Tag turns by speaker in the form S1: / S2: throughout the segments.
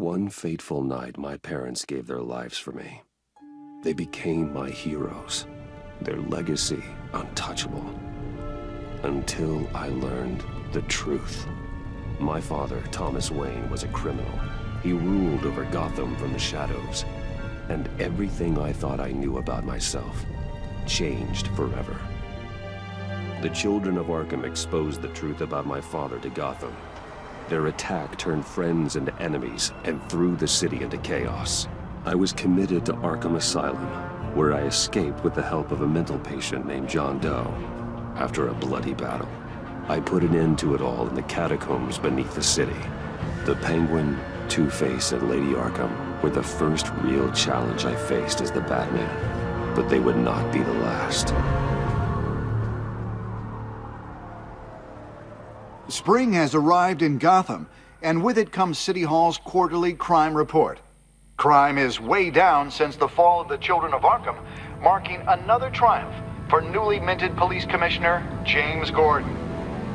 S1: One fateful night, my parents gave their lives for me. They became my heroes, their legacy untouchable. Until I learned the truth. My father, Thomas Wayne, was a criminal. He ruled over Gotham from the shadows. And everything I thought I knew about myself changed forever. The children of Arkham exposed the truth about my father to Gotham. Their attack turned friends into enemies and threw the city into chaos. I was committed to Arkham Asylum, where I escaped with the help of a mental patient named John Doe. After a bloody battle, I put an end to it all in the catacombs beneath the city. The Penguin, Two-Face, and Lady Arkham were the first real challenge I faced as the Batman, but they would not be the last.
S2: Spring has arrived in Gotham, and with it comes City Hall's quarterly crime report. Crime is way down since the fall of the Children of Arkham, marking another triumph for newly minted Police Commissioner James Gordon.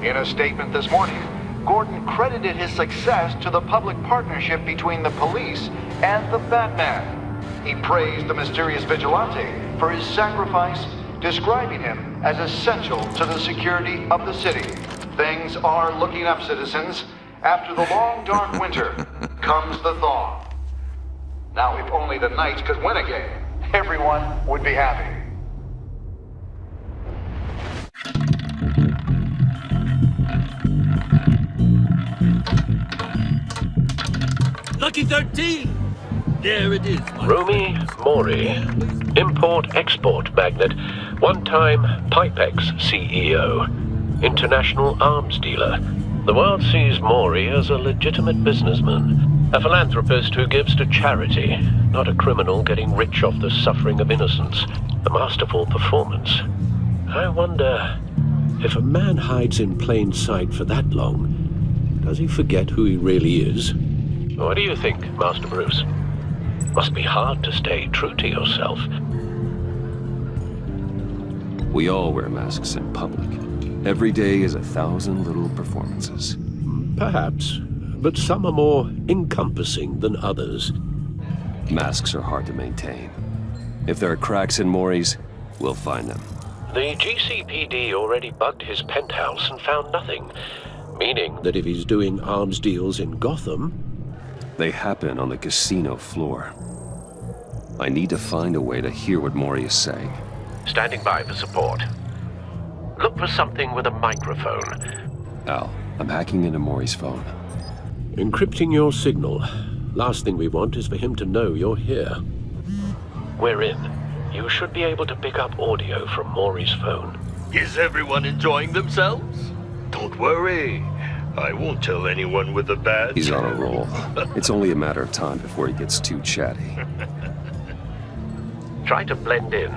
S2: In a statement this morning, Gordon credited his success to the public partnership between the police and the Batman. He praised the mysterious vigilante for his sacrifice, describing him as essential to the security of the city. Things are looking up, citizens. After the long, dark winter comes the thaw. Now, if only the Knights could win a game, everyone would be happy.
S3: Lucky 13! There it is.
S4: Rumi Mori, import-export magnate, one-time Pipex CEO, international arms dealer. The world sees Mori as a legitimate businessman, a philanthropist who gives to charity, not a criminal getting rich off the suffering of innocence. A masterful performance. I wonder, if a man hides in plain sight for that long, does he forget who he really is? What do you think, Master Bruce? Must be hard to stay true to yourself.
S1: We all wear masks in public. Every day is 1,000 little performances.
S4: Perhaps, but some are more encompassing than others.
S1: Masks are hard to maintain. If there are cracks in Mori's, we'll find them.
S4: The GCPD already bugged his penthouse and found nothing, meaning that if he's doing arms deals in Gotham...
S1: They happen on the casino floor. I need to find a way to hear what Mori is saying.
S4: Standing by for support. Look for something with a microphone.
S1: Al, I'm hacking into Mori's phone.
S4: Encrypting your signal. Last thing we want is for him to know you're here. We're in. You should be able to pick up audio from Mori's phone.
S3: Is everyone enjoying themselves? Don't worry. I won't tell anyone with a badge.
S1: He's on a roll. It's only a matter of time before he gets too chatty.
S4: Try to blend in.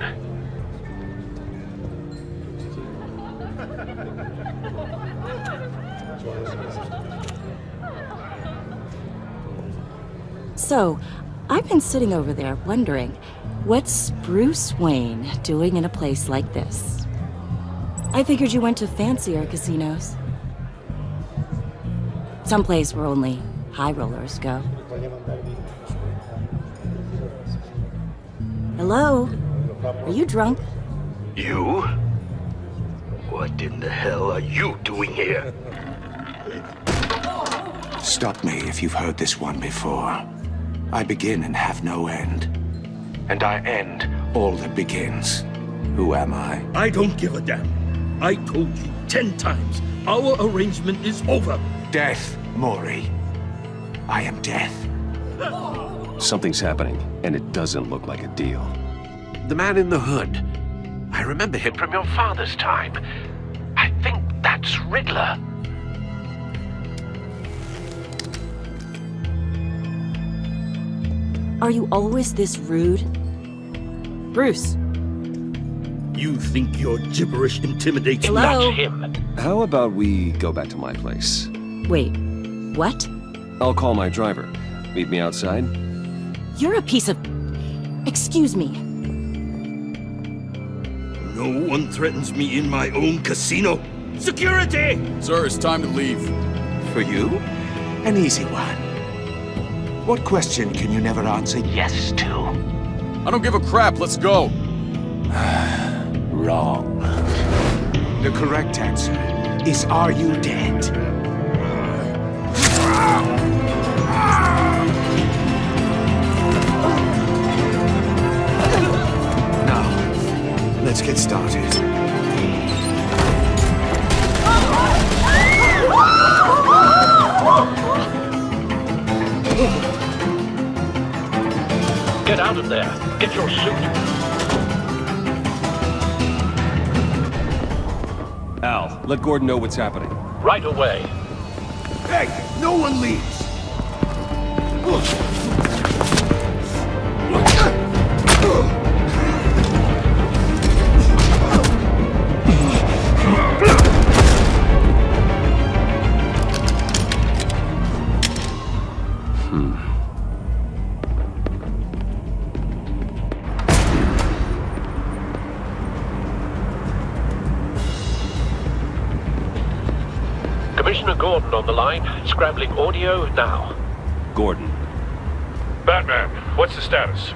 S5: So, I've been sitting over there wondering, what's Bruce Wayne doing in a place like this? I figured you went to fancier casinos. Someplace where only high rollers go. Hello? Are you drunk?
S3: You? What in the hell are you doing here?
S6: Stop me if you've heard this one before. I begin and have no end. And I end all that begins. Who am I?
S3: I don't give a damn. I told you 10 times. Our arrangement is over.
S6: Death, Mori. I am death.
S1: Something's happening, and it doesn't look like a deal.
S4: The man in the hood. I remember him from your father's time. I think that's Riddler.
S5: Are you always this rude? Bruce.
S3: You think your gibberish intimidates me?
S5: Hello?
S4: Not him.
S1: How about we go back to my place?
S5: Wait, what?
S1: I'll call my driver. Meet me outside?
S5: You're a piece of... Excuse me.
S3: No one threatens me in my own casino. Security!
S7: Sir, it's time to leave.
S6: For you? An easy one. What question can you never answer yes to?
S7: I don't give a crap, let's go!
S6: Wrong. The correct answer is, are you dead? Now, let's get started.
S4: Get out of there. Get your suit.
S1: Al, let Gordon know what's happening.
S4: Right away.
S6: Hey, no one leaves!
S4: Commissioner Gordon on the line, scrambling audio now.
S1: Gordon.
S3: Batman, what's the status?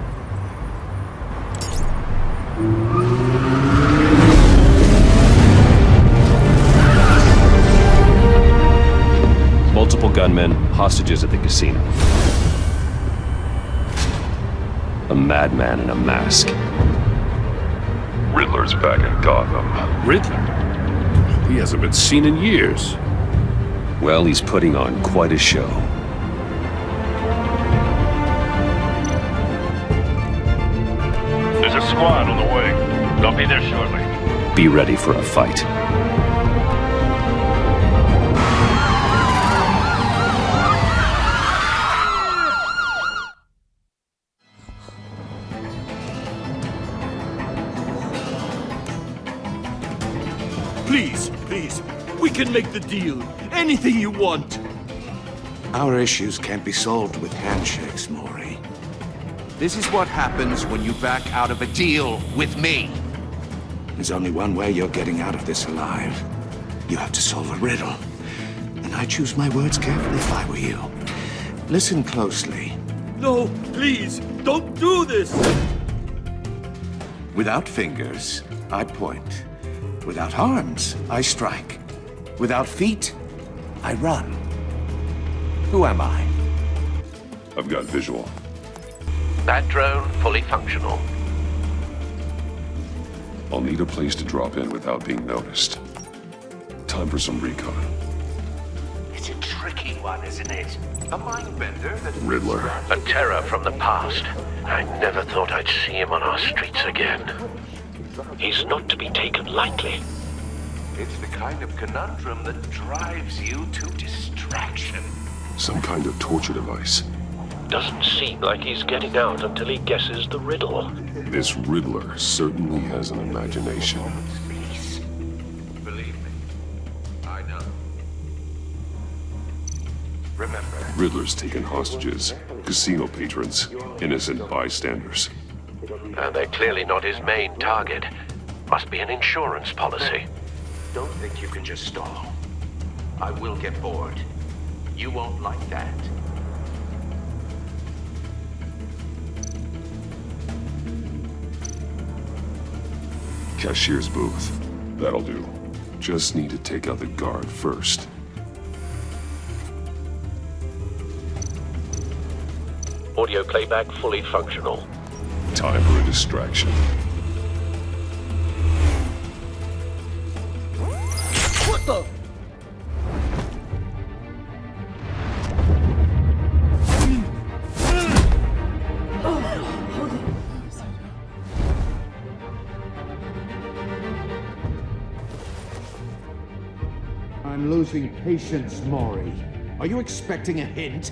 S1: Multiple gunmen, hostages at the casino. A madman in a mask.
S8: Riddler's back in Gotham.
S7: Riddler? He hasn't been seen in years.
S1: Well, he's putting on quite a show.
S3: There's a squad on the way. They'll be there shortly.
S1: Be ready for a fight.
S3: Please, please. We can make the deal. Anything you want.
S6: Our issues can't be solved with handshakes, Maury.
S9: This is what happens when you back out of a deal with me.
S6: There's only one way you're getting out of this alive. You have to solve a riddle. And I choose my words carefully if I were you. Listen closely.
S3: No, please, don't do this.
S6: Without fingers, I point. Without arms, I strike. Without feet, I run. Who am I?
S8: I've got visual.
S4: That drone fully functional.
S8: I'll need a place to drop in without being noticed. Time for some recon.
S9: It's a tricky one, isn't it? A mind bender that...
S8: Riddler.
S4: A terror from the past. I never thought I'd see him on our streets again. He's not to be taken lightly.
S9: It's the kind of conundrum that drives you to distraction.
S8: Some kind of torture device.
S4: Doesn't seem like he's getting out until he guesses the riddle.
S8: This Riddler certainly has an imagination.
S9: Please. Believe me, I know. Remember,
S8: Riddler's taken hostages, casino patrons, innocent bystanders.
S4: And they're clearly not his main target. Must be an insurance policy.
S9: don't think you can just stall. I will get bored. You won't like that.
S8: Cashier's booth. That'll do. Just need to take out the guard first.
S4: Audio playback fully functional.
S8: Time for a distraction.
S3: What the?
S6: I'm losing patience, Maury. Are you expecting a hint?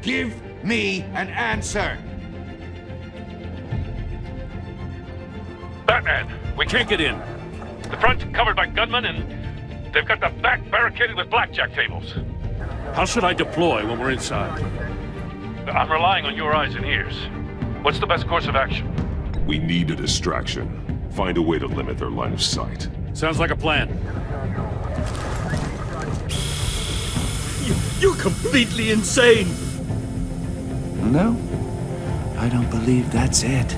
S6: Give me an answer!
S3: Batman, we can't get in. The front's covered by gunmen, and they've got the back barricaded with blackjack tables.
S7: How should I deploy when we're inside?
S3: I'm relying on your eyes and ears. What's the best course of action?
S8: We need a distraction. Find a way to limit their line of sight.
S7: Sounds like a plan.
S3: You're completely insane!
S6: No, I don't believe that's it.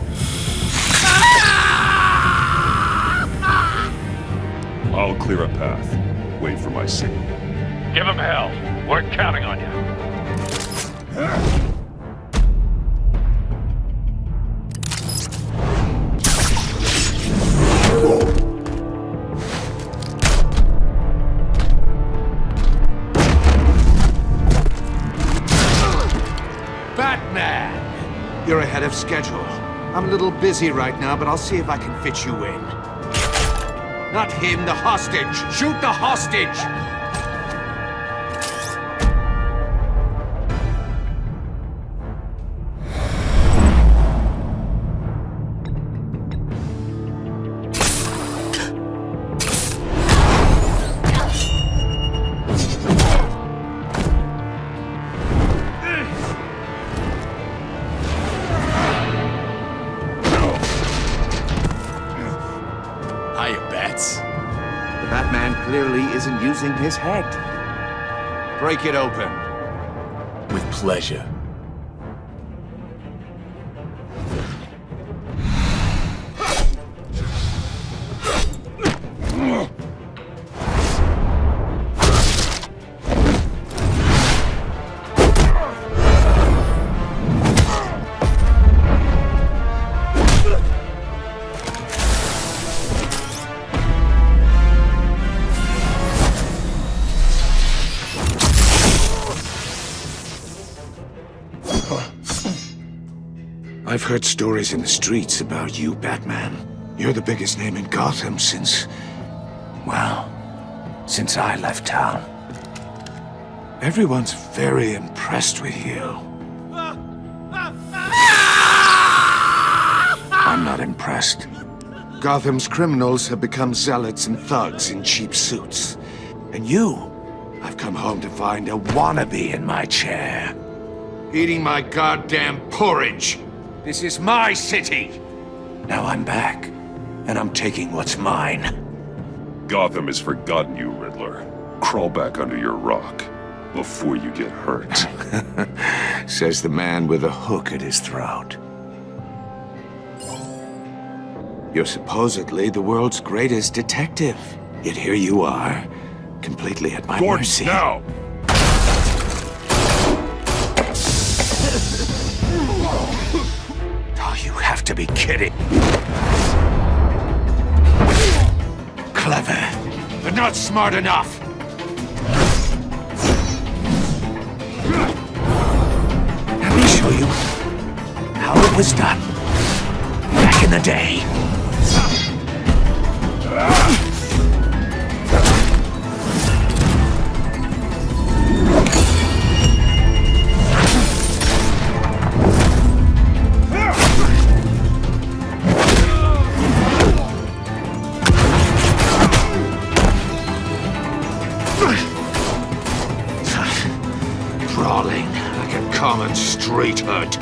S8: I'll clear a path. Wait for my signal.
S3: Give him hell. We're counting on you.
S6: Batman! You're ahead of schedule. I'm a little busy right now, but I'll see if I can fit you in. Not him, the hostage! Shoot the hostage! Clearly isn't using his head. Break it open.
S10: With pleasure.
S6: I've heard stories in the streets about you, Batman. You're the biggest name in Gotham since... well, since I left town. Everyone's very impressed with you. I'm not impressed. Gotham's criminals have become zealots and thugs in cheap suits. And you, I've come home to find a wannabe in my chair. Eating my goddamn porridge. This is my city! Now I'm back, and I'm taking what's mine.
S8: Gotham has forgotten you, Riddler. Crawl back under your rock before you get hurt.
S6: Says the man with a hook at his throat. You're supposedly the world's greatest detective. Yet here you are, completely at my mercy.
S8: Now!
S6: You have to be kidding. Clever, but not smart enough. Let me show you how it was done back in the day. Crawling like a common street hood.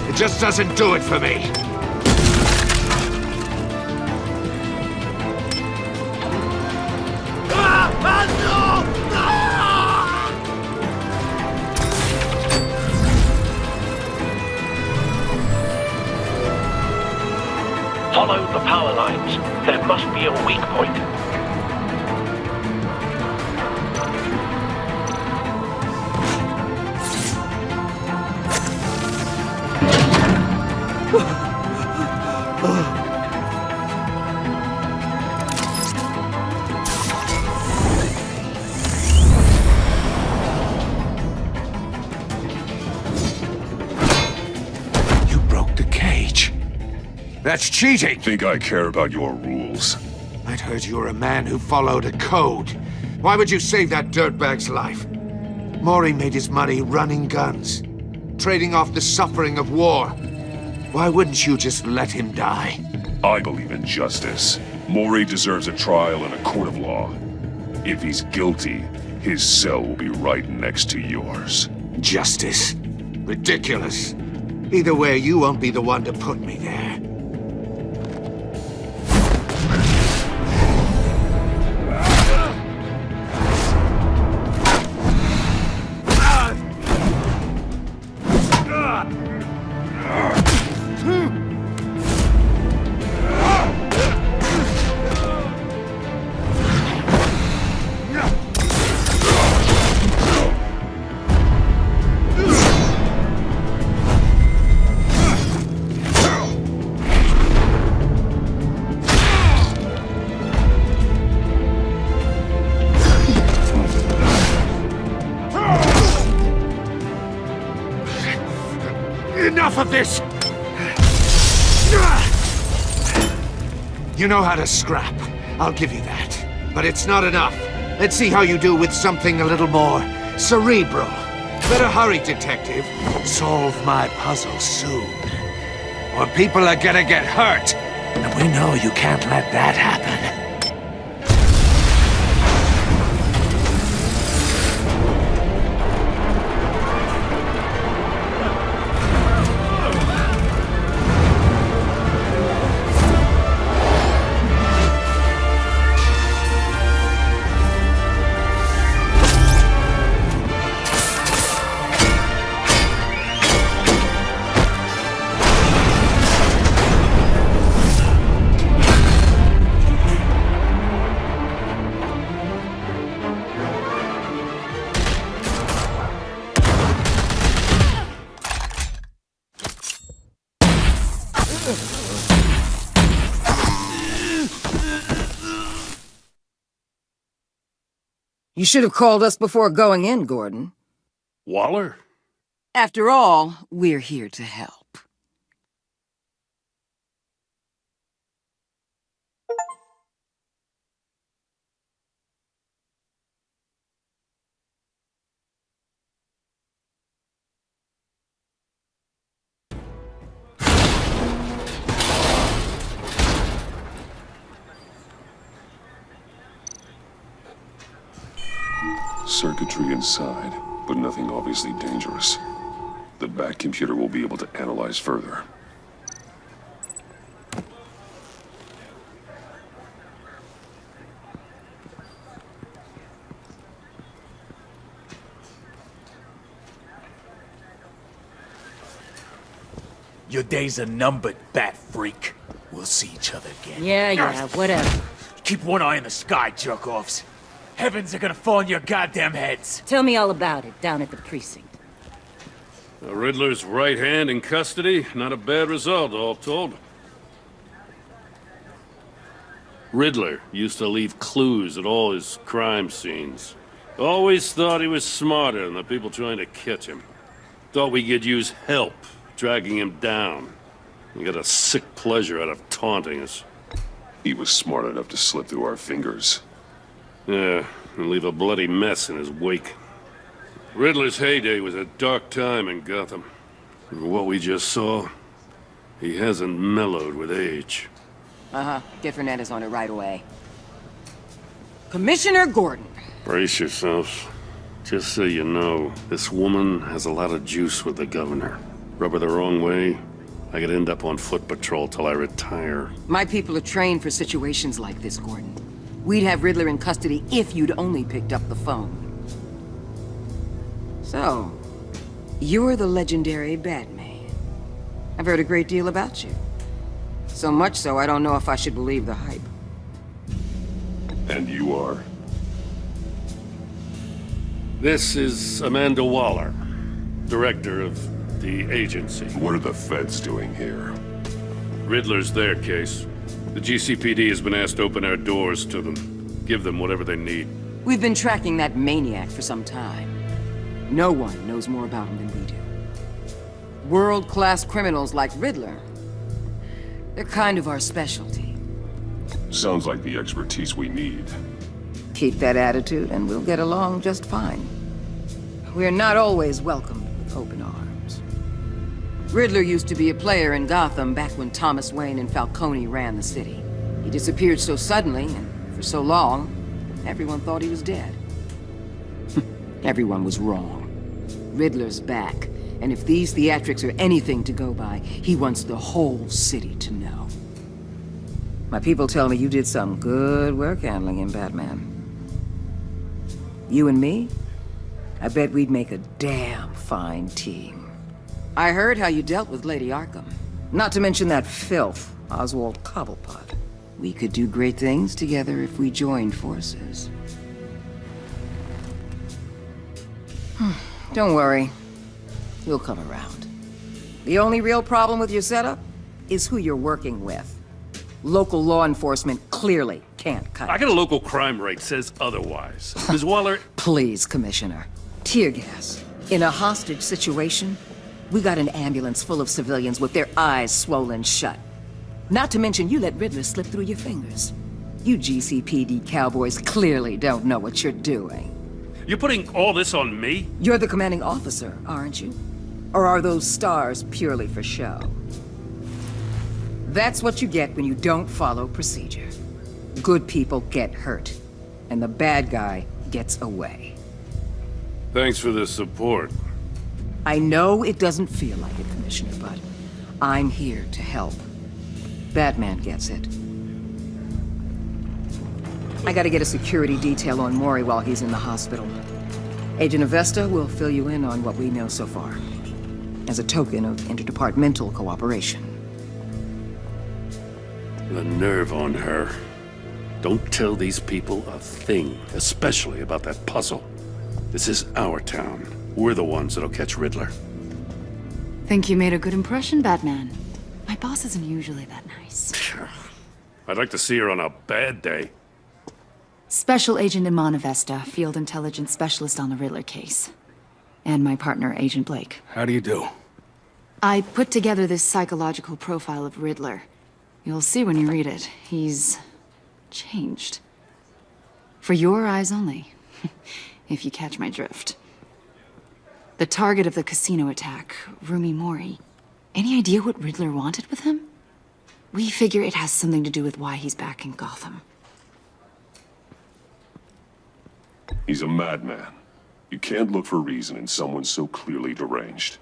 S6: It just doesn't do it for me.
S4: Follow the power lines. There must be a weak point.
S6: You broke the cage. That's cheating!
S8: Think I care about your rules?
S6: I'd heard you were a man who followed a code. Why would you save that dirtbag's life? Mori made his money running guns, trading off the suffering of war. Why wouldn't you just let him die?
S8: I believe in justice. Mori deserves a trial in a court of law. If he's guilty, his cell will be right next to yours.
S6: Justice? Ridiculous. Either way, you won't be the one to put me there. enough of this! You know how to scrap. I'll give you that. But it's not enough. Let's see how you do with something a little more cerebral. Better hurry, detective. Solve my puzzle soon. Or people are gonna get hurt. And we know you can't let that happen.
S11: You should have called us before going in, Gordon.
S7: Waller?
S11: After all, we're here to help.
S8: Circuitry inside, but nothing obviously dangerous. The back computer will be able to analyze further.
S10: Your days are numbered, bat freak. We'll see each other again.
S5: Yeah, whatever.
S10: Keep one eye in the sky, jerk-offs. Heavens are gonna fall on your goddamn heads.
S5: Tell me all about it down at the precinct.
S7: Riddler's right hand in custody. Not a bad result, all told. Riddler used to leave clues at all his crime scenes. Always thought he was smarter than the people trying to catch him. Thought we could use help, dragging him down. He got a sick pleasure out of taunting us.
S8: He was smart enough to slip through our fingers.
S7: Yeah, and leave a bloody mess in his wake. Riddler's heyday was a dark time in Gotham. And what we just saw, he hasn't mellowed with age.
S11: Get Fernandez on it right away. Commissioner Gordon.
S7: Brace yourselves. Just so you know, this woman has a lot of juice with the governor. Rub her the wrong way, I could end up on foot patrol till I retire.
S11: My people are trained for situations like this, Gordon. We'd have Riddler in custody if you'd only picked up the phone. So, you're the legendary Batman. I've heard a great deal about you. So much so, I don't know if I should believe the hype.
S8: And you are?
S7: This is Amanda Waller, director of the agency.
S8: What are the feds doing here?
S7: Riddler's their case. The GCPD has been asked to open our doors to them. Give them whatever they need.
S11: We've been tracking that maniac for some time. No one knows more about him than we do. World-class criminals like Riddler, they're kind of our specialty.
S8: Sounds like the expertise we need.
S11: Keep that attitude and we'll get along just fine. We're not always welcomed with open arms. Riddler used to be a player in Gotham back when Thomas Wayne and Falcone ran the city. He disappeared so suddenly and for so long, everyone thought he was dead. Everyone was wrong. Riddler's back, and if these theatrics are anything to go by, he wants the whole city to know. My people tell me you did some good work handling him, Batman. You and me? I bet we'd make a damn fine team. I heard how you dealt with Lady Arkham. Not to mention that filth, Oswald Cobblepot. We could do great things together if we joined forces. Don't worry. You'll come around. The only real problem with your setup is who you're working with. Local law enforcement clearly can't cut it.
S7: I got a local crime rate says otherwise. Ms. Waller...
S11: Please, Commissioner. Tear gas. In a hostage situation? We got an ambulance full of civilians with their eyes swollen shut. Not to mention you let Riddler slip through your fingers. You GCPD cowboys clearly don't know what you're doing.
S7: You're putting all this on me?
S11: You're the commanding officer, aren't you? Or are those stars purely for show? That's what you get when you don't follow procedure. Good people get hurt, and the bad guy gets away.
S7: Thanks for the support.
S11: I know it doesn't feel like it, Commissioner, but I'm here to help. Batman gets it. I gotta get a security detail on Mori while he's in the hospital. Agent Avesta will fill you in on what we know so far, as a token of interdepartmental cooperation.
S7: The nerve on her. Don't tell these people a thing, especially about that puzzle. This is our town. We're the ones that'll catch Riddler.
S12: Think you made a good impression, Batman? My boss isn't usually that nice.
S7: I'd like to see her on a bad day.
S12: Special Agent Iman Avesta, Field Intelligence Specialist on the Riddler case. And my partner, Agent Blake.
S10: How do you do?
S12: I put together this psychological profile of Riddler. You'll see when you read it. He's changed. For your eyes only, if you catch my drift. The target of the casino attack, Rumi Mori. Any idea what Riddler wanted with him? We figure it has something to do with why he's back in Gotham.
S8: He's a madman. You can't look for reason in someone so clearly deranged.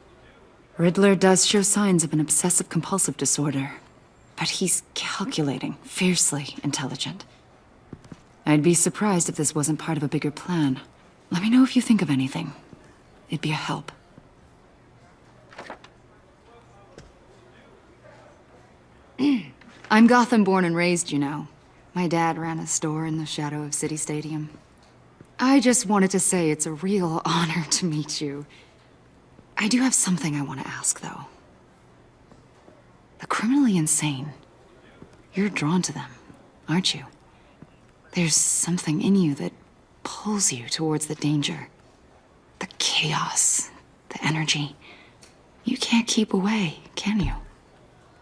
S12: Riddler does show signs of an obsessive-compulsive disorder. But he's calculating, fiercely intelligent. I'd be surprised if this wasn't part of a bigger plan. Let me know if you think of anything. It'd be a help. I'm Gotham born and raised, you know. My dad ran a store in the shadow of City Stadium. I just wanted to say it's a real honor to meet you. I do have something I want to ask, though. The criminally insane. You're drawn to them, aren't you? There's something in you that pulls you towards the danger. The chaos, the energy. You can't keep away, can you?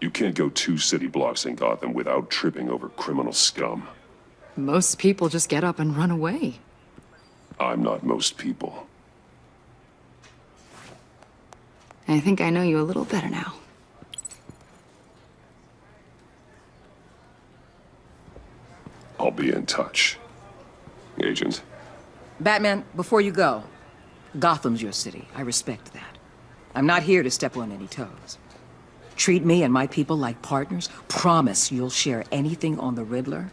S8: You can't go 2 city blocks in Gotham without tripping over criminal scum.
S12: Most people just get up and run away.
S8: I'm not most people.
S12: I think I know you a little better now.
S8: I'll be in touch. Agent.
S11: Batman, before you go, Gotham's your city. I respect that. I'm not here to step on any toes. Treat me and my people like partners. Promise you'll share anything on the Riddler.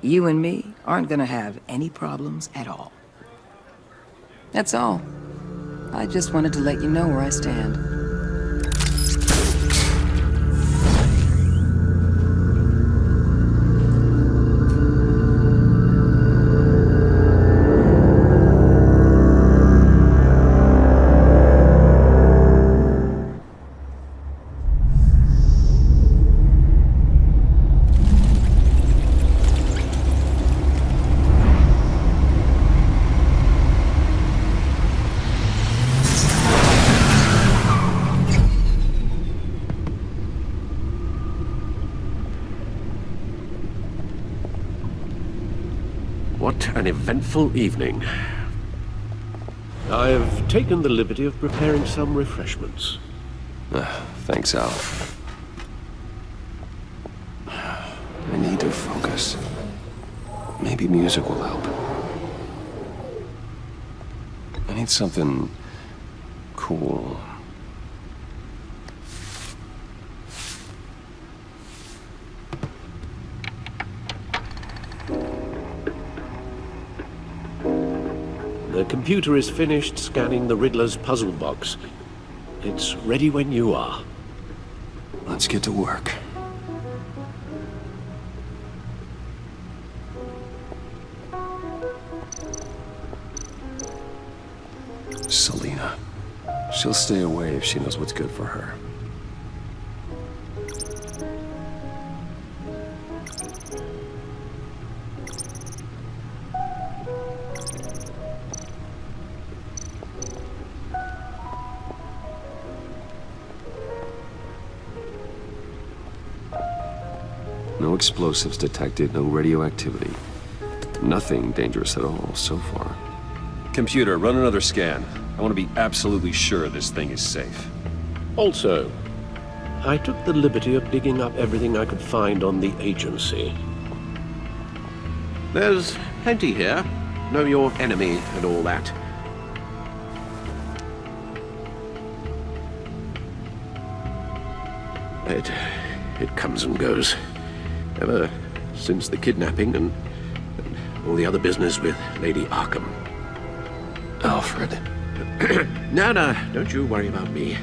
S11: You and me aren't gonna have any problems at all. That's all. I just wanted to let you know where I stand.
S1: What an eventful evening. I've taken the liberty of preparing some refreshments. Thanks, Al. I need to focus. Maybe music will help. I need something cool. The computer is finished scanning the Riddler's puzzle box. It's ready when you are. Let's get to work. Selina. She'll stay away if she knows what's good for her. No explosives detected, no radioactivity. Nothing dangerous at all so far.
S13: Computer, run another scan. I want to be absolutely sure this thing is safe.
S4: Also, I took the liberty of digging up everything I could find on the agency. There's plenty here. Know your enemy and all that. It comes and goes. Ever since the kidnapping and all the other business with Lady Arkham.
S1: Alfred.
S4: No, don't you worry about me.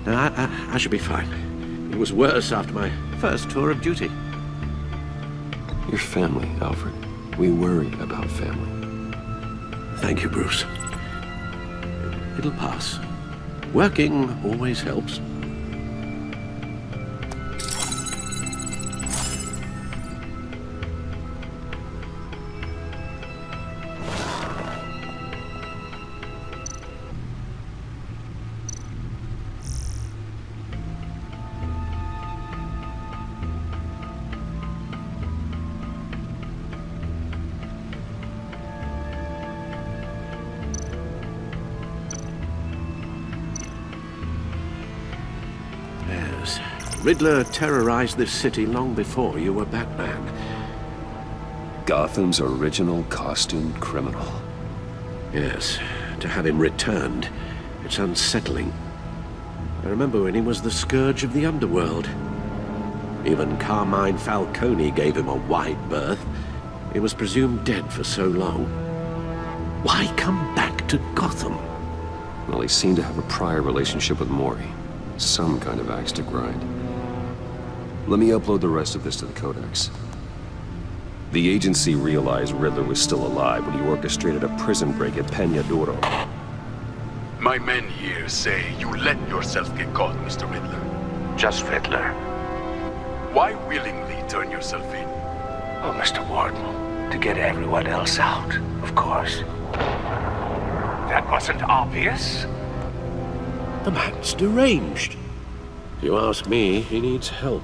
S4: No, I should be fine. It was worse after my first tour of duty.
S1: Your family, Alfred. We worry about family.
S4: Thank you, Bruce. It'll pass. Working always helps. Riddler terrorized this city long before you were Batman.
S1: Gotham's original costumed criminal.
S4: Yes, to have him returned, it's unsettling. I remember when he was the scourge of the underworld. Even Carmine Falcone gave him a wide berth. He was presumed dead for so long. Why come back to Gotham?
S1: Well, he seemed to have a prior relationship with Mori. Some kind of axe to grind. Let me upload the rest of this to the Codex. The agency realized Riddler was still alive when he orchestrated a prison break at Peña Duro.
S14: My men here say you let yourself get caught, Mr. Riddler.
S15: Just Riddler.
S14: Why willingly turn yourself in?
S15: Oh, Mr. Warden, to get everyone else out, of course. That wasn't obvious.
S4: The man's deranged. If you ask me, he needs help.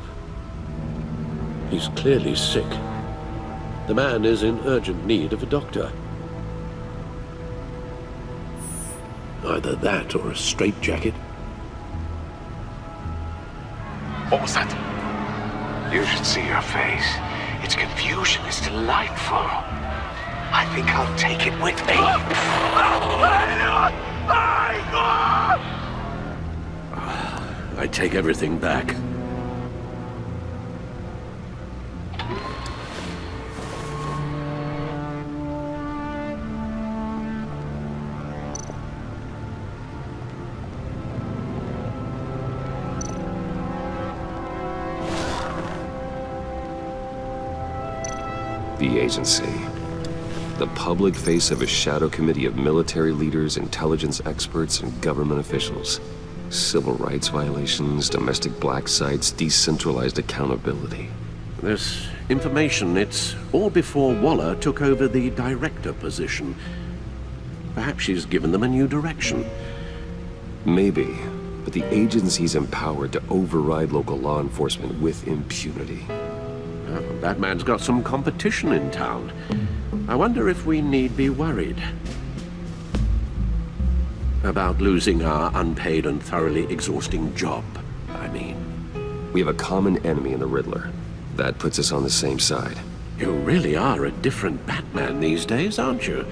S4: He's clearly sick. The man is in urgent need of a doctor. Either that or a straitjacket.
S14: What was that?
S15: You should see your face. Its confusion is delightful. I think I'll take it with me.
S4: I take everything back.
S1: The agency. The public face of a shadow committee of military leaders, intelligence experts, and government officials. Civil rights violations, domestic black sites, decentralized accountability.
S4: This information, it's all before Waller took over the director position. Perhaps she's given them a new direction.
S1: Maybe, but the agency's empowered to override local law enforcement with impunity.
S4: Batman's got some competition in town. I wonder if we need be worried about losing our unpaid and thoroughly exhausting job, I mean.
S1: We have a common enemy in the Riddler. That puts us on the same side.
S4: You really are a different Batman these days, aren't you?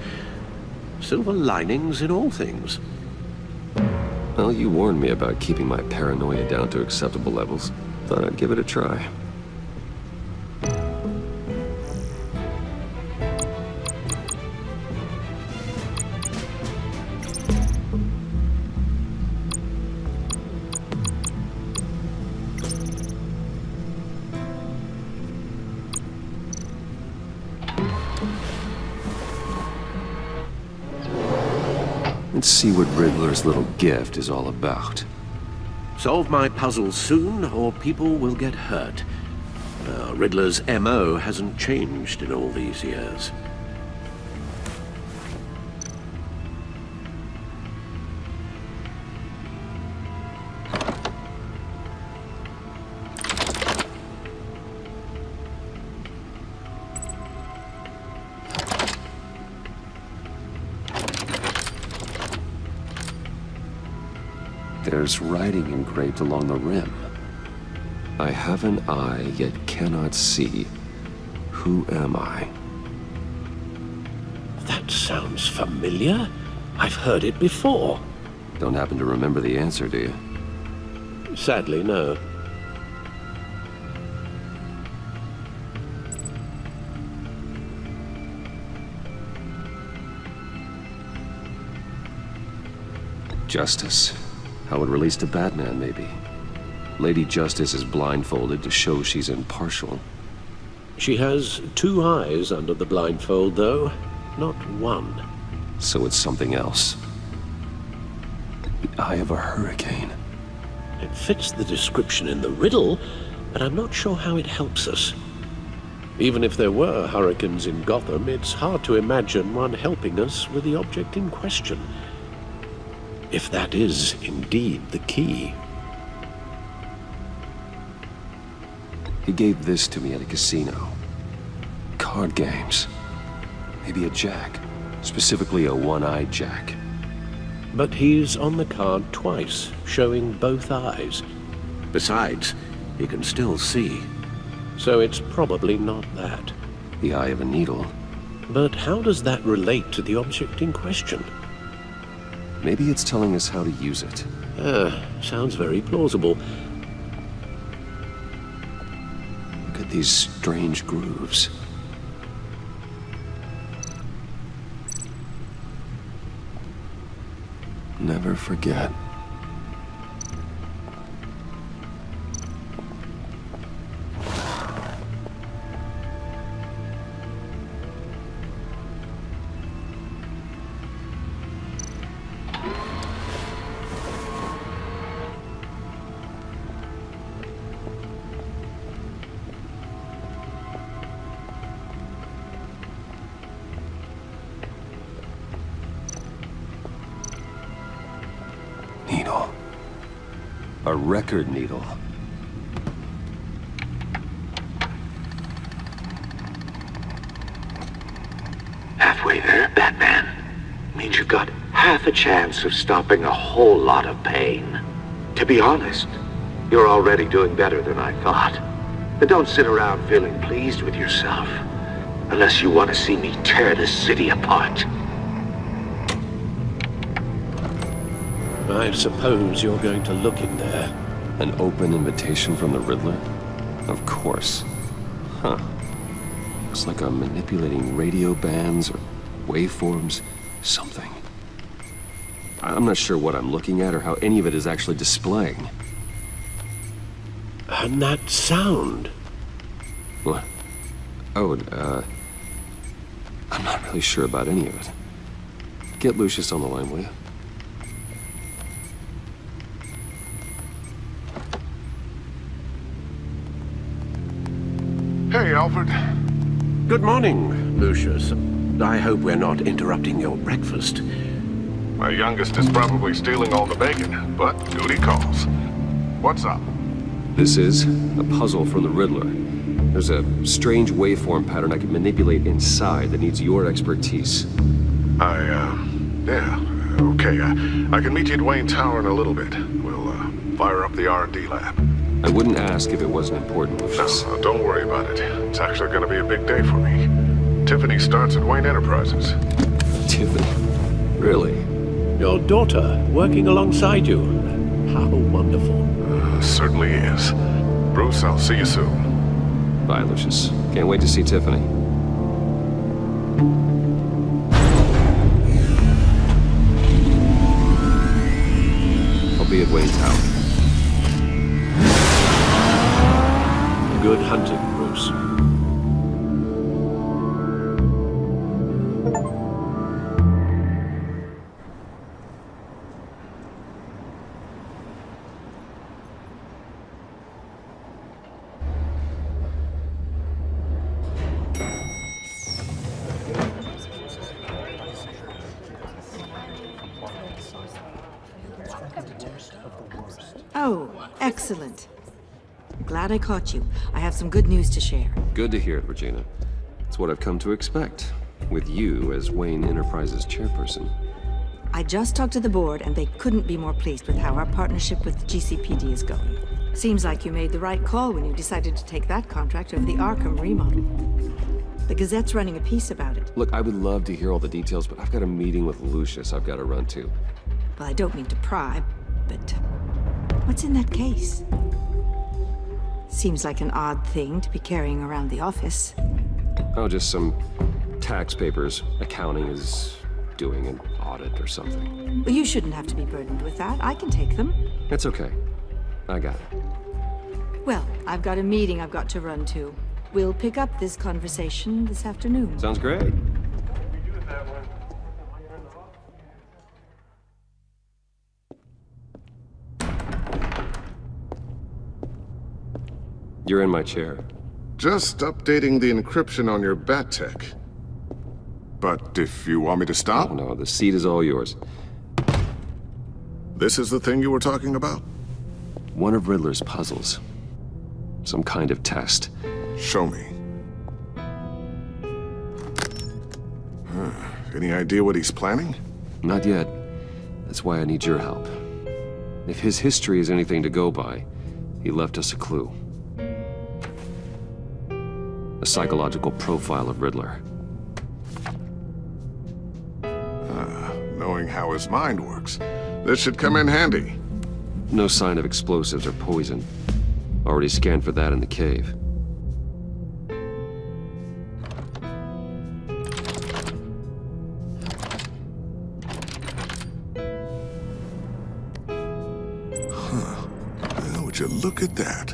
S4: Silver linings in all things.
S1: Well, you warned me about keeping my paranoia down to acceptable levels. Thought I'd give it a try. Let's see what Riddler's little gift is all about.
S4: Solve my puzzle soon, or people will get hurt. Riddler's MO hasn't changed in all these years.
S1: There's writing engraved along the rim. I have an eye, yet cannot see. Who am I?
S4: That sounds familiar. I've heard it before.
S1: Don't happen to remember the answer, do you?
S4: Sadly, no.
S1: Justice. How it relates to Batman, maybe. Lady Justice is blindfolded to show she's impartial.
S4: She has 2 eyes under the blindfold, though, not 1.
S1: So it's something else. The eye of a hurricane.
S4: It fits the description in the riddle, but I'm not sure how it helps us. Even if there were hurricanes in Gotham, it's hard to imagine one helping us with the object in question. If that is indeed the key.
S1: He gave this to me at a casino. Card games. Maybe a jack. Specifically a one-eyed jack.
S4: But he's on the card twice, showing both eyes. Besides, he can still see. So it's probably not that.
S1: The eye of a needle.
S4: But how does that relate to the object in question?
S1: Maybe it's telling us how to use it.
S4: Sounds very plausible.
S1: Look at these strange grooves. Never forget. Needle. A record needle.
S15: Halfway there, Batman. Means you've got half a chance of stopping a whole lot of pain. To be honest, you're already doing better than I thought. But don't sit around feeling pleased with yourself. Unless you want to see me tear this city apart.
S4: I suppose you're going to look in there.
S1: An open invitation from the Riddler? Of course. Huh. Looks like I'm manipulating radio bands or waveforms, something. I'm not sure what I'm looking at or how any of it is actually displaying.
S4: And that sound?
S1: What? Oh, I'm not really sure about any of it. Get Lucius on the line, will you?
S6: Hey, Alfred.
S4: Good morning, Lucius. I hope we're not interrupting your breakfast.
S6: My youngest is probably stealing all the bacon, but duty calls. What's up?
S1: This is a puzzle from the Riddler. There's a strange waveform pattern I can manipulate inside that needs your expertise.
S6: Yeah, okay. I can meet you at Wayne Tower in a little bit. We'll, fire up the R&D lab.
S1: I wouldn't ask if it wasn't important, Lucius.
S6: No, don't worry about it. It's actually gonna be a big day for me. Tiffany starts at Wayne Enterprises.
S1: Tiffany? Really?
S4: Your daughter, working alongside you. How wonderful.
S6: Certainly is. Bruce, I'll see you soon.
S1: Bye, Lucius. Can't wait to see Tiffany. I'll be at Wayne Tower.
S4: Good hunting, Bruce.
S16: Oh, excellent. Glad I caught you. I have some good news to share.
S1: Good to hear it, Regina. It's what I've come to expect, with you as Wayne Enterprises chairperson.
S16: I just talked to the board, and they couldn't be more pleased with how our partnership with GCPD is going. Seems like you made the right call when you decided to take that contract over the Arkham remodel. The Gazette's running a piece about it.
S1: Look, I would love to hear all the details, but I've got a meeting with Lucius I've got to run to.
S16: Well, I don't mean to pry, but what's in that case? Seems like an odd thing to be carrying around the office.
S1: Oh, just some tax papers. Accounting is doing an audit or something.
S16: Well, you shouldn't have to be burdened with that. I can take them.
S1: It's okay. I got it.
S16: Well, I've got a meeting I've got to run to. We'll pick up this conversation this afternoon.
S1: Sounds great. You're in my chair.
S6: Just updating the encryption on your bat tech. But if you want me to stop?
S1: Oh, no, the seat is all yours.
S6: This is the thing you were talking about?
S1: One of Riddler's puzzles. Some kind of test.
S6: Show me. Any idea what he's planning?
S1: Not yet. That's why I need your help. If his history is anything to go by, he left us a clue. A psychological profile of Riddler.
S6: Knowing how his mind works, this should come in handy.
S1: No sign of explosives or poison. Already scanned for that in the cave.
S6: Would you look at that?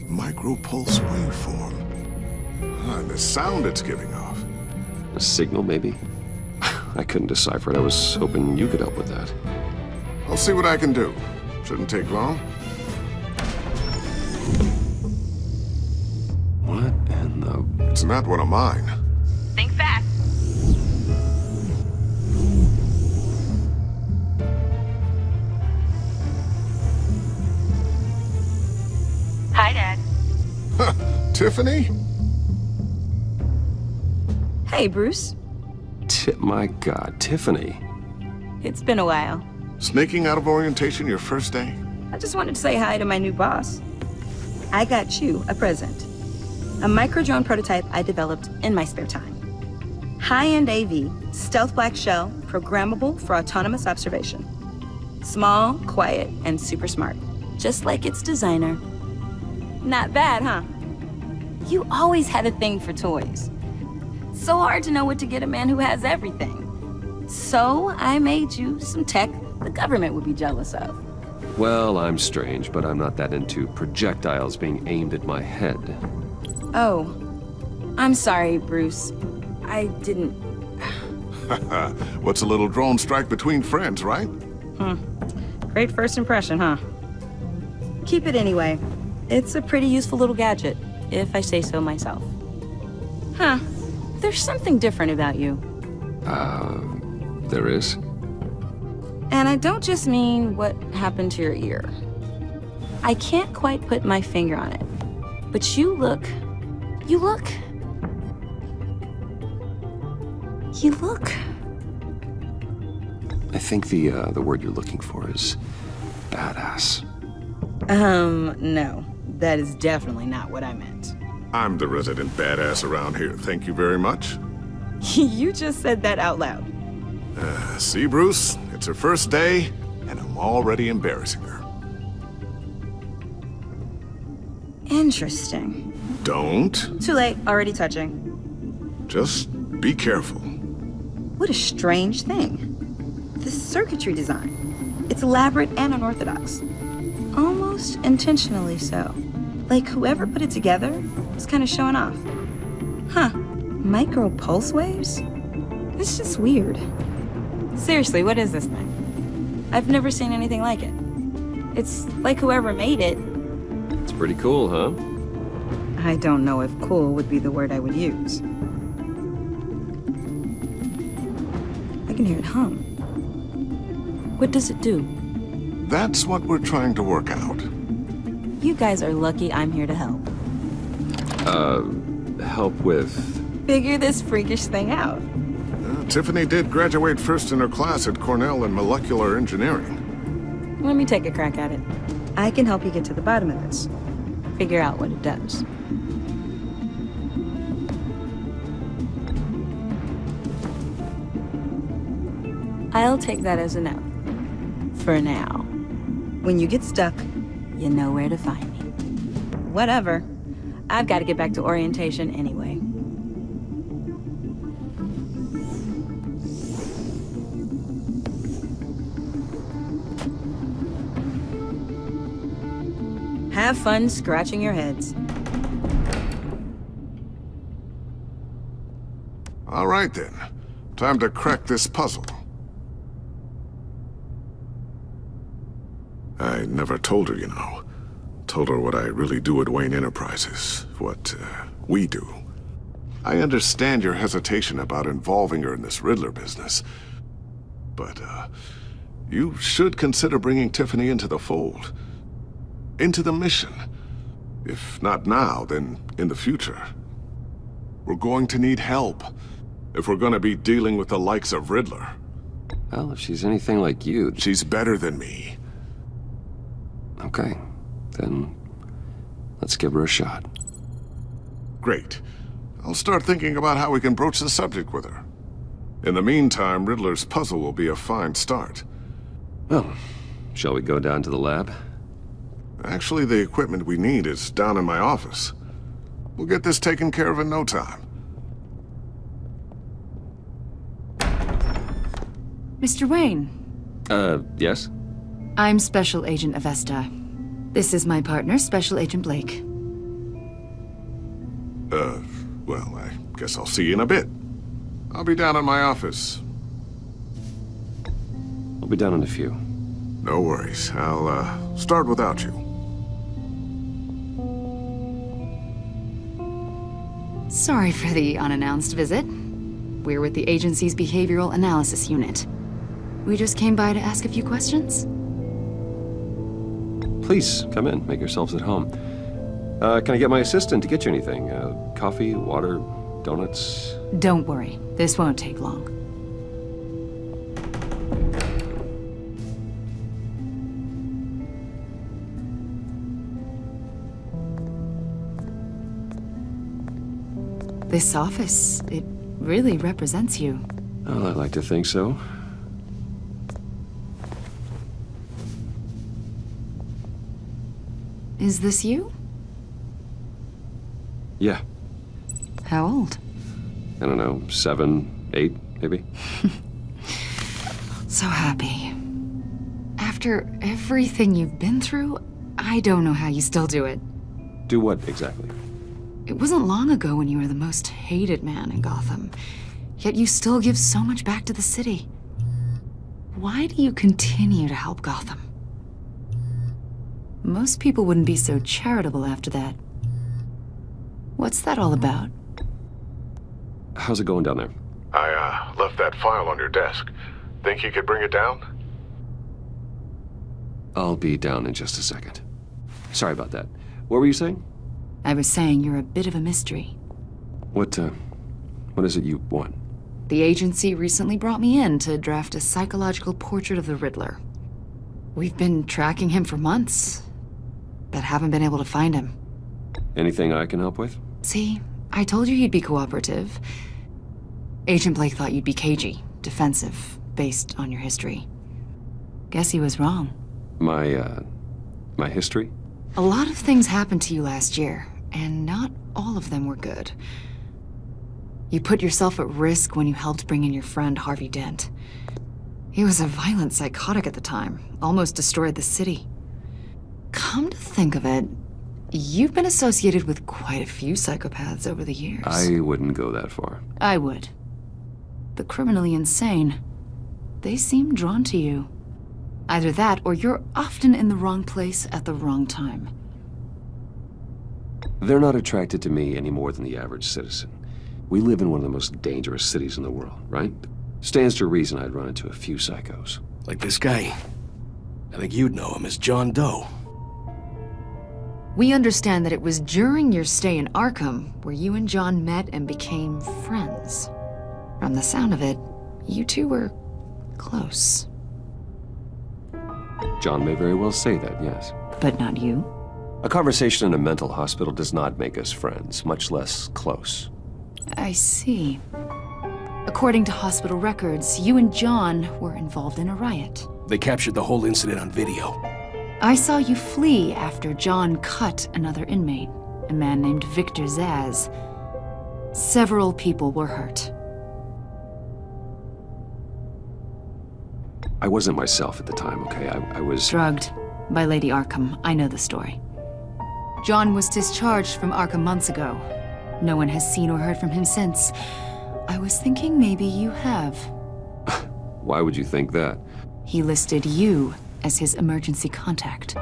S6: Micro-pulse waveform. And the sound it's giving off.
S1: A signal, maybe? I couldn't decipher it. I was hoping you could help with that.
S6: I'll see what I can do. Shouldn't take long.
S1: What in the...
S6: It's not one of mine.
S17: Think fast. Hi, Dad.
S6: Tiffany?
S5: Hey, Bruce.
S1: My God, Tiffany.
S5: It's been a while.
S6: Sneaking out of orientation your first day?
S5: I just wanted to say hi to my new boss. I got you a present. A micro-drone prototype I developed in my spare time. High-end AV, stealth black shell, programmable for autonomous observation. Small, quiet, and super smart. Just like its designer. Not bad, huh? You always had a thing for toys. So hard to know what to get a man who has everything. So I made you some tech the government would be jealous of.
S1: Well, I'm strange, but I'm not that into projectiles being aimed at my head.
S5: Oh, I'm sorry, Bruce. I didn't...
S6: What's a little drone strike between friends, right?
S5: Great first impression, huh? Keep it anyway. It's a pretty useful little gadget, if I say so myself. Huh. There's something different about you.
S1: There is?
S5: And I don't just mean what happened to your ear. I can't quite put my finger on it. But you look...
S1: I think the word you're looking for is badass.
S5: No. That is definitely not what I meant.
S6: I'm the resident badass around here. Thank you very much.
S5: You just said that out loud.
S6: See, Bruce? It's her first day, and I'm already embarrassing her.
S5: Interesting.
S6: Don't.
S5: Too late. Already touching.
S6: Just be careful.
S5: What a strange thing. The circuitry design. It's elaborate and unorthodox. Almost intentionally so. Like whoever put it together is kind of showing off. Huh. Micro pulse waves? It's just weird. Seriously, what is this thing? I've never seen anything like it. It's like whoever made it.
S1: It's pretty cool, huh?
S5: I don't know if cool would be the word I would use. I can hear it hum. What does it do?
S6: That's what we're trying to work out.
S5: You guys are lucky I'm here to help.
S1: Help with...
S5: Figure this freakish thing out.
S6: Tiffany did graduate first in her class at Cornell in molecular engineering.
S5: Let me take a crack at it. I can help you get to the bottom of this. Figure out what it does. I'll take that as a no. For now. When you get stuck, you know where to find me. Whatever. I've got to get back to orientation anyway. Have fun scratching your heads.
S6: All right then. Time to crack this puzzle. I never told her, you know. Told her what I really do at Wayne Enterprises. What, we do. I understand your hesitation about involving her in this Riddler business. But, you should consider bringing Tiffany into the fold. Into the mission. If not now, then in the future. We're going to need help if we're gonna be dealing with the likes of Riddler.
S1: Well, if she's anything like you...
S6: She's better than me.
S1: Okay, then let's give her a shot.
S6: Great. I'll start thinking about how we can broach the subject with her. In the meantime, Riddler's puzzle will be a fine start.
S1: Well, shall we go down to the lab?
S6: Actually, the equipment we need is down in my office. We'll get this taken care of in no time.
S12: Mr. Wayne.
S1: Yes?
S12: I'm Special Agent Avesta. This is my partner, Special Agent Blake.
S6: Well, I guess I'll see you in a bit. I'll be down in my office.
S1: I'll be down in a few.
S6: No worries. I'll, start without you.
S12: Sorry for the unannounced visit. We're with the agency's Behavioral Analysis Unit. We just came by to ask a few questions.
S1: Please, come in. Make yourselves at home. Can I get my assistant to get you anything? Coffee, water, donuts?
S12: Don't worry. This won't take long. This office, it really represents you.
S1: Well, I like to think so.
S12: Is this you?
S1: Yeah.
S12: How old?
S1: I don't know, 7, 8, maybe?
S12: So happy. After everything you've been through, I don't know how you still do it.
S1: Do what, exactly?
S12: It wasn't long ago when you were the most hated man in Gotham, yet you still give so much back to the city. Why do you continue to help Gotham? Most people wouldn't be so charitable after that. What's that all about?
S1: How's it going down there?
S6: I, left that file on your desk. Think you could bring it down?
S1: I'll be down in just a second. Sorry about that. What were you saying?
S12: I was saying you're a bit of a mystery.
S1: What is it you want?
S12: The agency recently brought me in to draft a psychological portrait of the Riddler. We've been tracking him for months, but haven't been able to find him.
S1: Anything I can help with?
S12: See, I told you you'd be cooperative. Agent Blake thought you'd be cagey, defensive, based on your history. Guess he was wrong.
S1: My history?
S12: A lot of things happened to you last year, and not all of them were good. You put yourself at risk when you helped bring in your friend Harvey Dent. He was a violent psychotic at the time, almost destroyed the city. Come to think of it, you've been associated with quite a few psychopaths over the years.
S1: I wouldn't go that far.
S12: I would. The criminally insane. They seem drawn to you. Either that, or you're often in the wrong place at the wrong time.
S1: They're not attracted to me any more than the average citizen. We live in one of the most dangerous cities in the world, right? Stands to reason I'd run into a few psychos.
S18: Like this guy. I think you'd know him as John Doe.
S12: We understand that it was during your stay in Arkham where you and John met and became friends, From the sound of it, you two were close.
S1: John may very well say that, yes.
S12: But not you.
S1: A conversation in a mental hospital does not make us friends, much less close.
S12: I see. According to hospital records, you and John were involved in a riot.
S18: They captured the whole incident on video.
S12: I saw you flee after John cut another inmate, a man named Victor Zaz. Several people were hurt.
S1: I wasn't myself at the time, okay? I was...
S12: Drugged by Lady Arkham. I know the story. John was discharged from Arkham months ago. No one has seen or heard from him since. I was thinking maybe you have.
S1: Why would you think that?
S12: He listed you as his emergency contact.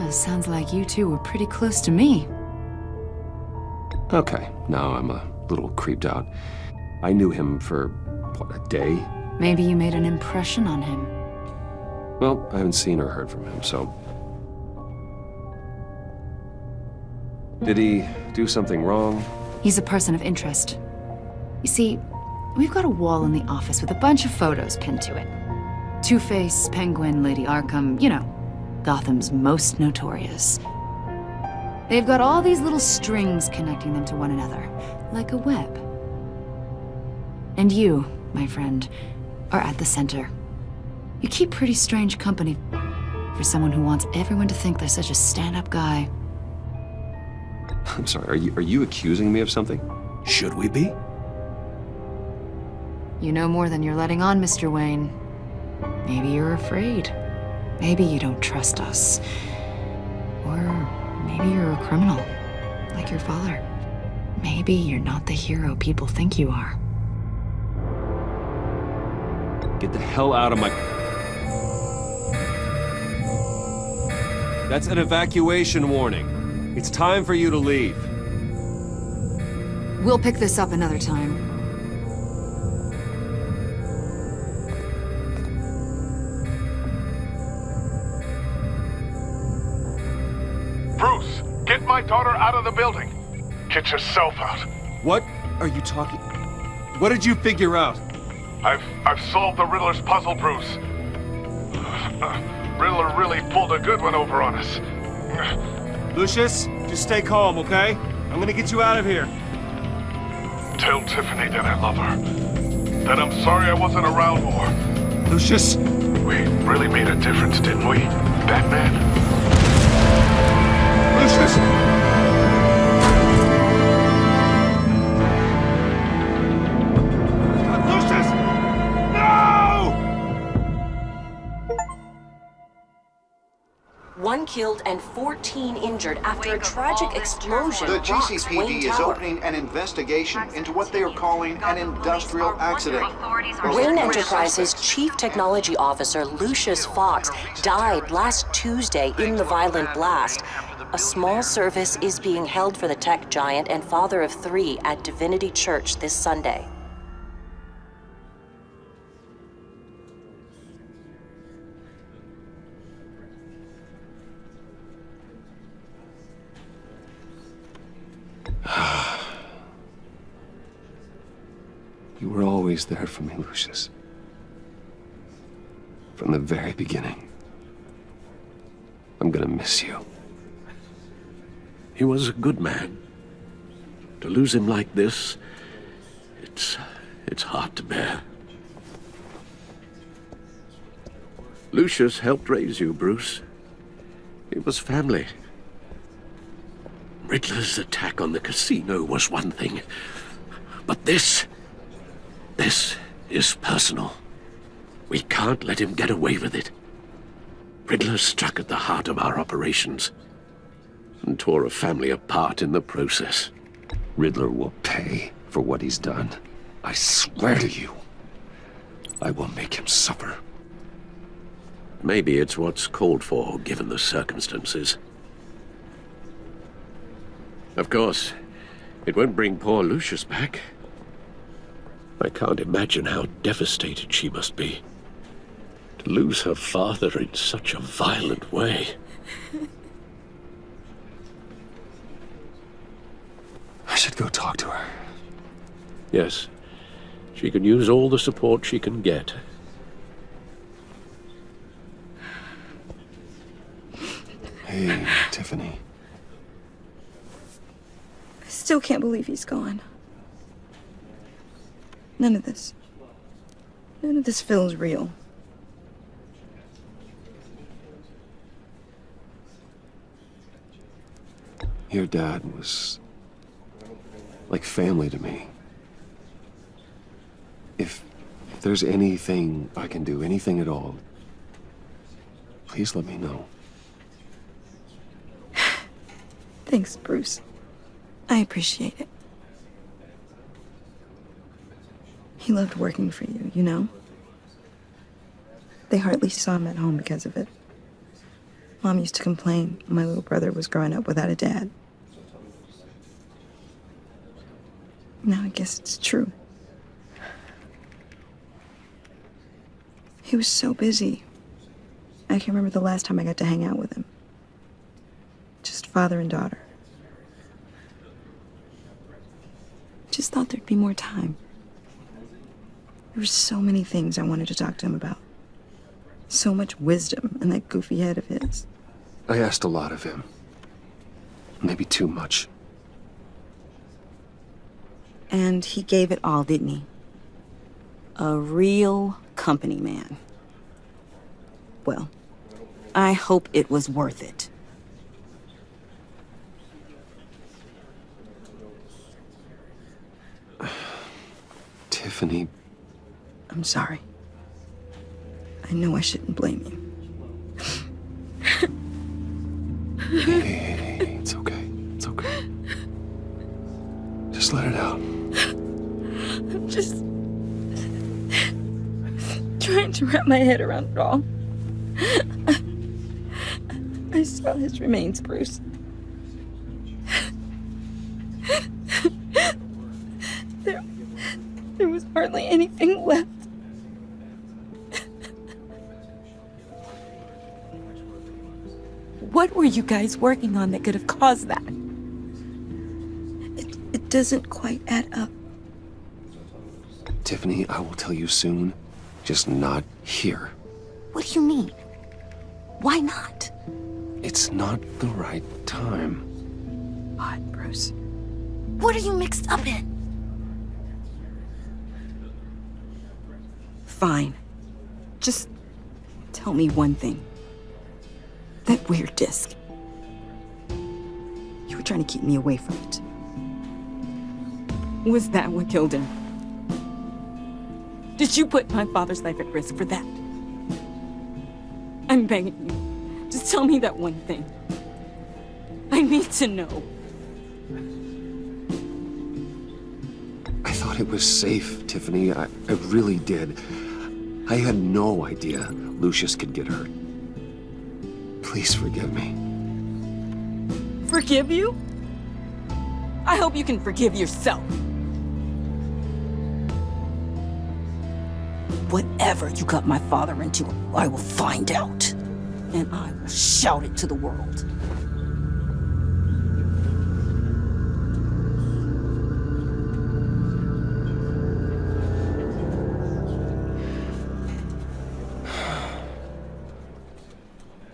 S12: Sounds like you two were pretty close to me.
S1: Okay, now I'm a little creeped out. I knew him for, what, a day?
S12: Maybe you made an impression on him.
S1: Well, I haven't seen or heard from him, so... Did he do something wrong?
S12: He's a person of interest. You see, we've got a wall in the office with a bunch of photos pinned to it. Two-Face, Penguin, Lady Arkham, you know, Gotham's most notorious. They've got all these little strings connecting them to one another, like a web. And you, my friend, are at the center. You keep pretty strange company for someone who wants everyone to think they're such a stand-up guy.
S1: I'm sorry, are you accusing me of something?
S18: Should we be?
S12: You know more than you're letting on, Mr. Wayne. Maybe you're afraid. Maybe you don't trust us. Or maybe you're a criminal, like your father. Maybe you're not the hero people think you are.
S1: Get the hell out of my... That's an evacuation warning. It's time for you to leave.
S12: We'll pick this up another time.
S19: Bruce, get my daughter out of the building. Get yourself out.
S1: What are you talking... What did you figure out?
S19: I've solved the Riddler's puzzle, Bruce. Riddler really pulled a good one over on us.
S20: Lucius, just stay calm, okay? I'm gonna get you out of here.
S19: Tell Tiffany that I love her. That I'm sorry I wasn't around more.
S20: Lucius!
S19: We really made a difference, didn't we, Batman?
S20: Lucius!
S21: One killed and 14 injured after a tragic explosion.
S2: The
S21: rocks
S2: GCPD
S21: Wayne
S2: is
S21: Tower.
S2: opening an investigation into what they are calling an industrial accident.
S21: Wayne Enterprises' Chief Technology Officer, Lucius Fox, died last Tuesday in the violent blast. A small service is being held for the tech giant and father of 3 at Divinity Church this Sunday.
S1: You were always there for me, Lucius. From the very beginning. I'm gonna miss you.
S4: He was a good man. To lose him like this, it's hard to bear. Lucius helped raise you, Bruce. It was family. Riddler's attack on the casino was one thing, but this is personal. We can't let him get away with it. Riddler struck at the heart of our operations and tore a family apart in the process.
S1: Riddler will pay for what he's done. I swear to you, I will make him suffer.
S4: Maybe it's what's called for, given the circumstances. Of course, it won't bring poor Lucius back. I can't imagine how devastated she must be. To lose her father in such a violent way.
S1: I should go talk to her.
S4: Yes. She can use all the support she can get.
S1: Hey, Tiffany.
S5: I still can't believe he's gone. None of this feels real.
S1: Your dad was like family to me. If there's anything I can do, anything at all, please let me know.
S5: Thanks, Bruce. I appreciate it. He loved working for you, you know? They hardly saw him at home because of it. Mom used to complain my little brother was growing up without a dad. Now I guess it's true. He was so busy. I can't remember the last time I got to hang out with him. Just father and daughter. Just thought there'd be more time. There were so many things I wanted to talk to him about. So much wisdom in that goofy head of his.
S1: I asked a lot of him. Maybe too much.
S5: And he gave it all, didn't he? A real company man. Well, I hope it was worth it.
S1: Tiffany.
S5: I'm sorry. I know I shouldn't blame you.
S1: Hey, it's okay. It's okay. Just let it out.
S5: I'm just trying to wrap my head around it all. I saw his remains, Bruce. There was hardly anything left. What were you guys working on that could have caused that? It doesn't quite add up.
S1: Tiffany, I will tell you soon. Just not here.
S5: What do you mean? Why not?
S1: It's not the right time.
S5: What, Bruce? What are you mixed up in? Fine. Just tell me one thing. That weird disc. You were trying to keep me away from it. Was that what killed him? Did you put my father's life at risk for that? I'm begging you. Just tell me that one thing. I need to know.
S1: I thought it was safe, Tiffany. I really did. I had no idea Lucius could get hurt. Please forgive me.
S5: Forgive you? I hope you can forgive yourself. Whatever you got my father into, I will find out. And I will shout it to the world.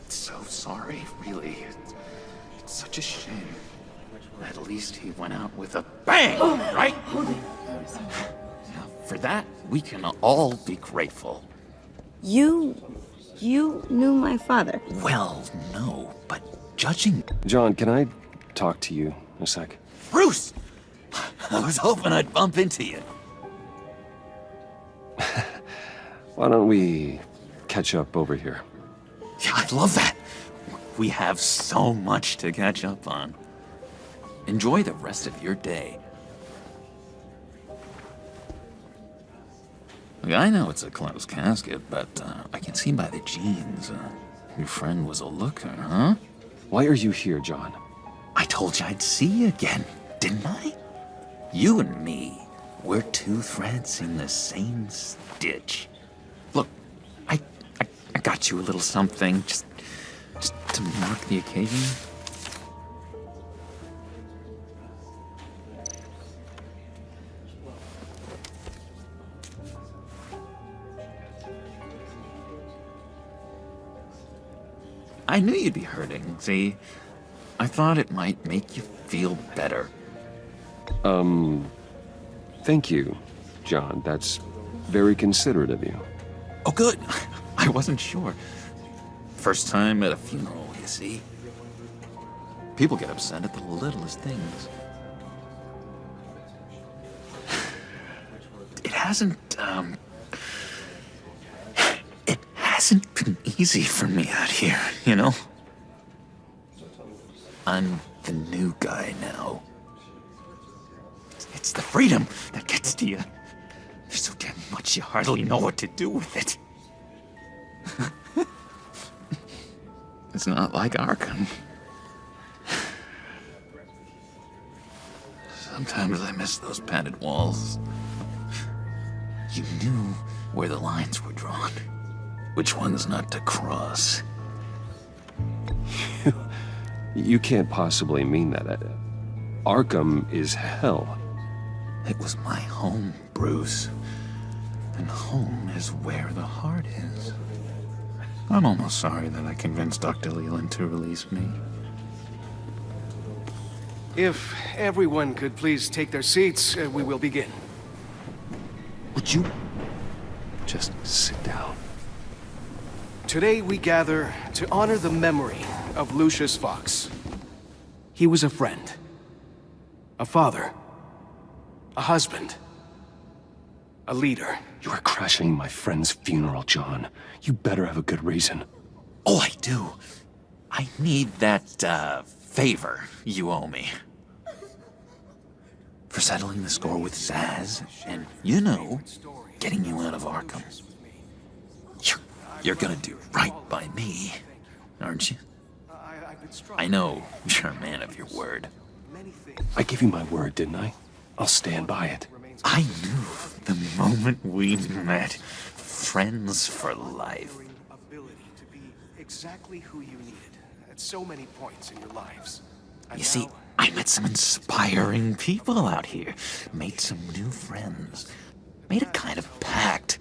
S9: So sorry, really. It's such a shame. At least he went out with a bang, right? Now, for that, we can all be grateful.
S5: You knew my father?
S9: Well, no, but judging...
S1: John, can I talk to you a sec?
S9: Bruce! I was hoping I'd bump into you.
S1: Why don't we catch up over here?
S9: Yeah, I'd love that. We have so much to catch up on. Enjoy the rest of your day. Look, I know it's a closed casket, but I can see by the jeans. Your friend was a looker, huh?
S1: Why are you here, John?
S9: I told you I'd see you again, didn't I? You and me, we're two threads in the same stitch. Look, I got you a little something, just to mark the occasion. I knew you'd be hurting, see? I thought it might make you feel better.
S1: Thank you, John. That's very considerate of you.
S9: Oh, good. I wasn't sure. First time at a funeral, you see? People get upset at the littlest things. It hasn't been easy for me out here, you know? I'm the new guy now. It's the freedom that gets to you. There's so damn much you hardly know what to do with it. It's not like Arkham. Sometimes I miss those padded walls. You knew where the lines were drawn. Which ones not to cross.
S1: You can't possibly mean that. Arkham is hell.
S9: It was my home, Bruce. And home is where the heart is. I'm almost sorry that I convinced Dr. Leland to release me.
S20: If everyone could please take their seats, we will begin.
S1: Would you just sit down?
S20: Today we gather to honor the memory of Lucius Fox. He was a friend, a father, a husband, a leader.
S1: You are crashing my friend's funeral, John. You better have a good reason.
S9: Oh, I do. I need that, favor you owe me. For settling the score with Zaz, and, you know, getting you out of Arkham. You're gonna do right by me, aren't you? I know you're a man of your word.
S1: I gave you my word, didn't I? I'll stand by it.
S9: I knew the moment we met. Friends for life.
S20: Ability to be exactly who you needed at so many points in your lives.
S9: You see, I met some inspiring people out here. Made some new friends. Made a kind of pact.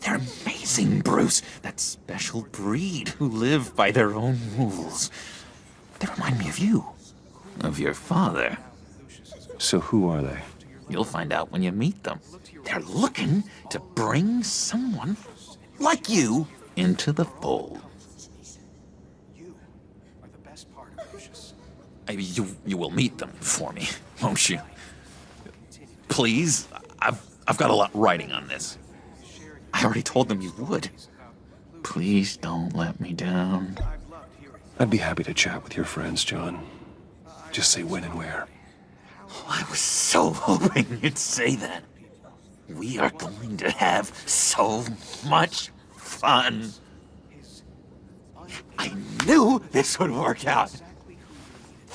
S9: They're amazing, Bruce. That special breed who live by their own rules. They remind me of you. Of your father.
S1: So who are they?
S9: You'll find out when you meet them. They're looking to bring someone like you into the fold.
S20: You are the best part of Lucius.
S9: You will meet them for me, won't you? Please, I've got a lot riding on this. I already told them you would. Please don't let me down.
S1: I'd be happy to chat with your friends, John. Just say when and where.
S9: Oh, I was so hoping you'd say that. We are going to have so much fun. I knew this would work out.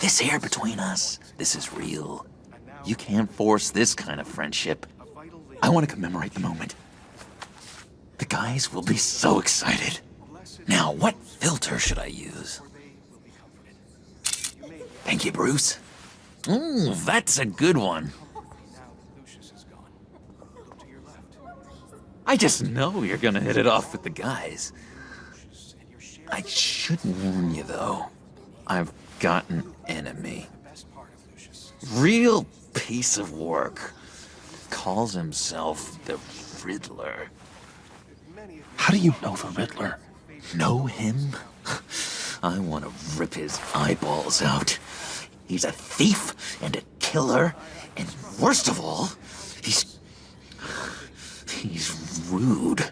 S9: This here between us, this is real. You can't force this kind of friendship. I want to commemorate the moment. The guys will be so excited. Now, what filter should I use? Thank you, Bruce. Ooh, that's a good one. I just know you're gonna hit it off with the guys. I should warn you, though. I've got an enemy. Real piece of work. Calls himself the Riddler.
S1: How do you know the Riddler?
S9: Know him? I want to rip his eyeballs out. He's a thief and a killer, and worst of all, he's rude.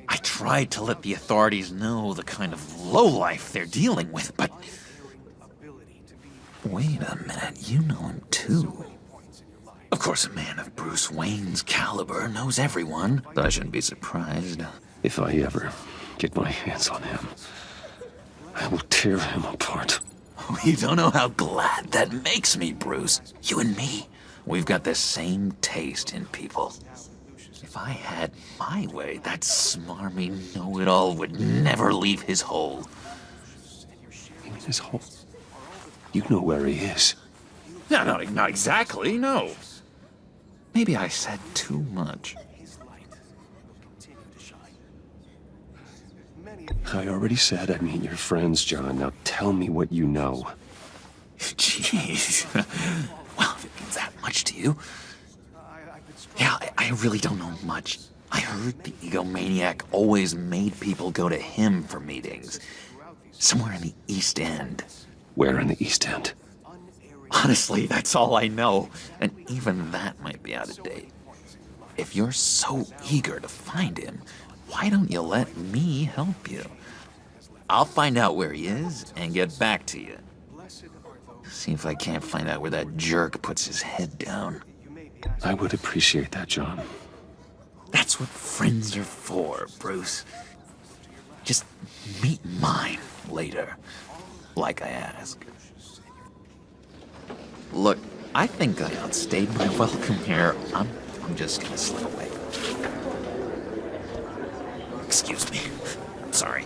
S9: I tried to let the authorities know the kind of lowlife they're dealing with, but... Wait a minute, you know him too. Of course, a man of Bruce Wayne's caliber knows everyone, but I shouldn't be surprised.
S1: If I ever get my hands on him, I will tear him apart.
S9: Oh, you don't know how glad that makes me, Bruce. You and me, we've got the same taste in people. If I had my way, that smarmy know-it-all would never leave his hole.
S1: You mean his hole? You know where he is.
S9: No, not exactly, no. Maybe I said too much.
S1: I already said I'd meet your friends, John. Now tell me what you know.
S9: Jeez. Well, if it means that much to you. Yeah, I really don't know much. I heard the egomaniac always made people go to him for meetings. Somewhere in the East End.
S1: Where in the East End?
S9: Honestly, that's all I know. And even that might be out of date. If you're so eager to find him, why don't you let me help you? I'll find out where he is and get back to you. See if I can't find out where that jerk puts his head down.
S1: I would appreciate that, John.
S9: That's what friends are for, Bruce. Just meet mine later, like I asked. Look, I think I outstayed my welcome here. I'm just gonna slip away. Excuse me. Sorry.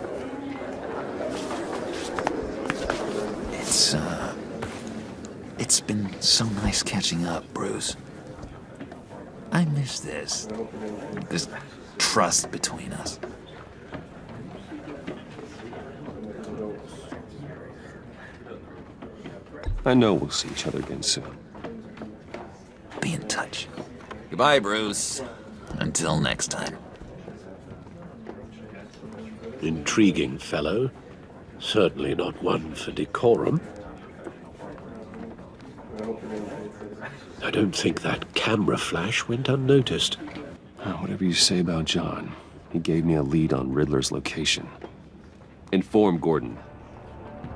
S9: It's been so nice catching up, Bruce. I miss this trust between us.
S1: I know we'll see each other again soon.
S9: Be in touch. Goodbye, Bruce. Until next time.
S4: Intriguing fellow. Certainly not one for decorum. I don't think that camera flash went unnoticed.
S1: Whatever you say about John, he gave me a lead on Riddler's location. Inform Gordon.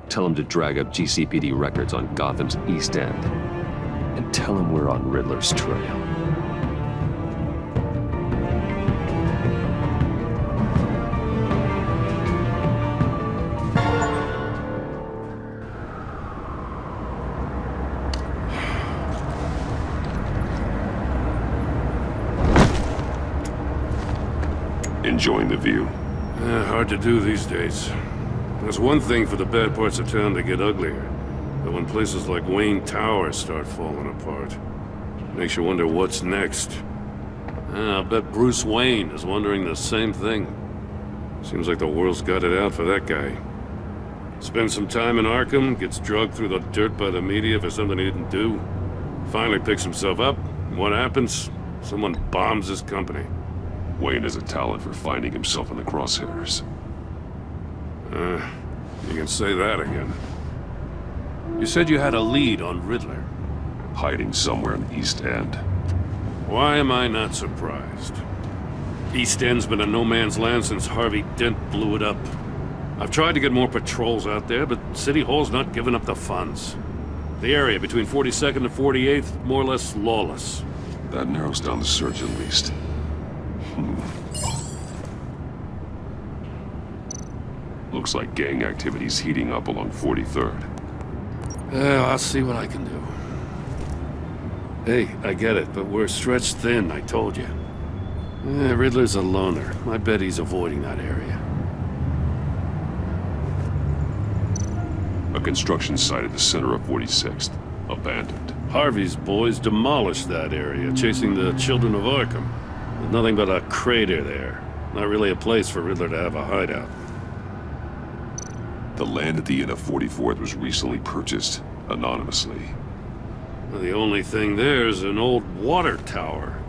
S1: Tell him to drag up GCPD records on Gotham's East End. And tell him we're on Riddler's trail.
S8: Enjoying the view?
S7: Hard to do these days. There's one thing for the bad parts of town to get uglier. But when places like Wayne Tower start falling apart, it makes you wonder what's next. I'll bet Bruce Wayne is wondering the same thing. Seems like the world's got it out for that guy. Spends some time in Arkham, gets drugged through the dirt by the media for something he didn't do. Finally picks himself up, and what happens? Someone bombs his company.
S8: Wayne has a talent for finding himself in the crosshairs.
S7: You can say that again. You said you had a lead on Riddler.
S8: Hiding somewhere in the East End.
S7: Why am I not surprised? East End's been a no-man's land since Harvey Dent blew it up. I've tried to get more patrols out there, but City Hall's not giving up the funds. The area between 42nd and 48th, more or less lawless.
S8: That narrows down the search at least. Looks like gang activity's heating up along 43rd.
S7: I'll see what I can do. Hey, I get it, but we're stretched thin, I told you. Riddler's a loner. I bet he's avoiding that area.
S8: A construction site at the center of 46th. Abandoned.
S7: Harvey's boys demolished that area, chasing the children of Arkham. There's nothing but a crater there. Not really a place for Riddler to have a hideout.
S8: The land at the end of 44th was recently purchased, anonymously.
S7: Well, the only thing there is an old water tower.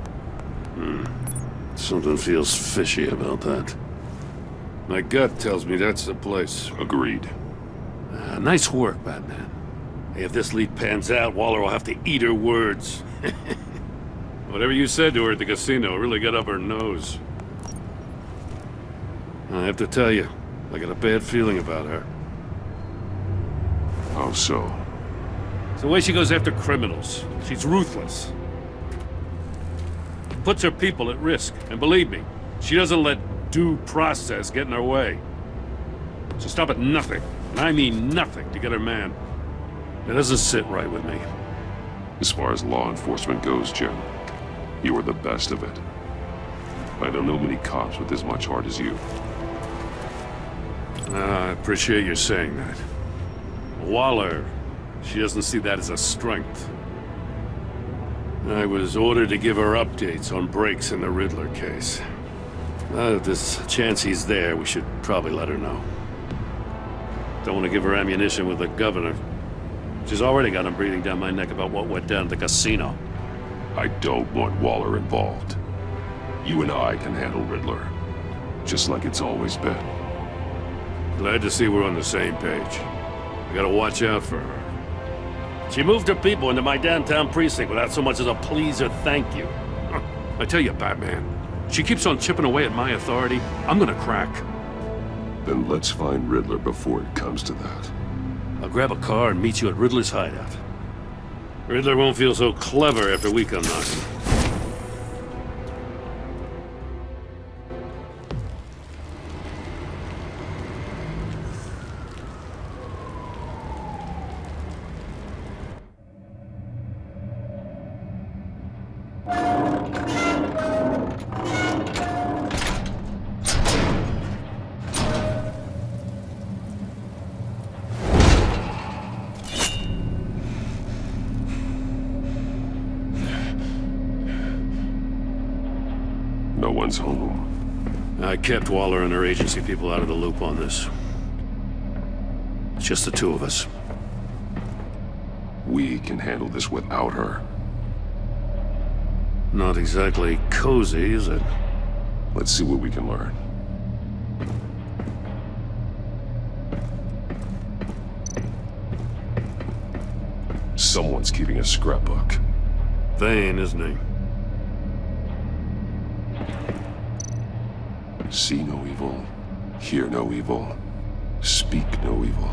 S7: Something feels fishy about that. My gut tells me that's the place.
S8: Agreed.
S7: Nice work, Batman. Hey, if this lead pans out, Waller will have to eat her words. Whatever you said to her at the casino really got up her nose. I have to tell you, I got a bad feeling about her.
S8: How so?
S7: It's the way she goes after criminals. She's ruthless. Puts her people at risk. And believe me, she doesn't let due process get in her way. She'll stop at nothing, and I mean nothing, to get her man. It doesn't sit right with me.
S8: As far as law enforcement goes, Jim, you are the best of it. I don't know many cops with as much heart as you.
S7: I appreciate you saying that. Waller, she doesn't see that as a strength. I was ordered to give her updates on breaks in the Riddler case. If there's a chance he's there, we should probably let her know. Don't want to give her ammunition with the governor. She's already got him breathing down my neck about what went down at the casino.
S8: I don't want Waller involved. You and I can handle Riddler, just like it's always been.
S7: Glad to see we're on the same page. We gotta watch out for her. She moved her people into my downtown precinct without so much as a please or thank you. I tell you, Batman, she keeps on chipping away at my authority, I'm gonna crack.
S8: Then let's find Riddler before it comes to that.
S7: I'll grab a car and meet you at Riddler's hideout. Riddler won't feel so clever after we come knocking.
S8: No one's home.
S7: I kept Waller and her agency people out of the loop on this. It's just the two of us.
S8: We can handle this without her.
S7: Not exactly cozy, is it?
S8: Let's see what we can learn. Someone's keeping a scrapbook.
S7: Vane, isn't he?
S8: See no evil, hear no evil, speak no evil.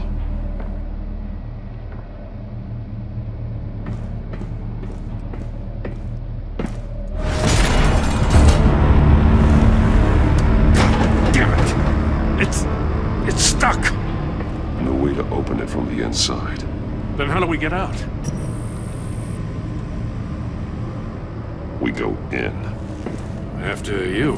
S7: Damn it! It's stuck!
S8: No way to open it from the inside.
S7: Then how do we get out?
S8: We go in.
S7: After you.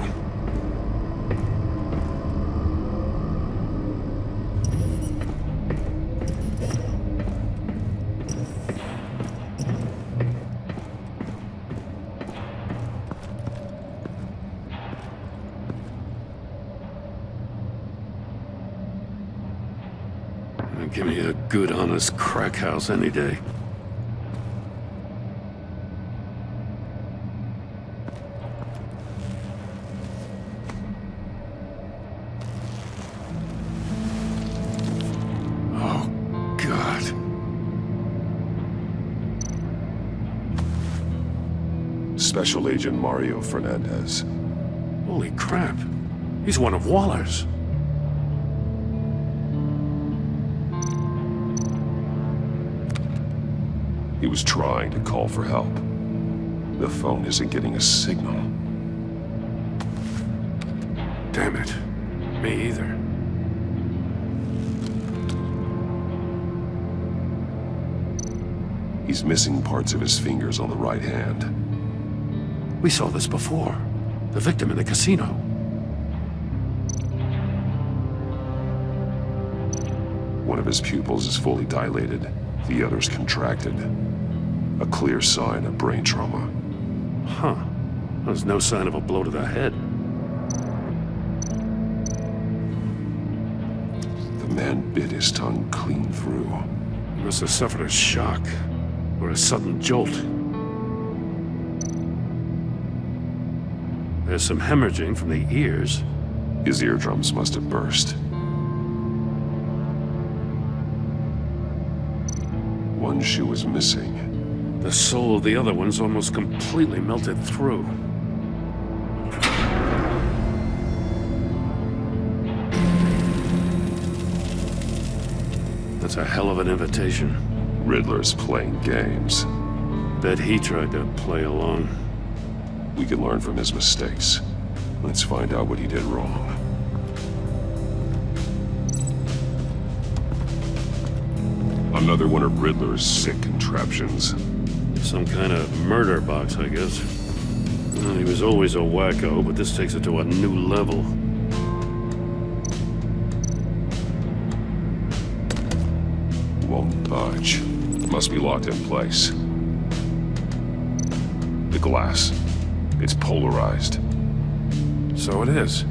S7: Give me a good, honest crack house any day. Oh, God.
S8: Special Agent Mario Fernandez.
S7: Holy crap. He's one of Waller's.
S8: He was trying to call for help. The phone isn't getting a signal.
S7: Damn it. Me either.
S8: He's missing parts of his fingers on the right hand.
S7: We saw this before. The victim in the casino.
S8: One of his pupils is fully dilated, the other's contracted. A clear sign of brain trauma.
S7: Huh. There's no sign of a blow to the head.
S8: The man bit his tongue clean through.
S7: He must have suffered a shock, or a sudden jolt. There's some hemorrhaging from the ears.
S8: His eardrums must have burst. One shoe was missing.
S7: The sole of the other one's almost completely melted through. That's a hell of an invitation.
S8: Riddler's playing games.
S7: Bet he tried to play along.
S8: We can learn from his mistakes. Let's find out what he did wrong. Another one of Riddler's sick contraptions.
S7: Some kind of murder box, I guess. Well, he was always a wacko, but this takes it to a new level.
S8: Won't budge. Must be locked in place. The glass. It's polarized.
S3: So it is.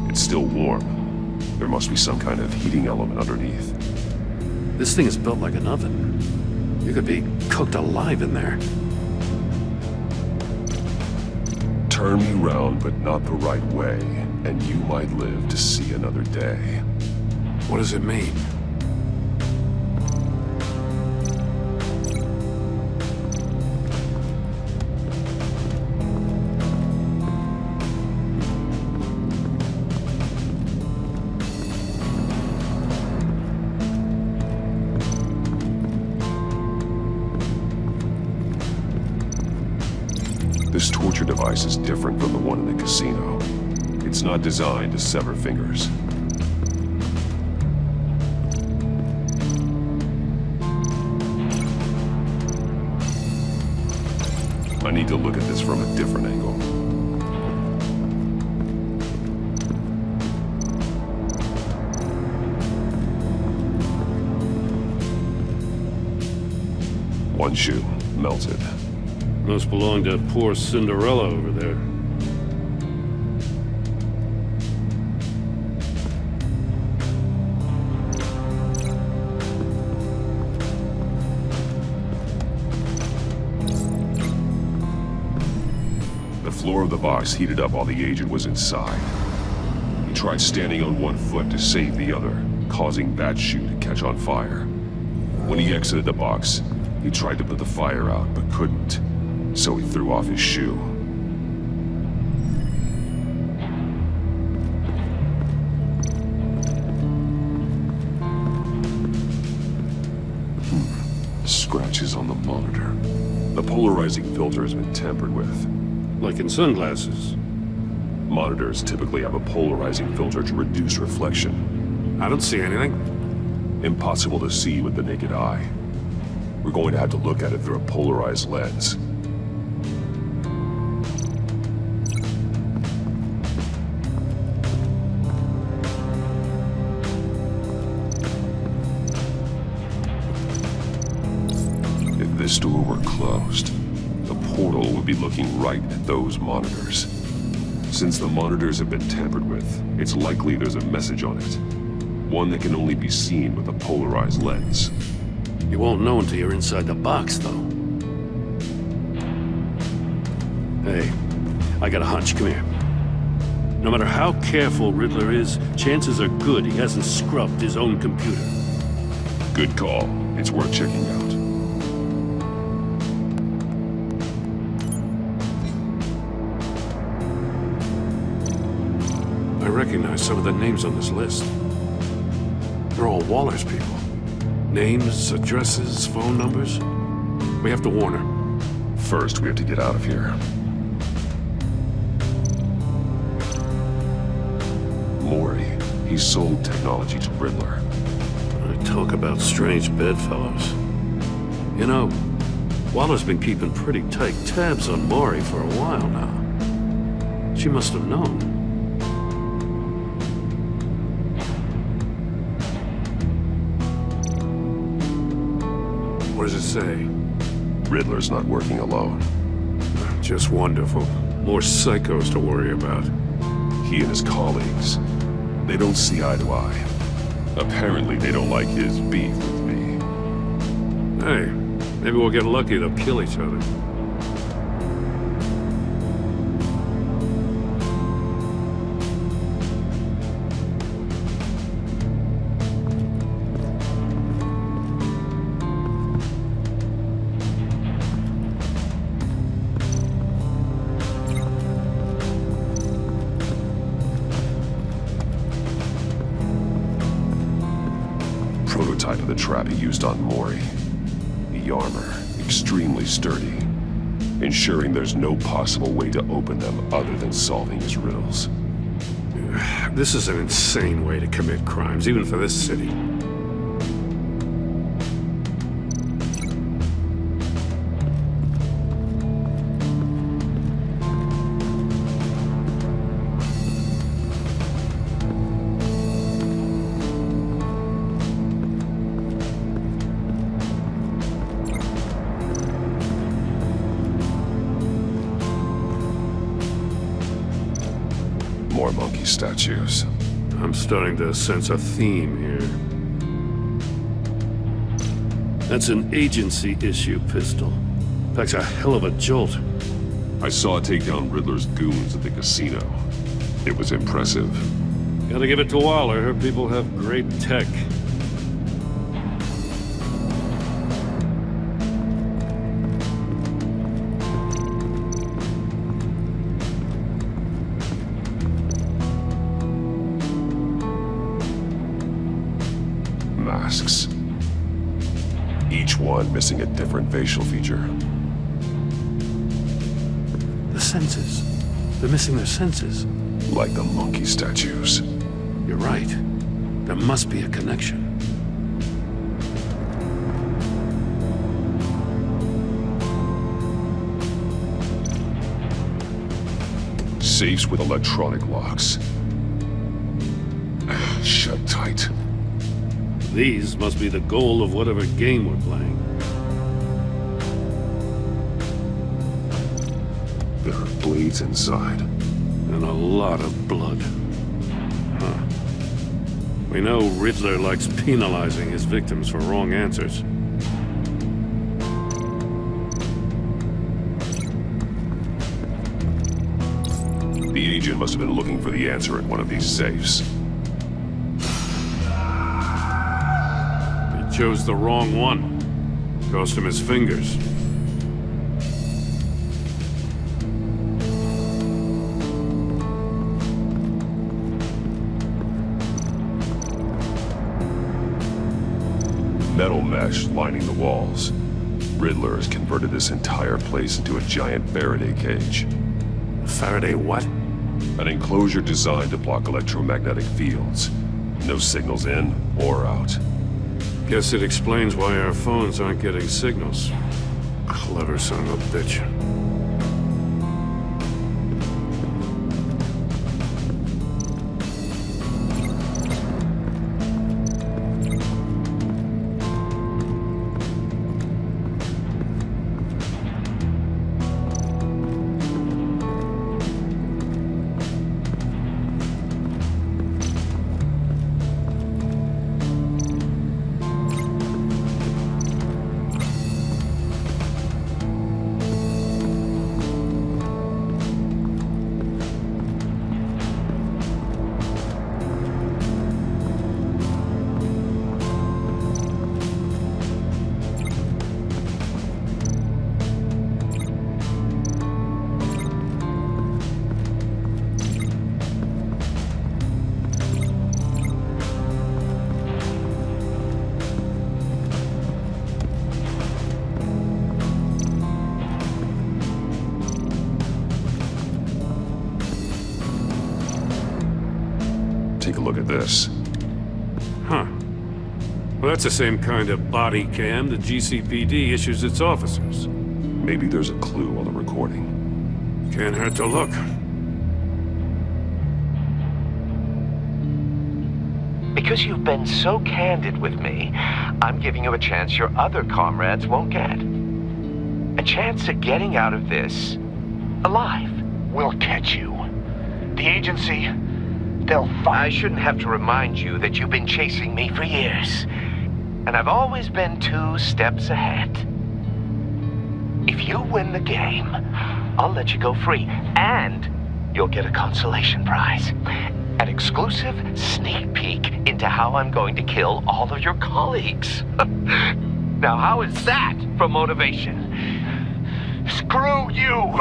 S8: It's still warm. There must be some kind of heating element underneath.
S7: This thing is built like an oven. You could be cooked alive in there.
S8: Turn me round, but not the right way, and you might live to see another day.
S3: What does it mean?
S8: This torture device is different from the one in the casino. It's not designed to sever fingers. I need to look at this from a different angle. One shoe, melted.
S7: Must belong to poor Cinderella over there.
S8: The floor of the box heated up while the agent was inside. He tried standing on one foot to save the other, causing that shoe to catch on fire. When he exited the box, he tried to put the fire out, but couldn't. So he threw off his shoe. Scratches on the monitor. The polarizing filter has been tampered with.
S7: Like in sunglasses.
S8: Monitors typically have a polarizing filter to reduce reflection.
S3: I don't see anything.
S8: Impossible to see with the naked eye. We're going to have to look at it through a polarized lens. If this door were closed, the portal would be looking right at those monitors. Since the monitors have been tampered with, it's likely there's a message on it. One that can only be seen with a polarized lens.
S7: You won't know until you're inside the box, though. Hey, I got a hunch. Come here. No matter how careful Riddler is, chances are good he hasn't scrubbed his own computer.
S8: Good call. It's worth checking out.
S3: I recognize some of the names on this list. They're all Waller's people. Names, addresses, phone numbers. We have to warn her.
S8: First, we have to get out of here. Mori, he sold technology to Riddler.
S7: Talk about strange bedfellows. You know, Waller's been keeping pretty tight tabs on Mori for a while now. She must have known.
S3: What does it say?
S8: Riddler's not working alone.
S3: Just wonderful. More psychos to worry about.
S8: He and his colleagues, they don't see eye to eye. Apparently, they don't like his beef with me.
S3: Hey, maybe we'll get lucky. They'll kill each other.
S8: Prototype of the trap he used on Mori. The armor, extremely sturdy, ensuring there's no possible way to open them other than solving his riddles.
S3: This is an insane way to commit crimes, even for this city.
S8: More monkey statues.
S7: I'm starting to sense a theme here. That's an agency issue pistol. Packs a hell of a jolt.
S8: I saw it take down Riddler's goons at the casino. It was impressive.
S7: Gotta give it to Waller. Her people have great tech.
S8: Masks. Each one missing a different facial feature.
S7: The senses. They're missing their senses.
S8: Like the monkey statues.
S7: You're right. There must be a connection.
S8: Safes with electronic locks. Shut tight.
S7: These must be the goal of whatever game we're playing.
S8: There are bleeds inside.
S7: And a lot of blood. Huh. We know Riddler likes penalizing his victims for wrong answers.
S8: The agent must have been looking for the answer in one of these safes.
S7: He chose the wrong one. Cost him his fingers.
S8: Metal mesh lining the walls. Riddler has converted this entire place into a giant Faraday cage.
S7: Faraday what?
S8: An enclosure designed to block electromagnetic fields. No signals in or out.
S7: Guess it explains why our phones aren't getting signals. Clever son of a bitch.
S8: Take a look at this.
S7: Huh. Well, that's the same kind of body cam the GCPD issues its officers.
S8: Maybe there's a clue on the recording.
S7: Can't hurt to look.
S15: Because you've been so candid with me, I'm giving you a chance your other comrades won't get. A chance at getting out of this alive.
S2: We'll catch you. The agency, they'll find...
S15: I shouldn't have to remind you that you've been chasing me for years. And I've always been 2 steps ahead. If you win the game, I'll let you go free. And you'll get a consolation prize. An exclusive sneak peek into how I'm going to kill all of your colleagues. Now, how is that for motivation? Screw you!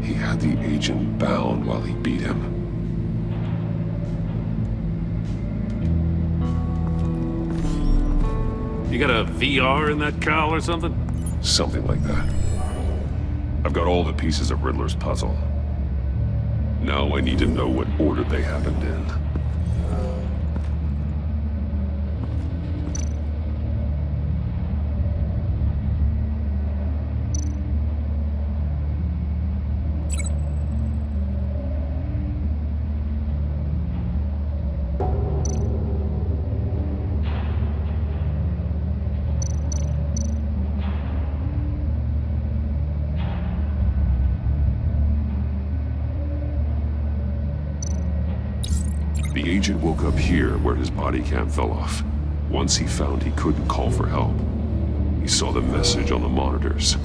S8: He had the agent bound while he beat him.
S7: You got a VR in that cowl or something?
S8: Something like that. I've got all the pieces of Riddler's puzzle. Now I need to know what order they happened in. The agent woke up here where his body cam fell off. Once he found he couldn't call for help, he saw the message on the monitors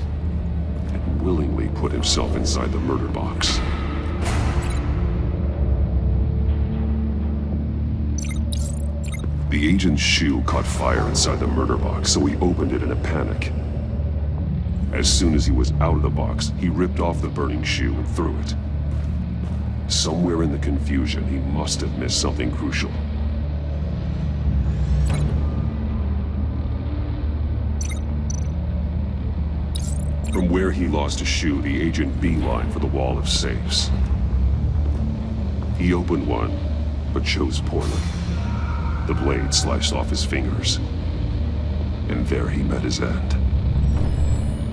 S8: and willingly put himself inside the murder box. The agent's shoe caught fire inside the murder box, so he opened it in a panic. As soon as he was out of the box, he ripped off the burning shoe and threw it. Somewhere in the confusion, he must have missed something crucial. From where he lost a shoe, the agent beelined for the wall of safes. He opened one, but chose poorly. The blade sliced off his fingers, and there he met his end.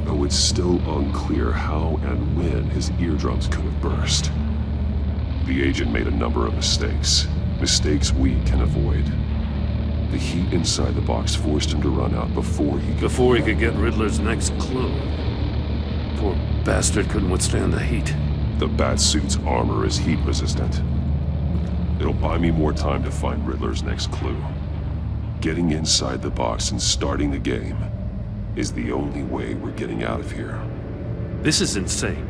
S8: Though it's still unclear how and when his eardrums could have burst. The agent made a number of mistakes. Mistakes we can avoid. The heat inside the box forced him to run out before he
S7: could get Riddler's next clue. Poor bastard couldn't withstand the heat.
S8: The Batsuit's armor is heat resistant. It'll buy me more time to find Riddler's next clue. Getting inside the box and starting the game is the only way we're getting out of here.
S7: This is insane.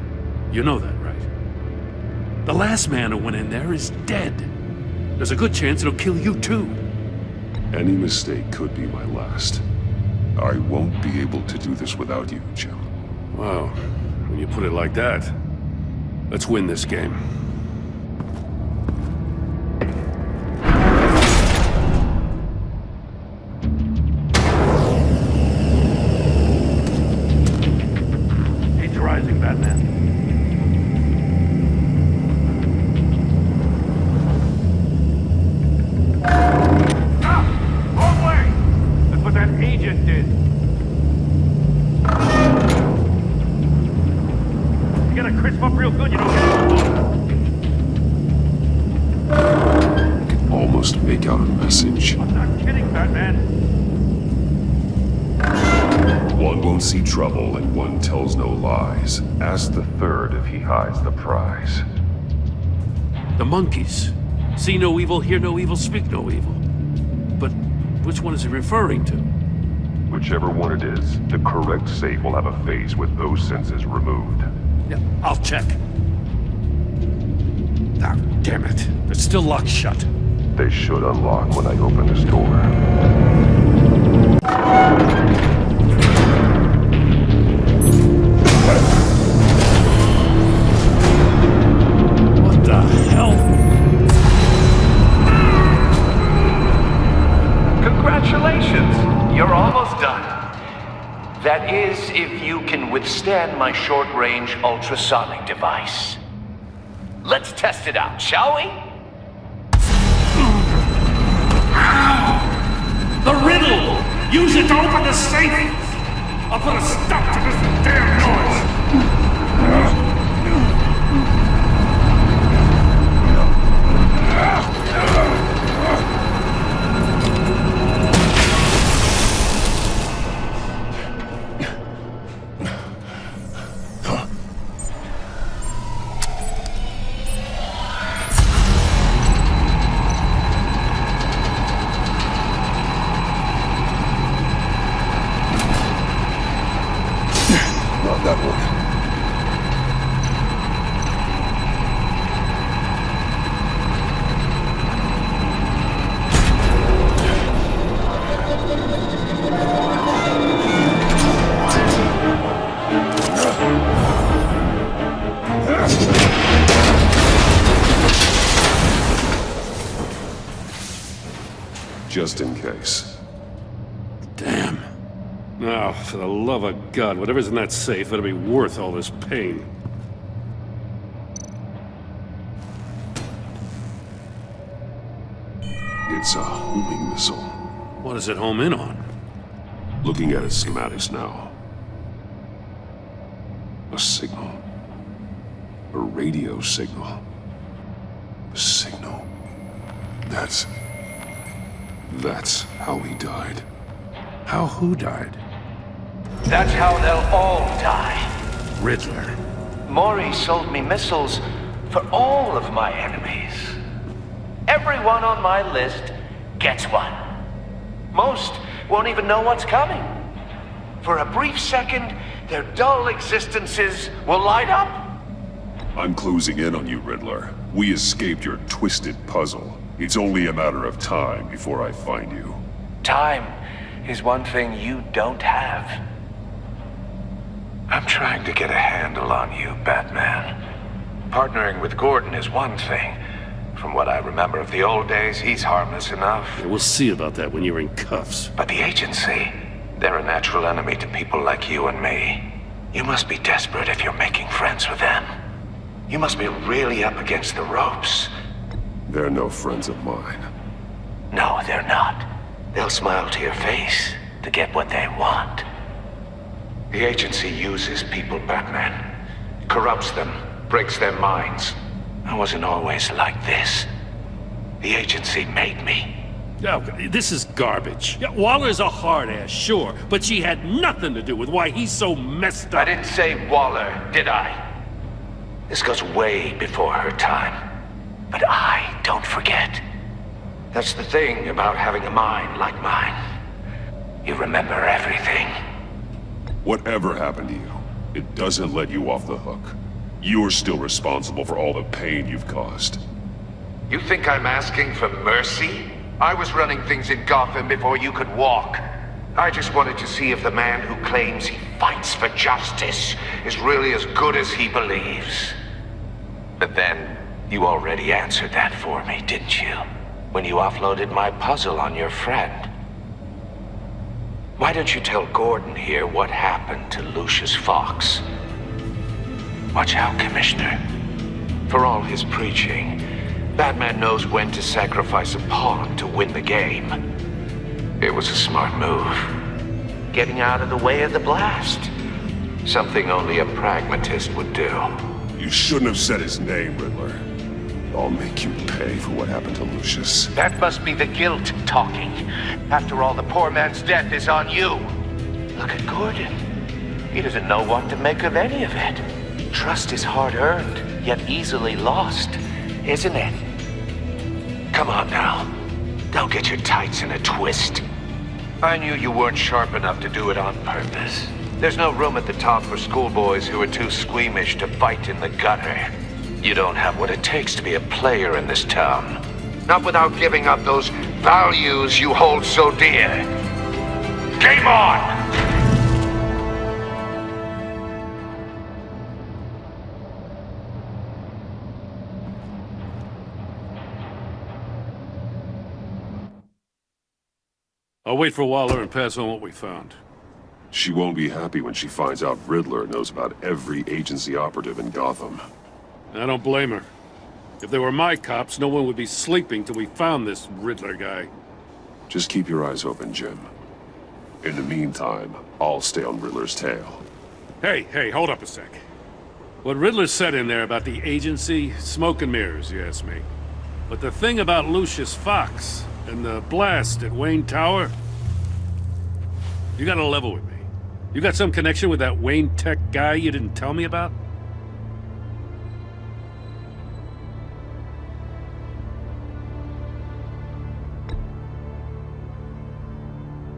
S7: You know that, right? The last man who went in there is dead. There's a good chance it'll kill you too.
S8: Any mistake could be my last. I won't be able to do this without you, Jim.
S7: Wow, when you put it like that, let's win this game. Heat's rising, Batman.
S10: Wrong way! That's what that agent did. You gotta crisp up real good, you don't
S8: I can almost make out a message.
S10: I'm not kidding, Batman.
S8: One won't see trouble and one tells no lies. Ask the third if he hides the prize.
S7: The monkeys. See no evil, hear no evil, speak no evil. But which one is he referring to?
S8: Whichever one it is, the correct safe will have a face with those senses removed.
S7: Yeah, I'll check. Ah, damn it. It's still locked shut.
S8: They should unlock when I open this door.
S7: What the hell?
S15: Congratulations! You're almost done. That is, if you can withstand my short-range ultrasonic device. Let's test it out, shall we?
S10: The riddle! Use it to open the safe! I'll put a stop to this damn noise!
S8: Not that one. Just in case.
S7: Damn. Now, for the love of God, whatever's in that safe better be worth all this pain.
S8: It's a homing missile.
S7: What does it home in on?
S8: Looking at its schematics now. A signal. A radio signal. A signal. That's how he died.
S7: How who died?
S15: That's how they'll all die.
S7: Riddler.
S15: Maury sold me missiles for all of my enemies. Everyone on my list gets one. Most won't even know what's coming. For a brief second, their dull existences will light up.
S8: I'm closing in on you, Riddler. We escaped your twisted puzzle. It's only a matter of time before I find you.
S15: Time is one thing you don't have. I'm trying to get a handle on you, Batman. Partnering with Gordon is one thing. From what I remember of the old days, he's harmless enough.
S7: Yeah, we'll see about that when you're in cuffs.
S15: But the agency, they're a natural enemy to people like you and me. You must be desperate if you're making friends with them. You must be really up against the ropes.
S8: They're no friends of mine.
S15: No, they're not. They'll smile to your face to get what they want. The agency uses people, Batman. Corrupts them, breaks their minds. I wasn't always like this. The agency made me.
S7: Oh, this is garbage. Yeah, Waller's a hard ass, sure, but she had nothing to do with why he's so messed up.
S15: I didn't say Waller, did I? This goes way before her time. But I don't forget. That's the thing about having a mind like mine. You remember everything.
S8: Whatever happened to you, it doesn't let you off the hook. You're still responsible for all the pain you've caused.
S15: You think I'm asking for mercy? I was running things in Gotham before you could walk. I just wanted to see if the man who claims he fights for justice is really as good as he believes. But then, you already answered that for me, didn't you? When you offloaded my puzzle on your friend. Why don't you tell Gordon here what happened to Lucius Fox? Watch out, Commissioner. For all his preaching, Batman knows when to sacrifice a pawn to win the game. It was a smart move. Getting out of the way of the blast. Something only a pragmatist would do.
S8: You shouldn't have said his name, Riddler. I'll make you pay for what happened to Lucius.
S15: That must be the guilt talking. After all, the poor man's death is on you. Look at Gordon. He doesn't know what to make of any of it. Trust is hard-earned, yet easily lost, isn't it? Come on now. Don't get your tights in a twist. I knew you weren't sharp enough to do it on purpose. There's no room at the top for schoolboys who are too squeamish to fight in the gutter. You don't have what it takes to be a player in this town. Not without giving up those values you hold so dear. Game on!
S7: I'll wait for Waller and pass on what we found.
S8: She won't be happy when she finds out Riddler knows about every agency operative in Gotham.
S7: I don't blame her. If they were my cops, no one would be sleeping till we found this Riddler guy.
S8: Just keep your eyes open, Jim. In the meantime, I'll stay on Riddler's tail.
S7: Hey, hold up a sec. What Riddler said in there about the agency, smoke and mirrors, you ask me. But the thing about Lucius Fox and the blast at Wayne Tower, you gotta level with me. You got some connection with that Wayne Tech guy you didn't tell me about?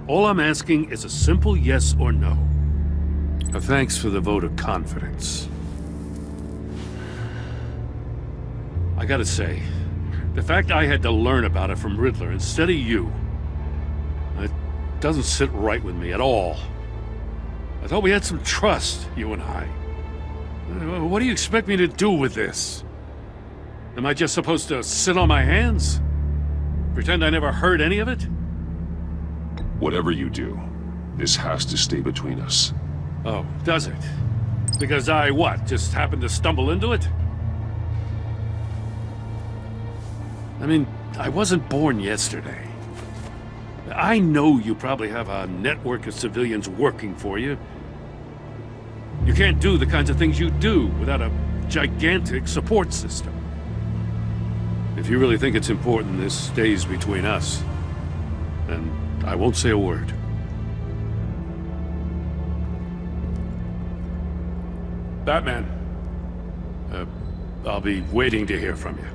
S7: All I'm asking is a simple yes or no. Thanks for the vote of confidence. I gotta say, the fact I had to learn about it from Riddler instead of you, it doesn't sit right with me at all. I thought we had some trust, you and I. What do you expect me to do with this? Am I just supposed to sit on my hands? Pretend I never heard any of it?
S8: Whatever you do, this has to stay between us.
S7: Oh, does it? Because I, what, just happened to stumble into it? I mean, I wasn't born yesterday. I know you probably have a network of civilians working for you. You can't do the kinds of things you do without a gigantic support system. If you really think it's important this stays between us, then I won't say a word. Batman, I'll be waiting to hear from you.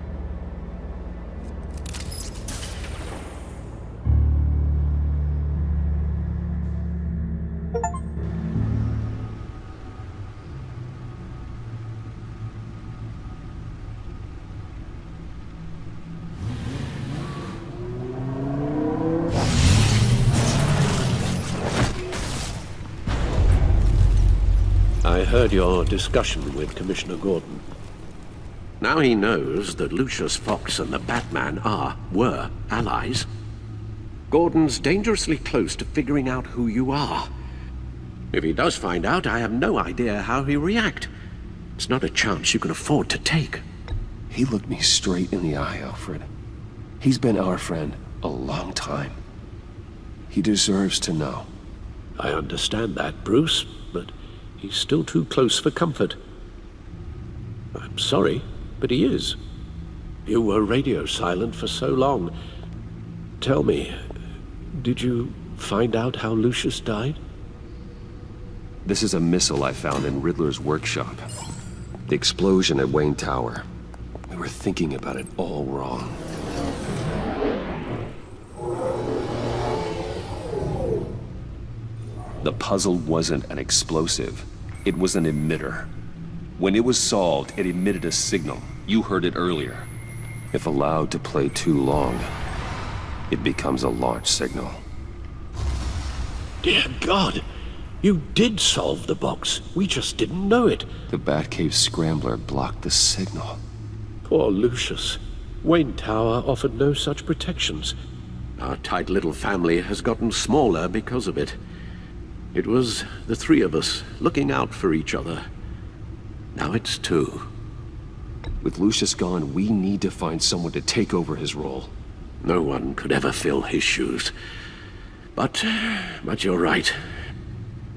S4: heard your discussion with Commissioner Gordon. Now he knows that Lucius Fox and the Batman were allies. Gordon's dangerously close to figuring out who you are. If he does find out, I have no idea how he'll react. It's not a chance you can afford to take.
S1: He looked me straight in the eye, Alfred. He's been our friend a long time. He deserves to know.
S4: I understand that, Bruce, but he's still too close for comfort. I'm sorry, but he is. You were radio silent for so long. Tell me, did you find out how Lucius died?
S1: This is a missile I found in Riddler's workshop. The explosion at Wayne Tower. We were thinking about it all wrong. The puzzle wasn't an explosive. It was an emitter. When it was solved, it emitted a signal. You heard it earlier. If allowed to play too long, it becomes a launch signal.
S4: Dear God! You did solve the box. We just didn't know it.
S1: The Batcave scrambler blocked the signal.
S4: Poor Lucius. Wayne Tower offered no such protections. Our tight little family has gotten smaller because of it. It was the three of us looking out for each other. Now it's two.
S1: With Lucius gone, we need to find someone to take over his role.
S4: No one could ever fill his shoes. But you're right.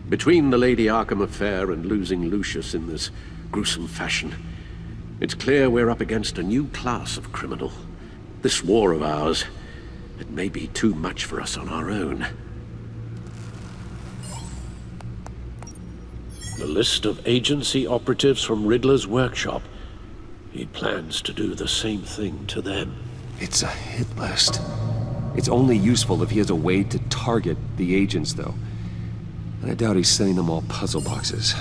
S4: Between the Lady Arkham affair and losing Lucius in this gruesome fashion, it's clear we're up against a new class of criminal. This war of ours, it may be too much for us on our own. The list of agency operatives from Riddler's workshop. He plans to do the same thing to them.
S1: It's a hit list. It's only useful if he has a way to target the agents, though. And I doubt he's sending them all puzzle boxes.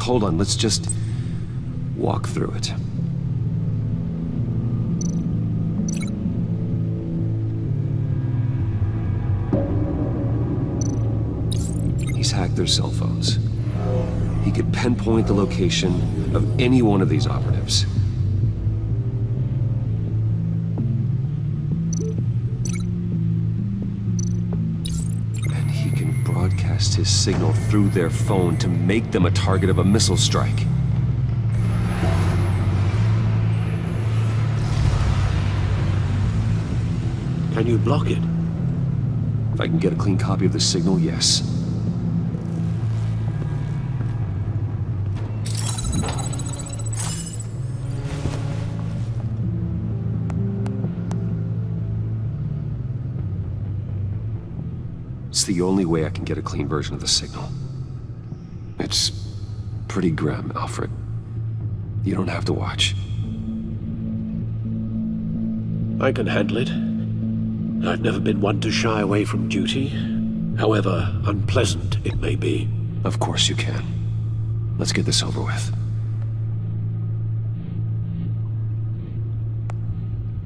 S1: Hold on, let's just walk through it. He's hacked their cell phones. He could pinpoint the location of any one of these operatives. And he can broadcast his signal through their phone to make them a target of a missile strike.
S4: Can you block it?
S1: If I can get a clean copy of the signal, yes. It's the only way I can get a clean version of the signal. It's pretty grim, Alfred. You don't have to watch.
S4: I can handle it. I've never been one to shy away from duty, however unpleasant it may be.
S1: Of course you can. Let's get this over with.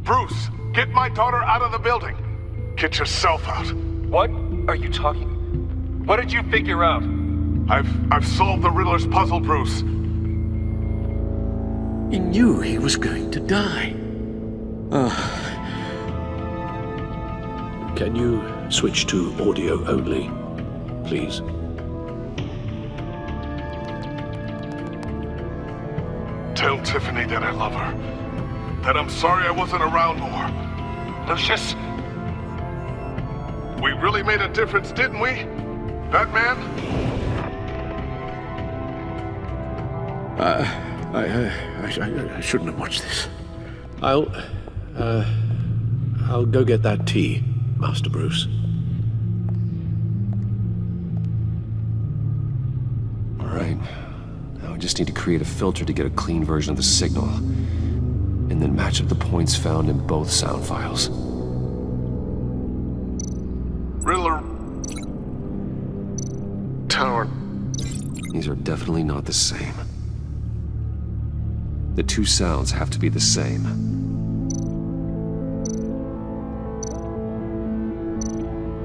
S19: Bruce, get my daughter out of the building. Get yourself out.
S11: What are you talking? What did you figure out?
S19: I've solved the Riddler's puzzle, Bruce.
S4: He knew he was going to die. Can you switch to audio only, please?
S19: Tell Tiffany that I love her. That I'm sorry I wasn't around more.
S11: Lucius?
S19: We really made a difference, didn't we? Batman?
S4: I shouldn't have watched this. I'll go get that tea, Master Bruce.
S1: All right. Now I just need to create a filter to get a clean version of the signal, and then match up the points found in both sound files.
S19: Riddler. Tower.
S1: These are definitely not the same. The two sounds have to be the same.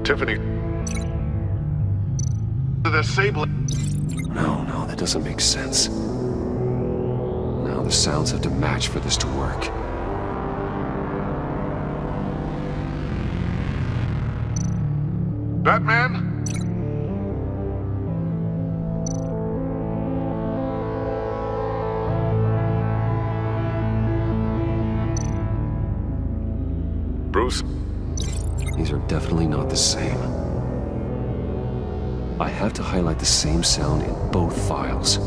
S19: Tiffany. The disabling.
S1: No, that doesn't make sense. Now the sounds have to match for this to work.
S19: Batman?
S8: Bruce?
S1: These are definitely not the same. I have to highlight the same sound in both files.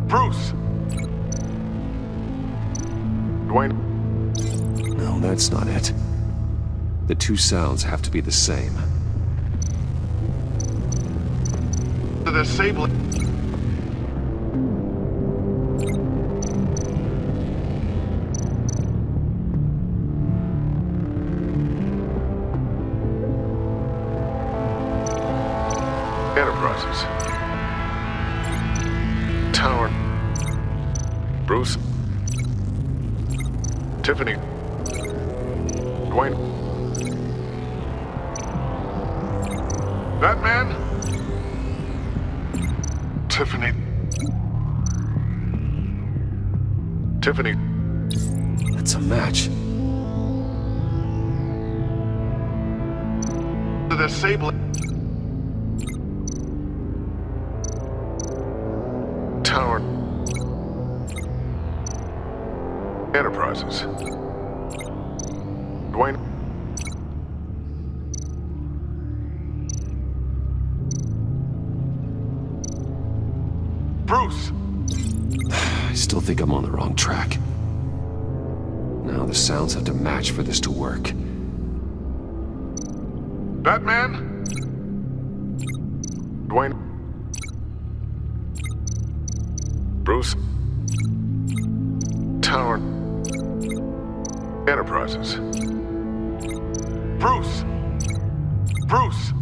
S19: Bruce! Dwayne?
S1: No, that's not it. The two sounds have to be the same.
S19: The disabling... Enterprises. Tower. Bruce. Tiffany. Dwayne. Batman? Tiffany. Tiffany.
S1: That's a match.
S19: The disabling... Tower. Enterprises. Dwayne. Bruce!
S1: I still think I'm on the wrong track. Now the sounds have to match for this to work.
S19: Batman? Dwayne. Bruce. Tower. Enterprises. Bruce! Bruce!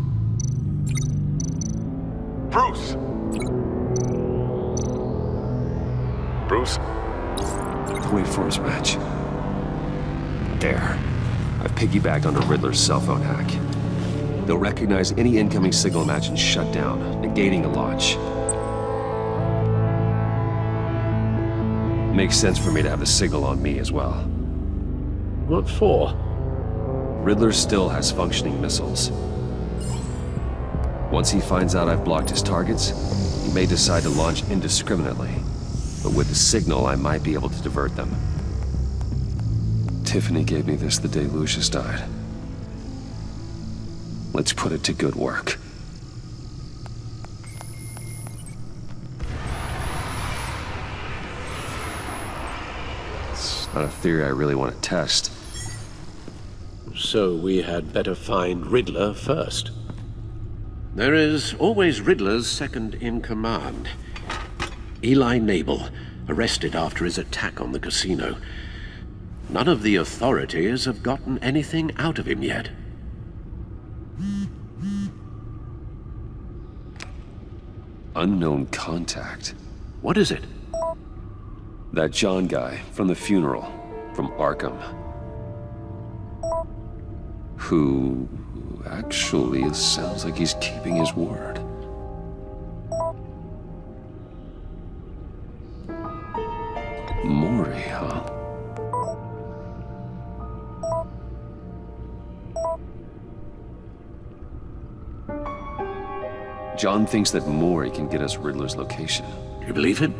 S19: Bruce! Bruce?
S1: The waveforms match. There. I've piggybacked onto Riddler's cell phone hack. They'll recognize any incoming signal match and shut down, negating a launch. Makes sense for me to have the signal on me as well.
S4: What for?
S1: Riddler still has functioning missiles. Once he finds out I've blocked his targets, he may decide to launch indiscriminately. But with the signal, I might be able to divert them. Tiffany gave me this the day Lucius died. Let's put it to good work. It's not a theory I really want to test.
S4: So we had better find Riddler first. There is always Riddler's second-in-command. Eli Nabel, arrested after his attack on the casino. None of the authorities have gotten anything out of him yet.
S1: Unknown contact.
S4: What is it?
S1: That John guy from the funeral, from Arkham. Who actually sounds like he's keeping his word. Mori, huh? John thinks that Mori can get us Riddler's location.
S4: You believe him?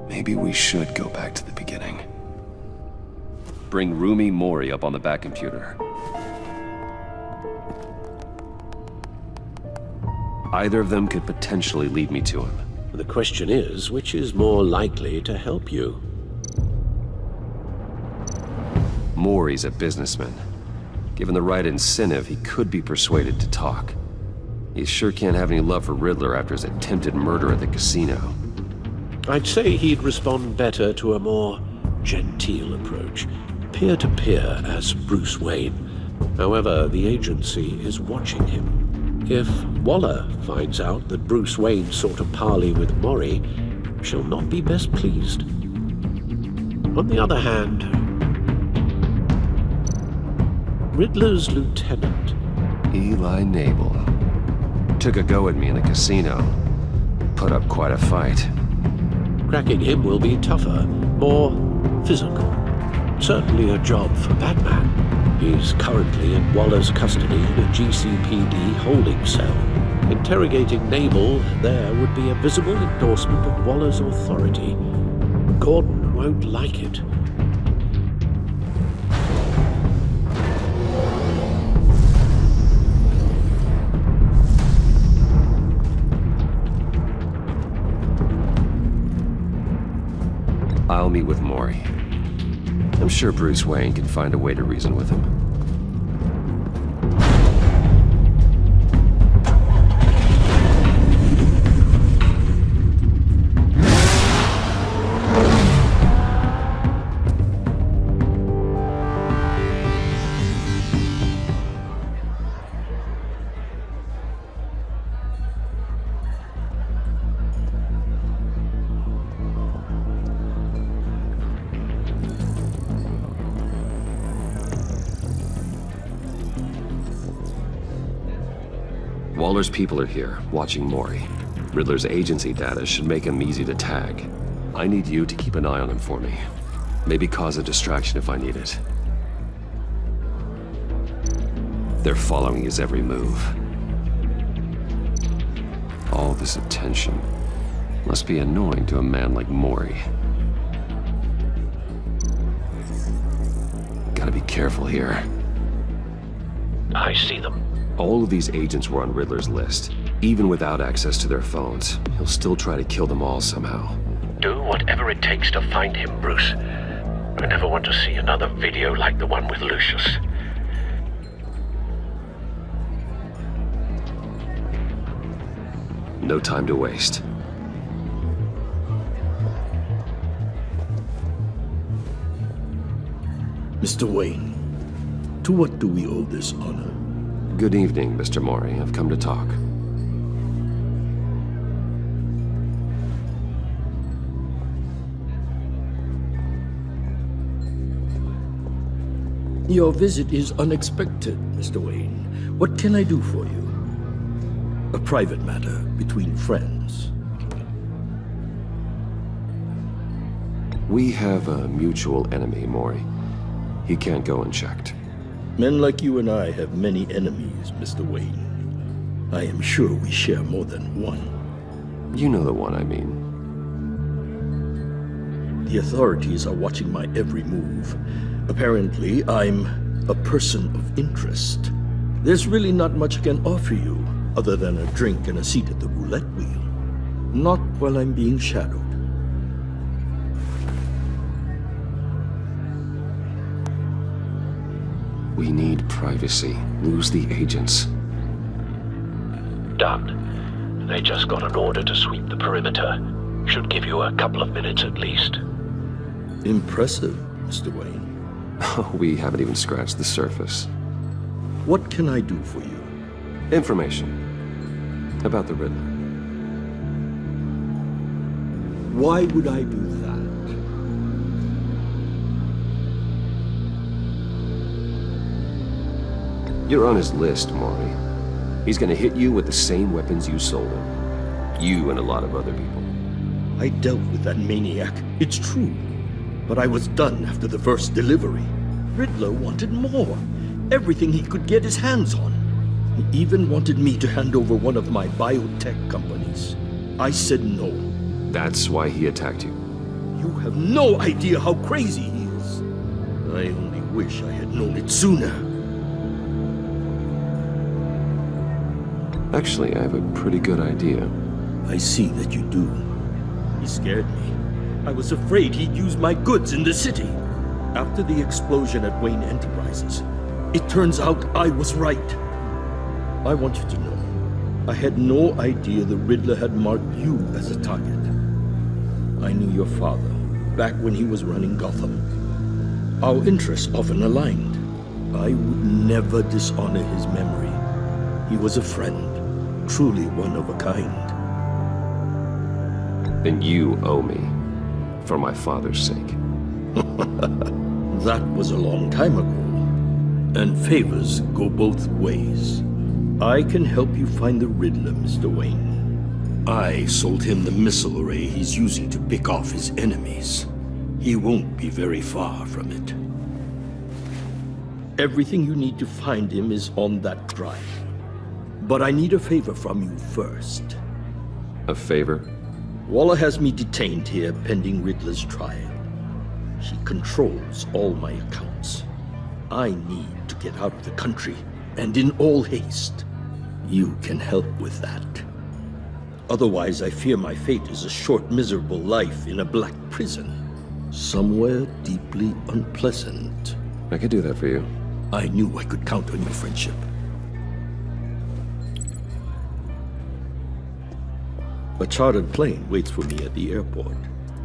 S1: Maybe we should go back to the beginning. Bring Rumi Mori up on the back computer. Either of them could potentially lead me to him.
S4: The question is, which is more likely to help you?
S1: Mori's a businessman. Given the right incentive, he could be persuaded to talk. He sure can't have any love for Riddler after his attempted murder at the casino.
S4: I'd say he'd respond better to a more genteel approach. Peer-to-peer as Bruce Wayne. However, the agency is watching him.
S13: If Waller finds out that Bruce Wayne sought a parley with Mori, she'll not be best pleased. On the other hand, Riddler's lieutenant,
S1: Eli Nabel, took a go at me in a casino. Put up quite a fight.
S13: cracking him will be tougher, more physical. Certainly a job for Batman. He's currently in Waller's custody in a GCPD holding cell. Interrogating Nabel there would be a visible endorsement of Waller's authority. Gordon won't like it.
S1: I'll meet with Mori. I'm sure Bruce Wayne can find a way to reason with him. Waller's people are here, watching Mori. Riddler's agency data should make him easy to tag. I need you to keep an eye on him for me. Maybe cause a distraction if I need it. They're following his every move. All this attention must be annoying to a man like Mori. Gotta be careful here.
S4: I see them.
S1: All of these agents were on Riddler's list. Even without access to their phones, he'll still try to kill them all somehow.
S4: Do whatever it takes to find him, Bruce. I never want to see another video like the one with Lucius.
S1: No time to waste.
S18: Mr. Wayne, to what do we owe this honor?
S1: Good evening, Mr. Mori. I've come to talk.
S18: Your visit is unexpected, Mr. Wayne. What can I do for you? A private matter between friends.
S1: We have a mutual enemy, Mori. He can't go unchecked.
S18: Men like you and I have many enemies, Mr. Wayne. I am sure we share more than one.
S1: You know the one I mean.
S18: The authorities are watching my every move. Apparently, I'm a person of interest. There's really not much I can offer you, other than a drink and a seat at the roulette wheel. Not while I'm being shadowed.
S1: We need privacy. Lose the agents.
S4: Done. They just got an order to sweep the perimeter. Should give you a couple of minutes at least.
S18: Impressive, Mr. Wayne.
S1: We haven't even scratched the surface.
S18: What can I do for you?
S1: Information. About the Riddler.
S18: Why would I do that?
S1: You're on his list, Mori. He's gonna hit you with the same weapons you sold him. You and a lot of other people.
S18: I dealt with that maniac, it's true. But I was done after the first delivery. Riddler wanted more. Everything he could get his hands on. He even wanted me to hand over one of my biotech companies. I said no.
S1: That's why he attacked you.
S18: You have no idea how crazy he is. I only wish I had known it sooner.
S1: Actually, I have a pretty good idea.
S18: I see that you do. He scared me. I was afraid he'd use my goods in the city. After the explosion at Wayne Enterprises, it turns out I was right. I want you to know, I had no idea the Riddler had marked you as a target. I knew your father back when he was running Gotham. Our interests often aligned. I would never dishonor his memory. He was a friend. truly one of a kind.
S1: Then you owe me, for my father's sake.
S18: That was a long time ago, and favors go both ways. I can help you find the Riddler, Mr. Wayne. I sold him the missile array he's using to pick off his enemies. He won't be very far from it. Everything you need to find him is on that drive. But I need a favor from you first.
S1: A favor?
S18: Waller has me detained here pending Riddler's trial. She controls all my accounts. I need to get out of the country, and in all haste. You can help with that. Otherwise, I fear my fate is a short, miserable life in a black prison. Somewhere deeply unpleasant.
S1: I could do that for you.
S18: I knew I could count on your friendship. A chartered plane waits for me at the airport.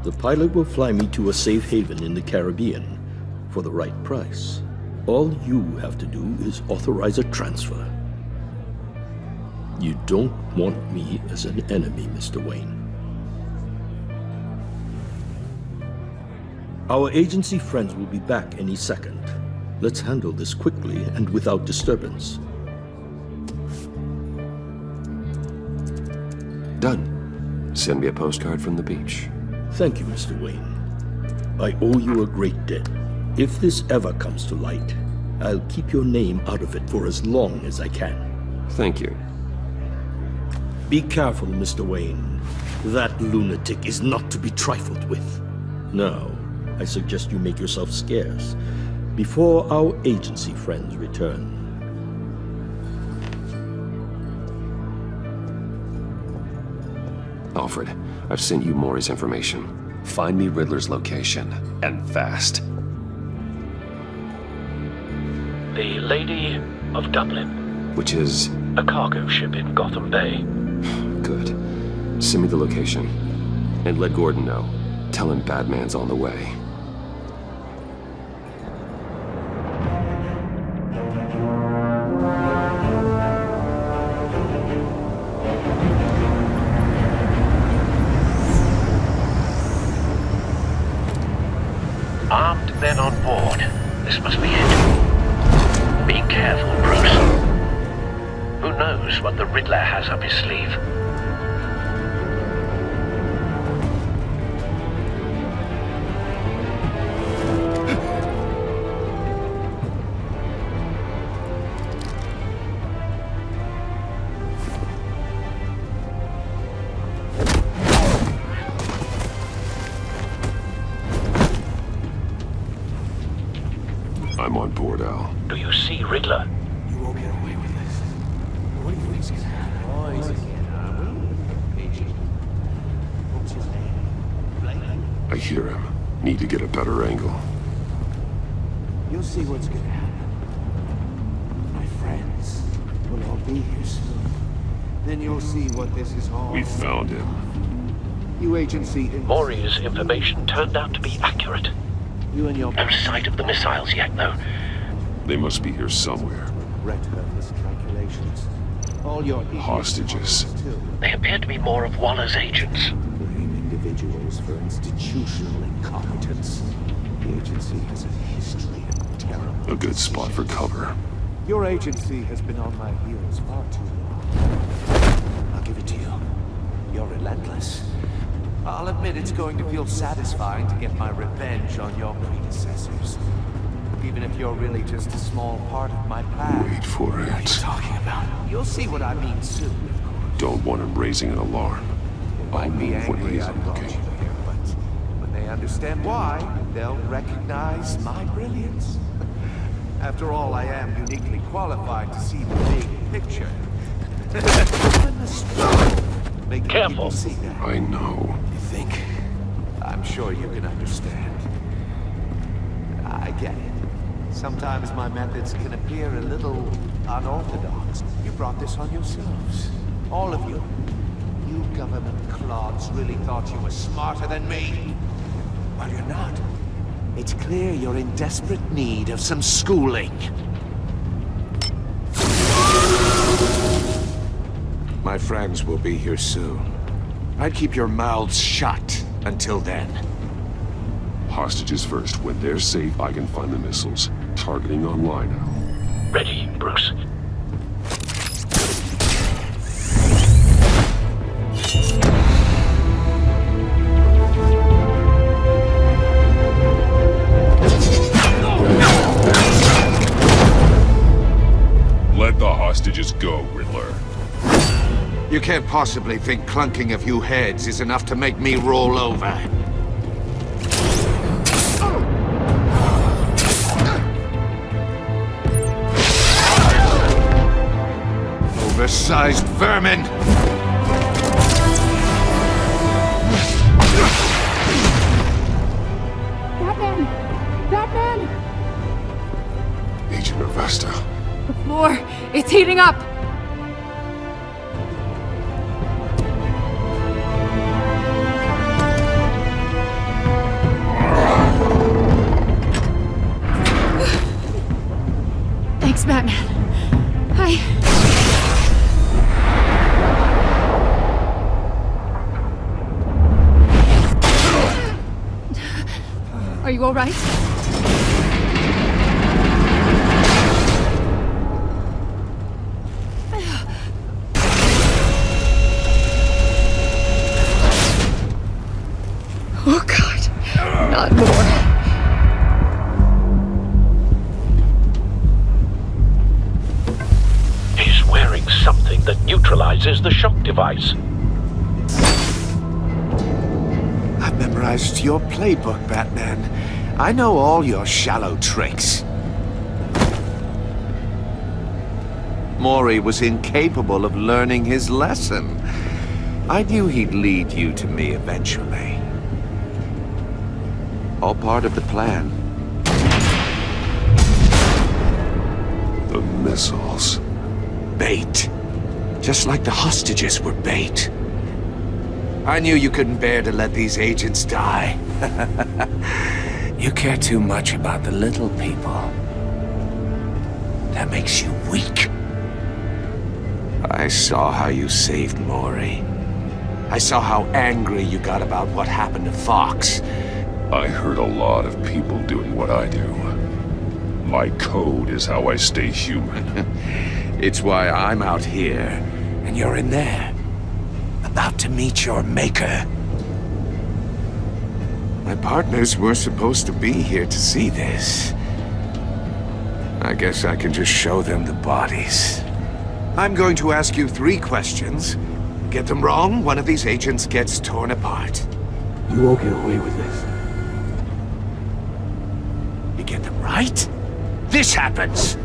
S18: The pilot will fly me to a safe haven in the Caribbean for the right price. All you have to do is authorize a transfer. You don't want me as an enemy, Mr. Wayne. Our agency friends will be back any second. Let's handle this quickly and without disturbance.
S1: Done. Send me a postcard from the beach.
S18: Thank you, Mr. Wayne. I owe you a great debt. If this ever comes to light, I'll keep your name out of it for as long as I can.
S1: Thank you.
S18: Be careful, Mr. Wayne. That lunatic is not to be trifled with. Now, I suggest you make yourself scarce before our agency friends return.
S1: Alfred, I've sent you Maury's information. Find me Riddler's location, and fast.
S4: The Lady of Dublin.
S1: Which is?
S4: A cargo ship in Gotham Bay.
S1: Good. Send me the location. And let Gordon know. Tell him Batman's on the way.
S4: Armed men on board. This must be it. Be careful, Bruce. Who knows what the Riddler has up his sleeve?
S1: I'm on board, Al.
S4: Do you see Riddler?
S20: You won't get away with this. What do you think's gonna happen? What's his name?
S1: I hear him. Need to get a better angle.
S14: You'll see what's gonna happen. My friends will all be here soon. Then you'll see what this is all.
S1: We found him.
S14: You agency.
S4: Maury's information turned out to be accurate.
S14: You and your
S4: No sight of the missiles yet, though.
S1: They must be here somewhere.
S14: regret her miscalculations. All your
S1: hostages.
S4: They appear to be more of Waller's agents.
S14: Blame individuals for institutional incompetence. The agency has a history of terrible.
S1: A good spot for cover.
S14: Your agency has been on my heels far too long. I'll give it to you. You're relentless. I'll admit it's going to feel satisfying to get my revenge on your predecessors. Even if you're really just a small part of my plan.
S1: Wait for it.
S14: What are you talking about? You'll see what I mean soon.
S1: Don't want him raising an alarm.
S14: I'll move when he isn't looking. But when they understand why, they'll recognize my brilliance. After all, I am uniquely qualified to see the big picture. When the struggle makes people see that.
S1: I know.
S14: You think? I'm sure you can understand. I get it. Sometimes my methods can appear a little unorthodox. You brought this on yourselves. All of you. You government clods really thought you were smarter than me. Well, you're not. It's clear you're in desperate need of some schooling.
S6: My friends will be here soon. I'd keep your mouths shut until then.
S8: Hostages first. When they're safe, I can find the missiles. Targeting online now.
S4: Ready, Bruce.
S8: Let the hostages go, Riddler.
S6: You can't possibly think clunking a few heads is enough to make me roll over. Oversized vermin!
S16: Batman! Batman!
S8: Agent Avesta.
S16: The floor, it's heating up! Thanks, Batman. Are you all right? Oh, God. Not more.
S4: He's wearing something that neutralizes the shock device.
S6: I've memorized your playbook, Batman. I know all your shallow tricks. Mori was incapable of learning his lesson. I knew he'd lead you to me eventually. All part of the plan.
S8: The missiles.
S6: Bait. Just like the hostages were bait. I knew you couldn't bear to let these agents die. You care too much about the little people. That makes you weak. I saw how you saved Mori. I saw how angry you got about what happened to Fox.
S8: I heard a lot of people doing what I do. My code is how I stay human.
S6: It's why I'm out here, and you're in there. About to meet your maker. My partners were supposed to be here to see this. I guess I can just show them the bodies. I'm going to ask you 3 questions. Get them wrong, one of these agents gets torn apart.
S13: You won't get away with this.
S6: You get them right, this happens!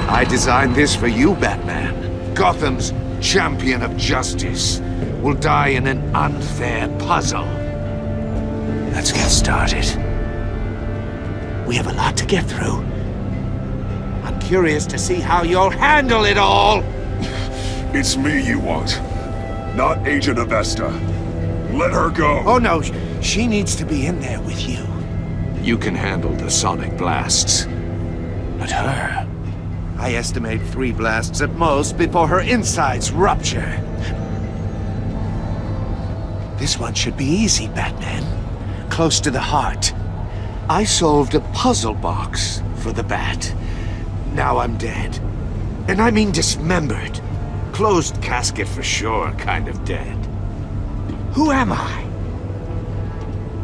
S6: I designed this for you, Batman. Gotham's champion of justice will die in an unfair puzzle. Let's get started. We have a lot to get through. I'm curious to see how you'll handle it all.
S8: It's me you want, not Agent Avesta. Let her go.
S6: Oh no, she needs to be in there with you. You can handle the sonic blasts. But her, I estimate 3 blasts at most before her insides rupture. This one should be easy, Batman. Close to the heart. I solved a puzzle box for the Bat. Now I'm dead. And I mean dismembered. Closed casket for sure, kind of dead. Who am I?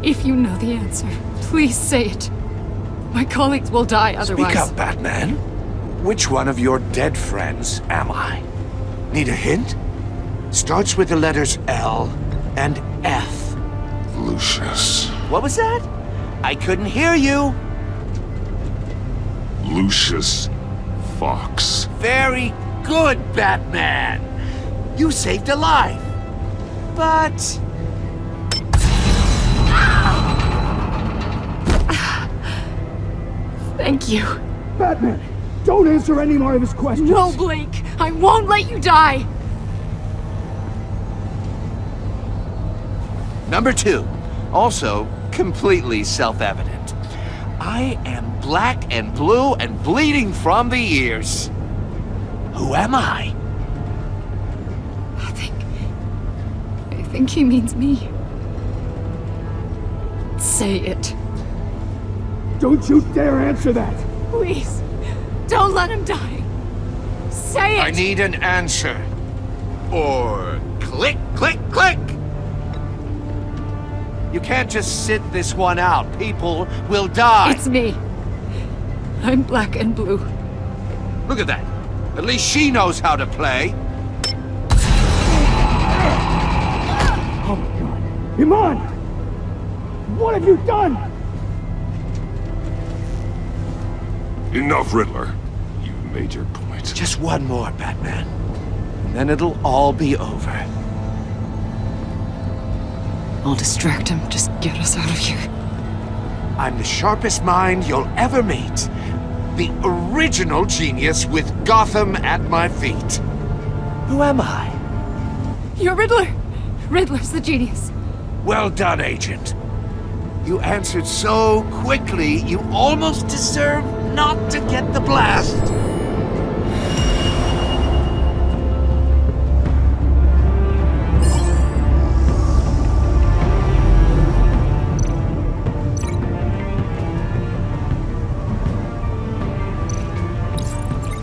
S16: If you know the answer, please say it. My colleagues will die otherwise.
S6: Speak up, Batman. Which one of your dead friends am I? Need a hint? Starts with the letters L and F.
S8: Lucius.
S6: What was that? I couldn't hear you.
S8: Lucius Fox.
S6: Very good, Batman. You saved a life. But...
S16: Thank you.
S22: Batman, don't answer any more of his questions.
S16: No, Blake. I won't let you die.
S6: Number 2. Also completely self-evident. I am black and blue and bleeding from the ears. Who am I?
S16: I think he means me. Say it.
S22: Don't you dare answer that!
S16: Please, don't let him die. Say it!
S6: I need an answer. Or click, click, click! You can't just sit this one out. People will die.
S16: It's me. I'm black and blue.
S6: Look at that. At least she knows how to play.
S22: Oh my god. Iman! What have you done?
S8: Enough, Riddler. You've made your point.
S6: Just one more, Batman. And then it'll all be over.
S16: I'll distract him. Just get us out of here.
S6: I'm the sharpest mind you'll ever meet. The original genius with Gotham at my feet. Who am I?
S16: You're Riddler. Riddler's the genius.
S6: Well done, Agent. You answered so quickly, you almost deserve not to get the blast.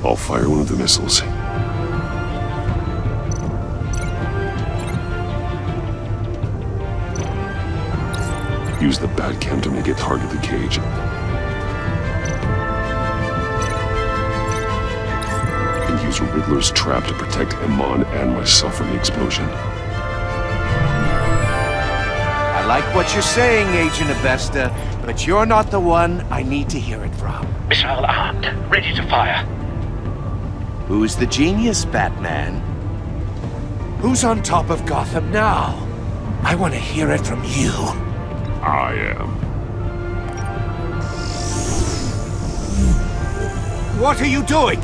S8: I'll fire one of the missiles. Use the Batcam to make it target the cage. And use Riddler's trap to protect Iman and myself from the explosion.
S6: I like what you're saying, Agent Avesta, but you're not the one I need to hear it from.
S15: Missile armed, ready to fire.
S6: Who's the genius, Batman? Who's on top of Gotham now? I want to hear it from you.
S8: I am.
S6: What are you doing?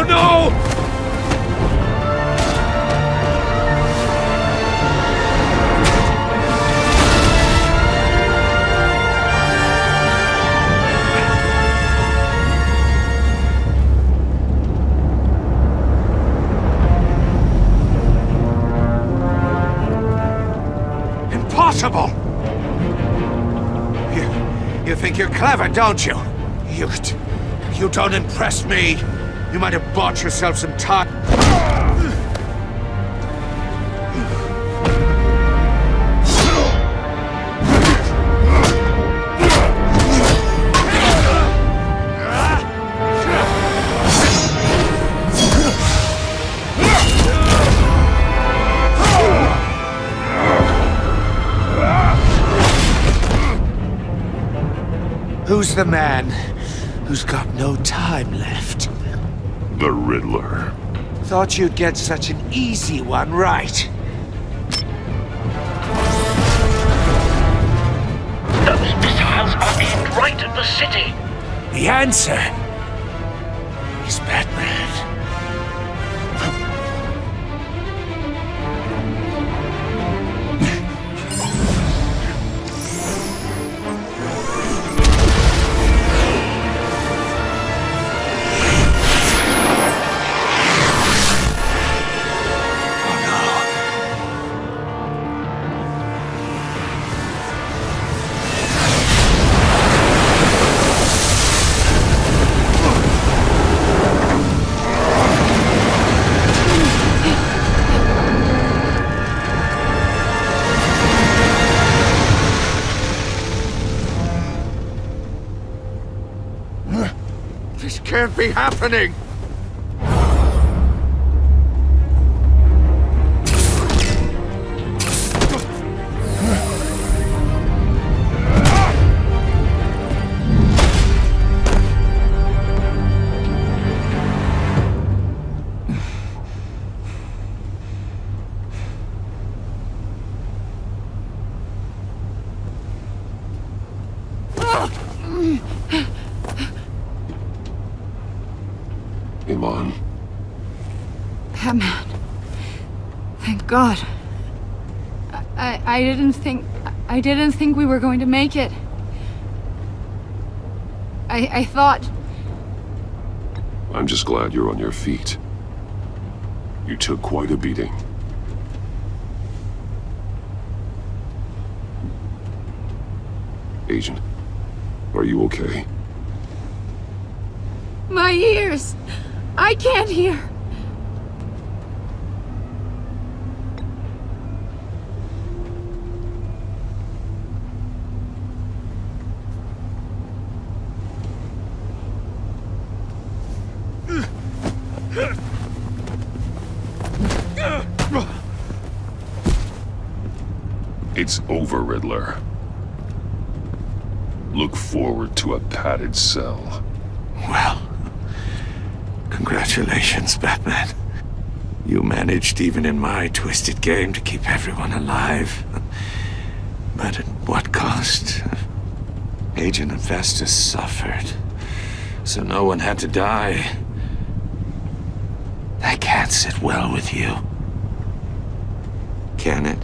S6: No! Impossible! You think you're clever, don't you? You don't impress me. You might have bought yourself some time. Who's the man who's got no time left?
S8: The Riddler.
S6: Thought you'd get such an easy one right.
S15: Those missiles are aimed right at the city.
S6: The answer is Batman. This can't be happening!
S1: Iman.
S16: Batman. Thank God. I didn't think we were going to make it. I thought...
S8: I'm just glad you're on your feet. You took quite a beating. Agent, are you okay?
S16: My ears! I can't hear!
S8: It's over, Riddler. Look forward to a padded cell.
S6: Well, congratulations, Batman. You managed, even in my twisted game, to keep everyone alive. But at what cost? Agent Investor suffered, so no one had to die. That can't sit well with you. Can it?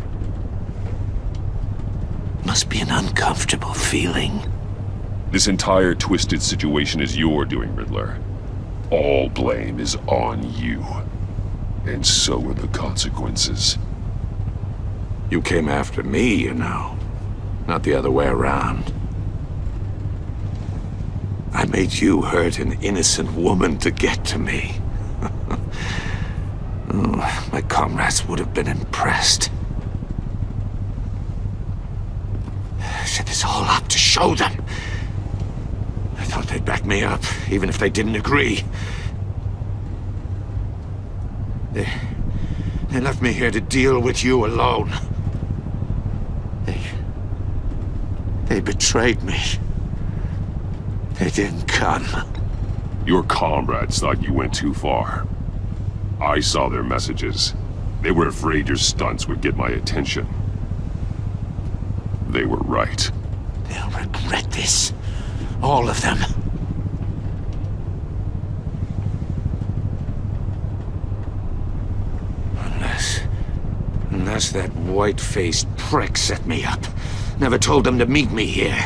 S6: Must be an uncomfortable feeling.
S8: This entire twisted situation is your doing, Riddler. All blame is on you. And so are the consequences.
S6: You came after me, you know. Not the other way around. I made you hurt an innocent woman to get to me. Oh, my comrades would have been impressed. I set this all up to show them. I thought they'd back me up, even if they didn't agree. They left me here to deal with you alone. They betrayed me. They didn't come.
S8: Your comrades thought you went too far. I saw their messages. They were afraid your stunts would get my attention. They were right.
S6: They'll regret this. All of them. Unless that white-faced prick set me up. Never told them to meet me here.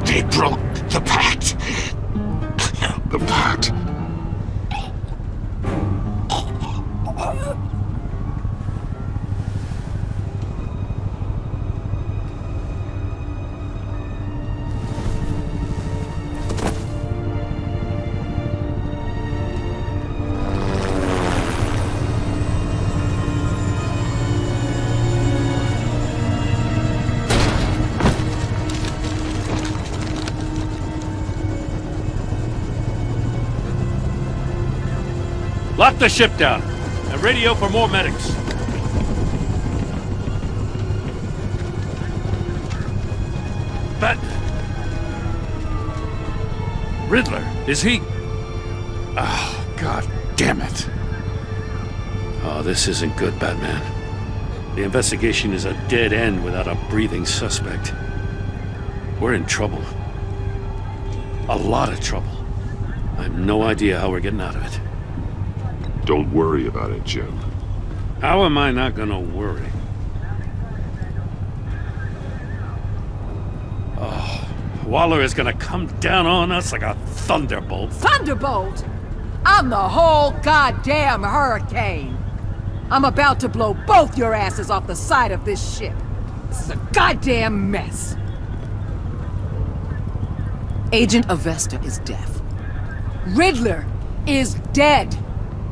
S6: They broke the pact.
S8: The pact?
S7: Lock the ship down, and radio for more medics. Riddler, is he? Oh, God damn it. Oh, this isn't good, Batman. The investigation is a dead end without a breathing suspect. We're in trouble. A lot of trouble. I have no idea how we're getting out of it.
S8: Don't worry about it, Jim.
S7: How am I not gonna worry? Oh, Waller is gonna come down on us like a thunderbolt.
S12: Thunderbolt? I'm the whole goddamn hurricane. I'm about to blow both your asses off the side of this ship. This is a goddamn mess. Agent Avesta is deaf. Riddler is dead.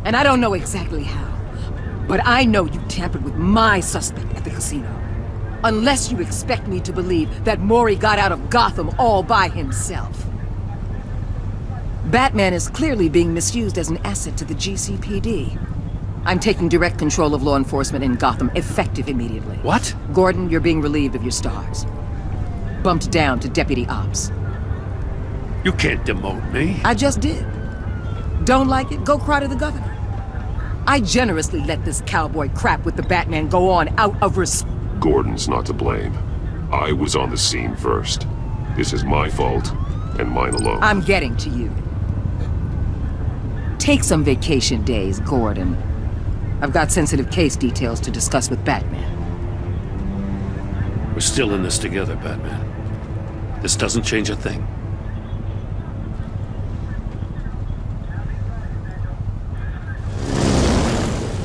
S12: And I don't know exactly how. But I know you tampered with my suspect at the casino. Unless you expect me to believe that Mori got out of Gotham all by himself. Batman is clearly being misused as an asset to the GCPD. I'm taking direct control of law enforcement in Gotham, effective immediately.
S7: What?
S12: Gordon, you're being relieved of your stars. Bumped down to Deputy Ops.
S7: You can't demote me.
S12: I just did. Don't like it? Go cry to the governor. I generously let this cowboy crap with the Batman go on out of respect.
S8: Gordon's not to blame. I was on the scene first. This is my fault, and mine alone.
S12: I'm getting to you. Take some vacation days, Gordon. I've got sensitive case details to discuss with Batman.
S7: We're still in this together, Batman. This doesn't change a thing.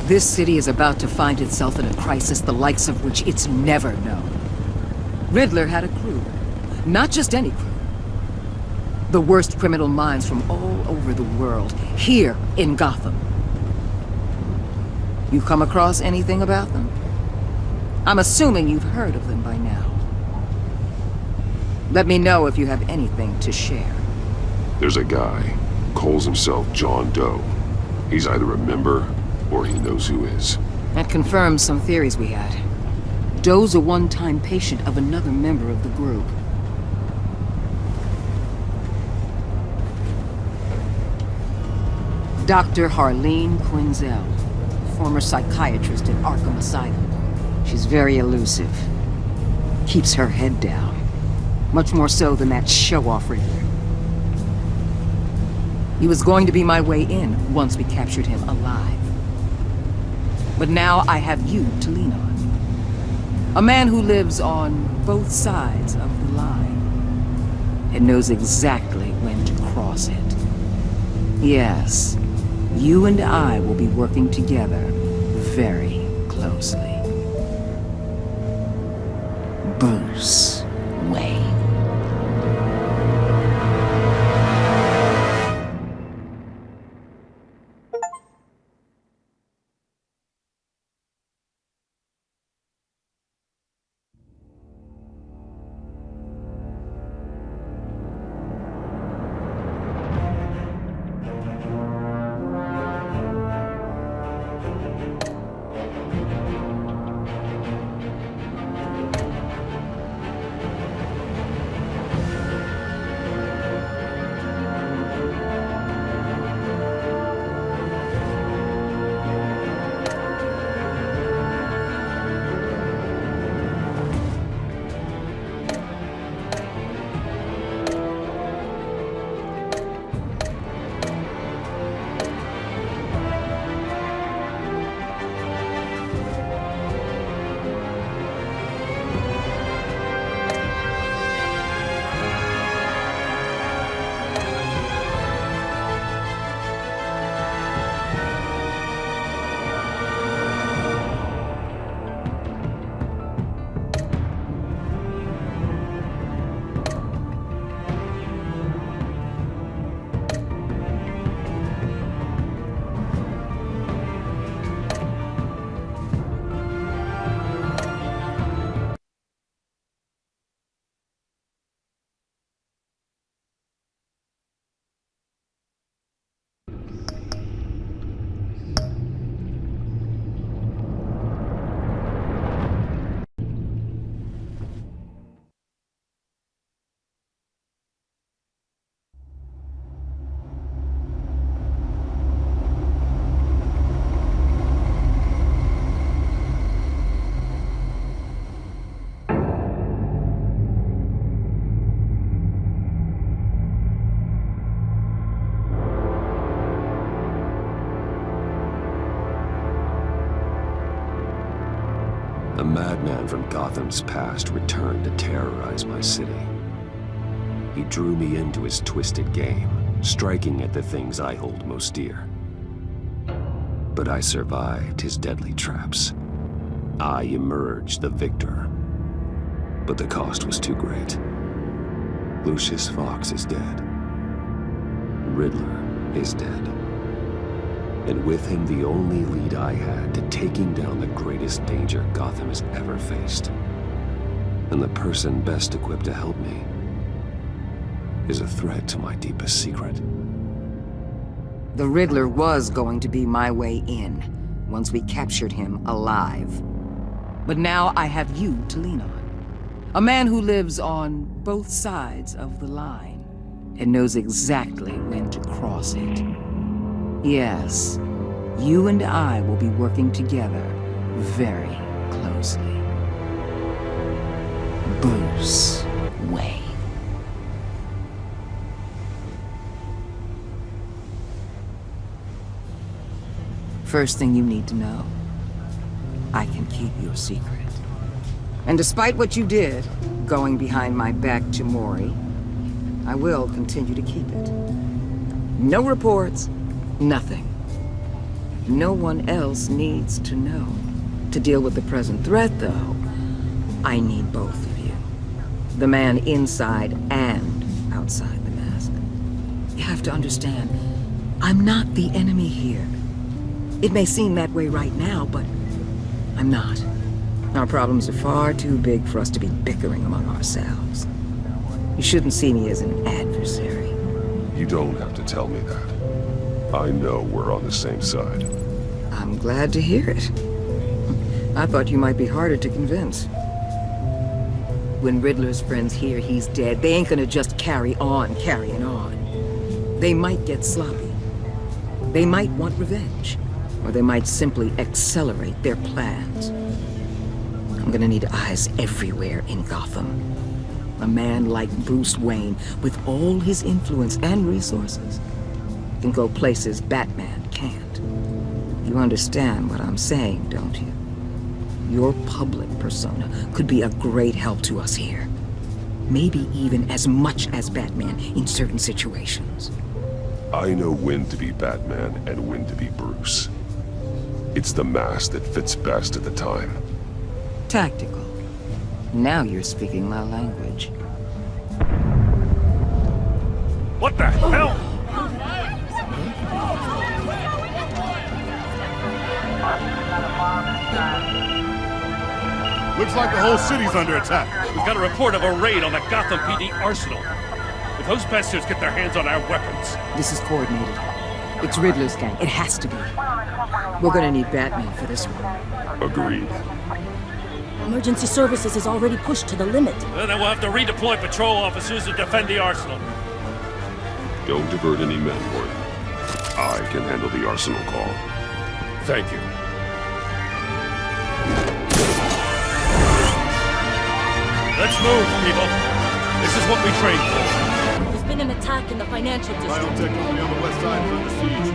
S12: This city is about to find itself in a crisis the likes of which it's never known. Riddler had a crew. Not just any crew. The worst criminal minds from all over the world, here in Gotham. You come across anything about them? I'm assuming you've heard of them by now. Let me know if you have anything to share.
S8: There's a guy, calls himself John Doe. He's either a member, or he knows who is.
S12: That confirms some theories we had. Doe's a one-time patient of another member of the group. Dr. Harleen Quinzel, former psychiatrist at Arkham Asylum. She's very elusive. Keeps her head down. Much more so than that show-off Riddler. He was going to be my way in once we captured him alive. But now I have you to lean on. A man who lives on both sides of the line and knows exactly when to cross it. Yes, you and I will be working together very closely. Bruce Wayne.
S1: A madman from Gotham's past returned to terrorize my city. He drew me into his twisted game, striking at the things I hold most dear. But I survived his deadly traps. I emerged the victor. But the cost was too great. Lucius Fox is dead. Riddler is dead. And with him the only lead I had to taking down the greatest danger Gotham has ever faced. And the person best equipped to help me is a threat to my deepest secret.
S12: The Riddler was going to be my way in, once we captured him alive. But now I have you to lean on. A man who lives on both sides of the line, and knows exactly when to cross it. Yes, you and I will be working together very closely. Bruce Wayne. First thing you need to know, I can keep your secret. And despite what you did, going behind my back to Mori, I will continue to keep it. No reports, nothing. No one else needs to know. To deal with the present threat, though, I need both of you. The man inside and outside the mask. You have to understand, I'm not the enemy here. It may seem that way right now, but I'm not. Our problems are far too big for us to be bickering among ourselves. You shouldn't see me as an adversary.
S8: You don't have to tell me that. I know we're on the same side.
S12: I'm glad to hear it. I thought you might be harder to convince. When Riddler's friends hear he's dead, they ain't gonna just carry on carrying on. They might get sloppy. They might want revenge. Or they might simply accelerate their plans. I'm gonna need eyes everywhere in Gotham. A man like Bruce Wayne, with all his influence and resources, can go places Batman can't. You understand what I'm saying, don't you? Your public persona could be a great help to us here. Maybe even as much as Batman in certain situations.
S8: I know when to be Batman and when to be Bruce. It's the mask that fits best at the time.
S12: Tactical. Now you're speaking my language.
S10: What the hell?
S19: Looks like the whole city's under attack.
S10: We've got a report of a raid on the Gotham PD arsenal. If those bastards get their hands on our weapons...
S12: This is coordinated. It's Riddler's gang. It has to be. We're gonna need Batman for this one.
S8: Agreed.
S17: Emergency services is already pushed to the limit.
S10: Then we'll have to redeploy patrol officers to defend the arsenal.
S8: Don't divert any men, Gordon. I can handle the arsenal call.
S7: Thank you.
S10: Let's move, people. This is what we trained for.
S17: There's been an attack in the financial district.
S19: Biotech only on the west side is under siege.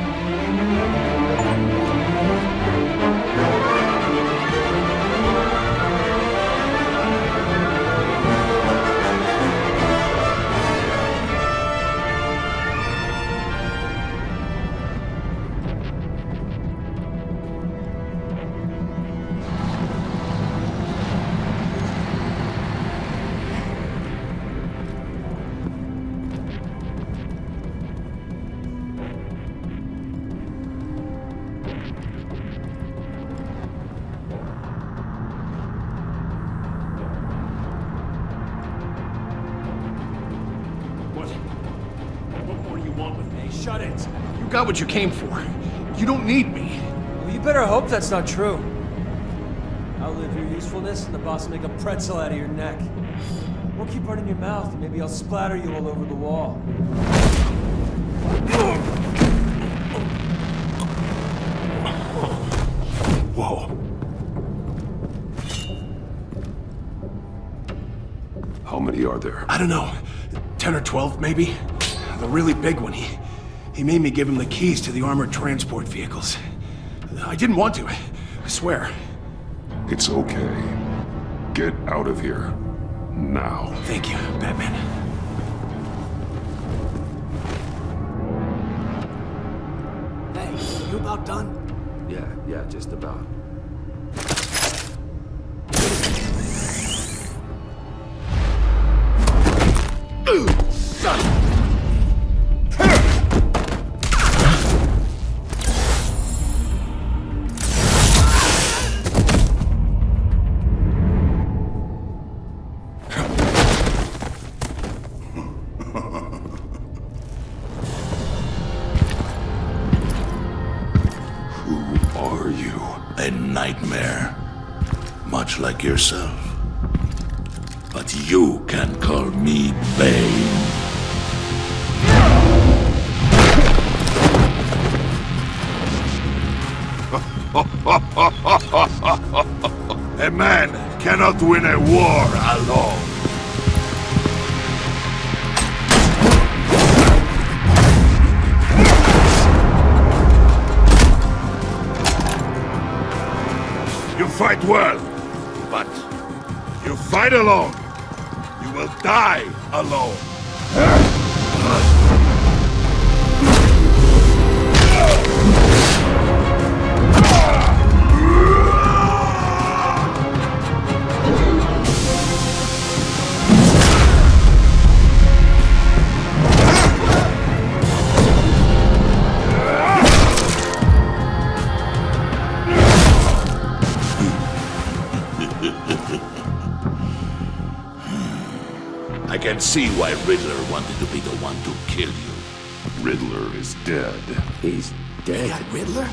S20: Shut it. You got what you came for. You don't need me.
S21: Well, you better hope that's not true. Outlive your usefulness and the boss will make a pretzel out of your neck. Or keep running your mouth and maybe I'll splatter you all over the wall.
S8: Whoa. How many are there?
S20: I don't know. 10 or 12, maybe? The really big one, he made me give him the keys to the armored transport vehicles. I didn't want to, I swear.
S8: It's okay. Get out of here. Now.
S20: Thank you, Batman.
S21: Hey, you about done?
S1: Yeah, just about.
S20: Son!
S23: A nightmare, much like yourself. But you can call me Bane. cannot win a war alone. You fight well, but you fight alone. You will die alone. I can see why Riddler wanted to be the one to kill you.
S8: Riddler is dead.
S1: He's dead?
S14: You got Riddler?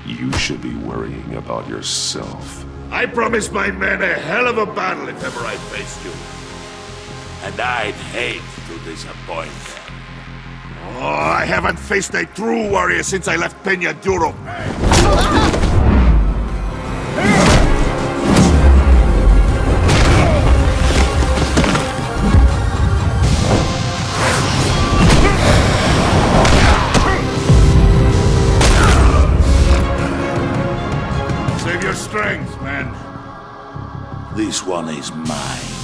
S8: You should be worrying about yourself.
S23: I promised my men a hell of a battle if ever I faced you. And I'd hate to disappoint them. Oh, I haven't faced a true warrior since I left Peña Duro. Save your strength, man. This one is mine.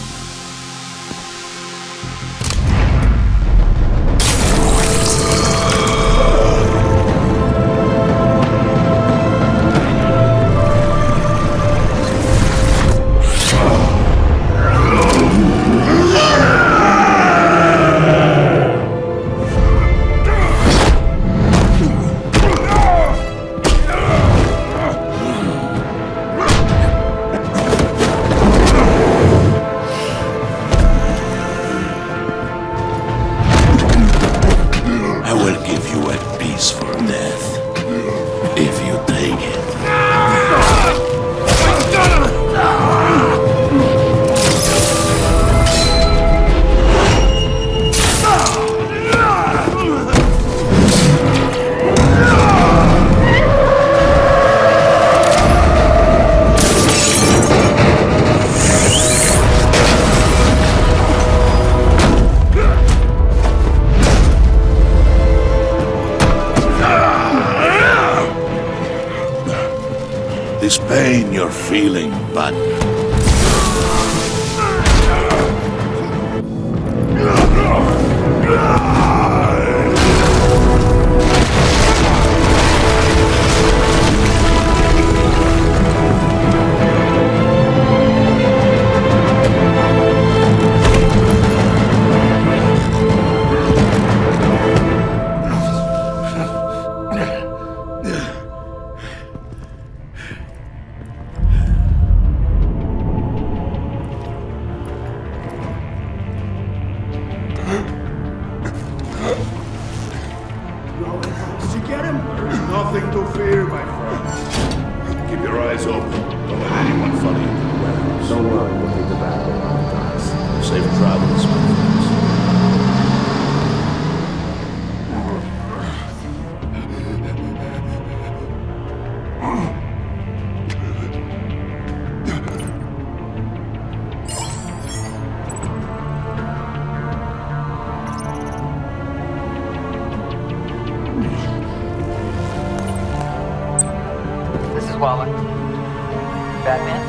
S23: This pain you're feeling, but nothing to fear, my friend. Keep your eyes open. Don't let anyone follow you to the warehouse.
S1: Don't worry, we'll leave the battle behind us.
S23: Safe travels, my friends.
S3: Waller. Batman?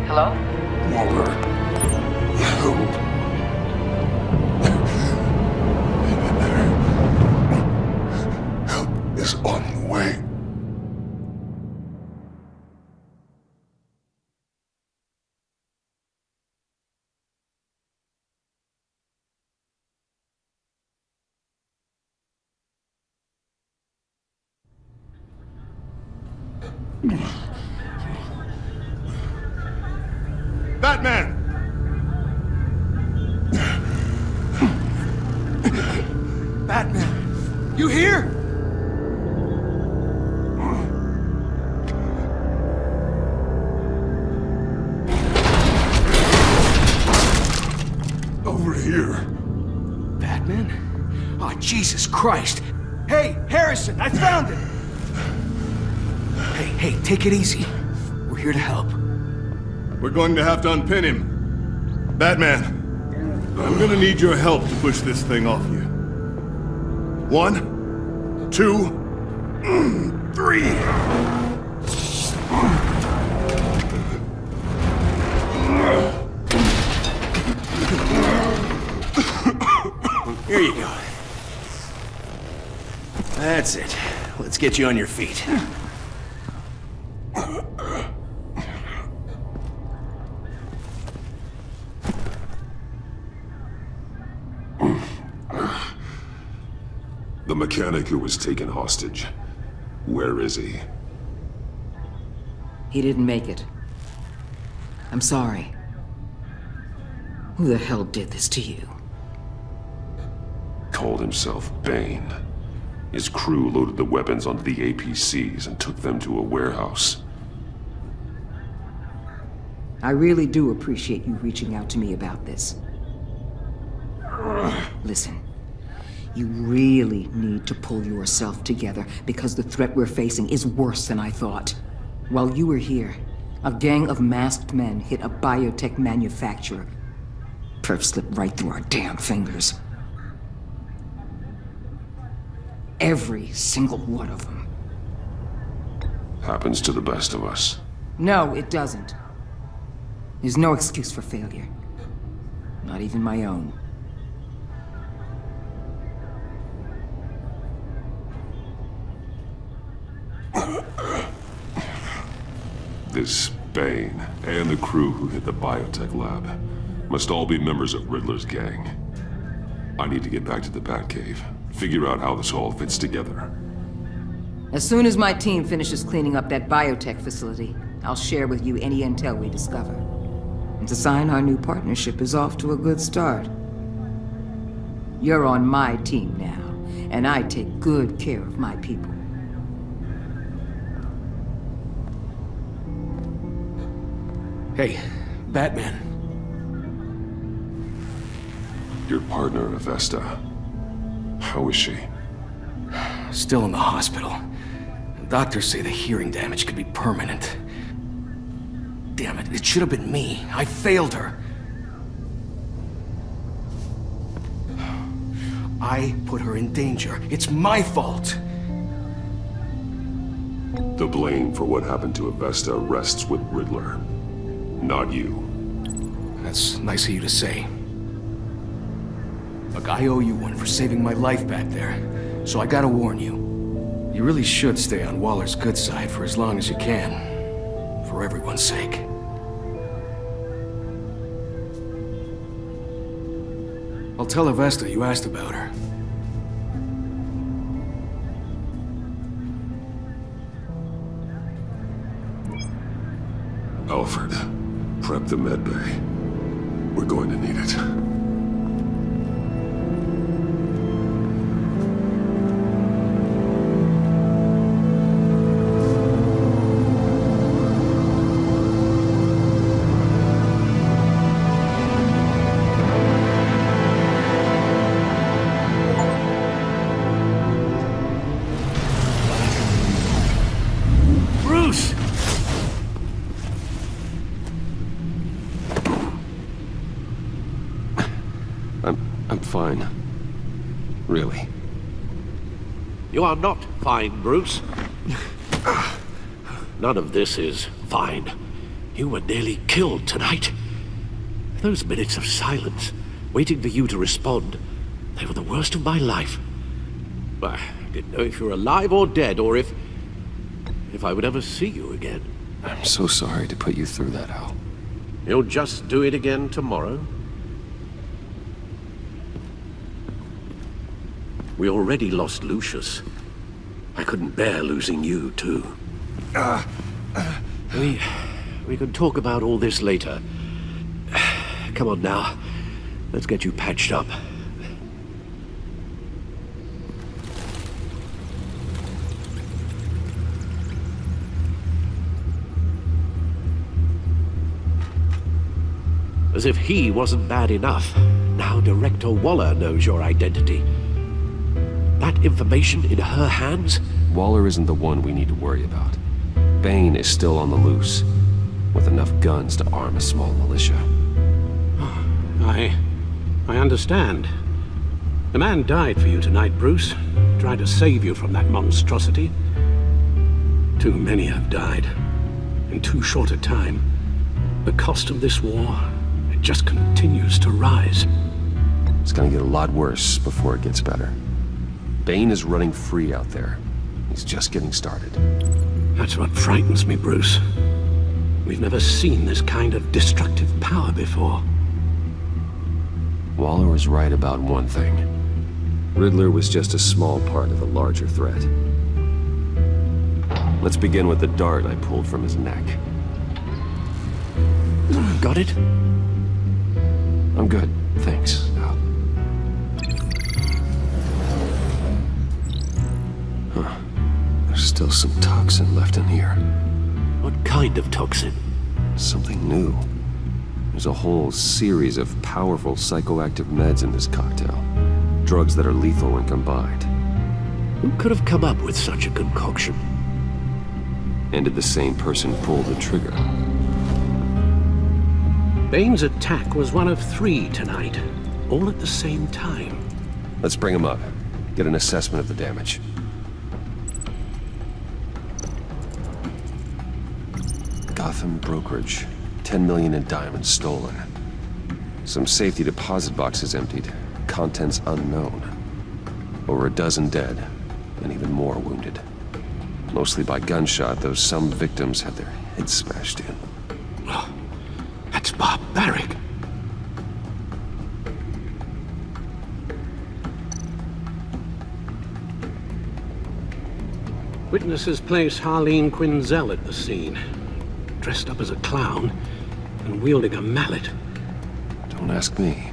S3: Hello?
S6: Waller. Help is on the way.
S23: Batman!
S20: Batman! You here?
S6: Over here.
S20: Batman? Oh, Jesus Christ! Hey, Harrison, I found it! Hey, take it easy. We're here to help.
S19: We're going to have to unpin him. Batman, I'm gonna need your help to push this thing off you. 1, 2, 3.
S20: Here you go. That's it. Let's get you on your feet.
S8: The mechanic who was taken hostage. Where is he?
S12: He didn't make it. I'm sorry. Who the hell did this to you?
S8: Called himself Bane. His crew loaded the weapons onto the APCs and took them to a warehouse.
S12: I really do appreciate you reaching out to me about this. Listen, you really need to pull yourself together because the threat we're facing is worse than I thought. While you were here, a gang of masked men hit a biotech manufacturer. Perf slipped right through our damn fingers. Every single one of them.
S8: Happens to the best of us.
S12: No, it doesn't. There's no excuse for failure. Not even my own.
S8: This Bane and the crew who hit the biotech lab must all be members of Riddler's gang. I need to get back to the Batcave, figure out how this all fits together.
S12: As soon as my team finishes cleaning up that biotech facility, I'll share with you any intel we discover. And to sign our new partnership is off to a good start. You're on my team now, and I take good care of my people.
S20: Hey, Batman.
S8: Your partner, Avesta. How is she?
S20: Still in the hospital. Doctors say the hearing damage could be permanent. Damn it, it should have been me. I failed her. I put her in danger. It's my fault.
S8: The blame for what happened to Avesta rests with Riddler, not you.
S20: That's nice of you to say. Look, I owe you one for saving my life back there, so I gotta warn you. You really should stay on Waller's good side for as long as you can. For everyone's sake. I'll tell Avesta you asked about her.
S8: Alfred, prep the medbay. We're going to need it.
S1: I'm fine. Really.
S4: You are not fine, Bruce. None of this is fine. You were nearly killed tonight. Those minutes of silence, waiting for you to respond, they were the worst of my life. I didn't know if you were alive or dead, or if I would ever see you again.
S1: I'm so sorry to put you through that, Al.
S4: You'll just do it again tomorrow? We already lost Lucius. I couldn't bear losing you, too. We can talk about all this later. Come on now. Let's get you patched up. As if he wasn't bad enough, now Director Waller knows your identity. That information in her hands?
S1: Waller isn't the one we need to worry about. Bane is still on the loose. with enough guns to arm a small militia.
S13: I understand. The man died for you tonight, Bruce. Tried to save you from that monstrosity. Too many have died. In too short a time. The cost of this war, it just continues to rise.
S1: It's gonna get a lot worse before it gets better. Bane is running free out there. He's just getting started.
S13: That's what frightens me, Bruce. We've never seen this kind of destructive power before.
S1: Waller was right about one thing. Riddler was just a small part of a larger threat. Let's begin with the dart I pulled from his neck.
S13: Got it?
S1: I'm good, thanks. Huh. There's still some toxin left in here.
S13: What kind of toxin?
S1: Something new. There's a whole series of powerful psychoactive meds in this cocktail. Drugs that are lethal when combined.
S13: Who could have come up with such a concoction?
S1: And did the same person pull the trigger?
S13: Bane's attack was one of 3 tonight, all at the same time.
S1: Let's bring him up. Get an assessment of the damage. Gotham brokerage. 10 million in diamonds stolen. Some safety deposit boxes emptied. Contents unknown. Over a dozen dead, and even more wounded. Mostly by gunshot, though some victims had their heads smashed in.
S13: Oh, that's barbaric. Witnesses place Harleen Quinzel at the scene, dressed up as a clown and wielding a mallet.
S1: Don't ask me.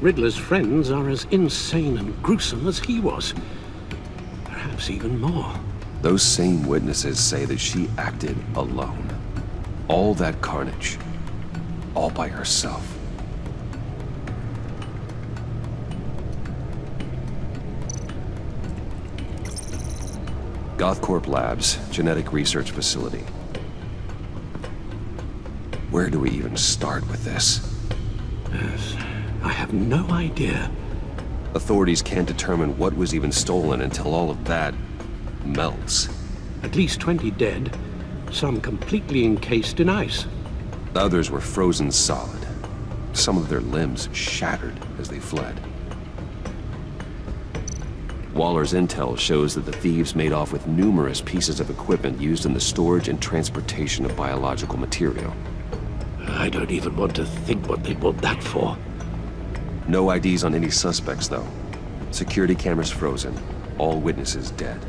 S13: Riddler's friends are as insane and gruesome as he was. Perhaps even more.
S1: Those same witnesses say that she acted alone. All that carnage. All by herself. Gothcorp Labs, genetic research facility. Where do we even start with this?
S13: Yes, I have no idea.
S1: Authorities can't determine what was even stolen until all of that melts.
S13: At least 20 dead, some completely encased in ice.
S1: Others were frozen solid. Some of their limbs shattered as they fled. Waller's intel shows that the thieves made off with numerous pieces of equipment used in the storage and transportation of biological material.
S13: I don't even want to think what they'd want that for.
S1: No IDs on any suspects, though. Security cameras frozen. All witnesses dead.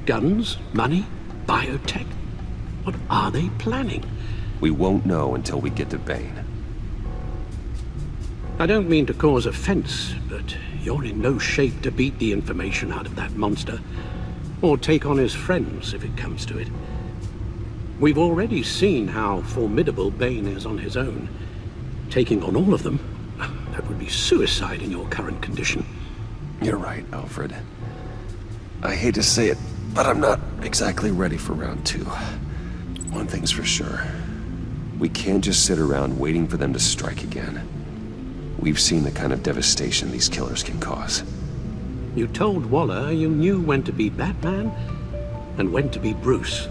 S13: Guns, money, biotech. What are they planning?
S1: We won't know until we get to Bane.
S13: I don't mean to cause offense, but you're in no shape to beat the information out of that monster, or take on his friends if it comes to it. We've already seen how formidable Bane is on his own. Taking on all of them, that would be suicide in your current condition.
S1: You're right, Alfred. I hate to say it, but I'm not exactly ready for round 2. One thing's for sure. We can't just sit around waiting for them to strike again. We've seen the kind of devastation these killers can cause.
S13: You told Waller you knew when to be Batman and when to be Bruce.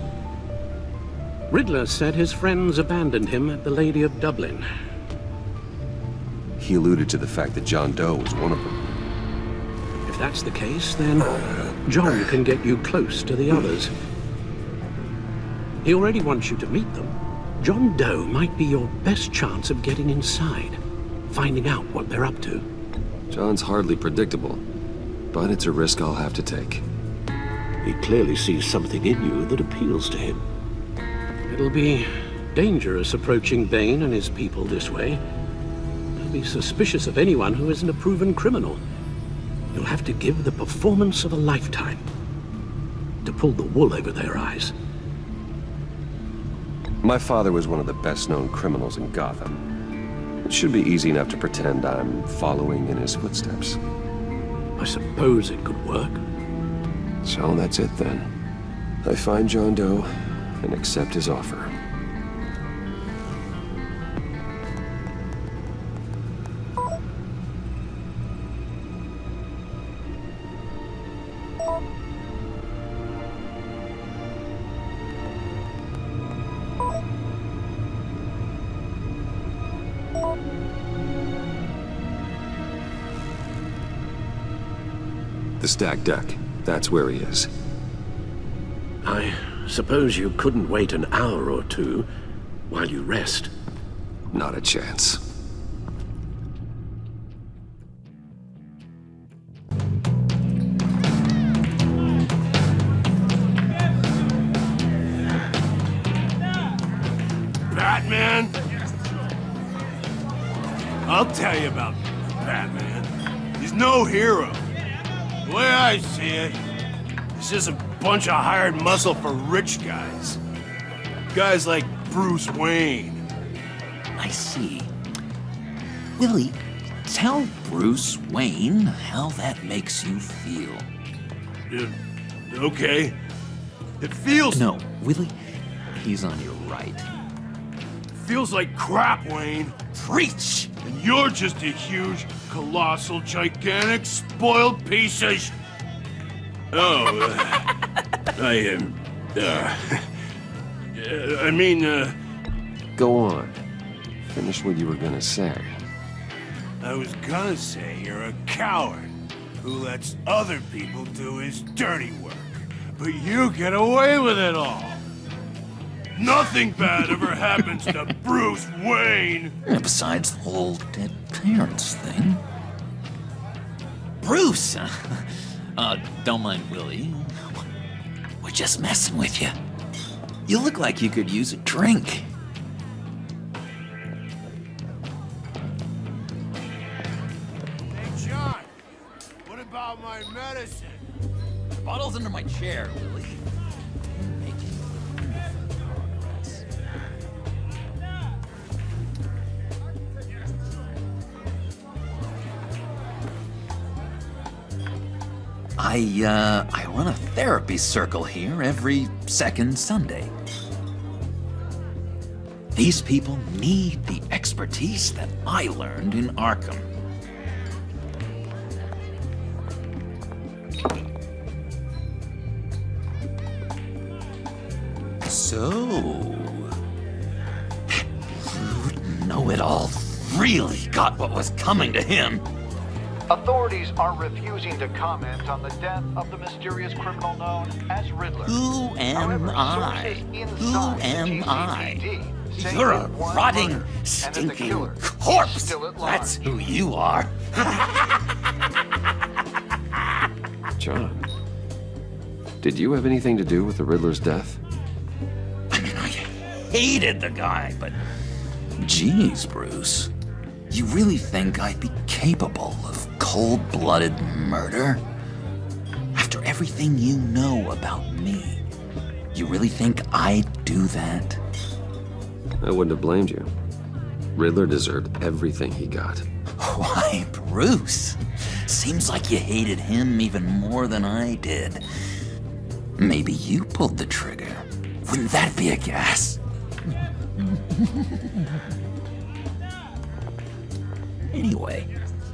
S13: Riddler said his friends abandoned him at the Lady of Dublin.
S1: He alluded to the fact that John Doe was one of them.
S13: If that's the case, then John can get you close to the others. He already wants you to meet them. John Doe might be your best chance of getting inside, finding out what they're up to.
S1: John's hardly predictable, but it's a risk I'll have to take.
S13: He clearly sees something in you that appeals to him. It'll be dangerous approaching Bane and his people this way. They'll be suspicious of anyone who isn't a proven criminal. You'll have to give the performance of a lifetime to pull the wool over their eyes.
S1: My father was one of the best-known criminals in Gotham. It should be easy enough to pretend I'm following in his footsteps.
S13: I suppose it could work.
S1: So that's it then. I find John Doe and accept his offer. The stacked deck. That's where he is.
S13: I suppose you couldn't wait an hour or two while you rest?
S1: Not a chance.
S19: Batman? I'll tell you about Batman. He's no hero. The way I see it, he's just a bunch of hired muscle for rich guys. Guys like Bruce Wayne.
S2: I see. Willie, tell Bruce Wayne how that makes you feel.
S19: Okay. It feels...
S2: No, Willie, he's on your right.
S19: Feels like crap, Wayne.
S2: Preach!
S19: And you're just a huge, colossal, gigantic, spoiled piece of
S1: Go on. Finish what you were gonna say.
S19: I was gonna say you're a coward who lets other people do his dirty work. But you get away with it all. Nothing bad ever happens to Bruce Wayne!
S2: Besides the whole dead parents thing. Bruce! Don't mind Willie. We're just messing with you. You look like you could use a drink.
S19: Hey, John! What about my medicine?
S2: The bottle's under my chair, Willie. I run a therapy circle here every second Sunday. These people need the expertise that I learned in Arkham. So, know-it-all really got what was coming to him.
S5: Authorities are refusing to comment on the death of the mysterious criminal known as Riddler.
S2: Who am I? Who am I? You're a rotting, stinking corpse! That's who you are.
S1: John, did you have anything to do with the Riddler's death?
S2: I mean, I hated the guy, but... Geez, Bruce. You really think I'd be capable of cold-blooded murder? After everything you know about me, you really think I'd do that?
S1: I wouldn't have blamed you. Riddler deserved everything he got.
S2: Why, Bruce? Seems like you hated him even more than I did. Maybe you pulled the trigger. Wouldn't that be a gas? Anyway,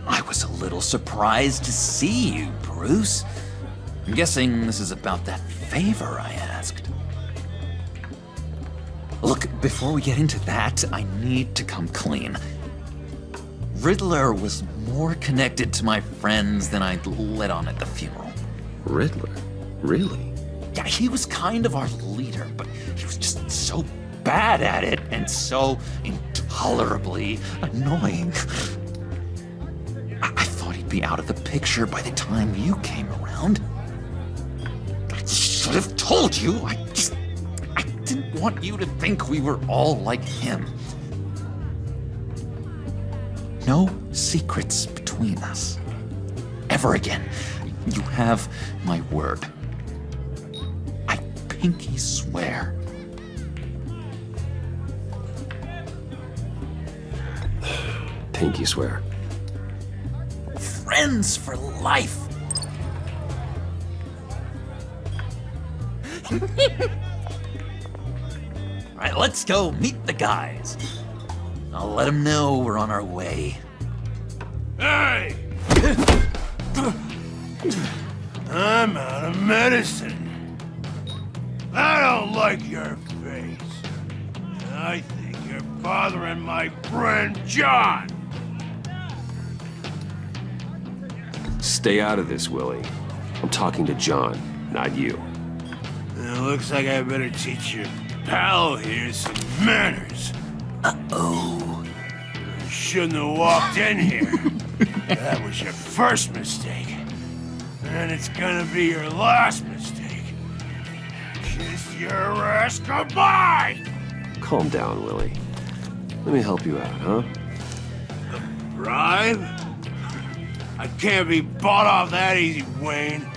S2: I was a little surprised to see you, Bruce. I'm guessing this is about that favor I asked. Look, before we get into that, I need to come clean. Riddler was more connected to my friends than I'd let on at the funeral.
S1: Riddler? Really?
S2: Yeah, he was kind of our leader, but he was just so bad at it and so intolerably annoying. I thought he'd be out of the picture by the time you came around. I should have told you. I didn't want you to think we were all like him. No secrets between us. Ever again. You have my word. I pinky swear.
S1: Pinky swear.
S2: Friends for life. All right, let's go meet the guys. I'll let them know we're on our way.
S19: Hey! I'm out of medicine. I don't like your face. I think you're bothering my friend John.
S1: Stay out of this, Willie. I'm talking to John, not you.
S19: It looks like I better teach your pal here some manners.
S2: Uh-oh.
S19: You shouldn't have walked in here. That was your first mistake. And it's gonna be your last mistake. Kiss your ass goodbye!
S1: Calm down, Willie. Let me help you out, huh?
S19: Bribe? I can't be bought off that easy, Wayne.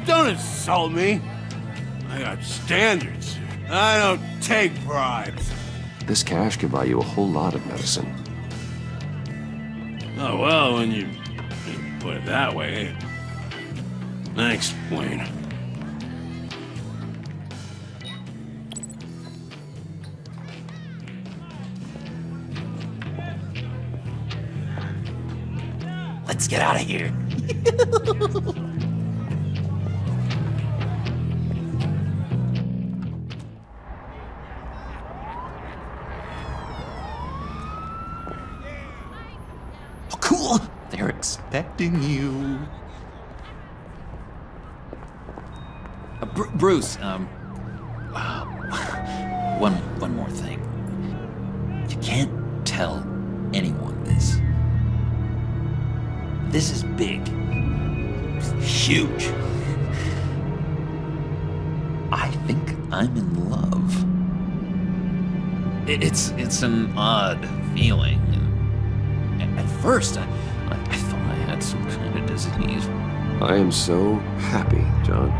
S19: Don't insult me. I got standards. I don't take bribes.
S1: This cash could buy you a whole lot of medicine.
S19: Oh, well, when you put it that way. Thanks, Wayne.
S2: Let's get out of here. Oh, cool. They're expecting you. Bruce, one more thing. You can't tell anyone this. This is big. Huge. I think I'm in love. It's an odd feeling. At first, I thought I had some kind of disease.
S1: I am so happy, John.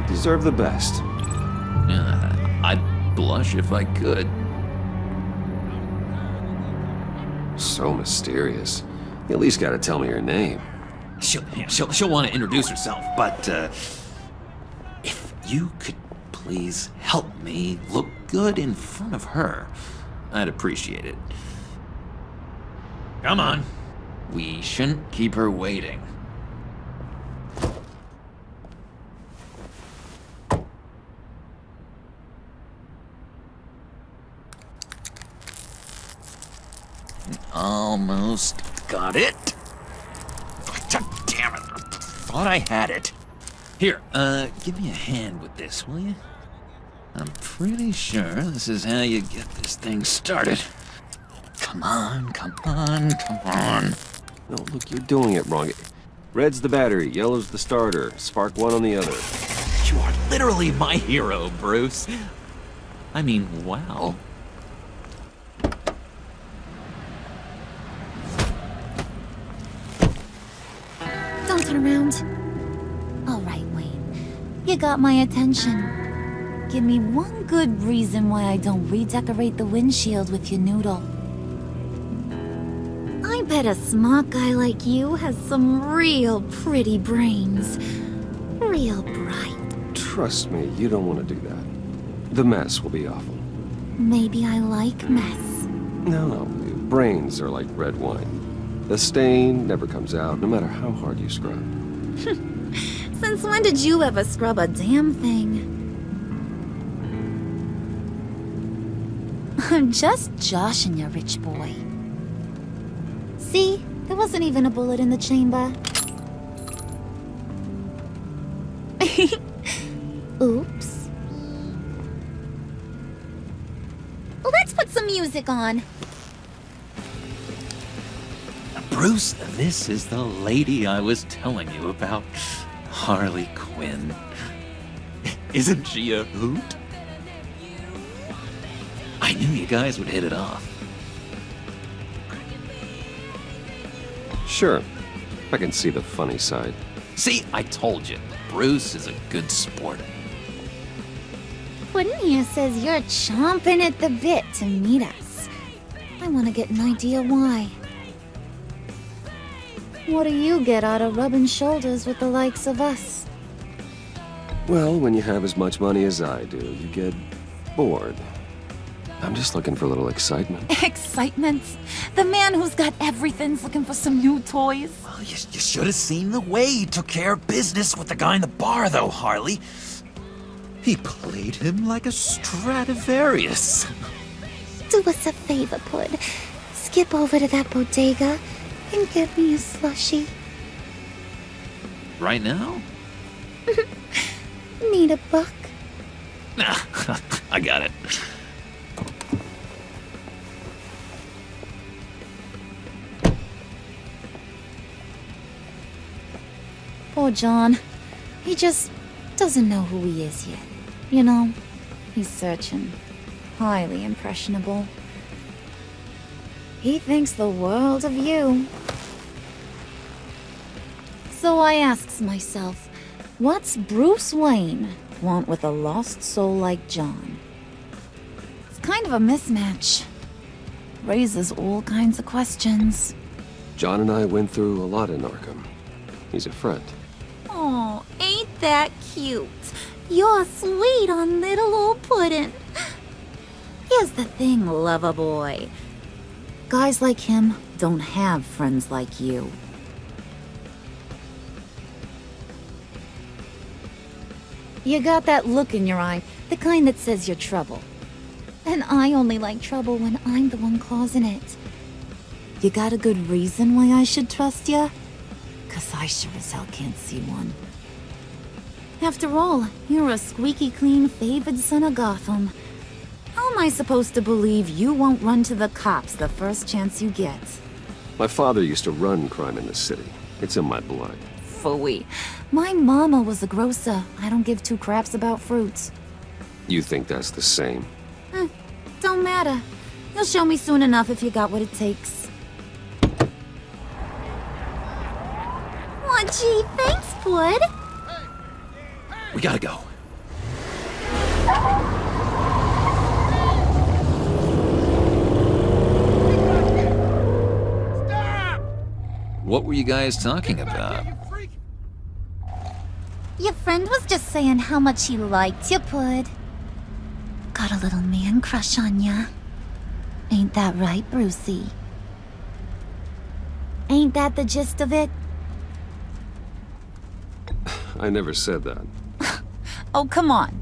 S1: You deserve the best.
S2: I'd blush if I could.
S1: So mysterious. You at least gotta tell me your name.
S2: She'll want to introduce herself, but if you could please help me look good in front of her, I'd appreciate it. Come on. We shouldn't keep her waiting. Almost got it. Damn it. Thought I had it. Here, give me a hand with this, will you? I'm pretty sure this is how you get this thing started. Come on, come on, come on.
S1: No, look, you're doing it wrong. Red's the battery, yellow's the starter. Spark one on the other.
S2: You are literally my hero, Bruce. I mean, wow.
S9: Don't turn around. All right, Wayne. You got my attention. Give me one good reason why I don't redecorate the windshield with your noodle. I bet a smart guy like you has some real pretty brains. Real bright.
S1: Trust me, you don't want to do that. The mess will be awful.
S9: Maybe I like mess.
S1: No, brains are like red wine. The stain never comes out, no matter how hard you scrub.
S9: Since when did you ever scrub a damn thing? I'm just joshing you, rich boy. See? There wasn't even a bullet in the chamber. Oops. Let's put some music on.
S2: Bruce, this is the lady I was telling you about. Harley Quinn. Isn't she a hoot? I knew you guys would hit it off.
S1: Sure. I can see the funny side.
S2: See, I told you, Bruce is a good sport.
S9: Puddin' here says you're chomping at the bit to meet us. I want to get an idea why. What do you get out of rubbing shoulders with the likes of us?
S1: Well, when you have as much money as I do, you get bored. I'm just looking for a little excitement.
S11: Excitement? The man who's got everything's looking for some new toys.
S2: Well, you should have seen the way he took care of business with the guy in the bar, though, Harley. He played him like a Stradivarius.
S9: Do us a favor, Pud. Skip over to that bodega and get me a slushie.
S2: Right now?
S9: Need a buck?
S2: Nah, I got it.
S9: Poor John. He just doesn't know who he is yet. You know, he's searching. Highly impressionable. He thinks the world of you. So I asks myself, what's Bruce Wayne want with a lost soul like John? It's kind of a mismatch. Raises all kinds of questions.
S1: John and I went through a lot in Arkham. He's a friend.
S9: Oh, ain't that cute? You're sweet on little old Puddin'. Here's the thing, lover boy. Guys like him don't have friends like you. You got that look in your eye, the kind that says you're trouble. And I only like trouble when I'm the one causing it. You got a good reason why I should trust you? 'Cause I sure as hell can't see one. After all, you're a squeaky clean favored son of Gotham. How am I supposed to believe you won't run to the cops the first chance you get?
S1: My father used to run crime in the city. It's in my blood.
S9: Phooey. My mama was a grocer. I don't give two craps about fruits.
S1: You think that's the same?
S9: Don't matter. You'll show me soon enough if you got what it takes. Aw, gee, thanks, Pud.
S2: We gotta go. What were you guys talking about?
S9: Your friend was just saying how much he liked you, Pud. Got a little man crush on ya. Ain't that right, Brucey? Ain't that the gist of it?
S1: I never said that.
S9: Oh, come on.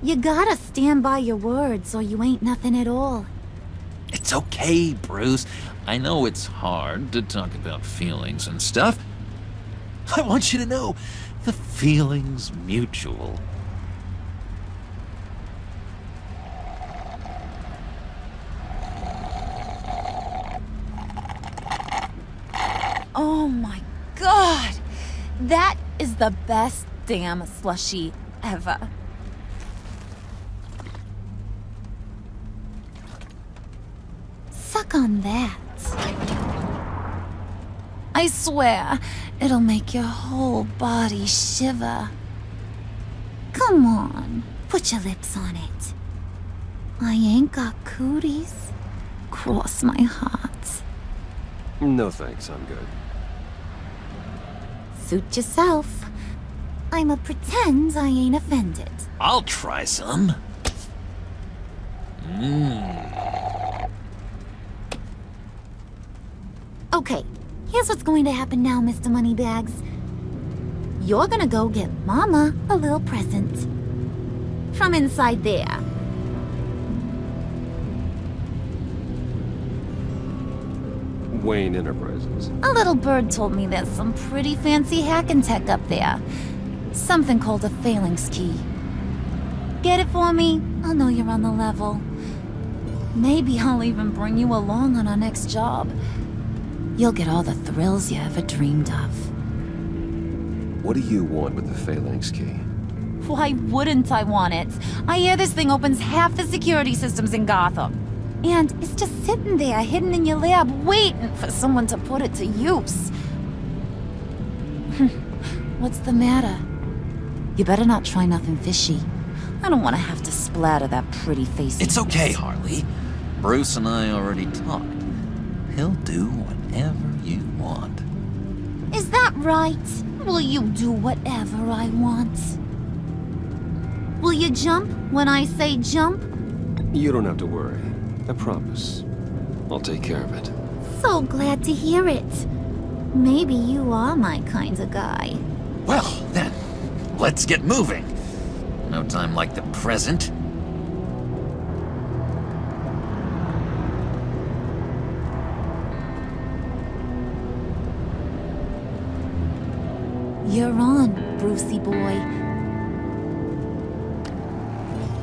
S9: You gotta stand by your words or you ain't nothing at all.
S2: It's okay, Bruce. I know it's hard to talk about feelings and stuff. I want you to know, the feeling's mutual.
S11: Oh my god! That is the best damn slushie ever.
S9: Suck on that.
S11: I swear, it'll make your whole body shiver.
S9: Come on, put your lips on it. I ain't got cooties. Cross my heart.
S1: No thanks, I'm good.
S9: Suit yourself. I'ma pretend I ain't offended.
S2: I'll try some.
S9: Okay, here's what's going to happen now, Mr. Moneybags. You're gonna go get Mama a little present. From inside there.
S1: Wayne Enterprises.
S9: A little bird told me there's some pretty fancy hacking tech up there. Something called a phalanx key. Get it for me? I'll know you're on the level. Maybe I'll even bring you along on our next job. You'll get all the thrills you ever dreamed of.
S1: What do you want with the phalanx key?
S11: Why wouldn't I want it? I hear this thing opens half the security systems in Gotham. And it's just sitting there, hidden in your lab, waiting for someone to put it to use. What's the matter? You better not try nothing fishy. I don't want to have to splatter that pretty face.
S2: It's okay, Harley. Bruce and I already talked. He'll do whatever you want.
S11: Is that right? Will you do whatever I want? Will you jump when I say jump?
S1: You don't have to worry. I promise. I'll take care of it.
S11: So glad to hear it. Maybe you are my kind of guy.
S2: Well, then, let's get moving. No time like the present.
S11: You're on, Brucey boy.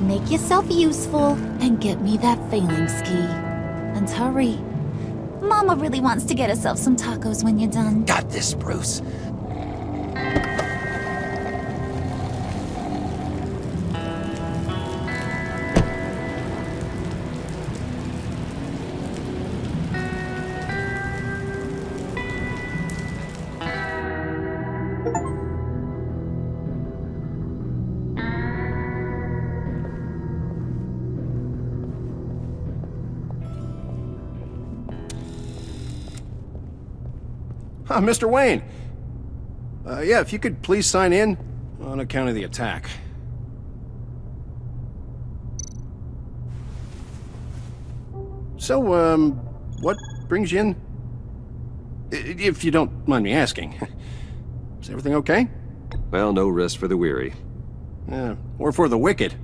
S11: Make yourself useful and get me that failing ski. And hurry. Mama really wants to get herself some tacos when you're done.
S2: Got this, Bruce.
S20: Mr. Wayne. Yeah, if you could please sign in on account of the attack. So, what brings you in? If you don't mind me asking. Is everything okay?
S1: Well, no rest for the weary.
S20: Or for the wicked.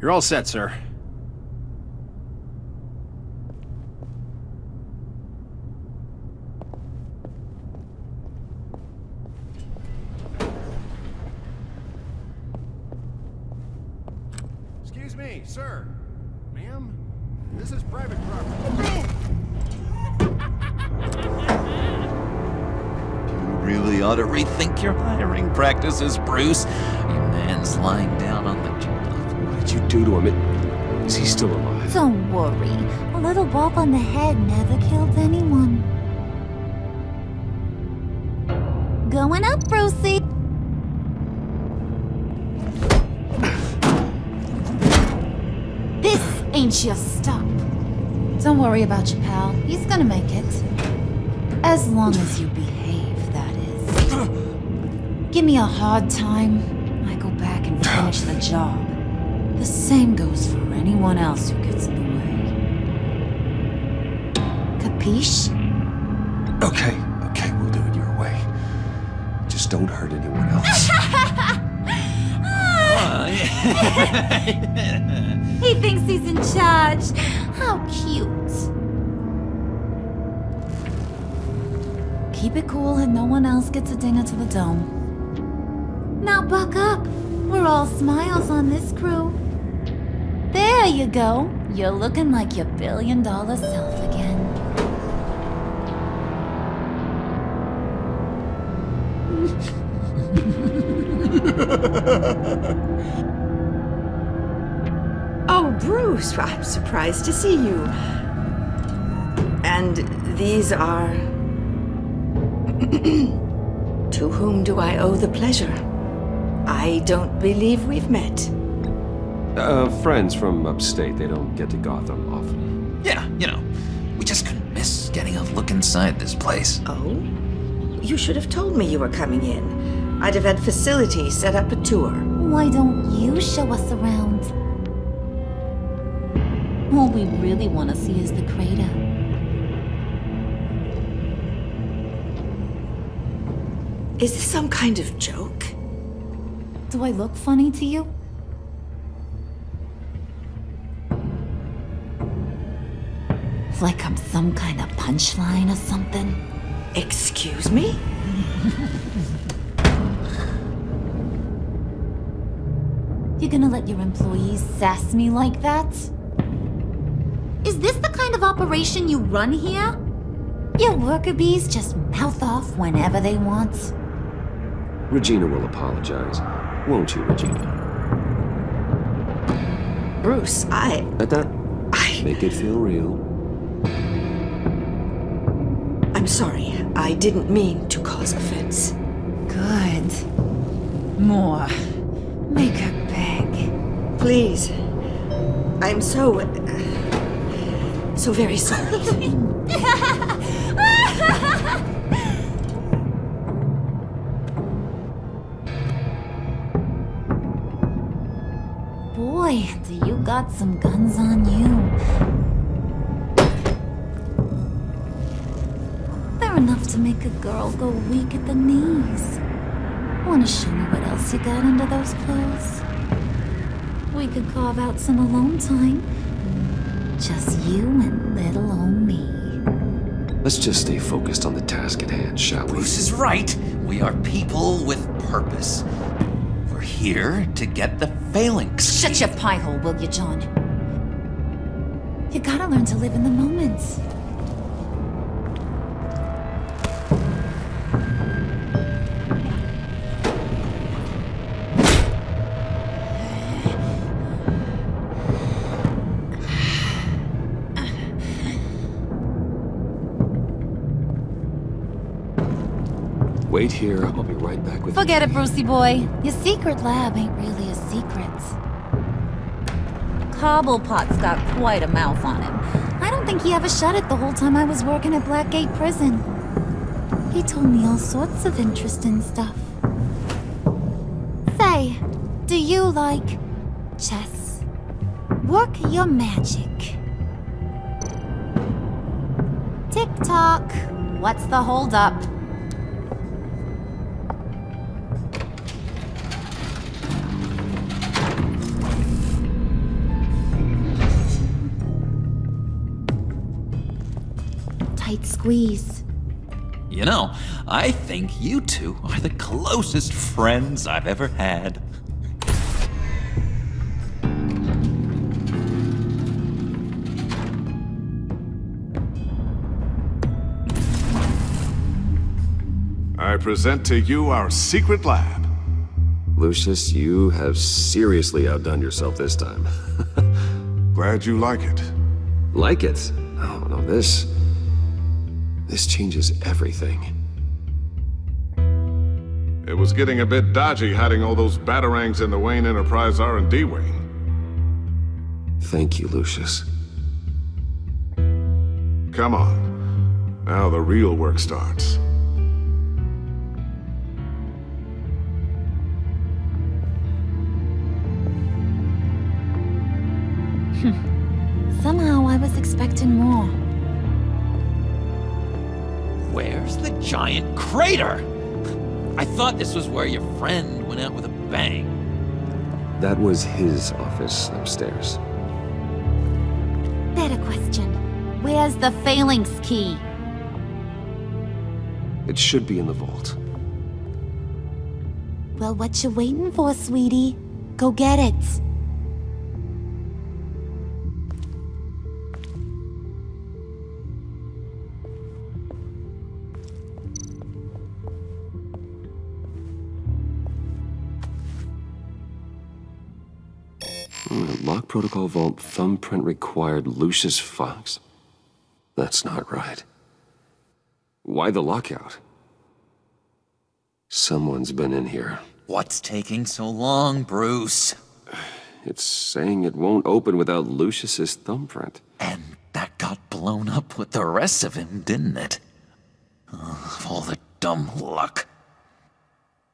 S20: You're all set, sir. Excuse me, sir. Ma'am, this is private property.
S2: You really ought to rethink your hiring practices, Bruce. Your man's lying down on the job.
S1: What did you do to him? Is he still alive?
S11: Don't worry. A little bump on the head never killed anyone. Going up, Brucey. This ain't your stop. Don't worry about your pal. He's gonna make it. As long as you behave, that is. Give me a hard time, I go back and finish the job. The same goes for anyone else who gets in the way. Capiche?
S1: Okay, we'll do it your way. Just don't hurt anyone else.
S11: He thinks he's in charge. How cute. Keep it cool and no one else gets a dinger to the dome. Now buck up. We're all smiles on this crew. There you go. You're looking like your billion-dollar self again.
S15: Oh, Bruce, I'm surprised to see you. And these are... To whom do I owe the pleasure? I don't believe we've met.
S1: Friends from upstate. They don't get to Gotham often.
S2: Yeah, you know, we just couldn't miss getting a look inside this place.
S15: Oh? You should have told me you were coming in. I'd have had facilities set up a tour.
S11: Why don't you show us around? All we really want to see is the crater.
S15: Is this some kind of joke?
S11: Do I look funny to you? Like I'm some kind of punchline or something?
S15: Excuse me?
S11: You gonna let your employees sass me like that? Is this the kind of operation you run here? Your worker bees just mouth off whenever they want?
S1: Regina will apologize. Won't you, Regina?
S15: Bruce,
S1: Let that make it feel real.
S15: I'm sorry. I didn't mean to cause offense.
S11: Good. More. Make her beg.
S15: Please. I'm so very sorry.
S9: Boy, do you got some guns on you. They're enough to make a girl go weak at the knees. Wanna show me what else you got under those clothes? We could carve out some alone time. Just you and little old me.
S1: Let's just stay focused on the task at hand, shall we?
S2: Bruce is right. We are people with purpose. We're here to get the phalanx.
S9: Shut your pie hole, will you, John? You gotta learn to live in the moment.
S1: Wait here, I'll be right back with
S9: Forget it, Brucey boy. Your secret lab ain't really a secret. Cobblepot's got quite a mouth on him. I don't think he ever shut it the whole time I was working at Blackgate Prison. He told me all sorts of interesting stuff. Say, do you like chess? Work your magic. Tick-tock. What's the holdup? Tight squeeze.
S2: You know, I think you two are the closest friends I've ever had.
S16: I present to you our secret lab.
S1: Lucius, you have seriously outdone yourself this time.
S16: Glad you like it.
S1: Like it? Oh, no, this changes everything.
S16: It was getting a bit dodgy hiding all those batarangs in the Wayne Enterprise R&D wing.
S1: Thank you, Lucius.
S16: Come on. Now the real work starts.
S9: Somehow I was expecting more.
S2: Where's the giant crater? I thought this was where your friend went out with a bang.
S1: That was his office upstairs.
S9: Better question. Where's the phalanx key?
S1: It should be in the vault.
S9: Well, what you waiting for, sweetie? Go get it.
S1: Lock protocol vault thumbprint required Lucius Fox? That's not right. Why the lockout? Someone's been in here.
S2: What's taking so long, Bruce?
S1: It's saying it won't open without Lucius's thumbprint.
S2: And that got blown up with the rest of him, didn't it? Oh, all the dumb luck.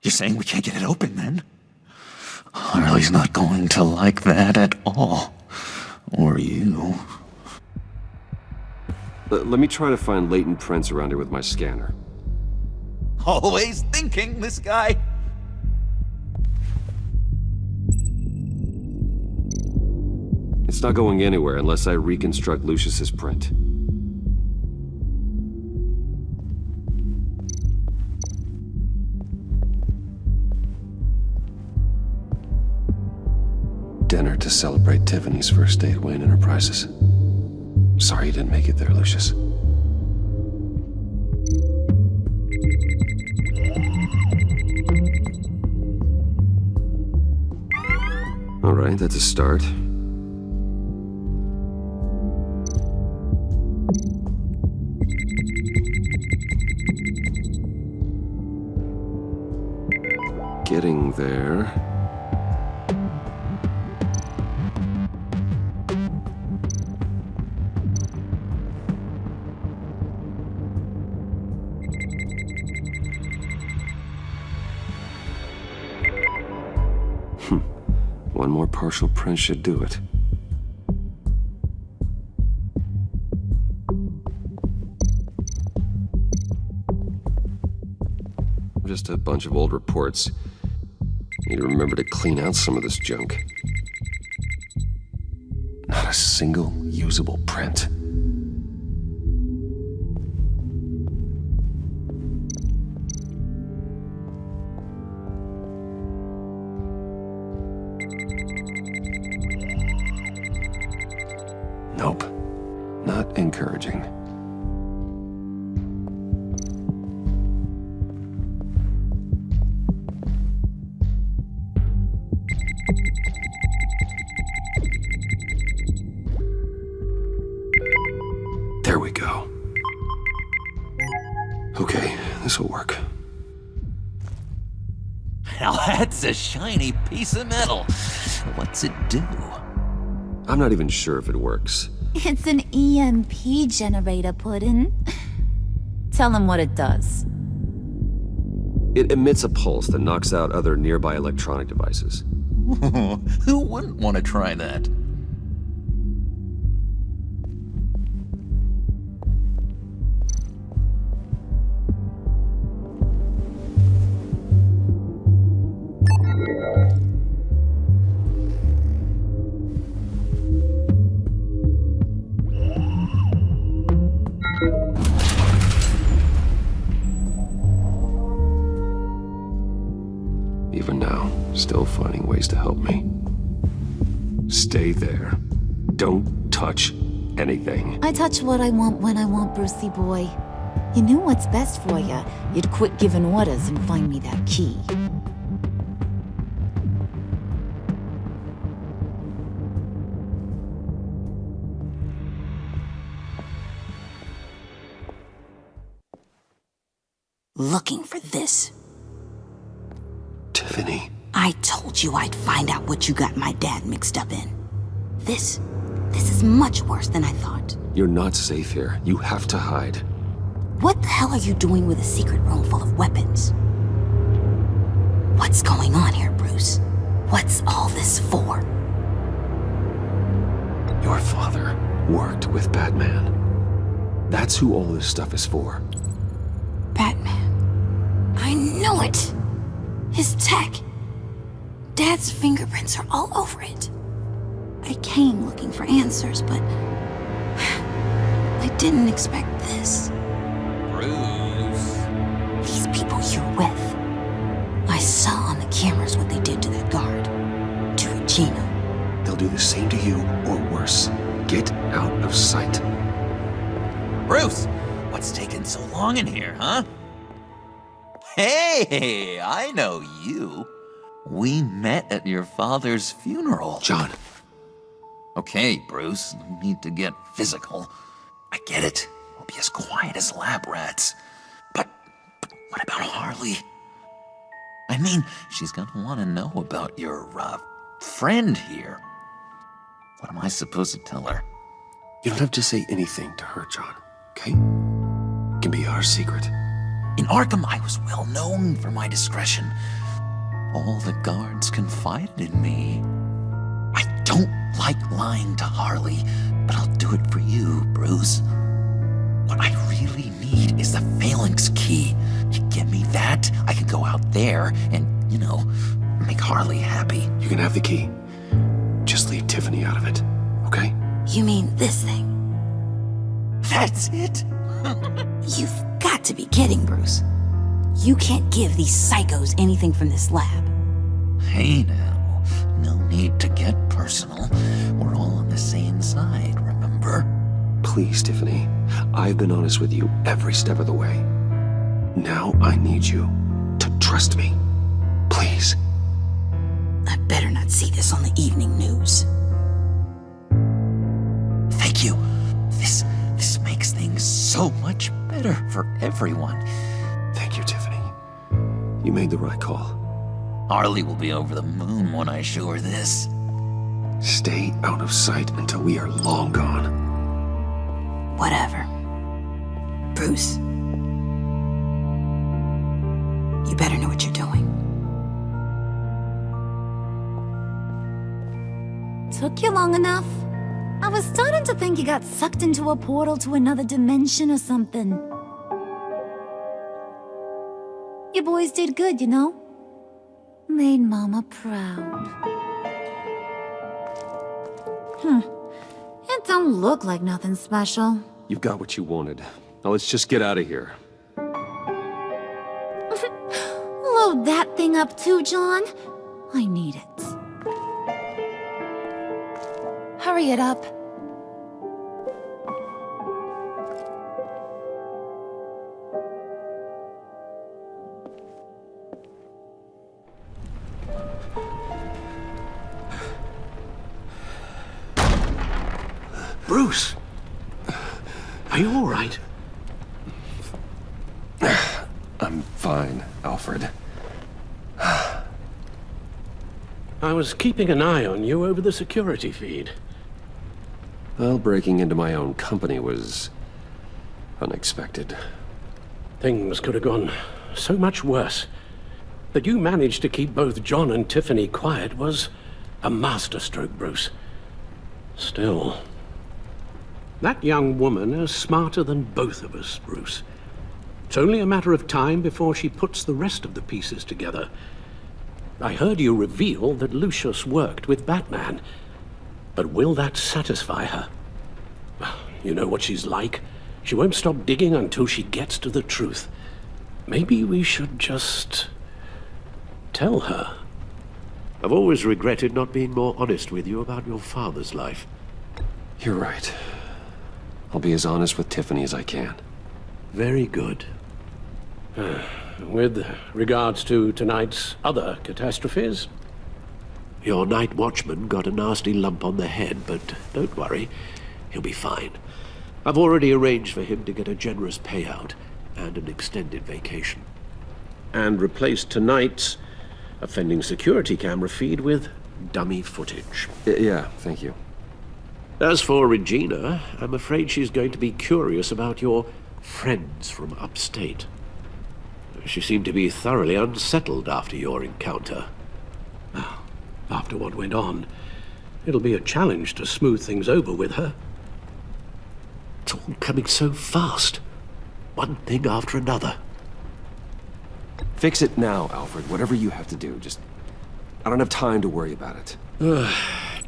S2: You're saying we can't get it open, then? Harley's not going to like that at all. Or you.
S1: Let me try to find latent prints around here with my scanner.
S2: Always thinking, this guy.
S1: It's not going anywhere unless I reconstruct Lucius's print. Dinner to celebrate Tiffany's first day at Wayne Enterprises. Sorry you didn't make it there, Lucius. All right, that's a start. Getting there. One more partial print should do it. Just a bunch of old reports. Need to remember to clean out some of this junk. Not a single usable print. Nope. Not encouraging. There we go. Okay, this'll work.
S2: Now that's a shiny piece of metal. What's it do?
S1: I'm not even sure if it works.
S9: It's an EMP generator, Puddin'. Tell him what it does.
S1: It emits a pulse that knocks out other nearby electronic devices.
S2: Who wouldn't want to try that?
S1: Even now, still finding ways to help me. Stay there. Don't touch anything.
S9: I touch what I want when I want, Brucey boy. You knew what's best for you. You'd quit giving orders and find me that key.
S17: Looking for this.
S1: Tiffany.
S17: I told you I'd find out what you got my dad mixed up in. This is much worse than I thought.
S1: You're not safe here. You have to hide.
S17: What the hell are you doing with a secret room full of weapons? What's going on here, Bruce? What's all this for?
S1: Your father worked with Batman. That's who all this stuff is for.
S17: Batman. I know it! His tech. Dad's fingerprints are all over it. I came looking for answers, but I didn't expect this.
S2: Bruce.
S17: These people you're with. I saw on the cameras what they did to that guard. To Regina.
S1: They'll do the same to you, or worse. Get out of sight.
S2: Bruce, what's taking so long in here, huh? Hey, I know you. We met at your father's funeral.
S1: John.
S2: Okay, Bruce, no need to get physical. I get it. We'll be as quiet as lab rats. But what about Harley? I mean, she's gonna want to know about your, friend here. What am I supposed to tell her?
S1: You don't have to say anything to her, John, okay? It can be our secret.
S2: In Arkham, I was well known for my discretion. All the guards confided in me. I don't like lying to Harley, but I'll do it for you, Bruce. What I really need is the Phalanx key. You give me that, I can go out there and, make Harley happy.
S1: You can have the key. Just leave Tiffany out of it, okay?
S17: You mean this thing?
S2: That's it?
S17: You've got to be kidding, Bruce. You can't give these psychos anything from this lab.
S2: Hey now, no need to get personal. We're all on the same side, remember?
S1: Please, Tiffany. I've been honest with you every step of the way. Now I need you to trust me. Please.
S17: I better not see this on the evening news.
S2: Thank you. This makes things so much better for everyone.
S1: Thank you, Tiffany. You made the right call.
S2: Harley will be over the moon when I show her this.
S1: Stay out of sight until we are long gone.
S17: Whatever. Bruce, you better know what you're doing.
S9: Took you long enough? I was starting to think you got sucked into a portal to another dimension or something. You boys did good, you know? Made Mama proud. It don't look like nothing special.
S1: You've got what you wanted. Now let's just get out of here.
S9: Load that thing up too, John. I need it. Hurry it up.
S13: Bruce! Are you all right?
S1: I'm fine, Alfred.
S13: I was keeping an eye on you over the security feed.
S1: Well, breaking into my own company was unexpected.
S13: Things could have gone so much worse. That you managed to keep both John and Tiffany quiet was a masterstroke, Bruce. Still, that young woman is smarter than both of us, Bruce. It's only a matter of time before she puts the rest of the pieces together. I heard you reveal that Lucius worked with Batman. But will that satisfy her? You know what she's like. She won't stop digging until she gets to the truth. Maybe we should just tell her.
S7: I've always regretted not being more honest with you about your father's life.
S1: You're right. I'll be as honest with Tiffany as I can.
S7: Very good.
S13: With regards to tonight's other catastrophes?
S7: Your night watchman got a nasty lump on the head, but don't worry, he'll be fine. I've already arranged for him to get a generous payout and an extended vacation.
S13: And replaced tonight's offending security camera feed with dummy footage.
S1: Yeah, thank you.
S7: As for Regina, I'm afraid she's going to be curious about your friends from upstate. She seemed to be thoroughly unsettled after your encounter.
S13: After what went on, it'll be a challenge to smooth things over with her.
S7: It's all coming so fast. One thing after another.
S1: Fix it now, Alfred. Whatever you have to do. Just... I don't have time to worry about it.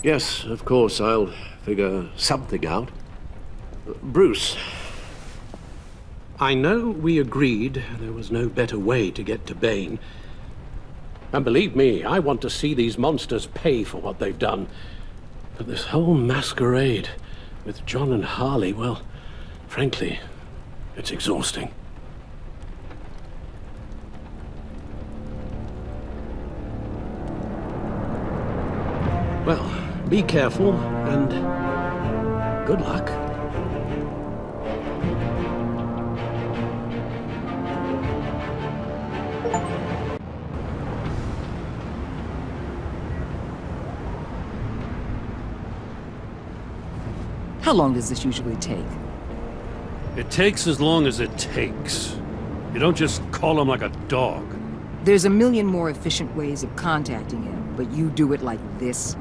S7: Yes, of course, I'll figure something out. Bruce.
S13: I know we agreed there was no better way to get to Bane. And believe me, I want to see these monsters pay for what they've done. But this whole masquerade with John and Harley, well, frankly, it's exhausting. Well, be careful, and good luck.
S12: How long does this usually take?
S10: It takes as long as it takes. You don't just call him like a dog.
S12: There's a million more efficient ways of contacting him, but you do it like this?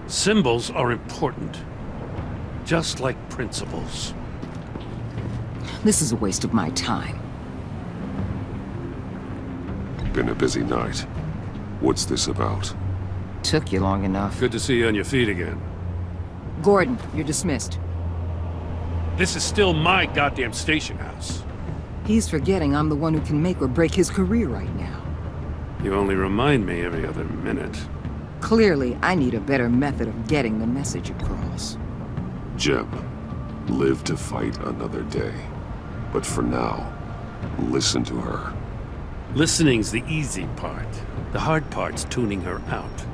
S10: Symbols are important. Just like principles.
S12: This is a waste of my time.
S8: Been a busy night. What's this about?
S12: Took you long enough.
S10: Good to see you on your feet again.
S12: Gordon, you're dismissed.
S10: This is still my goddamn station house.
S12: He's forgetting I'm the one who can make or break his career right now.
S10: You only remind me every other minute.
S12: Clearly, I need a better method of getting the message across.
S8: Jem, live to fight another day. But for now, listen to her.
S10: Listening's the easy part. The hard part's tuning her out.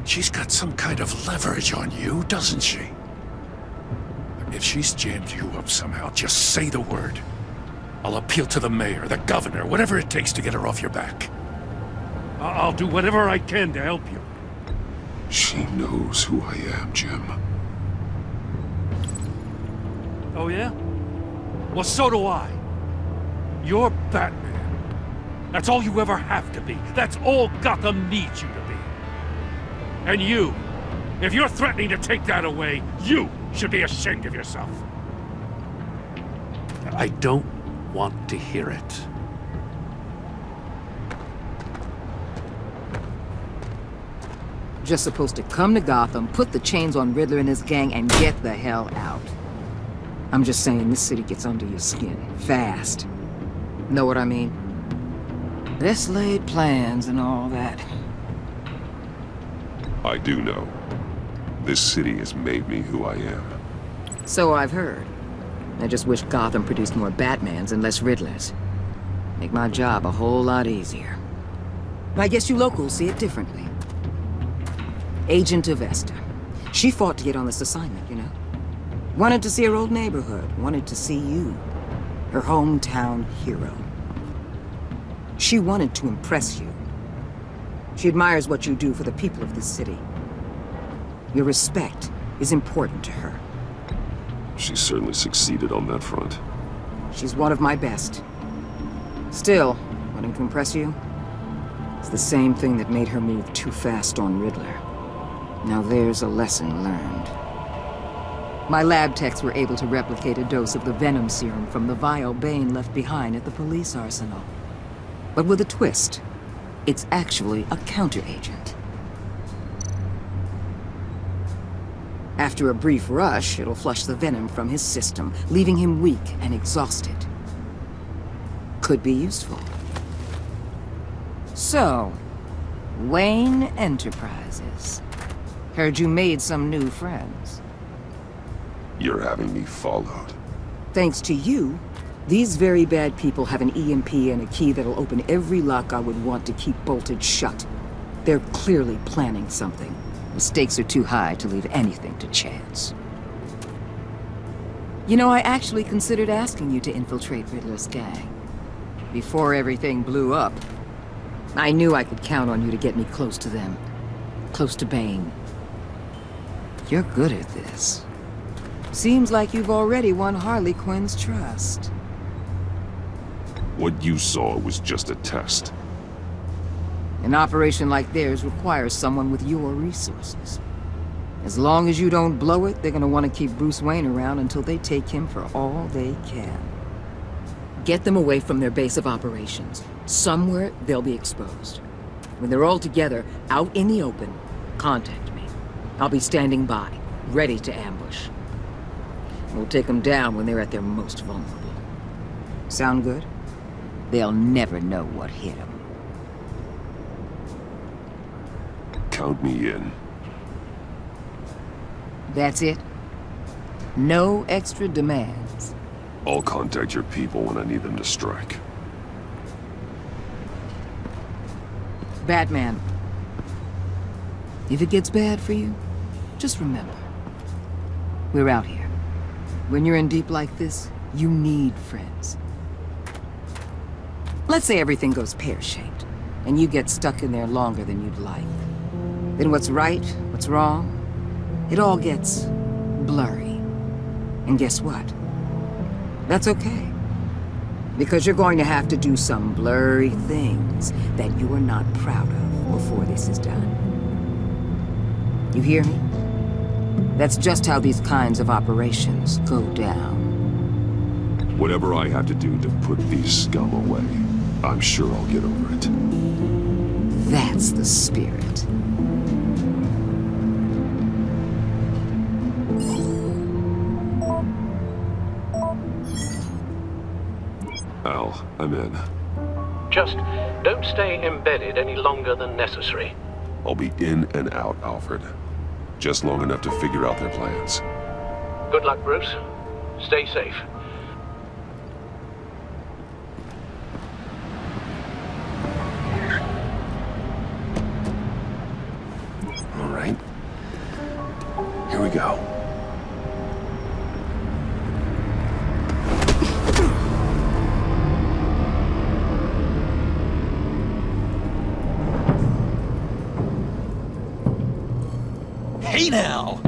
S10: She's got some kind of leverage on you, doesn't she? If she's jammed you up somehow, just say the word. I'll appeal to the mayor, the governor, whatever it takes to get her off your back. I'll do whatever I can to help you.
S8: She knows who I am, Jim.
S10: Oh, yeah? Well, so do I. You're Batman. That's all you ever have to be. That's all Gotham needs you to be. And you, if you're threatening to take that away, you should be ashamed of yourself.
S7: I don't want to hear it.
S12: Just supposed to come to Gotham, put the chains on Riddler and his gang, and get the hell out. I'm just saying, this city gets under your skin. Fast. Know what I mean? Best laid plans and all that.
S8: I do know. This city has made me who I am.
S12: So I've heard. I just wish Gotham produced more Batmans and less Riddlers. Make my job a whole lot easier. I guess you locals see it differently. Agent Avesta. She fought to get on this assignment, you know? Wanted to see her old neighborhood. Wanted to see you. Her hometown hero. She wanted to impress you. She admires what you do for the people of this city. Your respect is important to her.
S8: She certainly succeeded on that front.
S12: She's one of my best. Still, wanting to impress you? It's the same thing that made her move too fast on Riddler. Now there's a lesson learned. My lab techs were able to replicate a dose of the venom serum from the vial Bane left behind at the police arsenal. But with a twist. It's actually a counteragent. After a brief rush, it'll flush the venom from his system, leaving him weak and exhausted. Could be useful. So, Wayne Enterprises. Heard you made some new friends.
S8: You're having me followed.
S12: Thanks to you, these very bad people have an EMP and a key that'll open every lock I would want to keep bolted shut. They're clearly planning something. The stakes are too high to leave anything to chance. You know, I actually considered asking you to infiltrate Riddler's gang. Before everything blew up, I knew I could count on you to get me close to them. Close to Bane. You're good at this. Seems like you've already won Harley Quinn's trust.
S8: What you saw was just a test.
S12: An operation like theirs requires someone with your resources. As long as you don't blow it, they're gonna want to keep Bruce Wayne around until they take him for all they can. Get them away from their base of operations. Somewhere they'll be exposed. When they're all together, out in the open, contact me. I'll be standing by, ready to ambush. We'll take them down when they're at their most vulnerable. Sound good? They'll never know what hit them.
S8: Count me in.
S12: That's it? No extra demands?
S8: I'll contact your people when I need them to strike.
S12: Batman. If it gets bad for you, just remember. We're out here. When you're in deep like this, you need friends. Let's say everything goes pear-shaped, and you get stuck in there longer than you'd like. Then what's right, what's wrong, it all gets blurry. And guess what? That's okay. Because you're going to have to do some blurry things that you're not proud of before this is done. You hear me? That's just how these kinds of operations go down.
S8: Whatever I have to do to put these scum away, I'm sure I'll get over it.
S12: That's the spirit.
S8: Al, I'm in.
S4: Just don't stay embedded any longer than necessary.
S8: I'll be in and out, Alfred. Just long enough to figure out their plans.
S4: Good luck, Bruce. Stay safe.
S1: All right. go.
S2: Hey now!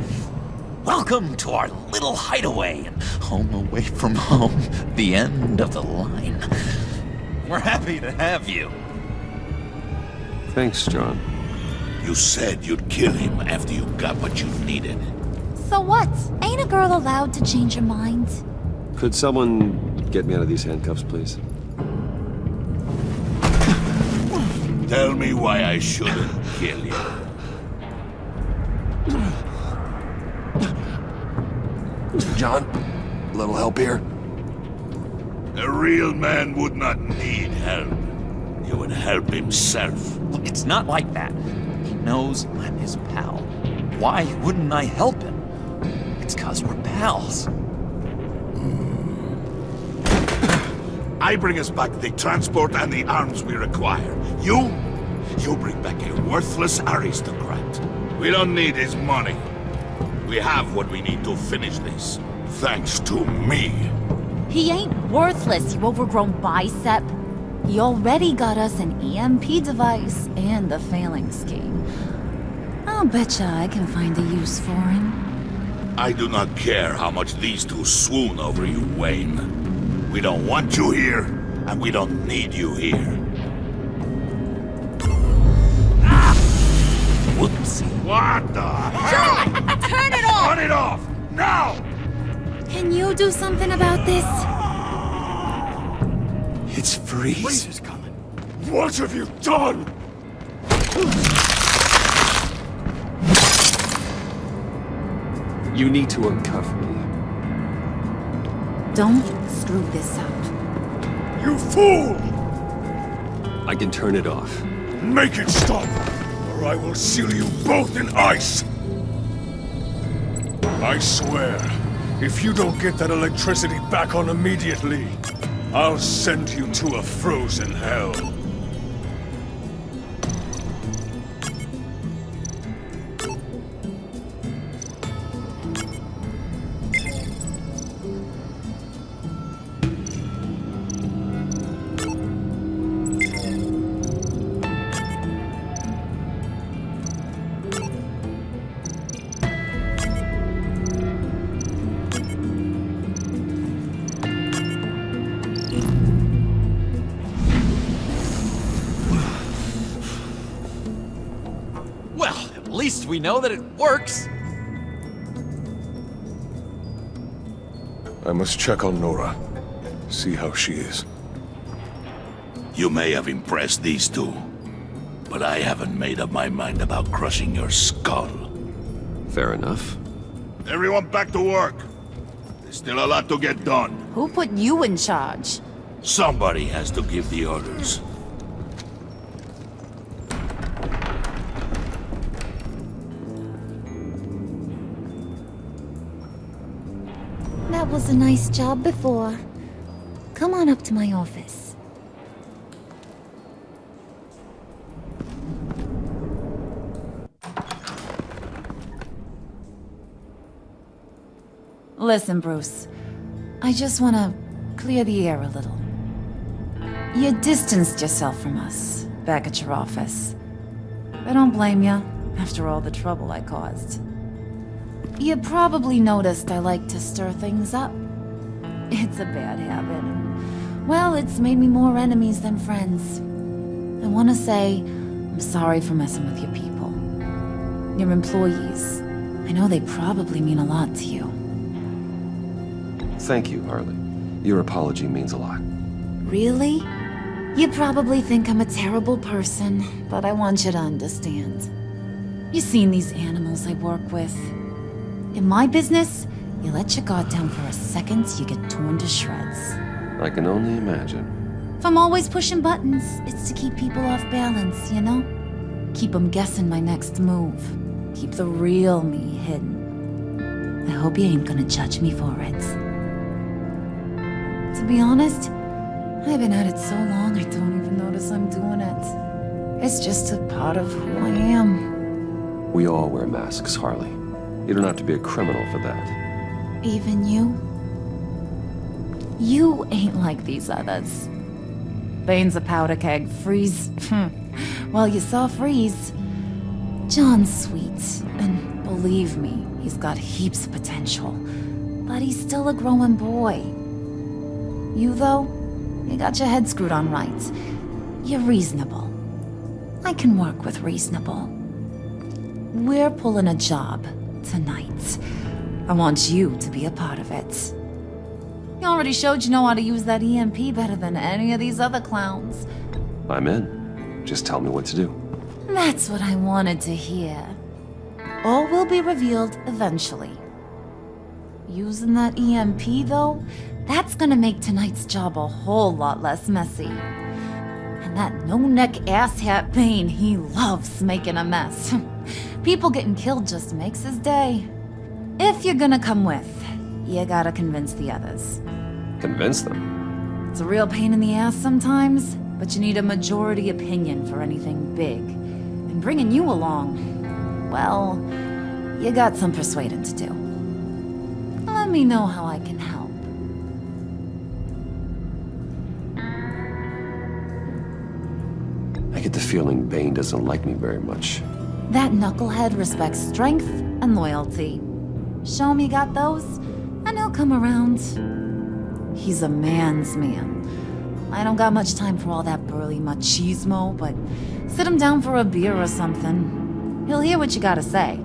S2: Welcome to our little hideaway and home away from home, the end of the line. We're happy to have you.
S1: Thanks, John.
S23: You said you'd kill him after you got what you needed.
S9: So what? Ain't a girl allowed to change her mind?
S1: Could someone get me out of these handcuffs, please?
S23: Tell me why I shouldn't kill you.
S1: John, a little help here?
S23: A real man would not need help. He would help himself.
S2: Look, it's not like that. He knows I'm his pal. Why wouldn't I help him? It's 'cause we're pals.
S23: I bring us back the transport and the arms we require. You bring back a worthless aristocrat. We don't need his money. We have what we need to finish this. Thanks to me.
S9: He ain't worthless, you overgrown bicep. He already got us an EMP device and the failing scheme. I'll betcha I can find a use for him.
S23: I do not care how much these two swoon over you, Wayne. We don't want you here, and we don't need you here.
S2: Whoopsie.
S23: What the
S9: John! Turn it off!
S23: Turn it off! Now!
S9: Can you do something about this?
S1: It's Freeze.
S23: Freeze is coming. What have you done?
S1: You need to uncuff me.
S9: Don't screw this up.
S23: You fool!
S1: I can turn it off.
S23: Make it stop, or I will seal you both in ice! I swear, if you don't get that electricity back on immediately, I'll send you to a frozen hell.
S2: At least we know that it works.
S16: I must check on Nora. See how she is.
S23: You may have impressed these two, but I haven't made up my mind about crushing your skull.
S1: Fair enough.
S23: Everyone back to work. There's still a lot to get done.
S9: Who put you in charge?
S23: Somebody has to give the orders.
S9: That was a nice job before. Come on up to my office. Listen, Bruce. I just want to clear the air a little. You distanced yourself from us, back at your office. I don't blame you, after all the trouble I caused. You probably noticed I like to stir things up. It's a bad habit, and, well, it's made me more enemies than friends. I want to say, I'm sorry for messing with your people. Your employees. I know they probably mean a lot to you.
S1: Thank you, Harley. Your apology means a lot.
S9: Really? You probably think I'm a terrible person, but I want you to understand. You've seen these animals I work with. In my business, you let your guard down for a second, you get torn to shreds.
S1: I can only imagine.
S9: If I'm always pushing buttons, it's to keep people off balance, you know? Keep them guessing my next move. Keep the real me hidden. I hope you ain't gonna judge me for it. To be honest, I've been at it so long I don't even notice I'm doing it. It's just a part of who I am.
S1: We all wear masks, Harley. You don't have to be a criminal for that.
S11: Even you? You ain't like these others. Bane's a powder keg. Freeze. Well, you saw Freeze. John's sweet, and believe me, he's got heaps of potential. But he's still a growing boy. You, though, you got your head screwed on right. You're reasonable. I can work with reasonable. We're pulling a job tonight. I want you to be a part of it. You already showed you know how to use that EMP better than any of these other clowns.
S1: I'm in. Just tell me what to do.
S11: That's what I wanted to hear. All will be revealed eventually. Using that EMP, though, that's gonna make tonight's job a whole lot less messy. And that no-neck asshat Bane, he loves making a mess. People getting killed just makes his day. If you're gonna come with, you gotta convince the others.
S1: Convince them?
S11: It's a real pain in the ass sometimes, but you need a majority opinion for anything big. And bringing you along, well, you got some persuading to do. Let me know how I can help.
S1: I get the feeling Bane doesn't like me very much.
S11: That knucklehead respects strength and loyalty. Show him you got those, and he'll come around. He's a man's man. I don't got much time for all that burly machismo, but sit him down for a beer or something. He'll hear what you gotta say.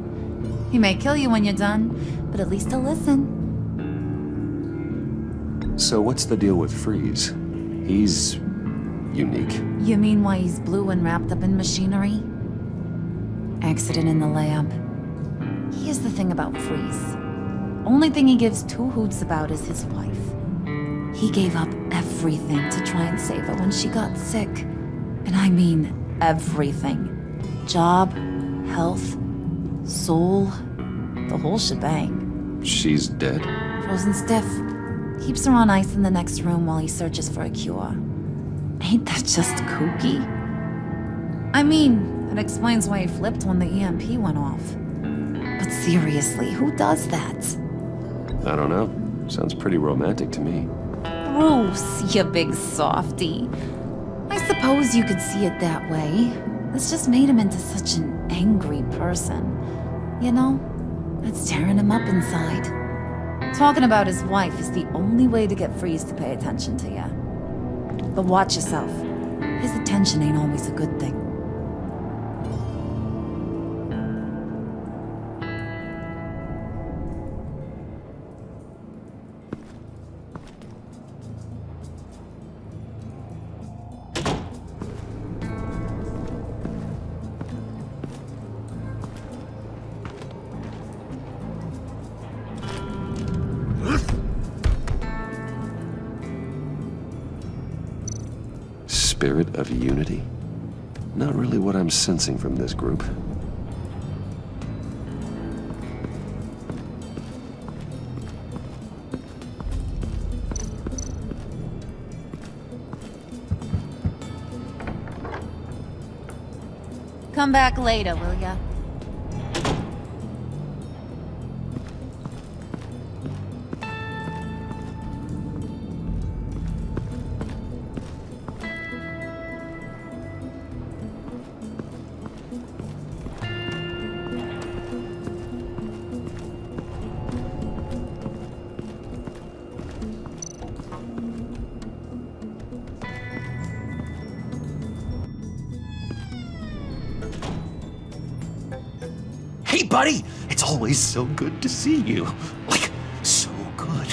S11: He may kill you when you're done, but at least he'll listen.
S1: So what's the deal with Freeze? He's unique.
S11: You mean why he's blue and wrapped up in machinery? Accident in the lab. Here's the thing about Freeze. Only thing he gives two hoots about is his wife. He gave up everything to try and save her when she got sick. And I mean everything. Job, health, soul, the whole shebang.
S1: She's dead?
S11: Frozen stiff. Keeps her on ice in the next room while he searches for a cure. Ain't that just kooky? I mean, it explains why he flipped when the EMP went off. But seriously, who does that?
S1: I don't know. Sounds pretty romantic to me.
S11: Bruce, you big softy. I suppose you could see it that way. It's just made him into such an angry person. You know, it's tearing him up inside. Talking about his wife is the only way to get Freeze to pay attention to you. But watch yourself. His attention ain't always a good thing.
S1: Spirit of unity? Not really what I'm sensing from this group.
S11: Come back later, will ya?
S2: Hey, buddy! It's always so good to see you. Like, so good.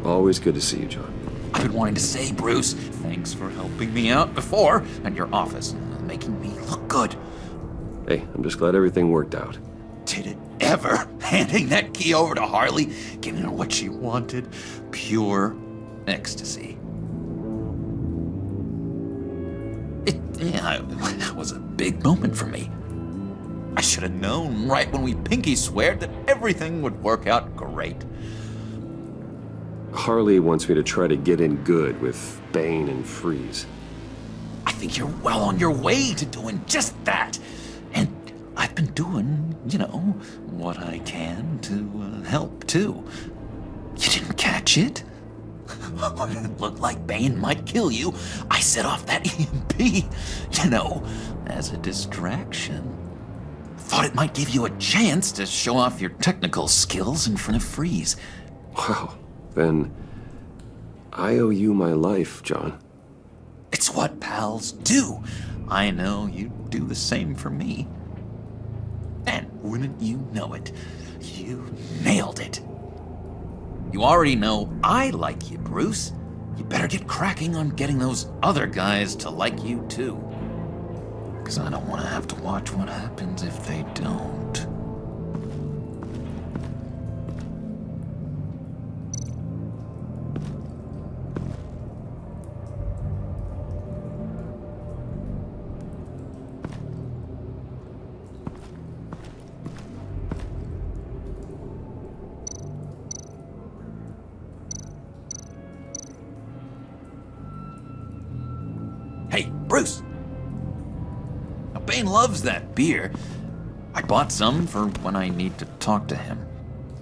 S1: Always good to see you, John.
S2: I've been wanting to say, Bruce, thanks for helping me out before at your office, making me look good.
S1: Hey, I'm just glad everything worked out.
S2: Did it ever? Handing that key over to Harley, giving her what she wanted. Pure ecstasy. It was a big moment for me. I should have known right when we pinky sweared that everything would work out great.
S1: Harley wants me to try to get in good with Bane and Freeze.
S2: I think you're well on your way to doing just that. And I've been doing, you know, what I can to help, too. You didn't catch it? It looked like Bane might kill you. I set off that EMP, you know, as a distraction. Thought it might give you a chance to show off your technical skills in front of Freeze.
S1: Wow, then I owe you my life, John.
S2: It's what pals do. I know you'd do the same for me. And wouldn't you know it, you nailed it. You already know I like you, Bruce. You better get cracking on getting those other guys to like you, too. Because I don't want to have to watch what happens if they don't. Hey, Bruce! Now, Bane loves that beer. I bought some for when I need to talk to him.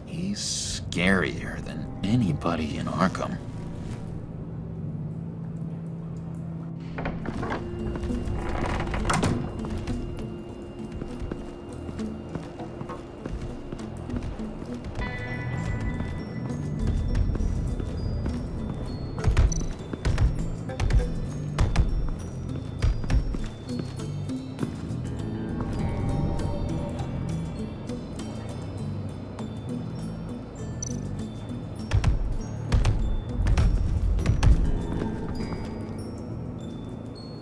S2: He's scarier than anybody in Arkham.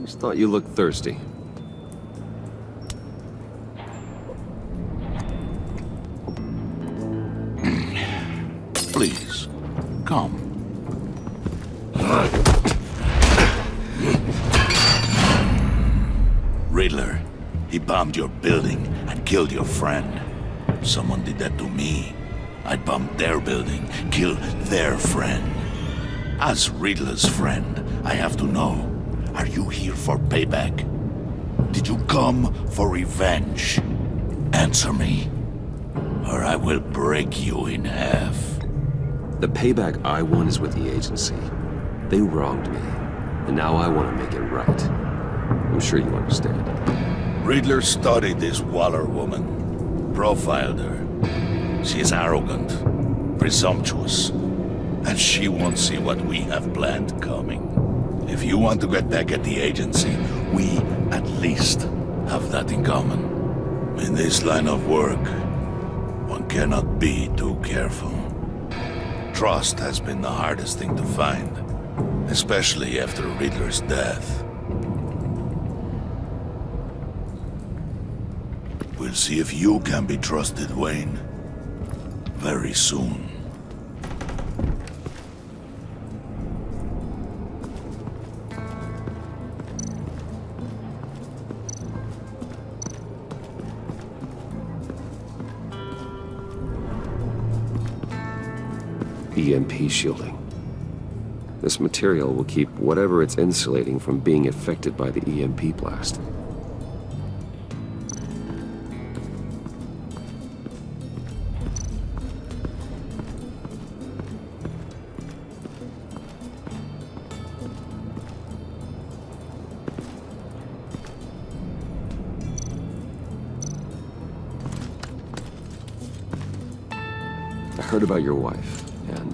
S1: Just thought you looked thirsty.
S23: Please, come. Riddler, he bombed your building and killed your friend. Someone did that to me. I'd bomb their building, kill their friend. As Riddler's friend, I have to know, are you here for payback? Did you come for revenge? Answer me, or I will break you in half.
S1: The payback I want is with the agency. They wronged me, and now I want to make it right. I'm sure you understand.
S23: Riddler studied this Waller woman, profiled her. She is arrogant, presumptuous, and she won't see what we have planned coming. If you want to get back at the agency, we at least have that in common. In this line of work, one cannot be too careful. Trust has been the hardest thing to find, especially after Riddler's death. We'll see if you can be trusted, Wayne. Very soon.
S1: EMP shielding. This material will keep whatever it's insulating from being affected by the EMP blast. I heard about your wife, and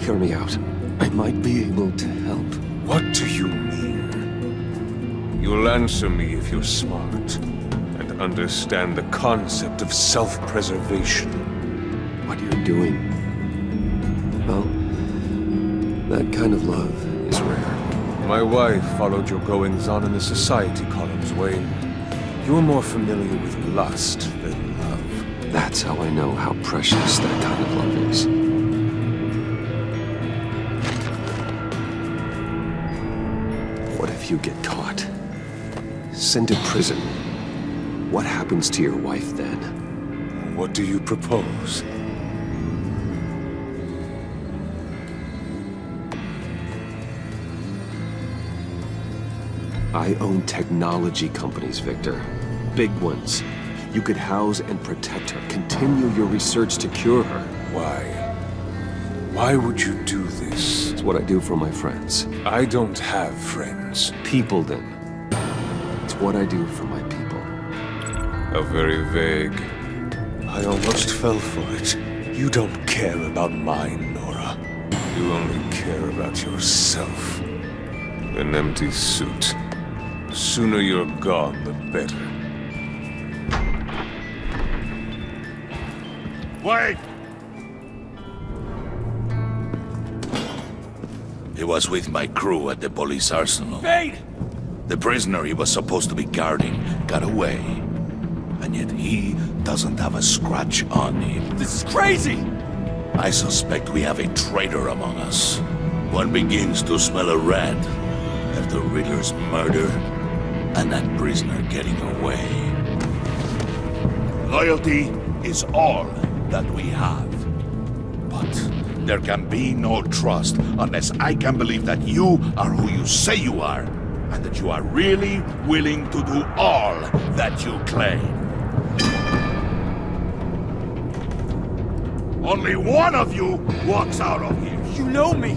S1: Hear me out. I might be able to help.
S16: What do you mean? You'll answer me if you're smart and understand the concept of self-preservation.
S1: What you're doing? Well, that kind of love is rare.
S16: My wife followed your goings-on in the society columns, Wayne. You were more familiar with lust than love.
S1: That's how I know how precious that kind of love is. What if you get caught? Sent to prison? What happens to your wife then?
S16: What do you propose?
S1: I own technology companies, Victor. Big ones. You could house and protect her, continue your research to cure her.
S16: Why? Why would you do this?
S1: It's what I do for my friends.
S16: I don't have friends.
S1: People, then. It's what I do for my people.
S16: How very vague. I almost fell for it. You don't care about mine, Nora. You only care about yourself. An empty suit. The sooner you're gone, the better.
S23: Wait! He was with my crew at the police arsenal.
S19: Wait!
S23: The prisoner he was supposed to be guarding got away. And yet he doesn't have a scratch on him.
S19: This is crazy!
S23: I suspect we have a traitor among us. One begins to smell a rat after Riddler's murder and that prisoner getting away. Loyalty is all that we have. But there can be no trust unless I can believe that you are who you say you are, and that you are really willing to do all that you claim. Only one of you walks out of here.
S19: You know me!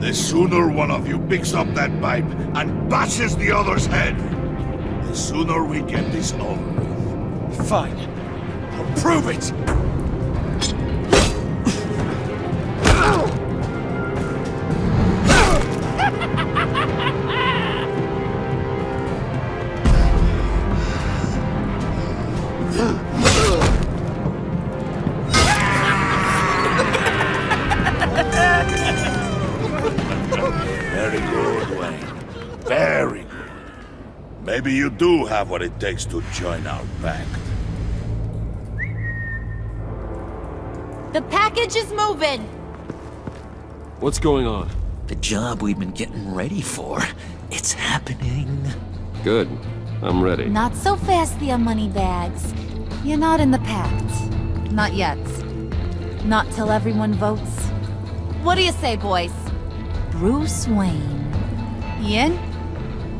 S23: The sooner one of you picks up that pipe and bashes the other's head, the sooner we get this over with.
S19: Fine. I'll prove it!
S23: Very good, Wayne. Very good. Maybe you do have what it takes to join our pact.
S11: The package is moving!
S1: What's going on?
S2: The job we've been getting ready for. It's happening.
S1: Good. I'm ready.
S11: Not so fast, the moneybags. You're not in the pact. Not yet. Not till everyone votes. What do you say, boys? Bruce Wayne. In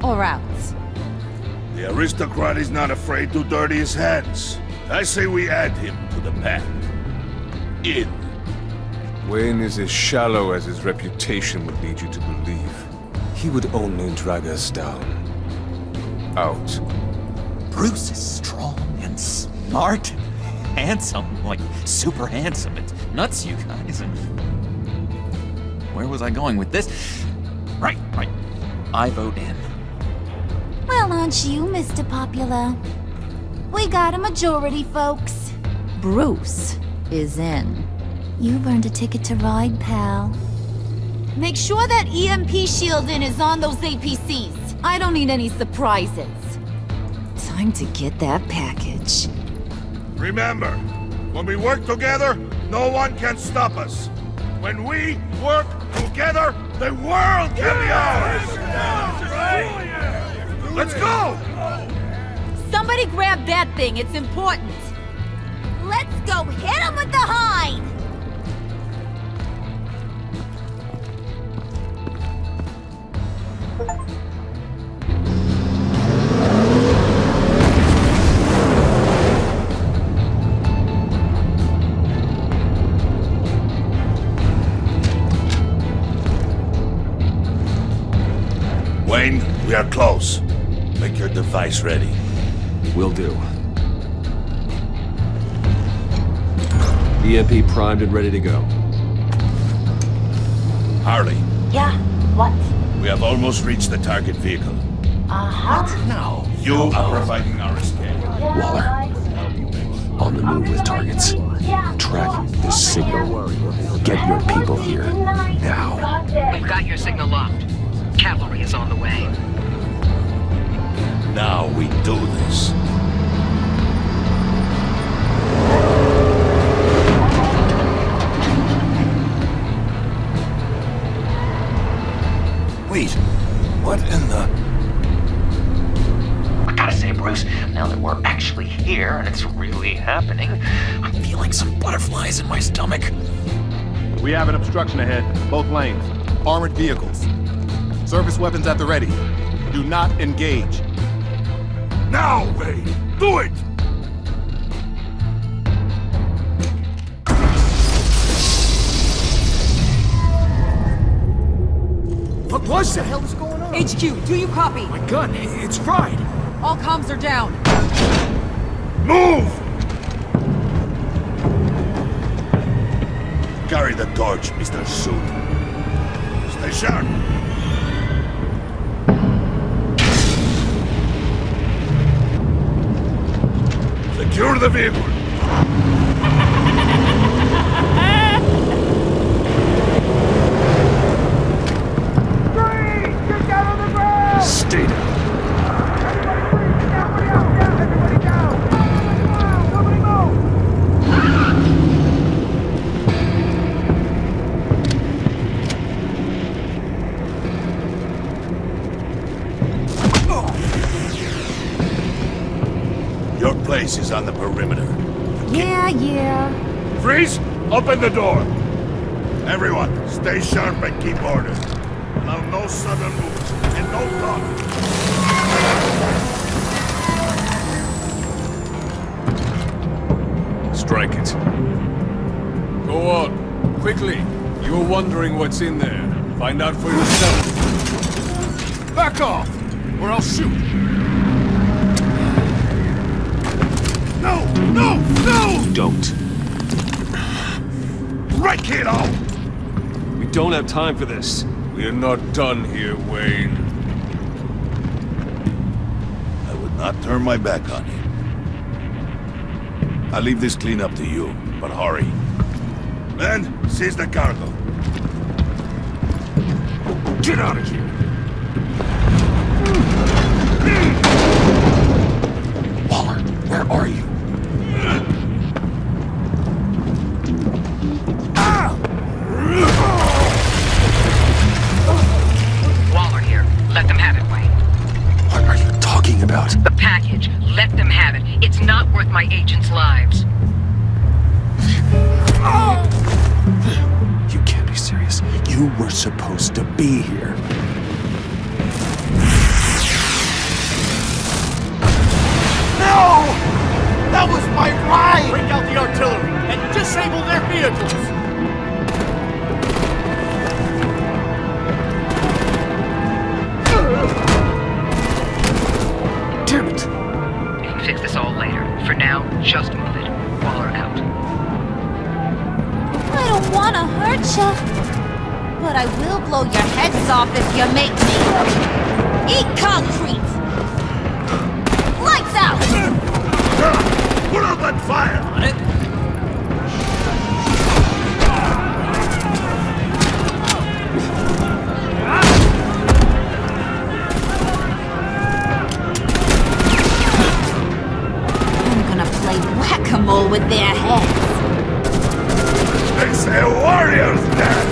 S11: or out?
S23: The aristocrat is not afraid to dirty his hands. I say we add him to the pact. In.
S16: Wayne is as shallow as his reputation would lead you to believe. He would only drag us down. Out.
S2: Bruce is strong and smart, handsome, like super handsome. It's nuts, you guys. And where was I going with this? Right. I vote in.
S11: Well, aren't you, Mr. Popular? We got a majority, folks. Bruce is in. You've earned a ticket to ride, pal. Make sure that EMP shielding is on those APCs. I don't need any surprises. Time to get that package.
S23: Remember, when we work together, no one can stop us. When we work together, the world can be ours! Let's go!
S11: Somebody grab that thing, it's important. Let's go hit him with the hide!
S23: Wayne, we are close. Make your device ready.
S1: Will do. EMP primed and ready to go.
S23: Harley,
S17: Yeah, what?
S23: we have almost reached the target vehicle.
S17: Uh-huh.
S23: Now, you are providing our escape.
S1: Waller. On the move with targets. Track this signal. Get your people here. Now.
S3: We've got your signal locked. Cavalry is on the way.
S23: Now we do this.
S2: Wait, what in the...
S3: I gotta say, Bruce, now that we're actually here and it's really happening,
S2: I'm feeling some butterflies in my stomach.
S18: We have an obstruction ahead, both lanes. Armored vehicles. Service weapons at the ready. Do not engage.
S19: Now, Wade! Do it!
S20: What was that?
S12: What the hell is going on? HQ, do you copy?
S20: My gun, it's fried.
S12: All comms are down.
S19: Move! Carry the torch, Mr. Suit. Stay sharp. Secure the vehicle.
S1: Stay down.
S19: Your place is on the perimeter.
S9: Yeah.
S19: Freeze! Open the door! Everyone, stay sharp and keep order. Allow no sudden moves and no talk.
S8: Strike it.
S18: Go on. Quickly. You were wondering what's in there. Find out for yourself. Back off, or I'll shoot.
S19: No! No! No!
S1: Don't.
S19: Right, kiddo!
S1: We don't have time for this.
S18: We're not done here, Wayne.
S19: I would not turn my back on you. I'll leave this clean up to you, but hurry. Men, seize the cargo.
S1: Get out of here! Waller, where are you?
S12: Waller here. Let them have it, Wayne.
S1: What are you talking about?
S12: The package. Let them have it. It's not worth my agents' lives.
S1: You can't be serious. You were supposed to be here.
S19: No! That was my ride!
S20: Bring out the artillery and disable their vehicles.
S1: Damn it!
S12: We can fix this all later. For now, just move it. Waller out.
S9: I don't want to hurt ya, but I will blow your heads off if you make me eat concrete. Lights out!
S19: Put up that fire!
S12: On it.
S9: I'm gonna play whack-a-mole with their heads.
S19: It's a warrior's death!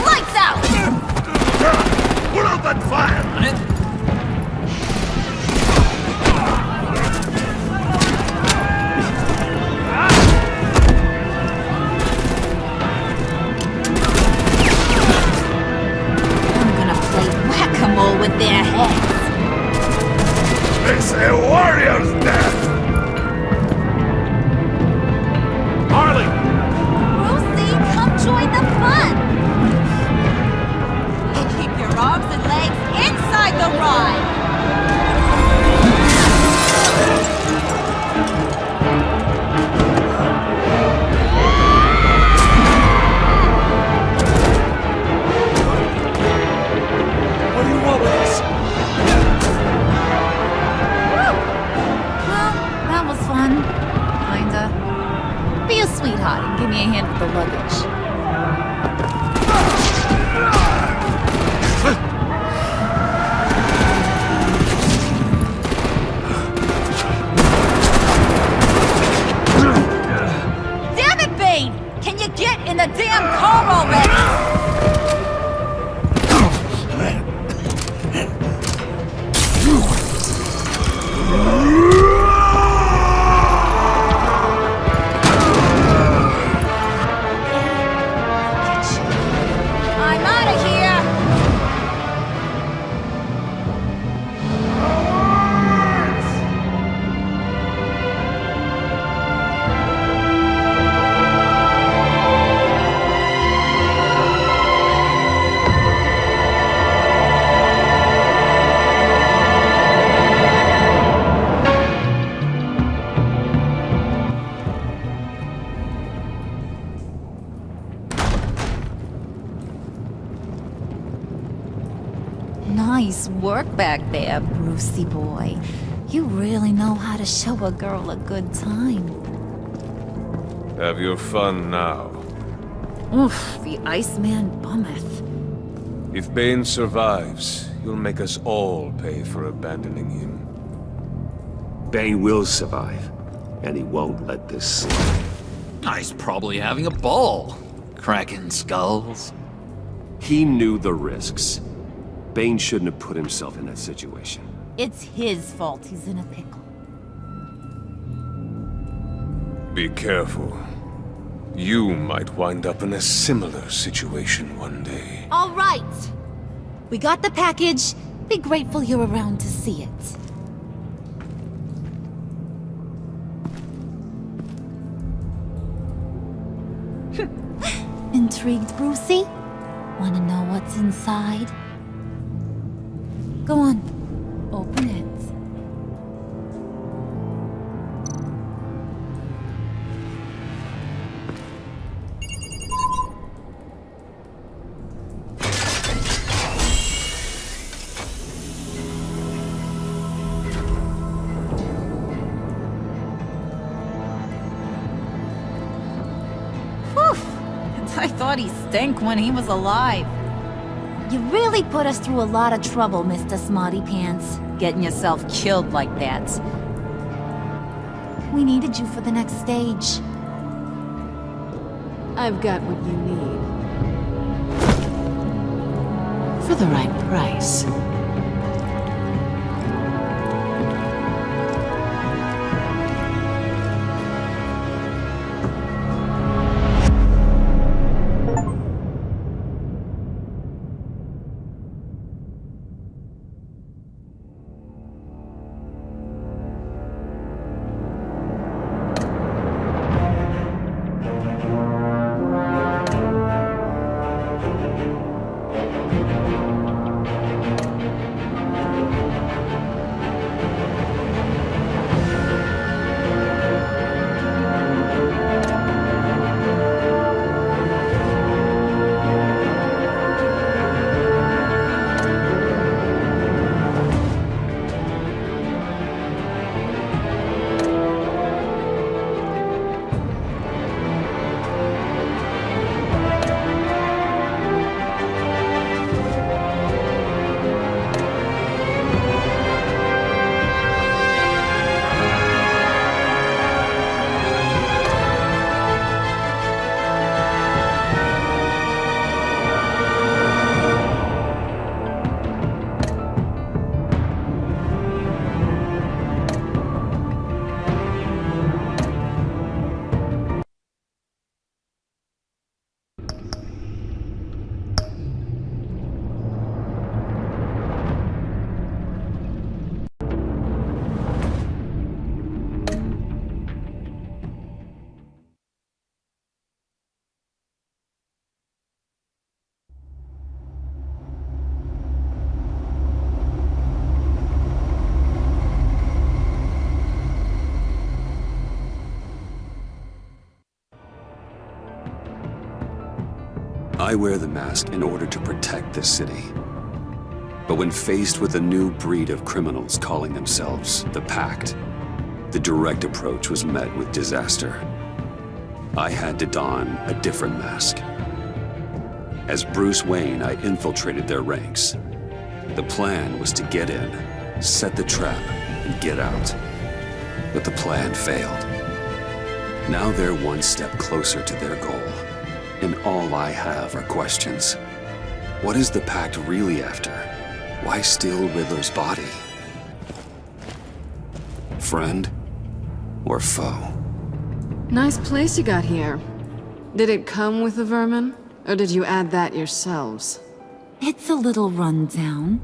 S9: Lights out!
S19: Put out that fire!
S12: On it.
S9: I'm gonna play whack-a-mole with their heads.
S19: It's a warrior's death!
S20: Harley!
S9: Brucey, come join the fun! Keep your arms and legs inside the ride!
S20: What do you want with us?
S9: Well,
S11: Nice work back there, Brucey boy. You really know how to show a girl a good time.
S16: Have your fun now.
S11: Oof, the Iceman bummeth.
S16: If Bane survives, you'll make us all pay for abandoning him.
S1: Bane will survive, and he won't let this slide.
S2: He's probably having a ball, cracking skulls.
S1: He knew the risks. Bane shouldn't have put himself in that situation.
S11: It's his fault he's in a pickle.
S16: Be careful. You might wind up in a similar situation one day.
S11: All right! We got the package. Be grateful you're around to see it. Intrigued, Brucey? Wanna know what's inside? Go on, open it. I thought he stank when he was alive. You really put us through a lot of trouble, Mr. Smarty Pants, getting yourself killed like that. We needed you for the next stage.
S12: I've got what you need. For the right price.
S1: I wear the mask in order to protect this city. But when faced with a new breed of criminals calling themselves the Pact, the direct approach was met with disaster. I had to don a different mask. As Bruce Wayne, I infiltrated their ranks. The plan was to get in, set the trap, and get out. But the plan failed. Now they're one step closer to their goal. And all I have are questions. What is the Pact really after? Why steal Riddler's body? Friend or foe?
S12: Nice place you got here. Did it come with the vermin? Or did you add that yourselves?
S11: It's a little rundown,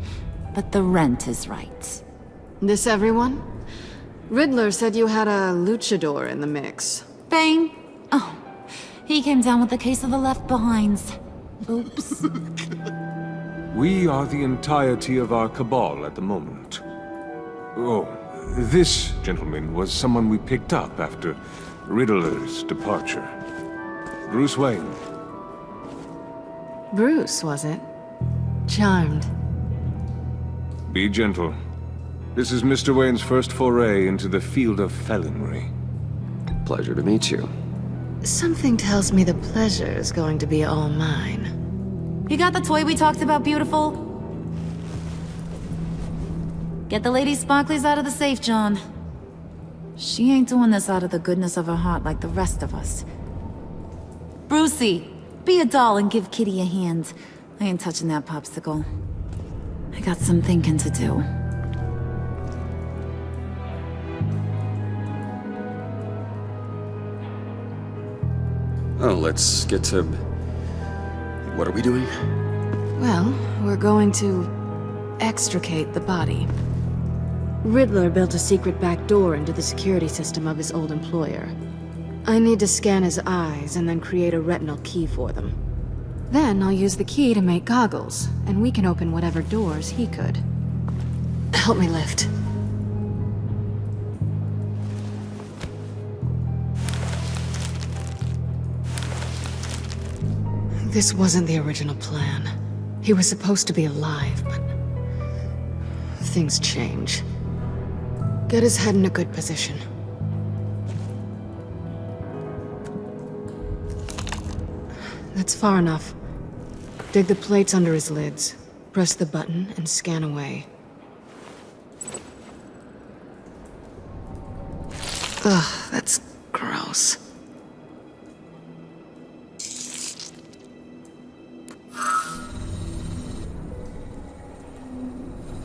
S11: but the rent is right.
S12: This everyone? Riddler said you had a luchador in the mix.
S11: Bane? Oh, he came down with a case of the left-behinds. Oops.
S16: We are the entirety of our cabal at the moment. Oh, this gentleman was someone we picked up after Riddler's departure. Bruce Wayne.
S12: Bruce, was it? Charmed.
S16: Be gentle. This is Mr. Wayne's first foray into the field of felonry.
S1: Pleasure to meet you.
S11: Something tells me the pleasure is going to be all mine.
S9: You got the toy we talked about, beautiful? Get the lady sparklies out of the safe, John. She ain't doing this out of the goodness of her heart like the rest of us. Brucey, be a doll and give Kitty a hand. I ain't touching that popsicle. I got some thinking to do.
S1: Oh, let's get to... What are we doing?
S11: Well, we're going to extricate the body. Riddler built a secret back door into the security system of his old employer. I need to scan his eyes and then create a retinal key for them. Then I'll use the key to make goggles, and we can open whatever doors he could. Help me lift. This wasn't the original plan. He was supposed to be alive, but... things change. Get his head in a good position. That's far enough. Dig the plates under his lids. Press the button and scan away. Ugh, that's gross.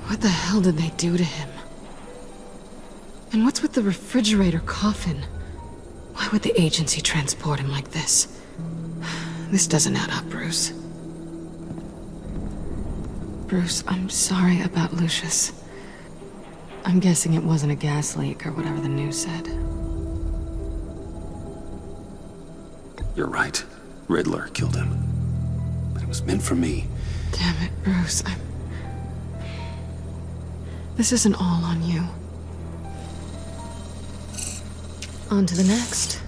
S11: What the hell did they do to him? And what's with the refrigerator coffin? Why would the agency transport him like this? This doesn't add up, Bruce. Bruce, I'm sorry about Lucius. I'm guessing it wasn't a gas leak or whatever the news said.
S1: You're right. Riddler killed him. But it was meant for me.
S11: Damn it, Bruce. This isn't all on you. On to the next.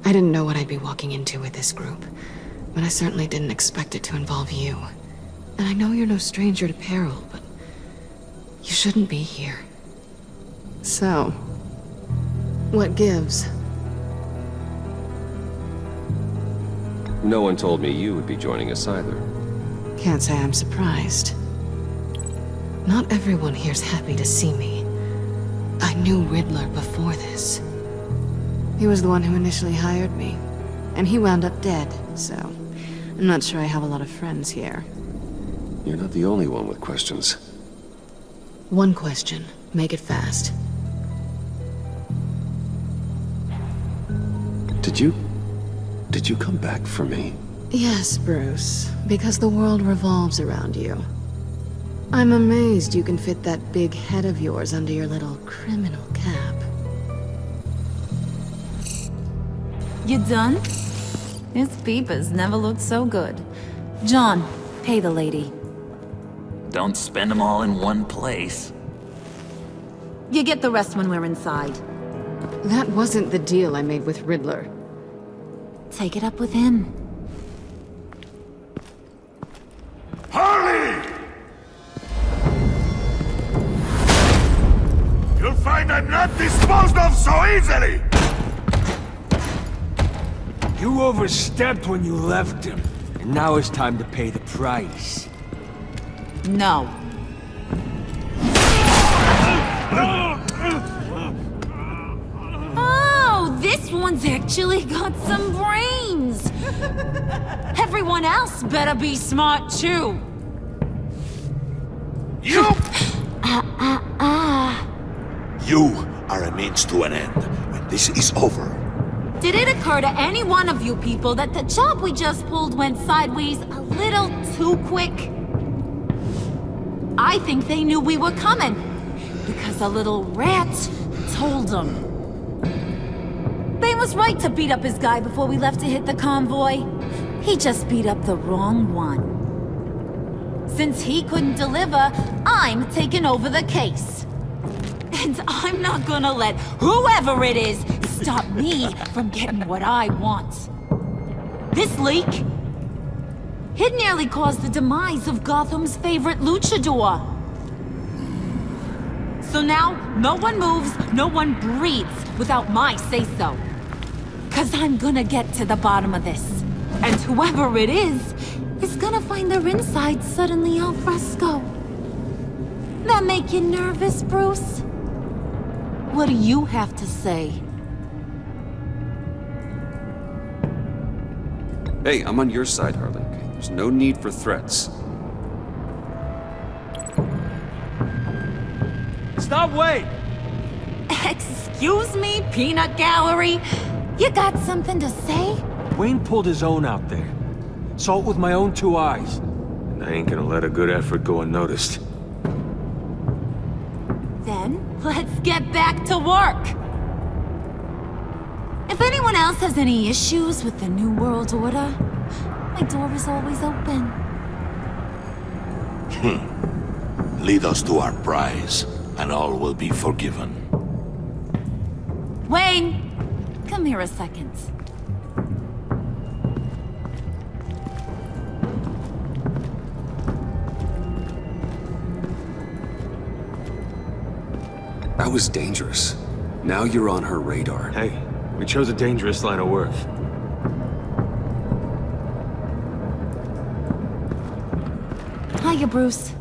S11: I didn't know what I'd be walking into with this group, but I certainly didn't expect it to involve you. And I know you're no stranger to peril, but you shouldn't be here. So, what gives?
S1: No one told me you would be joining us either.
S11: Can't say I'm surprised. Not everyone here's happy to see me. I knew Riddler before this. He was the one who initially hired me, and he wound up dead, so I'm not sure I have a lot of friends here.
S1: You're not the only one with questions.
S11: One question. Make it fast.
S1: Did you come back for me?
S11: Yes, Bruce, because the world revolves around you. I'm amazed you can fit that big head of yours under your little criminal cap.
S9: You done? His peepers never looked so good. John, pay the lady.
S2: Don't spend them all in one place.
S9: You get the rest when we're inside.
S11: That wasn't the deal I made with Riddler.
S9: Take it up with him.
S23: Harley! You'll find I'm not disposed of so easily!
S19: You overstepped when you left him, and now it's time to pay the price.
S9: No. Oh, this one's actually got some brains! Everyone else better be smart too!
S23: You! You are a means to an end. When this is over,
S9: Did it occur to any one of you people that the job we just pulled went sideways a little too quick? I think they knew we were coming, because a little rat told them. They was right to beat up his guy before we left to hit the convoy. He just beat up the wrong one. Since he couldn't deliver, I'm taking over the case. And I'm not gonna let whoever it is
S11: stop me from getting what I want. This leak, it nearly caused the demise of Gotham's favorite luchador. So now, no one moves, no one breathes without my say-so. 'Cause I'm gonna get to the bottom of this. And whoever it is gonna find their insides suddenly al fresco. That make you nervous, Bruce? What do you have to say?
S1: Hey, I'm on your side, Harley. There's no need for threats.
S10: Stop, wait!
S11: Excuse me, peanut gallery? You got something to say?
S10: Wayne pulled his own out there. Saw it with my own 2 eyes.
S16: And I ain't gonna let a good effort go unnoticed.
S11: Then, let's get back to work! If anyone else has any issues with the New World Order, my door is always open.
S23: Lead us to our prize, and all will be forgiven.
S11: Wayne! Come here a second.
S1: That was dangerous. Now you're on her radar.
S16: Hey, we chose a dangerous line of work.
S11: Hiya, Bruce.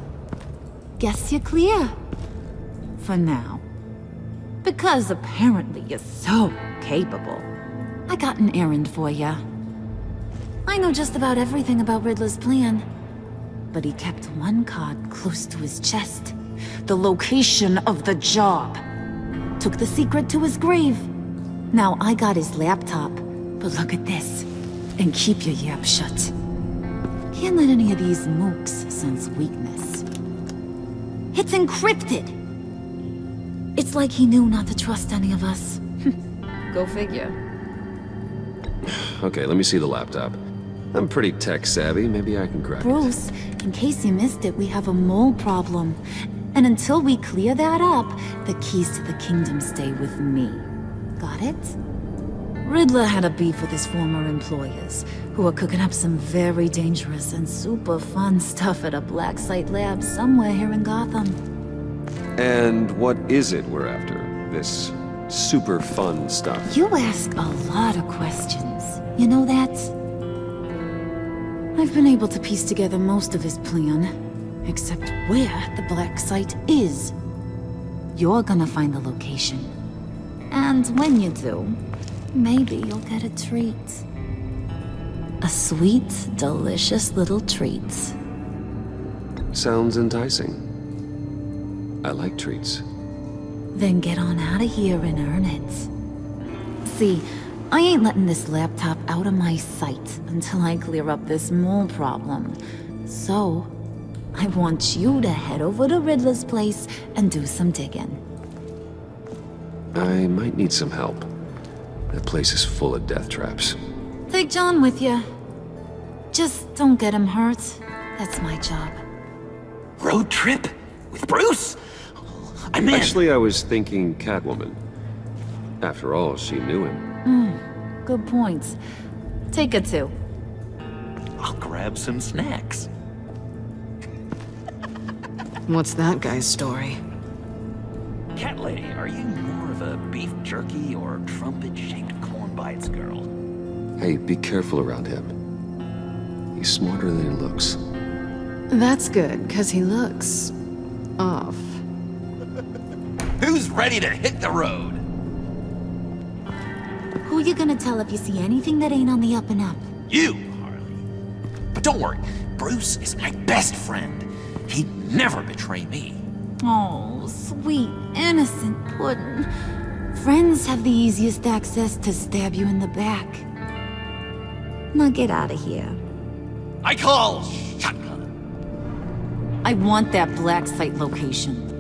S11: Guess you're clear. For now. Because apparently you're so capable. I got an errand for ya. I know just about everything about Riddler's plan. But he kept one card close to his chest. The location of the job. Took the secret to his grave. Now I got his laptop. But look at this. And keep your yap shut. Can't let any of these mooks sense weakness. It's encrypted! It's like he knew not to trust any of us. Go figure.
S1: Okay, let me see the laptop. I'm pretty tech savvy, maybe I can crack it.
S11: Bruce, in case you missed it, we have a mole problem. And until we clear that up, the keys to the kingdom stay with me. Got it? Riddler had a beef with his former employers, who are cooking up some very dangerous and super fun stuff at a black site lab somewhere here in Gotham.
S1: And what is it we're after? This super fun stuff?
S11: You ask a lot of questions. You know that? I've been able to piece together most of his plan, except where the black site is. You're gonna find the location. And when you do, maybe you'll get a treat. A sweet, delicious little treat.
S1: Sounds enticing. I like treats.
S11: Then get on out of here and earn it. See, I ain't letting this laptop out of my sight until I clear up this mole problem. So, I want you to head over to Riddler's place and do some digging.
S1: I might need some help. That place is full of death traps.
S11: Take John with you. Just don't get him hurt. That's my job.
S2: Road trip? With Bruce? I'm in.
S1: Actually, I was thinking Catwoman. After all, she knew him.
S11: Good point. Take it too.
S2: I'll grab some snacks.
S12: What's that guy's story?
S2: Cat lady, are you more of a beef jerky or trumpet-shaped corn bites girl?
S1: Hey, be careful around him. He's smarter than he looks.
S12: That's good, because he looks... off.
S2: Who's ready to hit the road?
S11: Who you gonna tell if you see anything that ain't on the up and up?
S2: You, Harley. But don't worry, Bruce is my best friend. He'd never betray me.
S11: Oh, sweet, innocent puddin'. Friends have the easiest access to stab you in the back. Now get out of here.
S2: I call shotgun.
S11: I want that black site location.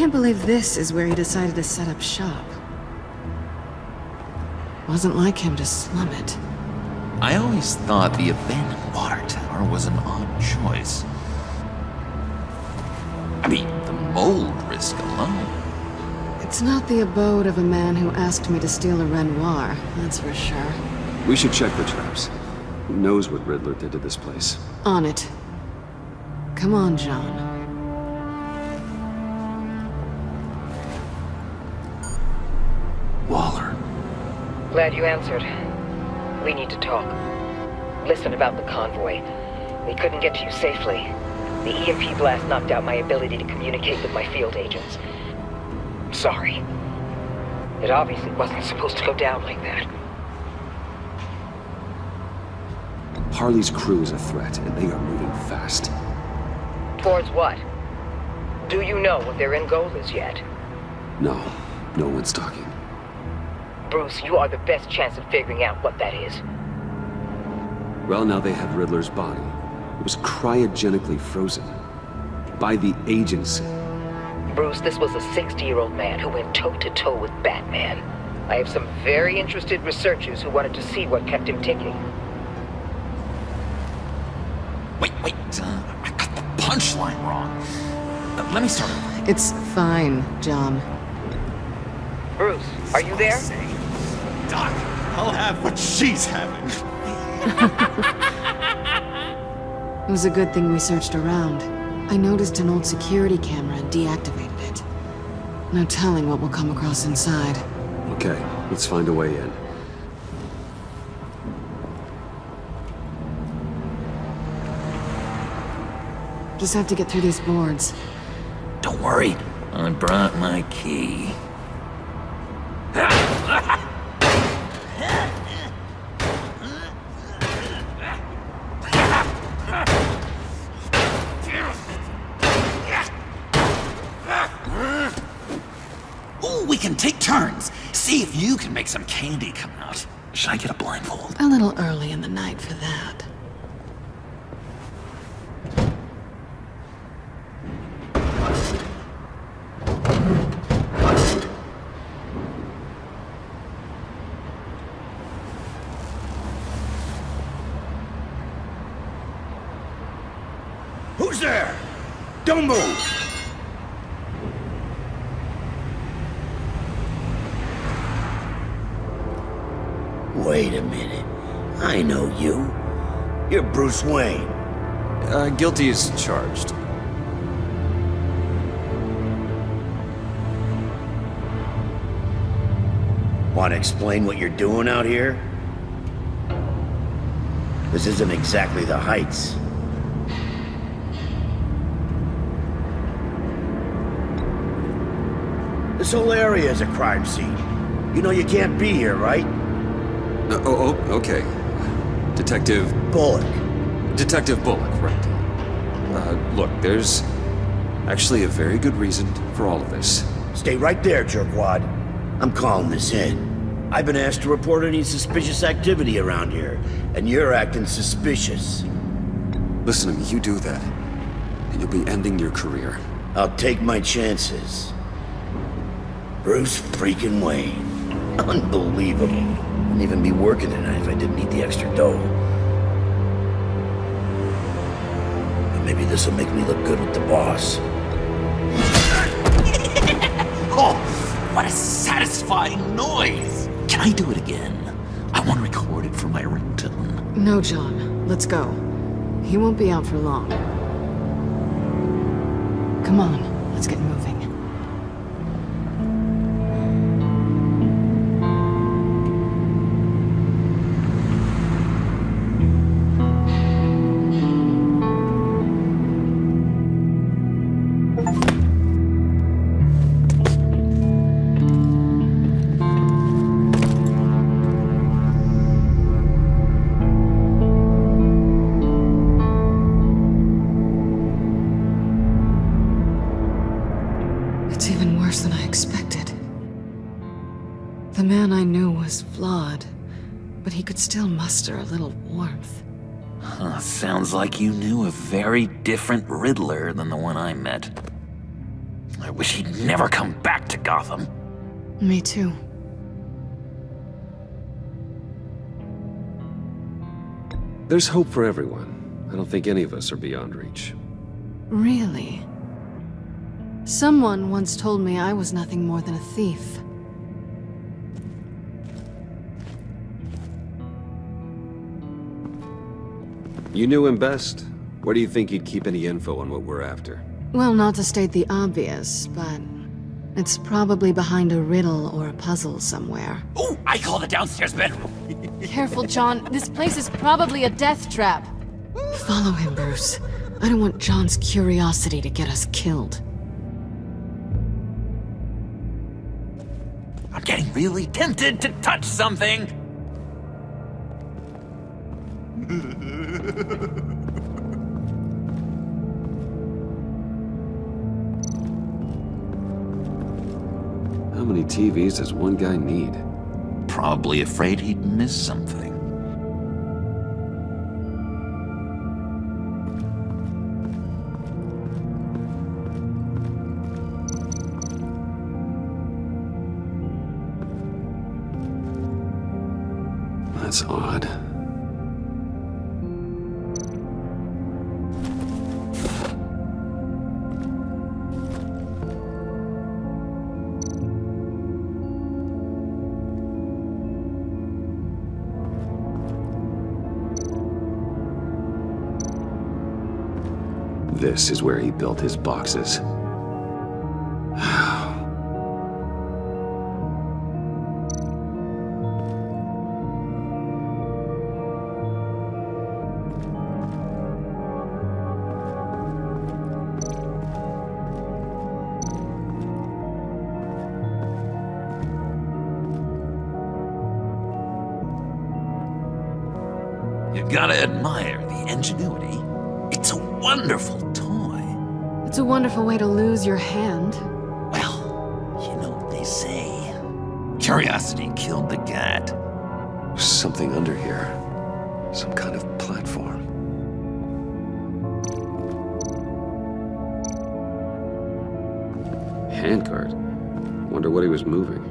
S12: Can't believe this is where he decided to set up shop. Wasn't like him to slum it.
S2: I always thought the abandoned water tower was an odd choice. I mean, the mold risk alone.
S12: It's not the abode of a man who asked me to steal a Renoir, that's for sure.
S1: We should check for traps. Who knows what Riddler did to this place?
S12: On it. Come on, John.
S1: Waller.
S14: Glad you answered. We need to talk. Listen about the convoy. We couldn't get to you safely. The EMP blast knocked out my ability to communicate with my field agents. Sorry. It obviously wasn't supposed to go down like that.
S1: Harley's crew is a threat, and they are moving fast.
S14: Towards what? Do you know what their end goal is yet?
S1: No one's talking.
S14: Bruce, you are the best chance of figuring out what that is.
S1: Well, now they have Riddler's body. It was cryogenically frozen. By the agency.
S14: Bruce, this was a 60-year-old man who went toe-to-toe with Batman. I have some very interested researchers who wanted to see what kept him ticking.
S2: Wait, I got the punchline wrong. Let me start over.
S12: It's fine, John.
S14: Bruce, are you there?
S2: Doc, I'll have what she's having.
S12: It was a good thing we searched around. I noticed an old security camera and deactivated it. No telling what we'll come across inside.
S1: Okay, let's find a way in.
S12: Just have to get through these boards.
S2: Don't worry, I brought my key. Ooh, we can take turns. See if you can make some candy come out. Should I get a blindfold?
S12: A little early in the night for that.
S19: Who's there? Don't move!
S21: Wait a minute. I know you. You're Bruce Wayne.
S1: Guilty as charged.
S21: Want to explain what you're doing out here? This isn't exactly the Heights. This whole area is a crime scene. You know you can't be here, right?
S1: Okay. Detective...
S21: Bullock.
S1: Detective Bullock, right. Look, there's actually a very good reason for all of this.
S21: Stay right there, jerkwad. I'm calling this in. I've been asked to report any suspicious activity around here, and you're acting suspicious.
S1: Listen to me, you do that, and you'll be ending your career.
S21: I'll take my chances. Bruce freaking Wayne. Unbelievable. Wouldn't even be working tonight if I didn't need the extra dough. But maybe this'll make me look good with the boss.
S2: Oh, what a satisfying noise! Can I do it again? I want to record it for my ringtone.
S12: No, John. Let's go. He won't be out for long. Come on, let's get moving. The man I knew was flawed, but he could still muster a little warmth.
S2: Sounds like you knew a very different Riddler than the one I met. I wish he'd never come back to Gotham.
S12: Me too.
S1: There's hope for everyone. I don't think any of us are beyond reach.
S12: Really? Someone once told me I was nothing more than a thief.
S1: You knew him best. Where do you think he'd keep any info on what we're after?
S12: Well, not to state the obvious, but it's probably behind a riddle or a puzzle somewhere.
S2: Ooh, I call the downstairs bedroom.
S11: Careful, John. This place is probably a death trap.
S12: Follow him, Bruce. I don't want John's curiosity to get us killed.
S2: I'm getting really tempted to touch something.
S1: How many TVs does one guy need?
S2: Probably afraid he'd miss something.
S1: That's odd. This is where he built his boxes.
S2: You gotta admire the ingenuity. It's a wonderful toy.
S12: It's a wonderful way to lose your hand.
S2: Well, you know what they say. Curiosity killed the cat.
S1: There's something under here. Some kind of platform. Handcart. Wonder what he was moving.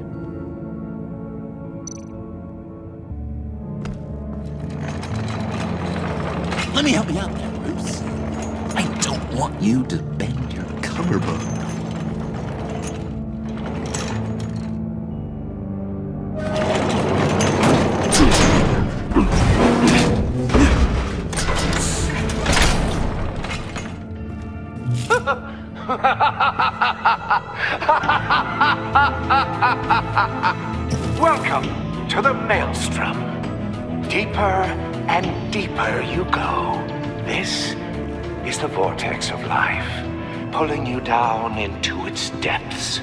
S2: Let me help you out there, Bruce. I don't want you to bend your collarbone.
S5: Welcome to the Maelstrom. Deeper and deeper you go. This is the vortex of life, pulling you down into its depths.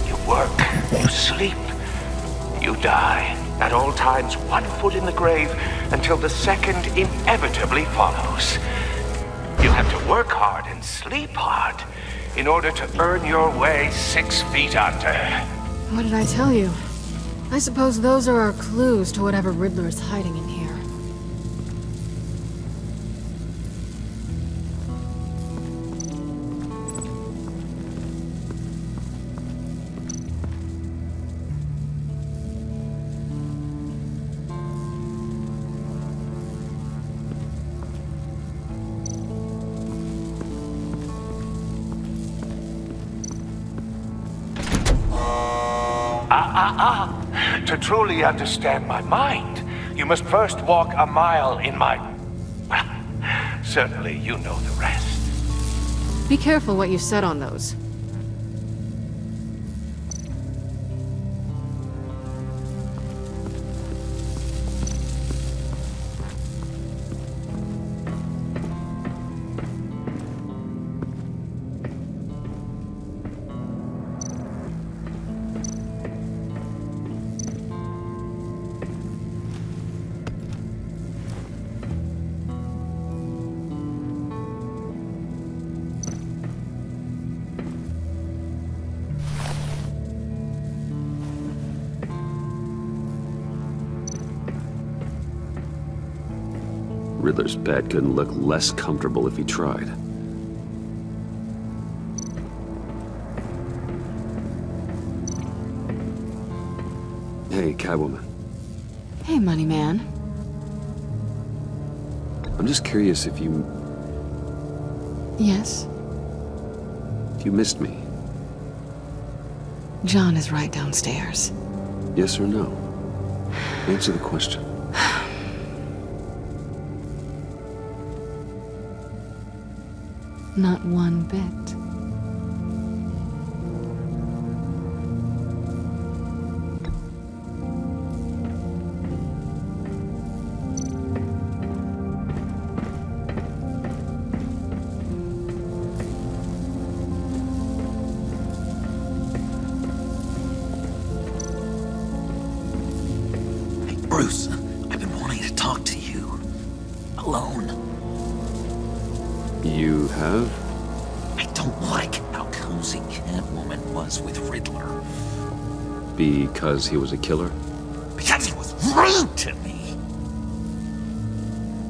S5: You work, you sleep, you die. At all times, 1 foot in the grave until the second inevitably follows. You have to work hard and sleep hard in order to earn your way 6 feet under.
S12: What did I tell you? I suppose those are our clues to whatever Riddler is hiding in here.
S5: To truly understand my mind, you must first walk a mile in my... Well, certainly you know the rest.
S12: Be careful what you said on those.
S1: Riddler's bed couldn't look less comfortable if he tried. Hey, Catwoman.
S12: Hey, Money Man.
S1: I'm just curious if you
S12: Yes?
S1: missed me.
S12: John is right downstairs.
S1: Yes or no? Answer the question.
S12: Not one bit.
S2: Bruce, I've been wanting to talk to you. Alone.
S1: You have?
S2: I don't like how cozy Catwoman was with Riddler.
S1: Because he was a killer?
S2: Because he was rude to me.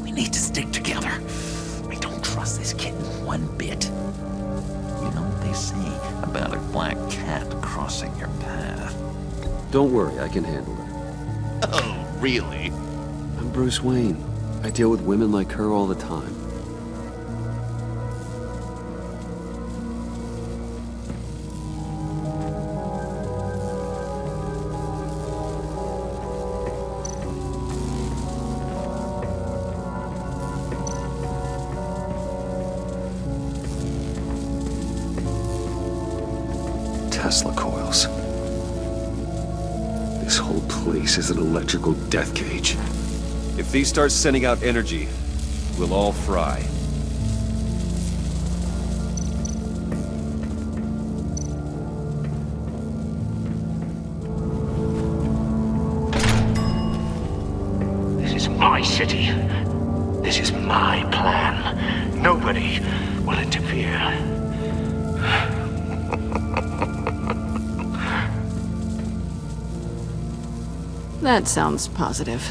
S2: We need to stick together. I don't trust this kitten one bit. You know what they say about a black cat crossing your path?
S1: Don't worry, I can handle it.
S2: Oh, really?
S1: I'm Bruce Wayne. I deal with women like her all the time. Tesla coils. This whole place is an electrical death cage.
S6: If these start sending out energy, we'll all fry.
S5: This is my city. This is my plan. Nobody will interfere.
S12: That sounds positive.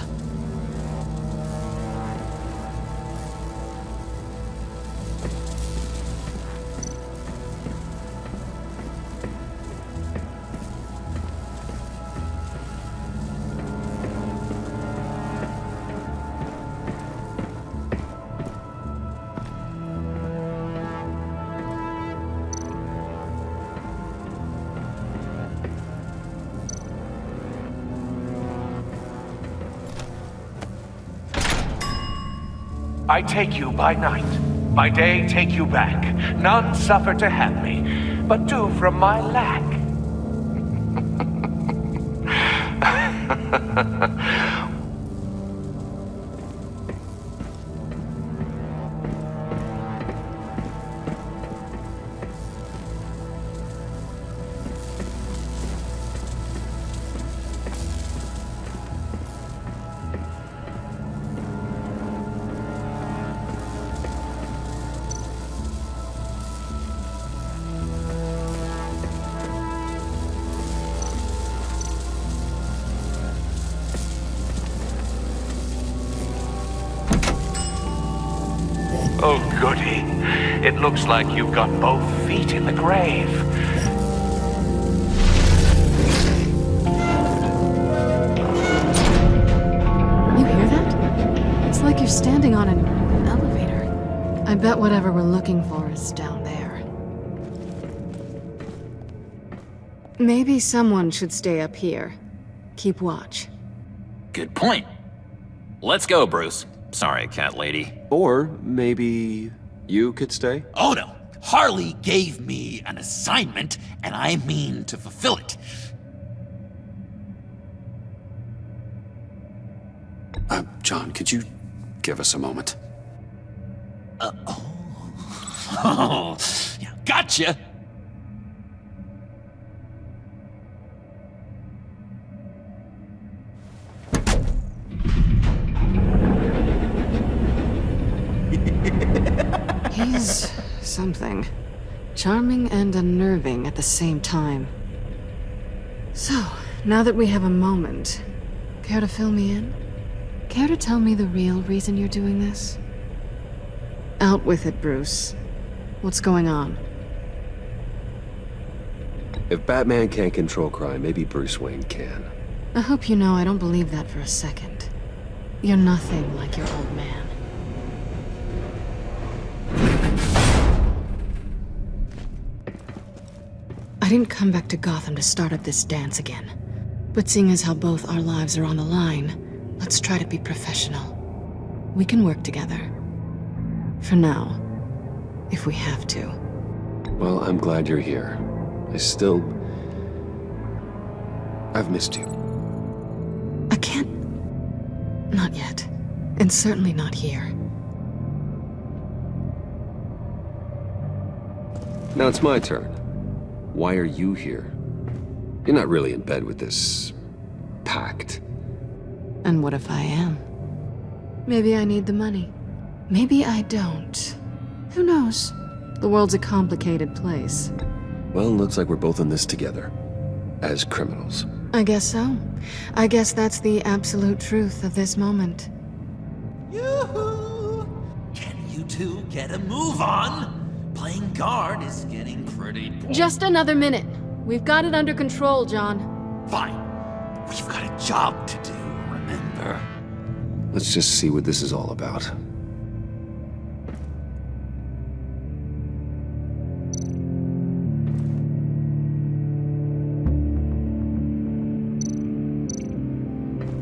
S5: I take you by night, by day take you back. None suffer to have me, but do from my lack. Oh, goody. It looks like you've got both feet in the grave.
S12: You hear that? It's like you're standing on an elevator. I bet whatever we're looking for is down there. Maybe someone should stay up here. Keep watch.
S2: Good point. Let's go, Bruce. Sorry, cat lady.
S1: Or maybe you could stay?
S2: Oh no! Harley gave me an assignment, and I mean to fulfill it.
S1: John, could you give us a moment?
S2: Oh, yeah, gotcha!
S12: He's something. Charming and unnerving at the same time. So, now that we have a moment, care to fill me in? Care to tell me the real reason you're doing this? Out with it, Bruce. What's going on?
S1: If Batman can't control crime, maybe Bruce Wayne can.
S12: I hope you know I don't believe that for a second. You're nothing like your old man. I didn't come back to Gotham to start up this dance again. But seeing as how both our lives are on the line, let's try to be professional. We can work together. For now. If we have to.
S1: Well, I'm glad you're here. I've missed you.
S12: I can't... Not yet. And certainly not here.
S1: Now it's my turn. Why are you here? You're not really in bed with this... pact.
S12: And what if I am? Maybe I need the money. Maybe I don't. Who knows? The world's a complicated place.
S1: Well, looks like we're both in this together. As criminals.
S12: I guess so. I guess that's the absolute truth of this moment.
S2: Yoo-hoo! Can you two get a move on? Playing guard is getting pretty boring.
S12: Just another minute. We've got it under control, John.
S2: Fine. We've got a job to do, remember?
S1: Let's just see what this is all about.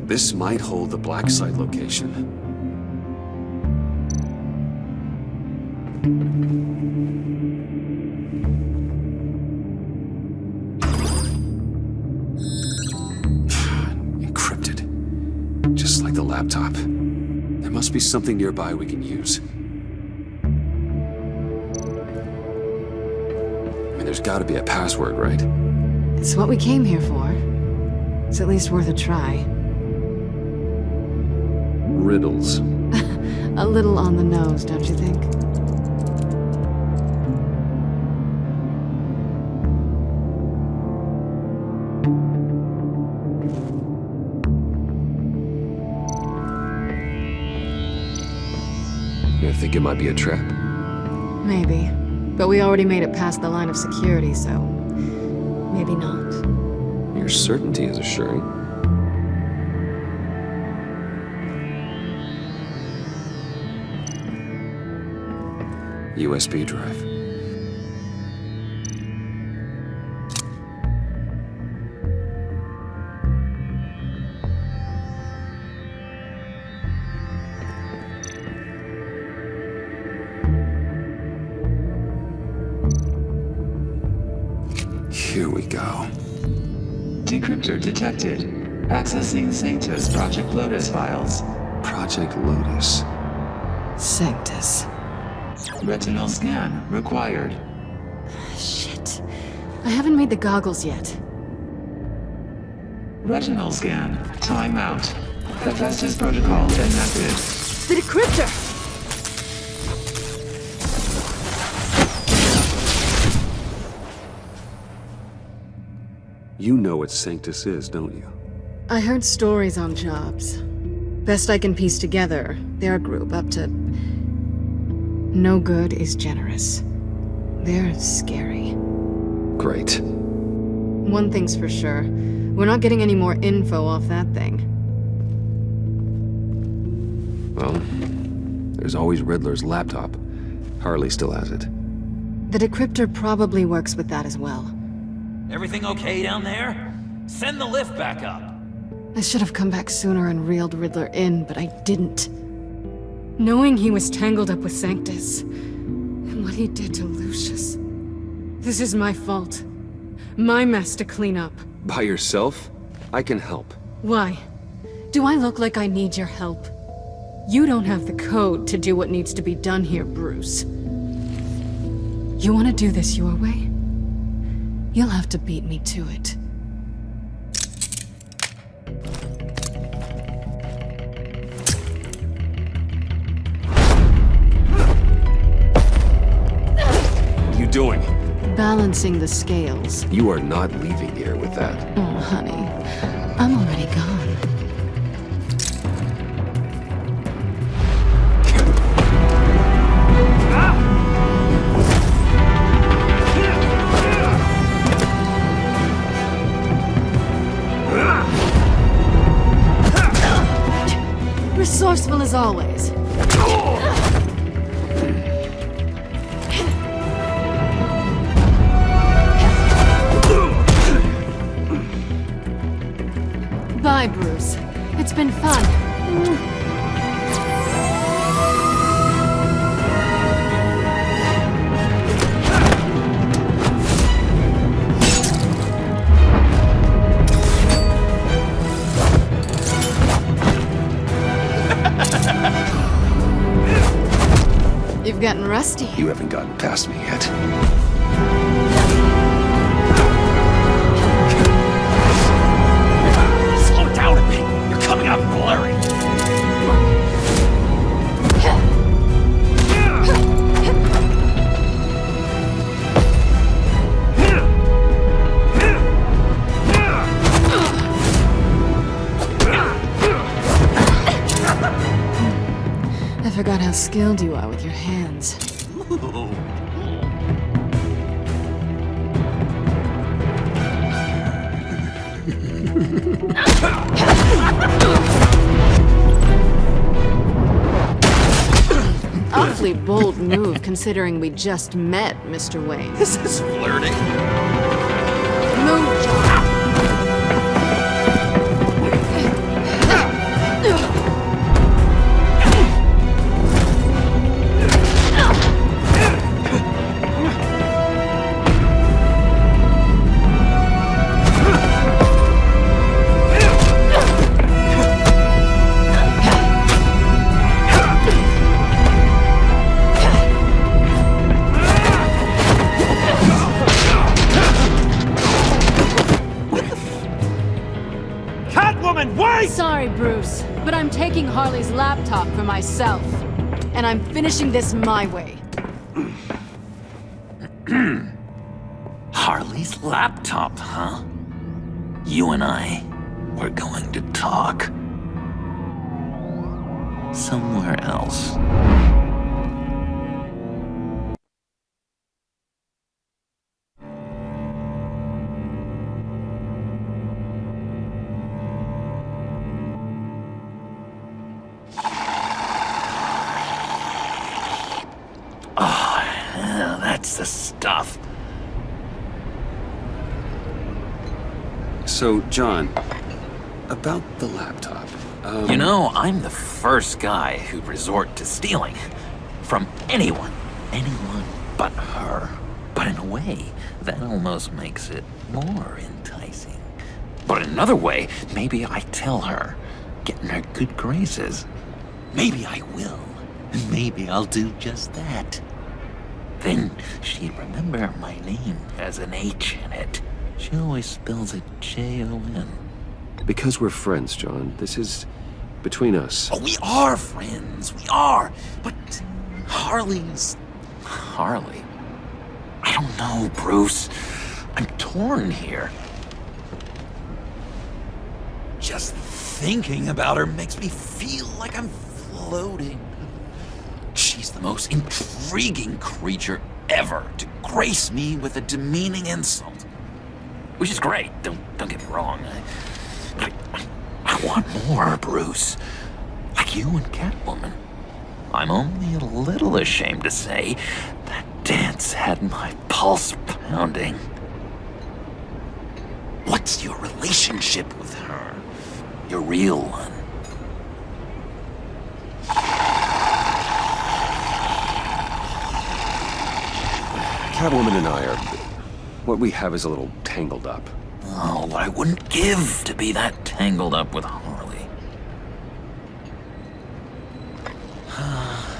S1: This might hold the black site location. Encrypted. Just like the laptop. There must be something nearby we can use. I mean, there's gotta be a password, right?
S12: It's what we came here for. It's at least worth a try.
S1: Riddles.
S12: A little on the nose, don't you think?
S1: You think it might be a trap?
S12: Maybe. But we already made it past the line of security, so... maybe not.
S1: Your certainty is assuring. USB drive. Here we go.
S13: Decryptor detected. Accessing Sanctus Project Lotus files.
S1: Project Lotus.
S12: Sanctus.
S13: Retinal scan required.
S12: Shit. I haven't made the goggles yet.
S13: Retinal scan. Timeout. Hephaestus protocol enacted.
S12: The decryptor!
S1: You know what Sanctus is, don't you?
S12: I heard stories on jobs. Best I can piece together, they're a group up to... no good is generous. They're scary.
S1: Great.
S12: One thing's for sure. We're not getting any more info off that thing.
S1: Well, there's always Riddler's laptop. Harley still has it.
S12: The decryptor probably works with that as well.
S2: Everything okay down there? Send the lift back up.
S12: I should have come back sooner and reeled Riddler in, but I didn't. Knowing he was tangled up with Sanctus, and what he did to Lucius. This is my fault. My mess to clean up.
S1: By yourself? I can help.
S12: Why? Do I look like I need your help? You don't have the code to do what needs to be done here, Bruce. You want to do this your way? You'll have to beat me to it.
S1: What are you doing?
S12: Balancing the scales.
S1: You are not leaving here with that.
S12: Oh, honey. I'm already gone. As always. Bye, Bruce. It's been fun. You've gotten rusty.
S1: You haven't gotten past me yet.
S2: Slow down a bit. You're coming out blurry.
S12: I forgot how skilled you are with your hands. Awfully bold move, considering we just met, Mr. Wayne.
S2: This is flirting.
S12: Move, John. Sorry, Bruce, but I'm taking Harley's laptop for myself. And I'm finishing this my way.
S2: Harley's laptop, huh? You and I, we're going to talk. Somewhere else. The stuff.
S1: So, John, about the laptop.
S2: You know, I'm the first guy who'd resort to stealing. From anyone but her. But in a way, that almost makes it more enticing. But in another way, maybe I tell her, get in her good graces. Maybe I will. And maybe I'll do just that. Then she'd remember my name has an H in it. She always spells it J-O-N.
S1: Because we're friends, John. This is between us.
S2: Oh, we are friends. We are. But Harley's... Harley? I don't know, Bruce. I'm torn here. Just thinking about her makes me feel like I'm floating. She's the most intriguing creature ever to grace me with a demeaning insult. Which is great, don't get me wrong. I want more, Bruce. Like you and Catwoman. I'm only a little ashamed to say that dance had my pulse pounding. What's your relationship with her? Your real one?
S1: Catwoman and I are... what we have is a little tangled up.
S2: Oh, what I wouldn't give to be that tangled up with Harley.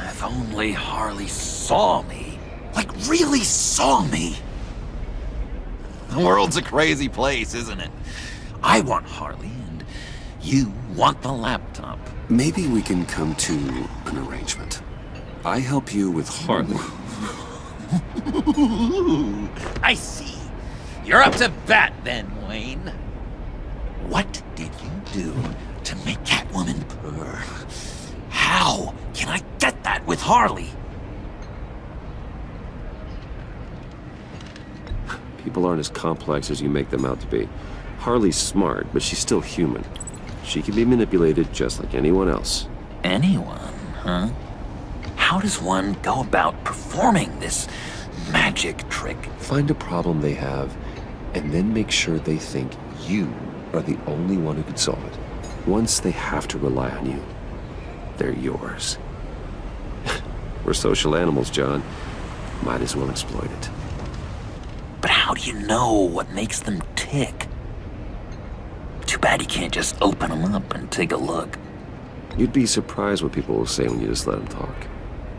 S2: If only Harley saw me. Like, really saw me. The world's a crazy place, isn't it? I want Harley, and you want the laptop.
S1: Maybe we can come to an arrangement. I help you with Harley.
S2: I see. You're up to bat then, Wayne. What did you do to make Catwoman purr? How can I get that with Harley?
S1: People aren't as complex as you make them out to be. Harley's smart, but she's still human. She can be manipulated just like anyone else.
S2: anyone, huh? How does one go about performing this magic trick?
S1: Find a problem they have, and then make sure they think you are the only one who can solve it. Once they have to rely on you, they're yours. We're social animals, John. Might as well exploit it.
S2: But how do you know what makes them tick? Too bad you can't just open them up and take a look.
S1: You'd be surprised what people will say when you just let them talk.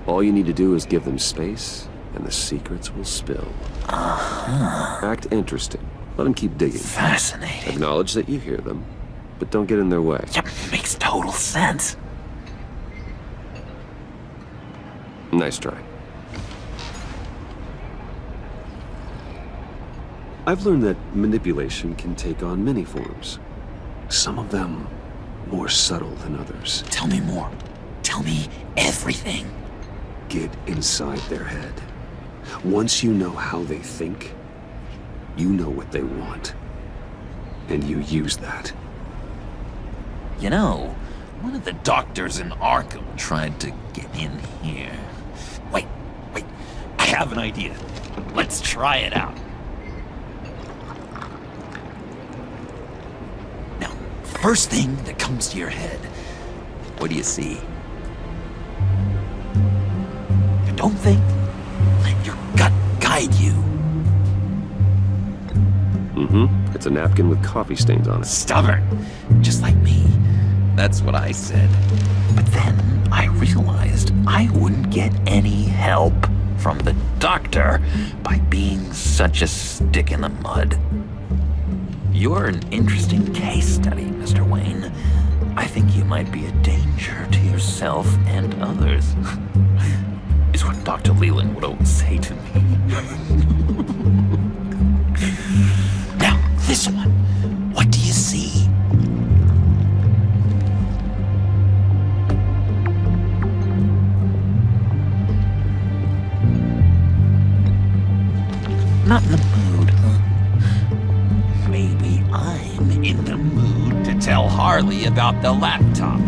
S1: All you need to do is give them space, and the secrets will spill. Act interesting. Let them keep digging.
S2: Fascinating.
S1: Acknowledge that you hear them, but don't get in their way.
S2: Yep, makes total sense.
S1: Nice try. I've learned that manipulation can take on many forms. Some of them more subtle than others.
S2: Tell me more. Tell me everything.
S1: Get inside their head. Once you know how they think, you know what they want. And you use that.
S2: You know, one of the doctors in Arkham tried to get in here. Wait, I have an idea. Let's try it out. Now, first thing that comes to your head, what do you see? Don't think. Let your gut guide you.
S1: Mm-hmm. It's a napkin with coffee stains on it.
S2: Stubborn. Just like me. That's what I said. But then I realized I wouldn't get any help from the doctor by being such a stick in the mud. You're an interesting case study, Mr. Wayne. I think you might be a danger to yourself and others. Is what Dr. Leland would always say to me. Now, this one. What do you see? Not in the mood, huh? Maybe I'm in the mood to tell Harley about the laptop.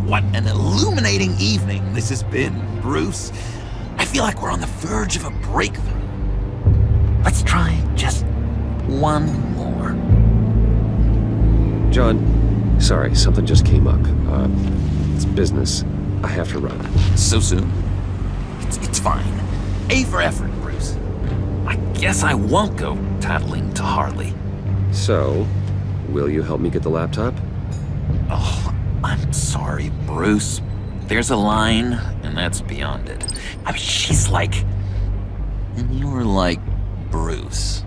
S2: What an illuminating evening this has been, Bruce. I feel like we're on the verge of a breakthrough. Let's try just one more.
S1: John, sorry, something just came up. It's business. I have to run.
S2: So soon? It's fine. A for effort, Bruce. I guess I won't go tattling to Harley.
S1: So, will you help me get the laptop?
S2: Oh, I'm sorry, Bruce. There's a line, and that's beyond it. I mean, she's like... And you're like Bruce.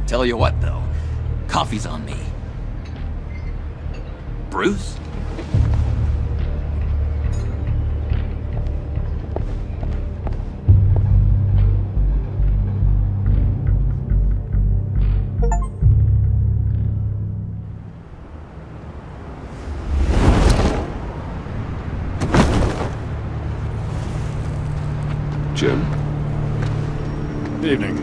S2: Tell you what, though. Coffee's on me. Bruce?
S1: Jim?
S10: Evening.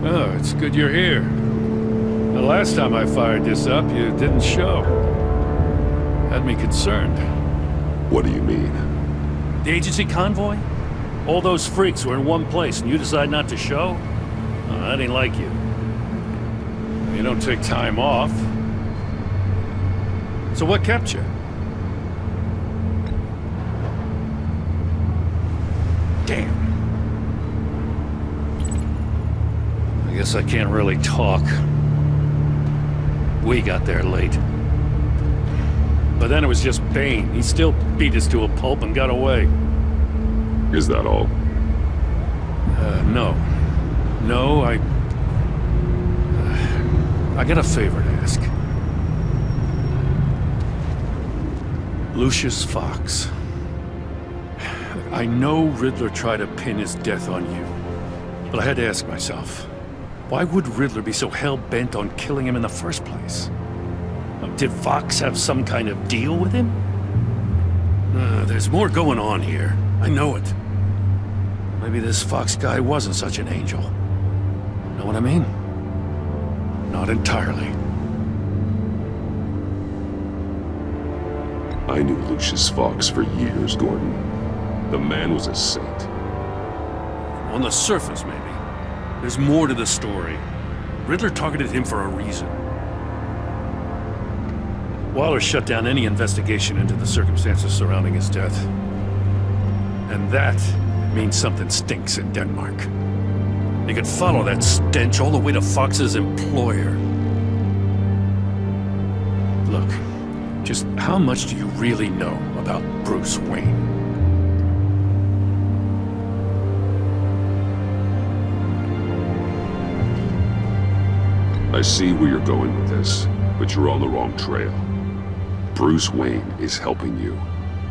S10: Oh, it's good you're here. The last time I fired this up, you didn't show. Had me concerned.
S8: What do you mean?
S10: The agency convoy? All those freaks were in one place and you decide not to show? Oh, that ain't like you. You don't take time off. So what kept you? Damn. I guess I can't really talk. We got there late. But then it was just Bane. He still beat us to a pulp and got away.
S8: Is that all?
S10: No. No, I got a favor to ask. Lucius Fox. I know Riddler tried to pin his death on you, but I had to ask myself, why would Riddler be so hell-bent on killing him in the first place? Did Fox have some kind of deal with him? There's more going on here. I know it. Maybe this Fox guy wasn't such an angel. Know what I mean? Not entirely.
S8: I knew Lucius Fox for years, Gordon. The man was a saint.
S10: On the surface, maybe. There's more to the story. Riddler targeted him for a reason. Waller shut down any investigation into the circumstances surrounding his death. And that means something stinks in Denmark. You could follow that stench all the way to Fox's employer. Look, just how much do you really know about Bruce Wayne?
S8: I see where you're going with this, but you're on the wrong trail. Bruce Wayne is helping you.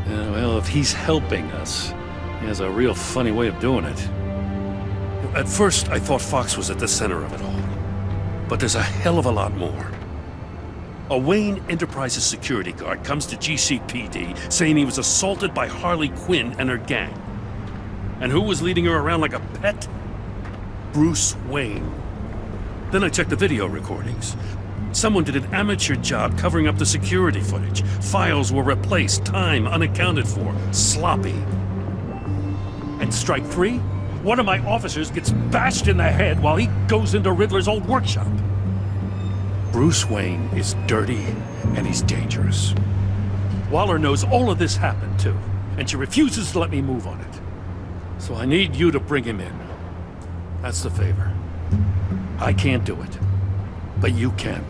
S10: Well, if he's helping us, he has a real funny way of doing it. At first, I thought Fox was at the center of it all. But there's a hell of a lot more. A Wayne Enterprises security guard comes to GCPD saying he was assaulted by Harley Quinn and her gang. And who was leading her around like a pet? Bruce Wayne. Then I checked the video recordings. Someone did an amateur job covering up the security footage. Files were replaced, time unaccounted for, sloppy. And strike three? One of my officers gets bashed in the head while he goes into Riddler's old workshop. Bruce Wayne is dirty and he's dangerous. Waller knows all of this happened too, and she refuses to let me move on it. So I need you to bring him in. That's the favor. I can't do it, but you can.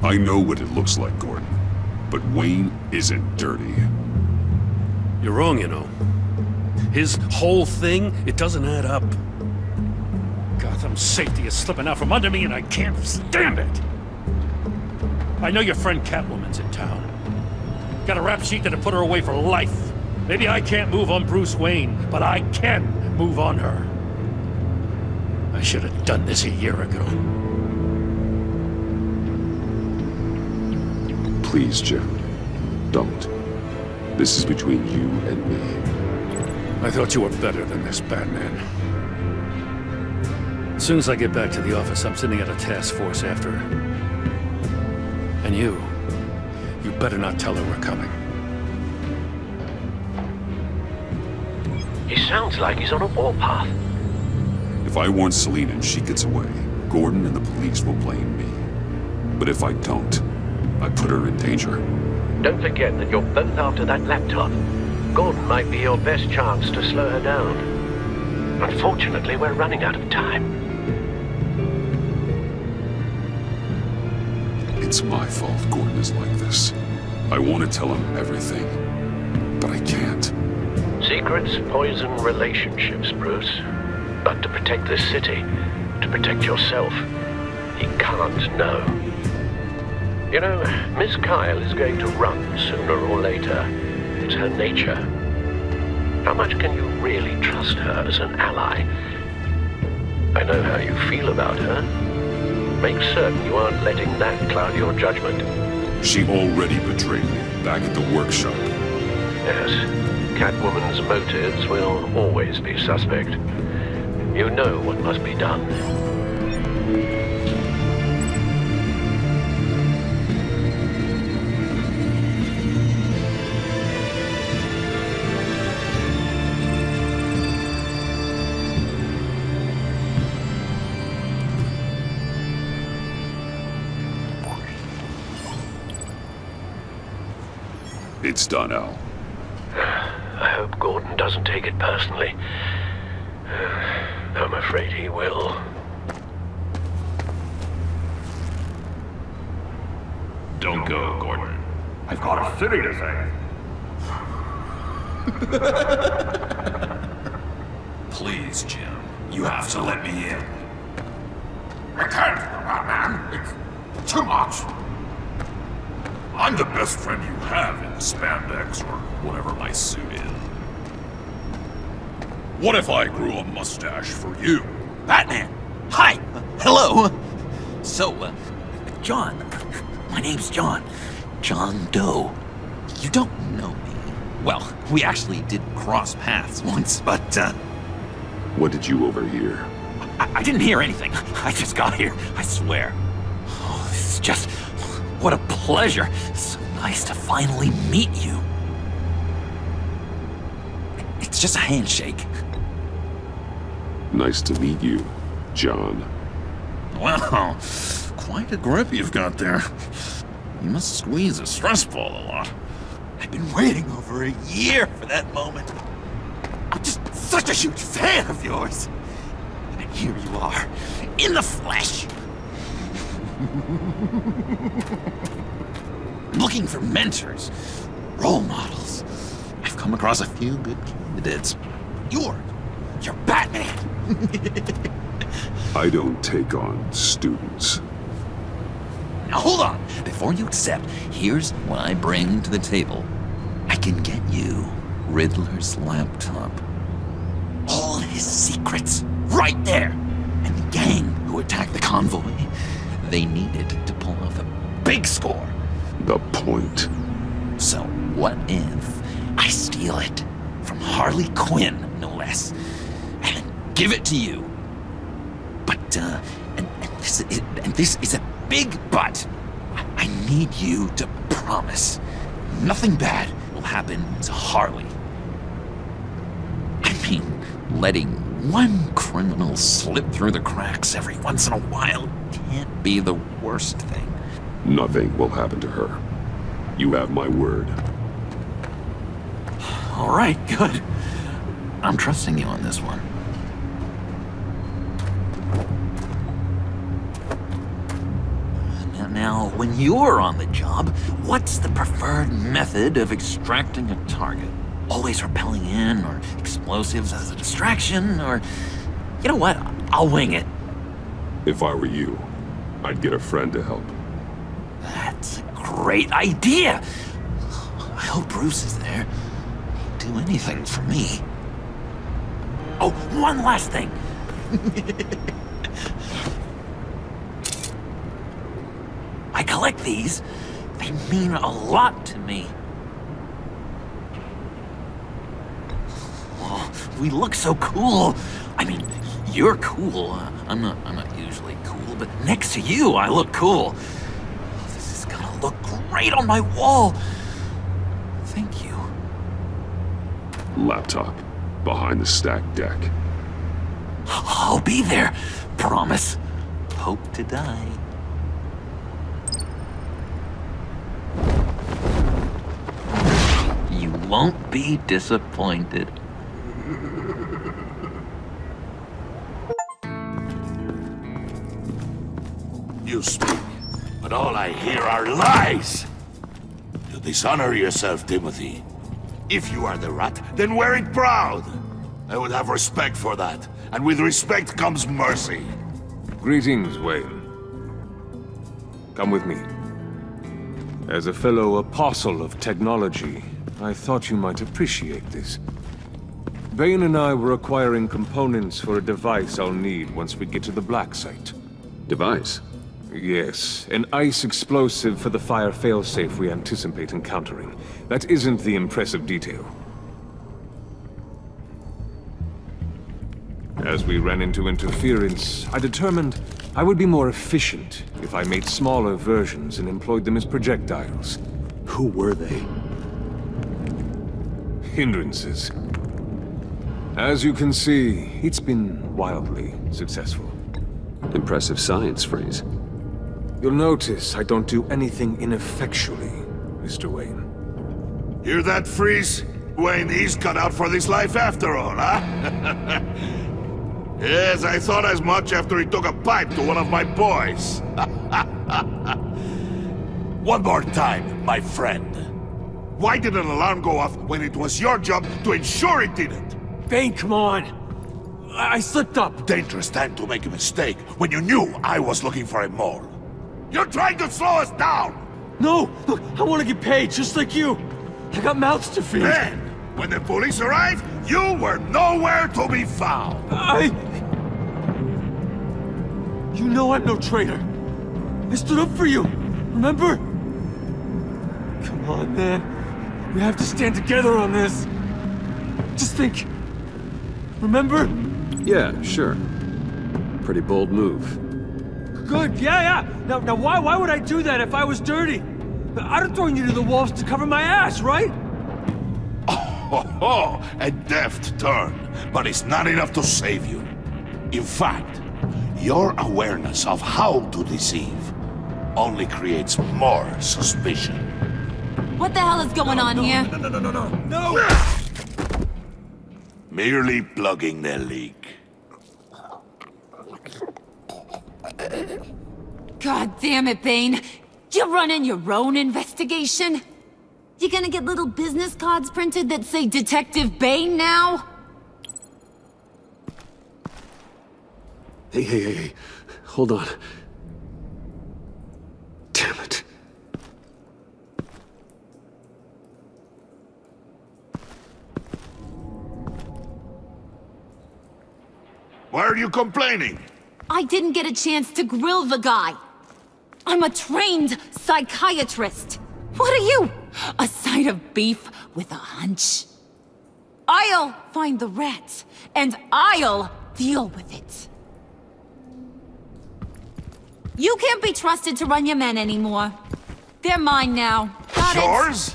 S8: I know what it looks like, Gordon, but Wayne isn't dirty.
S10: You're wrong, you know. His whole thing, it doesn't add up. Gotham's safety is slipping out from under me and I can't stand it. I know your friend Catwoman's in town. Got a rap sheet that'll put her away for life. Maybe I can't move on Bruce Wayne, but I can move on her. I should have done this a year ago.
S8: Please, Jim, don't. This is between you and me.
S10: I thought you were better than this, Batman. As soon as I get back to the office, I'm sending out a task force after her. And you better not tell her we're coming.
S4: He sounds like he's on a warpath.
S8: If I warn Selina and she gets away, Gordon and the police will blame me. But if I don't, I put her in danger.
S4: Don't forget that you're both after that laptop. Gordon might be your best chance to slow her down. Unfortunately, we're running out of time.
S8: It's my fault Gordon is like this. I want to tell him everything, but I can't.
S4: Secrets poison relationships, Bruce. But to protect this city, to protect yourself, he can't know. You know, Miss Kyle is going to run sooner or later. It's her nature. How much can you really trust her as an ally? I know how you feel about her. Make certain you aren't letting that cloud your judgment.
S8: She already betrayed me back at the workshop.
S4: Yes, Catwoman's motives will always be suspect. You know what must be done.
S8: It's done, Al.
S4: I hope Gordon doesn't take it personally. I'm afraid he will.
S18: Don't go, Gordon. I've got a city to save.
S2: Please, Jim. You have to let me in.
S18: I can't, Batman. It's too much. I'm the best friend you have in spandex or whatever my suit is. What if I grew a mustache for you?
S2: Batman! Hi! Hello! So, John. My name's John. John Doe. You don't know me. Well, we actually did cross paths once, but,
S8: What did you overhear?
S2: I didn't hear anything. I just got here, I swear. Oh, this is just What a pleasure. So nice to finally meet you. It's just a handshake.
S8: Nice to meet you, John.
S2: Wow, quite a grip you've got there. You must squeeze a stress ball a lot. I've been waiting over a year for that moment. I'm just such a huge fan of yours. And here you are, in the flesh. Looking for mentors, role models. I've come across a few good candidates. You're Batman.
S8: I don't take on students.
S2: Now hold on. Before you accept, here's what I bring to the table. I can get you Riddler's laptop. All his secrets, right there. And the gang who attacked the convoy, they needed to pull off a big score.
S8: The point.
S2: So what if I steal it from Harley Quinn, no less, and then give it to you? But, and this is a big but. I need you to promise nothing bad will happen to Harley. I mean, letting one criminal slip through the cracks every once in a while can't be the worst thing.
S8: Nothing will happen to her. You have my word.
S2: All right, good. I'm trusting you on this one. Now, when you're on the job, what's the preferred method of extracting a target? Always rappelling in, or explosives as a distraction, or... You know what? I'll wing it.
S8: If I were you, I'd get a friend to help.
S2: That's a great idea! I hope Bruce is there. He'd do anything for me. Oh, one last thing! I collect these. They mean a lot to me. Oh, we look so cool. I mean, you're cool. I'm not usually cool, but next to you, I look cool. This is gonna look great on my wall. Thank you.
S8: Laptop. Behind the stacked deck.
S2: I'll be there. Promise. Hope to die. You won't be disappointed.
S23: You speak, but all I hear are lies! You dishonor yourself, Timothy. If you are the rat, then wear it proud! I would have respect for that, and with respect comes mercy.
S16: Greetings, Wayne. Come with me. As a fellow apostle of technology, I thought you might appreciate this. Bane and I were acquiring components for a device I'll need once we get to the Black Site.
S1: Device?
S16: Yes, an ice explosive for the fire failsafe we anticipate encountering. That isn't the impressive detail. As we ran into interference, I determined I would be more efficient if I made smaller versions and employed them as projectiles.
S1: Who were they?
S16: Hindrances. As you can see, it's been wildly successful.
S1: Impressive science, Freeze.
S16: You'll notice I don't do anything ineffectually, Mr. Wayne.
S23: Hear that, Freeze? Wayne, he's cut out for this life after all, huh? Yes, I thought as much after he took a pipe to one of my boys. One more time, my friend. Why did an alarm go off when it was your job to ensure it didn't?
S10: Bane, come on! I slipped up!
S23: Dangerous time to make a mistake when you knew I was looking for a mole. You're trying to slow us down!
S10: No! Look, I want to get paid, just like you! I got mouths to feed!
S23: Then, when the police arrived, you were nowhere to be found!
S10: You know I'm no traitor! I stood up for you! Remember? Come on, man. We have to stand together on this! Just think... Remember?
S1: Yeah, sure. Pretty bold move.
S10: Good, yeah. Now why would I do that if I was dirty? I'd have thrown you to the wolves to cover my ass, right?
S23: Oh, a deft turn, but it's not enough to save you. In fact, your awareness of how to deceive only creates more suspicion.
S11: What the hell is going on here?
S10: No!
S23: Merely plugging the leak.
S11: God damn it, Bane. You're running your own investigation? You gonna get little business cards printed that say Detective Bane now?
S1: Hey. Hold on. Damn it.
S23: Why are you complaining?
S11: I didn't get a chance to grill the guy. I'm a trained psychiatrist. What are you? A side of beef with a hunch? I'll find the rat, and I'll deal with it. You can't be trusted to run your men anymore. They're mine now. Got
S23: Yours?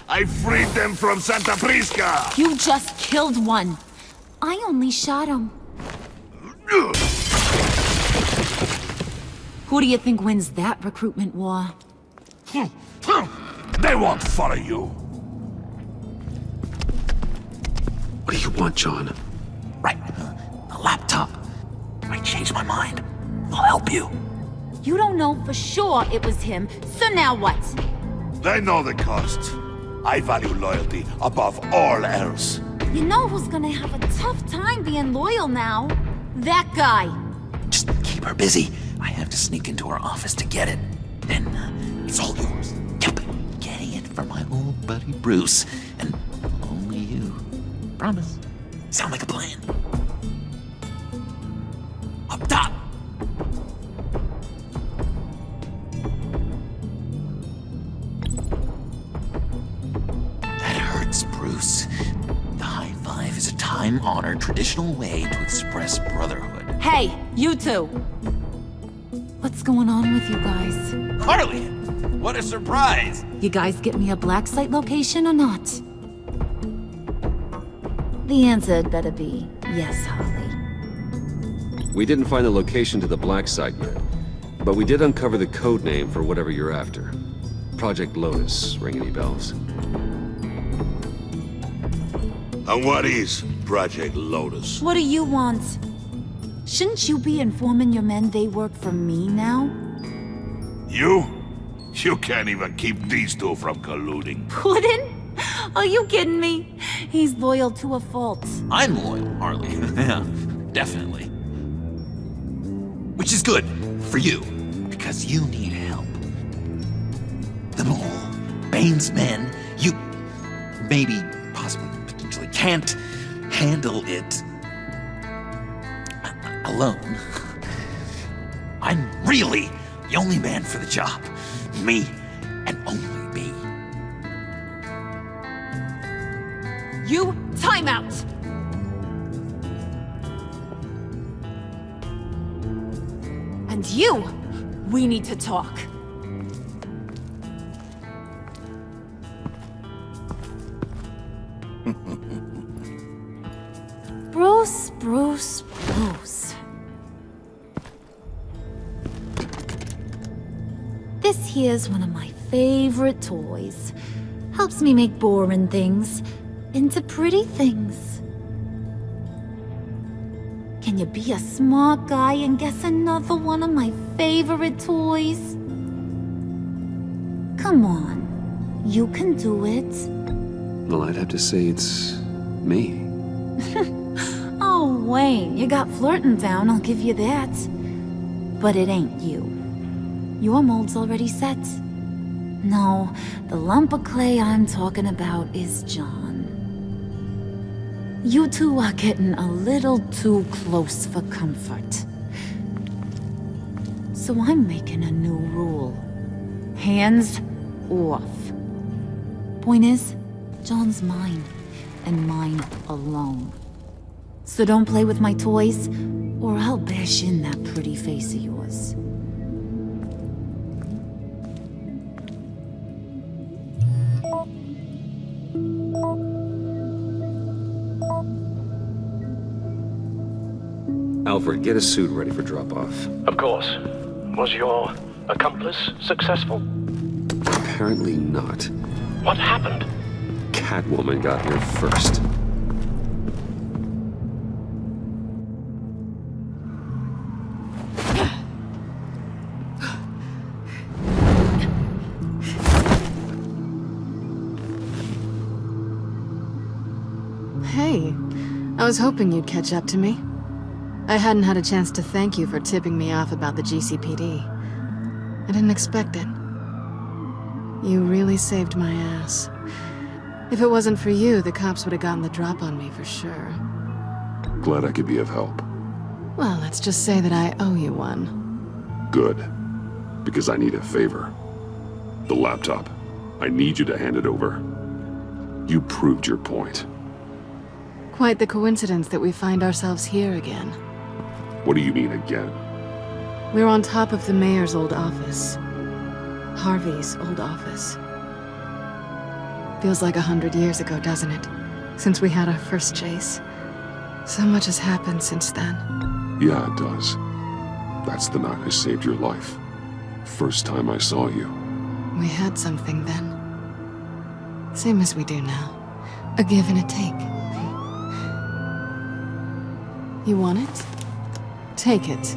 S23: I freed them from Santa Prisca!
S11: You just killed one. I only shot him. Who do you think wins that recruitment war?
S23: They won't follow you.
S1: What do you want, John?
S2: Right. The laptop. I changed my mind. I'll help you.
S11: You don't know for sure it was him, so now what?
S23: They know the cost. I value loyalty above all else.
S11: You know who's gonna have a tough time being loyal now? That guy.
S2: Just keep her busy. I have to sneak into her office to get it. Then it's all yours. Yep. Getting it from my old buddy Bruce. And only you. Promise. Sound like a plan. Up top! That hurts, Bruce. The high five is a time-honored, traditional way to express brotherhood.
S11: Hey, you two. What's going on with you guys?
S2: Harley! What a surprise!
S11: You guys get me a black site location or not? The answer had better be yes, Harley.
S6: We didn't find the location to the black site yet, but we did uncover the code name for whatever you're after. Project Lotus. Ring any bells?
S23: And what is Project Lotus?
S11: What do you want? Shouldn't you be informing your men they work for me now?
S23: You? You can't even keep these two from colluding.
S11: Puddin'? Are you kidding me? He's loyal to a fault.
S2: I'm loyal, Harley. Yeah, definitely. Which is good for you, because you need help. The mole, Bane's men, you maybe, possibly, potentially can't handle it alone. I'm really the only man for the job. Me and only me.
S11: You, time out! And you, we need to talk. Bruce. This here's one of my favorite toys. Helps me make boring things into pretty things. Can you be a smart guy and guess another one of my favorite toys? Come on, you can do it.
S1: Well, I'd have to say it's me.
S11: Oh, Wayne, you got flirting down, I'll give you that. But it ain't you. Your mold's already set. No, the lump of clay I'm talking about is John. You two are getting a little too close for comfort. So I'm making a new rule. Hands off. Point is, John's mine, and mine alone. So don't play with my toys,
S9: or I'll bash in that pretty face of yours.
S6: Alfred, get a suit ready for drop-off.
S5: Of course. Was your accomplice successful?
S6: Apparently not.
S5: What happened?
S6: Catwoman got here first.
S7: Hey, I was hoping you'd catch up to me. I hadn't had a chance to thank you for tipping me off about the GCPD. I didn't expect it. You really saved my ass. If it wasn't for you, the cops would have gotten the drop on me for sure.
S8: Glad I could be of help.
S7: Well, let's just say that I owe you one.
S8: Good. Because I need a favor. The laptop. I need you to hand it over. You proved your point.
S7: Quite the coincidence that we find ourselves here again.
S8: What do you mean again?
S7: We're on top of the mayor's old office. Harvey's old office. Feels like 100 years ago, doesn't it? Since we had our first chase. So much has happened since then.
S8: Yeah, it does. That's the night I saved your life. First time I saw you.
S7: We had something then. Same as we do now. A give and a take. You want it? Take it.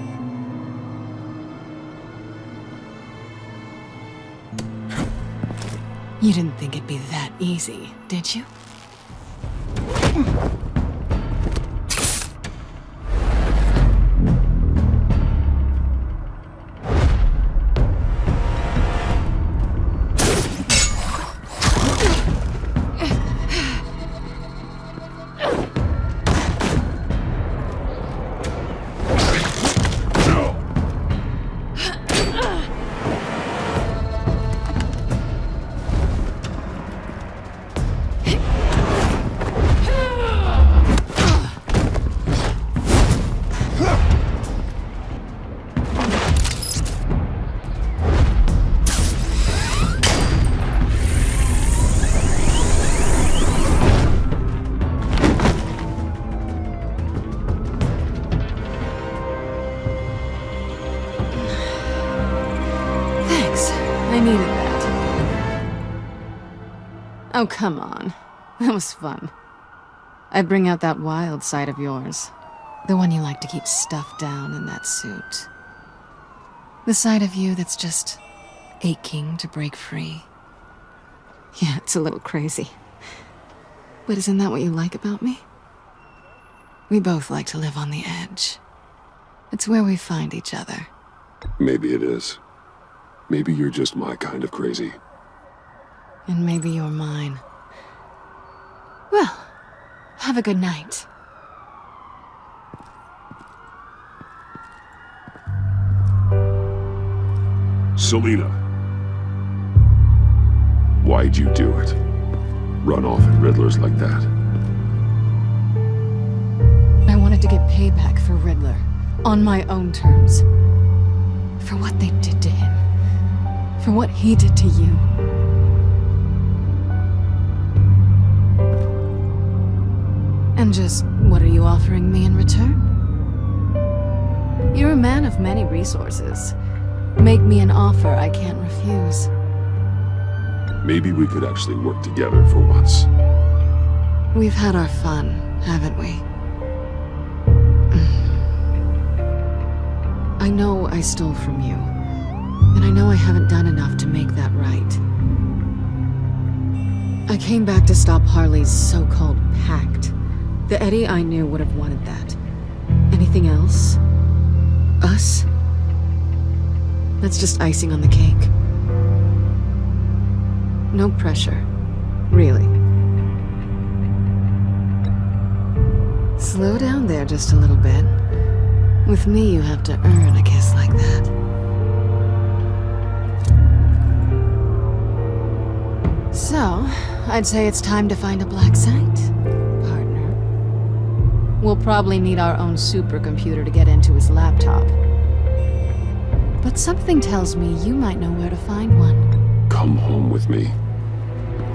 S7: You didn't think it'd be that easy, did you? Oh, come on. That was fun. I bring out that wild side of yours. The one you like to keep stuffed down in that suit. The side of you that's just aching to break free. Yeah, it's a little crazy. But isn't that what you like about me? We both like to live on the edge. It's where we find each other.
S8: Maybe it is. Maybe you're just my kind of crazy.
S7: And maybe you're mine. Well, have a good night.
S8: Selina. Why'd you do it? Run off at Riddlers like that?
S7: I wanted to get payback for Riddler. On my own terms. For what they did to him. For what he did to you. And just, what are you offering me in return? You're a man of many resources. Make me an offer I can't refuse.
S8: Maybe we could actually work together for once.
S7: We've had our fun, haven't we? I know I stole from you. And I know I haven't done enough to make that right. I came back to stop Harley's so-called pact. The Eddie I knew would have wanted that. Anything else? Us? That's just icing on the cake. No pressure. Really. Slow down there just a little bit. With me, you have to earn a kiss like that. So, I'd say it's time to find a black site, partner. We'll probably need our own supercomputer to get into his laptop. But something tells me you might know where to find one.
S8: Come home with me.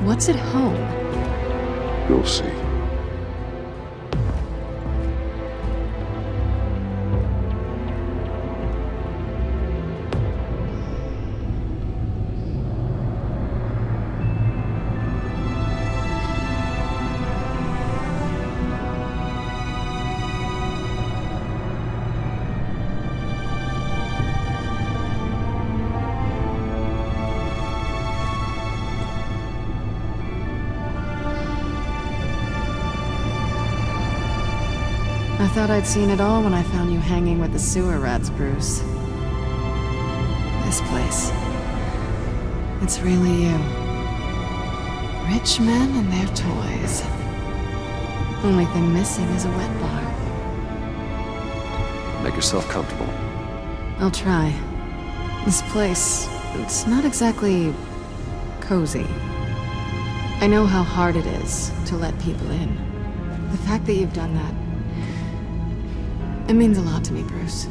S7: What's at home?
S8: You'll see.
S7: I thought I'd seen it all when I found you hanging with the sewer rats, Bruce. This place. It's really you. Rich men and their toys. Only thing missing is a wet bar.
S6: Make yourself comfortable.
S7: I'll try. This place, it's not exactly cozy. I know how hard it is to let people in. The fact that you've done that, it means a lot to me, Bruce.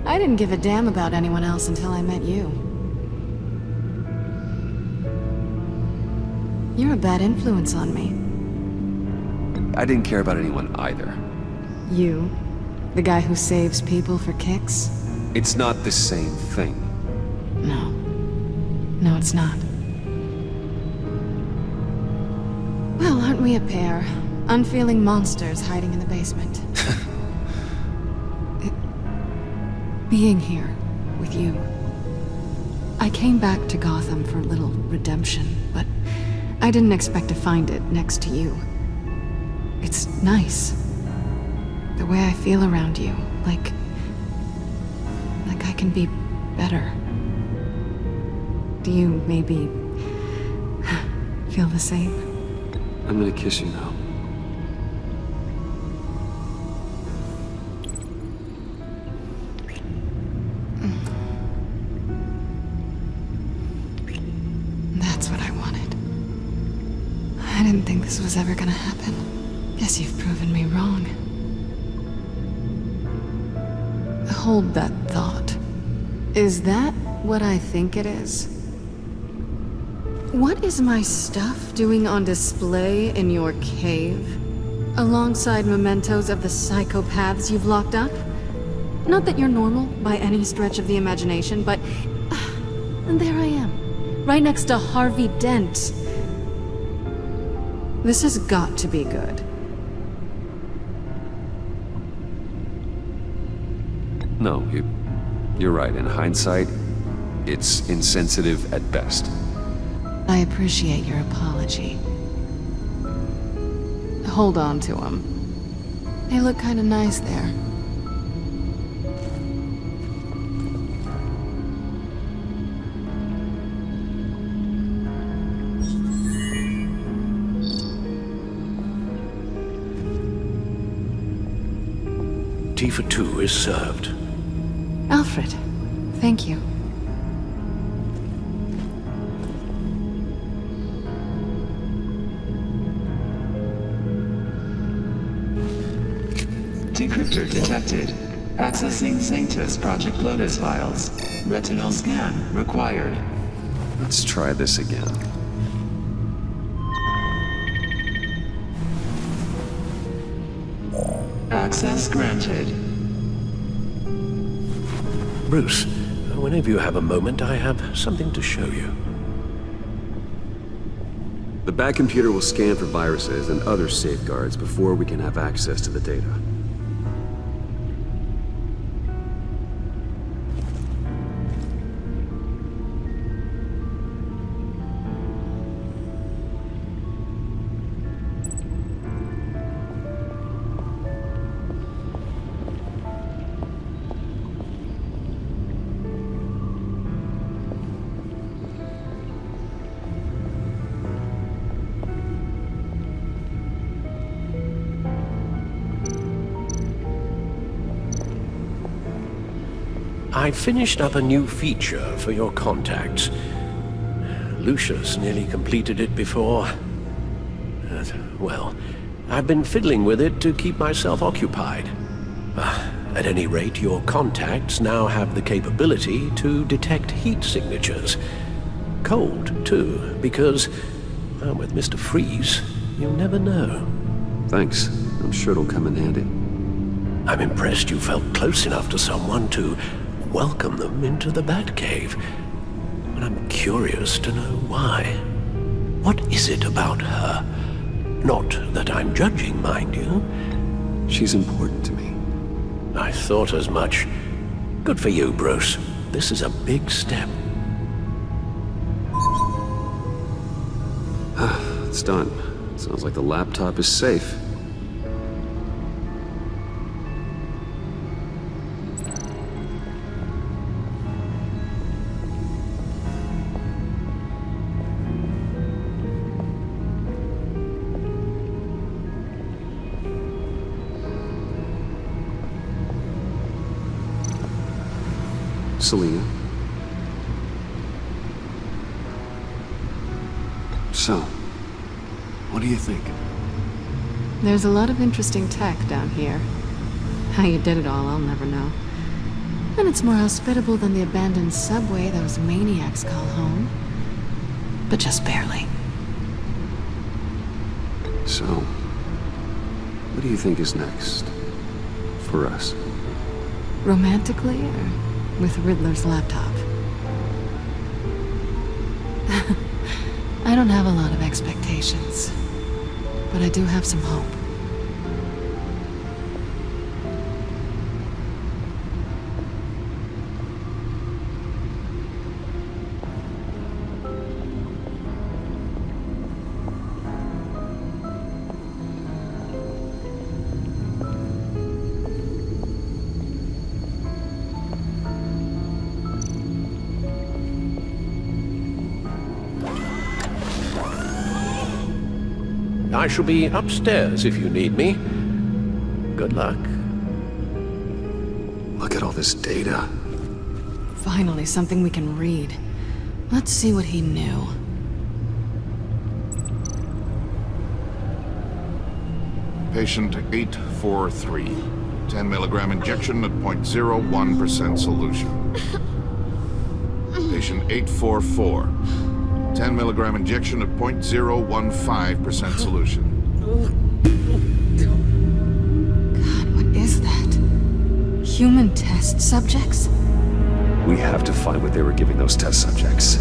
S7: I didn't give a damn about anyone else until I met you. You're a bad influence on me.
S6: I didn't care about anyone either.
S7: You? The guy who saves people for kicks?
S6: It's not the same thing.
S7: No. No, it's not. Well, aren't we a pair? Unfeeling monsters hiding in the basement. Being here with you. I came back to Gotham for a little redemption, but I didn't expect to find it next to you. It's nice. The way I feel around you, like I can be better. Do you maybe feel the same?
S6: I'm gonna kiss you now.
S7: That's what I wanted. I didn't think this was ever gonna happen. Guess you've proven me wrong. Hold that thought. Is that what I think it is? What is my stuff doing on display in your cave? Alongside mementos of the psychopaths you've locked up? Not that you're normal by any stretch of the imagination, but... and there I am, right next to Harvey Dent. This has got to be good.
S6: No, you're right. In hindsight, it's insensitive at best.
S7: I appreciate your apology. Hold on to them. They look kind of nice there.
S5: Tea for two is served.
S7: Alfred, thank you.
S13: Decryptor detected. Accessing Sanctus Project Lotus files. Retinal scan required.
S6: Let's try this again.
S13: Access granted.
S5: Bruce, whenever you have a moment, I have something to show you.
S6: The back computer will scan for viruses and other safeguards before we can have access to the data.
S5: I finished up a new feature for your contacts. Lucius nearly completed it before. Well, I've been fiddling with it to keep myself occupied. At any rate, your contacts now have the capability to detect heat signatures. Cold, too, because, well, with Mr. Freeze, you never know.
S6: Thanks. I'm sure it'll come in handy.
S5: I'm impressed you felt close enough to someone to welcome them into the Batcave. But I'm curious to know why. What is it about her? Not that I'm judging, mind you.
S6: She's important to me.
S5: I thought as much. Good for you, Bruce. This is a big step.
S6: It's done. Sounds like the laptop is safe. Selina. So, what do you think?
S7: There's a lot of interesting tech down here. How you did it all, I'll never know. And it's more hospitable than the abandoned subway those maniacs call home. But just barely.
S6: So, what do you think is next? For us?
S7: Romantically, or with Riddler's laptop? I don't have a lot of expectations, but I do have some hope.
S5: I shall be upstairs if you need me. Good luck.
S6: Look at all this data.
S7: Finally, something we can read. Let's see what he knew.
S15: Patient 843. 10 milligram injection at 0.01% solution. Patient 844. 10 milligram injection at 0.015% solution.
S7: God, what is that? Human test subjects?
S6: We have to find what they were giving those test subjects.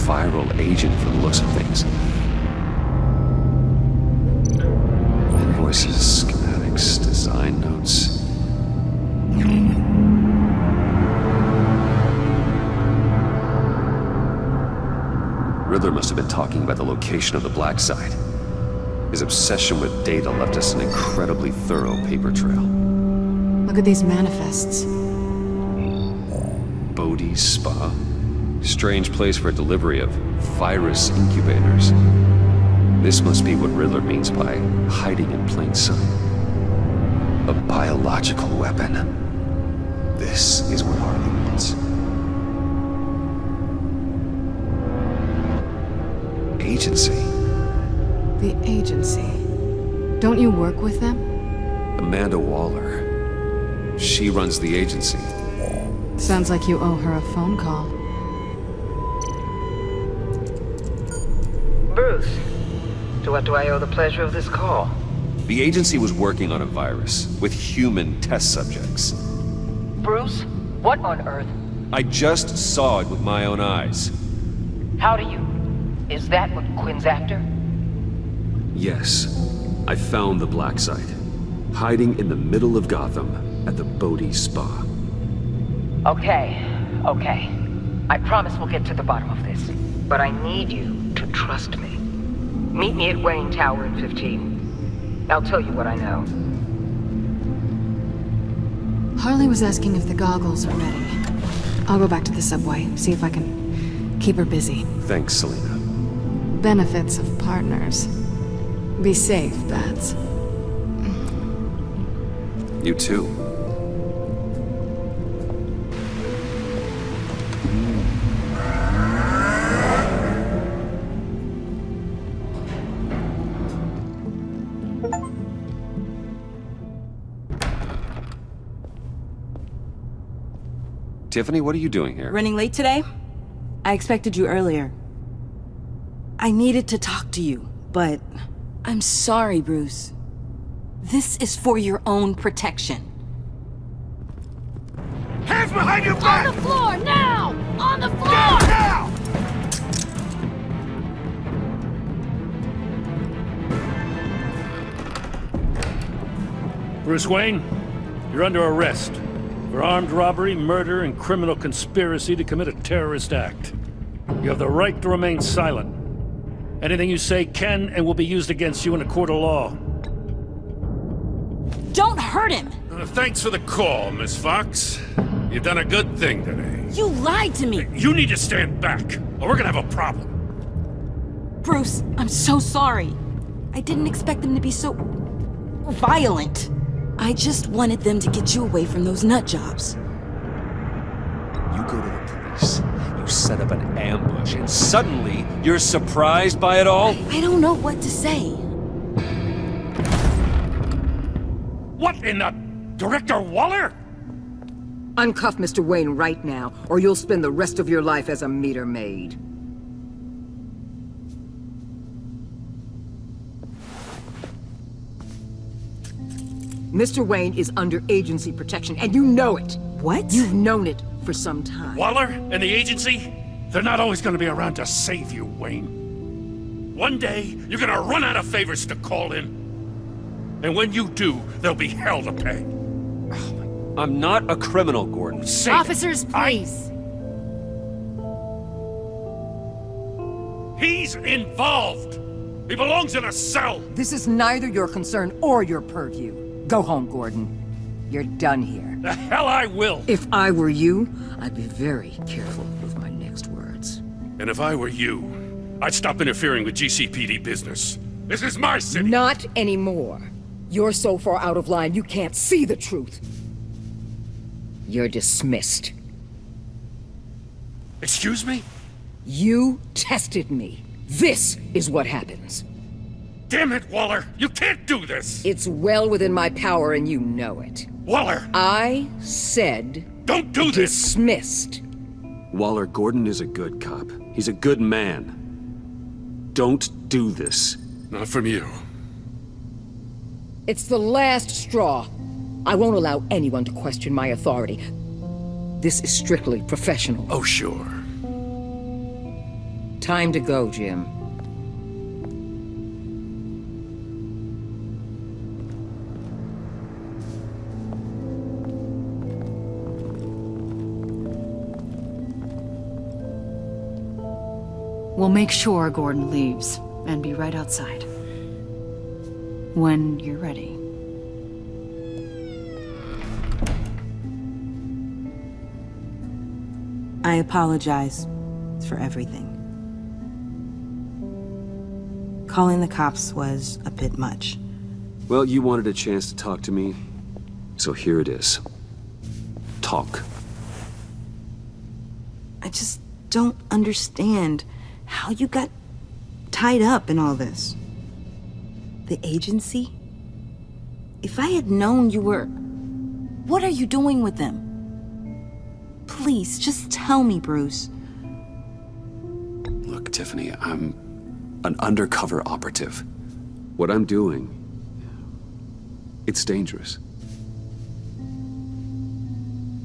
S1: Viral agent from the looks of things. Invoices, schematics, design notes. Riddler must have been talking about the location of the black site. His obsession with data left us an incredibly thorough paper trail.
S7: Look at these manifests.
S1: Bodhi's Spa? Strange place for a delivery of virus incubators. This must be what Riddler means by hiding in plain sight. A biological weapon. This is what Harley wants. Agency.
S7: The agency. Don't you work with them?
S1: Amanda Waller. She runs the agency.
S7: Sounds like you owe her a phone call.
S14: Bruce, to what do I owe the pleasure of this call?
S1: The agency was working on a virus with human test subjects.
S14: Bruce, what on earth?
S1: I just saw it with my own eyes.
S14: How do you? Is that what Quinn's after?
S1: Yes. I found the black site. Hiding in the middle of Gotham at the Bodhi Spa.
S14: Okay. I promise we'll get to the bottom of this. But I need you to trust me. Meet me at Wayne Tower in 15. I'll tell you what I know.
S7: Harley was asking if the goggles are ready. I'll go back to the subway, see if I can keep her busy.
S1: Thanks, Selina.
S7: Benefits of partners. Be safe, Bats.
S6: You too. Tiffany, what are you doing here?
S12: Running late today? I expected you earlier. I needed to talk to you, but I'm sorry, Bruce. This is for your own protection.
S19: Hands behind your back!
S11: On the floor, now! On the floor!
S19: Now!
S10: Bruce Wayne, you're under arrest for armed robbery, murder, and criminal conspiracy to commit a terrorist act. You have the right to remain silent. Anything you say can and will be used against you in a court of law.
S12: Don't hurt him!
S10: Thanks for the call, Miss Fox. You've done a good thing today.
S12: You lied to me!
S10: You need to stand back, or we're gonna have a problem.
S12: Bruce, I'm so sorry. I didn't expect them to be so violent. I just wanted them to get you away from those nut jobs.
S6: You go to the police, you set up an ambush, and suddenly you're surprised by it all?
S12: I don't know what to say.
S10: What in the... Director Waller?
S12: Uncuff Mr. Wayne right now, or you'll spend the rest of your life as a meter maid. Mr. Wayne is under agency protection, and you know it. What? You've known it for some time.
S10: Waller and the agency? They're not always gonna be around to save you, Wayne. One day, you're gonna run out of favors to call in. And when you do, there'll be hell to pay.
S6: I'm not a criminal, Gordon.
S11: Officers, please.
S10: He's involved. He belongs in a cell.
S12: This is neither your concern or your purview. Go home, Gordon. You're done here.
S10: The hell I will.
S12: If I were you, I'd be very careful with my next words.
S10: And if I were you, I'd stop interfering with GCPD business. This is my city.
S12: Not anymore. You're so far out of line, you can't see the truth. You're dismissed.
S10: Excuse me?
S12: You tested me. This is what happens.
S10: Damn it, Waller! You can't do this!
S12: It's well within my power and you know it.
S10: Waller!
S12: I said...
S10: Don't do this!
S12: Dismissed.
S6: Waller, Gordon is a good cop. He's a good man. Don't do this.
S10: Not from you.
S12: It's the last straw. I won't allow anyone to question my authority. This is strictly professional.
S10: Oh, sure.
S12: Time to go, Jim.
S7: We'll make sure Gordon leaves, and be right outside. When you're ready.
S3: I apologize for everything. Calling the cops was a bit much.
S6: Well, you wanted a chance to talk to me, so here it is. Talk.
S3: I just don't understand how you got tied up in all this. The agency? If I had known you were... What are you doing with them? Please, just tell me, Bruce.
S6: Look, Tiffany, I'm an undercover operative. What I'm doing, it's dangerous.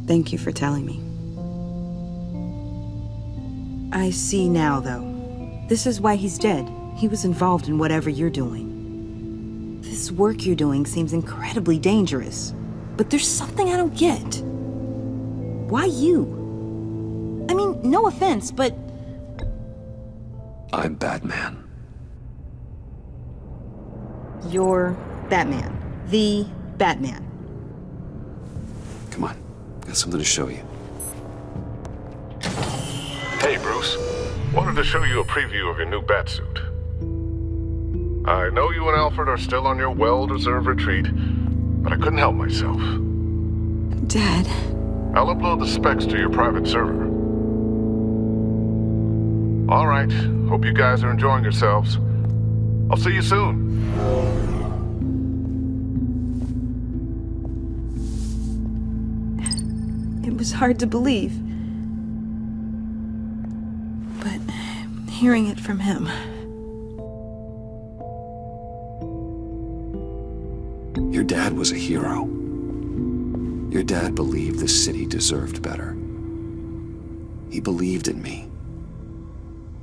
S3: Thank you for telling me. I see now, though. This is why he's dead. He was involved in whatever you're doing. This work you're doing seems incredibly dangerous. But there's something I don't get. Why you? I mean, no offense, but...
S6: I'm Batman.
S3: You're Batman. The Batman.
S6: Come on, got something to show you.
S17: Hey, Bruce. Wanted to show you a preview of your new Batsuit. I know you and Alfred are still on your well-deserved retreat,
S15: but I couldn't help myself.
S3: Dad.
S15: I'll upload the specs to your private server. All right. Hope you guys are enjoying yourselves. I'll see you soon.
S3: It was hard to believe. But hearing it from him...
S1: Your dad was a hero. Your dad believed the city deserved better. He believed in me.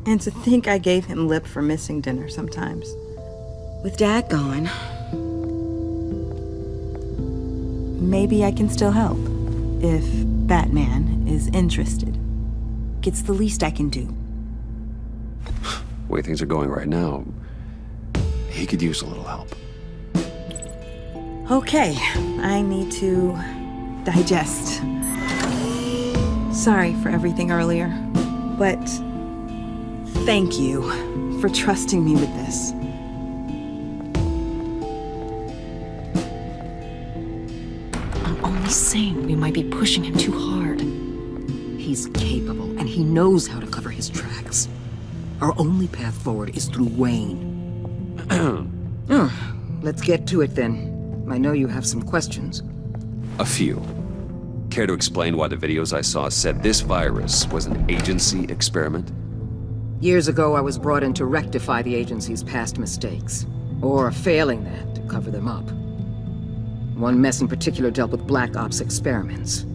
S3: And to think I gave him lip for missing dinner sometimes. With Dad gone, maybe I can still help. If Batman is interested. It's the least I can do.
S1: The way things are going right now, he could use a little help.
S3: Okay, I need to digest. Sorry for everything earlier, but thank you for trusting me with this.
S12: I'm only saying we might be pushing him too hard. He's capable, and he knows how to cover his tracks. Our only path forward is through Wayne. Let's get to it then. I know you have some questions.
S1: A few. Care to explain why the videos I saw said this virus was an agency experiment?
S12: Years ago, I was brought in to rectify the agency's past mistakes. Or failing that, to cover them up. One mess in particular dealt with Black Ops experiments.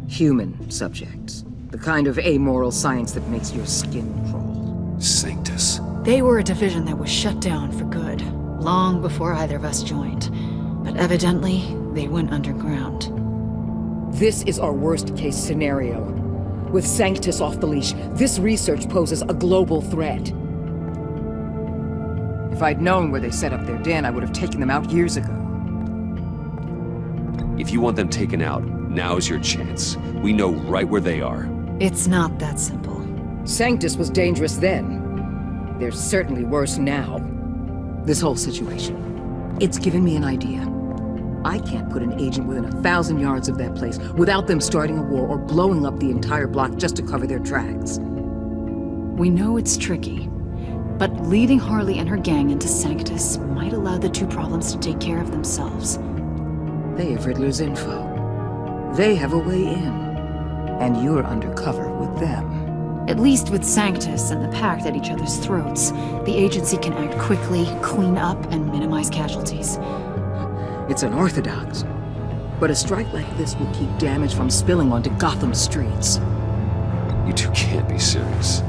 S12: Human subjects. The kind of amoral science that makes your skin crawl.
S1: Sanctus.
S7: They were a division that was shut down for good, long before either of us joined. But evidently, they went underground.
S12: This is our worst-case scenario. With Sanctus off the leash, this research poses a global threat. If I'd known where they set up their den, I would have taken them out years ago.
S1: If you want them taken out, now's your chance. We know right where they are.
S7: It's not that simple.
S12: Sanctus was dangerous then. They're certainly worse now. This whole situation, it's given me an idea. I can't put an agent within 1,000 yards of that place without them starting a war or blowing up the entire block just to cover their tracks.
S7: We know it's tricky, but leading Harley and her gang into Sanctus might allow the two problems to take care of themselves.
S12: They have Riddler's info. They have a way in. And you're undercover with them.
S7: At least with Sanctus and the Pact at each other's throats, the agency can act quickly, clean up, and minimize casualties.
S12: It's unorthodox, but a strike like this will keep damage from spilling onto Gotham streets.
S1: You two can't be serious.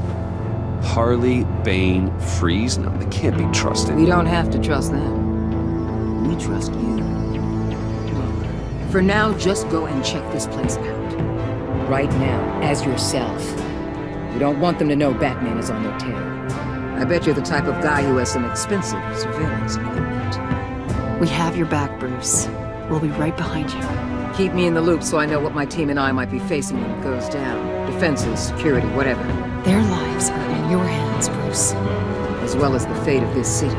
S1: Harley, Bane, Freeze? No, they can't be trusted.
S12: We don't have to trust them. We trust you. Look, for now, just go and check this place out. Right now, as yourself. We don't want them to know Batman is on their tail. I bet you're the type of guy who has some expensive surveillance equipment.
S7: We have your back, Bruce. We'll be right behind you.
S12: Keep me in the loop so I know what my team and I might be facing when it goes down. Defenses, security, whatever.
S7: Their lives are in your hands, Bruce.
S12: As well as the fate of this city.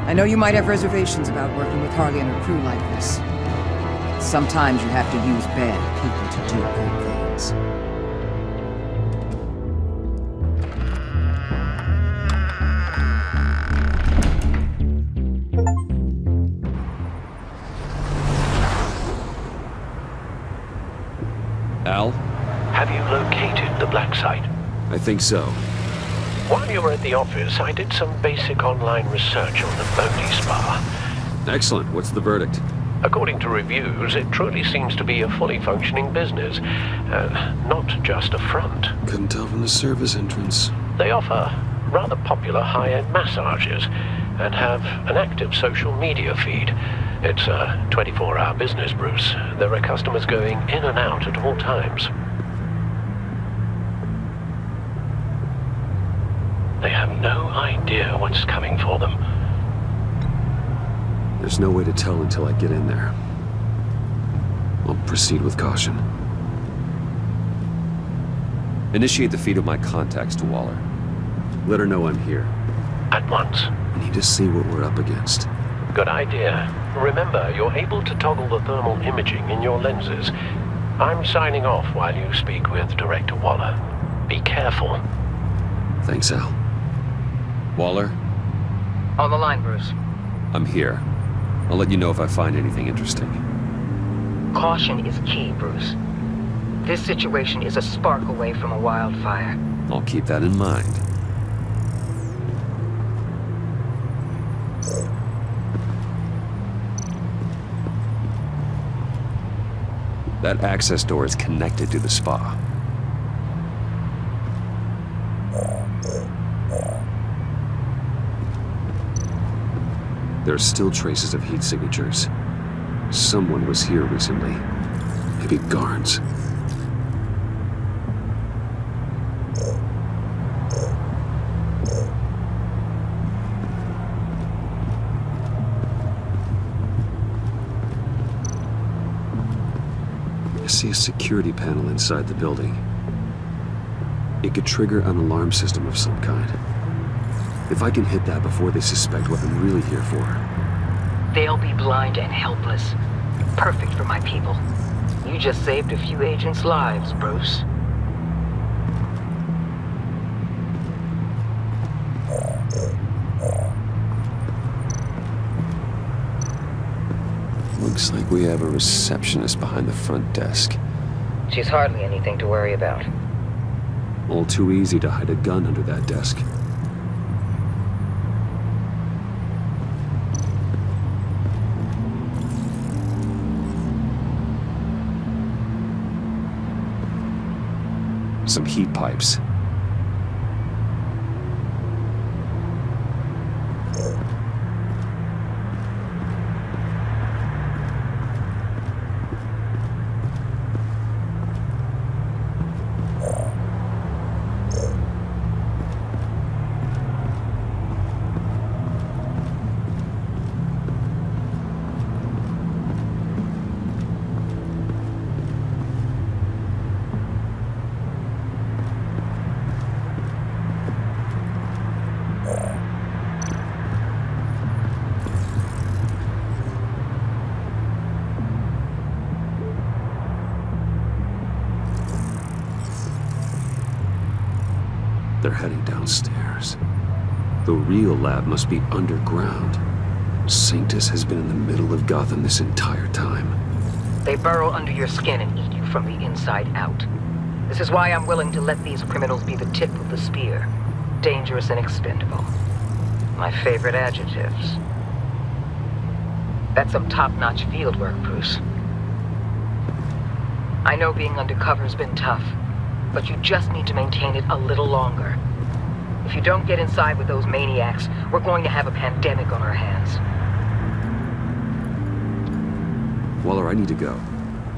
S12: I know you might have reservations about working with Harley and her crew like this. Sometimes you have to use bad people to do good things.
S1: Al?
S4: Have you located the black site?
S1: I think so.
S4: While you were at the office, I did some basic online research on the Bodhi Spa.
S1: Excellent. What's the verdict?
S4: According to reviews, it truly seems to be a fully functioning business, not just a front.
S1: Couldn't tell from the service entrance.
S4: They offer rather popular high-end massages and have an active social media feed. It's a 24-hour business, Bruce. There are customers going in and out at all times. They have no idea what's coming for them.
S1: There's no way to tell until I get in there. I'll proceed with caution. Initiate the feed of my contacts to Waller. Let her know I'm here.
S4: At once.
S1: I need to see what we're up against.
S4: Good idea. Remember, you're able to toggle the thermal imaging in your lenses. I'm signing off while you speak with Director Waller. Be careful.
S6: Thanks, Al. Waller?
S14: On the line, Bruce.
S6: I'm here. I'll let you know if I find anything interesting.
S14: Caution is key, Bruce. This situation is a spark away from a wildfire.
S6: I'll keep that in mind. That access door is connected to the spa. There are still traces of heat signatures. Someone was here recently. Maybe guards. I see a security panel inside the building. It could trigger an alarm system of some kind. If I can hit that before they suspect what I'm really here for.
S14: They'll be blind and helpless. Perfect for my people. You just saved a few agents' lives, Bruce.
S6: Looks like we have a receptionist behind the front desk.
S14: She's hardly anything to worry about.
S6: All too easy to hide a gun under that desk. Some heat pipes. They're heading downstairs. The real lab must be underground. Sanctus has been in the middle of Gotham this entire time.
S14: They burrow under your skin and eat you from the inside out. This is why I'm willing to let these criminals be the tip of the spear. Dangerous and expendable. My favorite adjectives. That's some top-notch field work, Bruce. I know being undercover's been tough, but you just need to maintain it a little longer. If you don't get inside with those maniacs, we're going to have a pandemic on our hands.
S6: Waller, I need to go.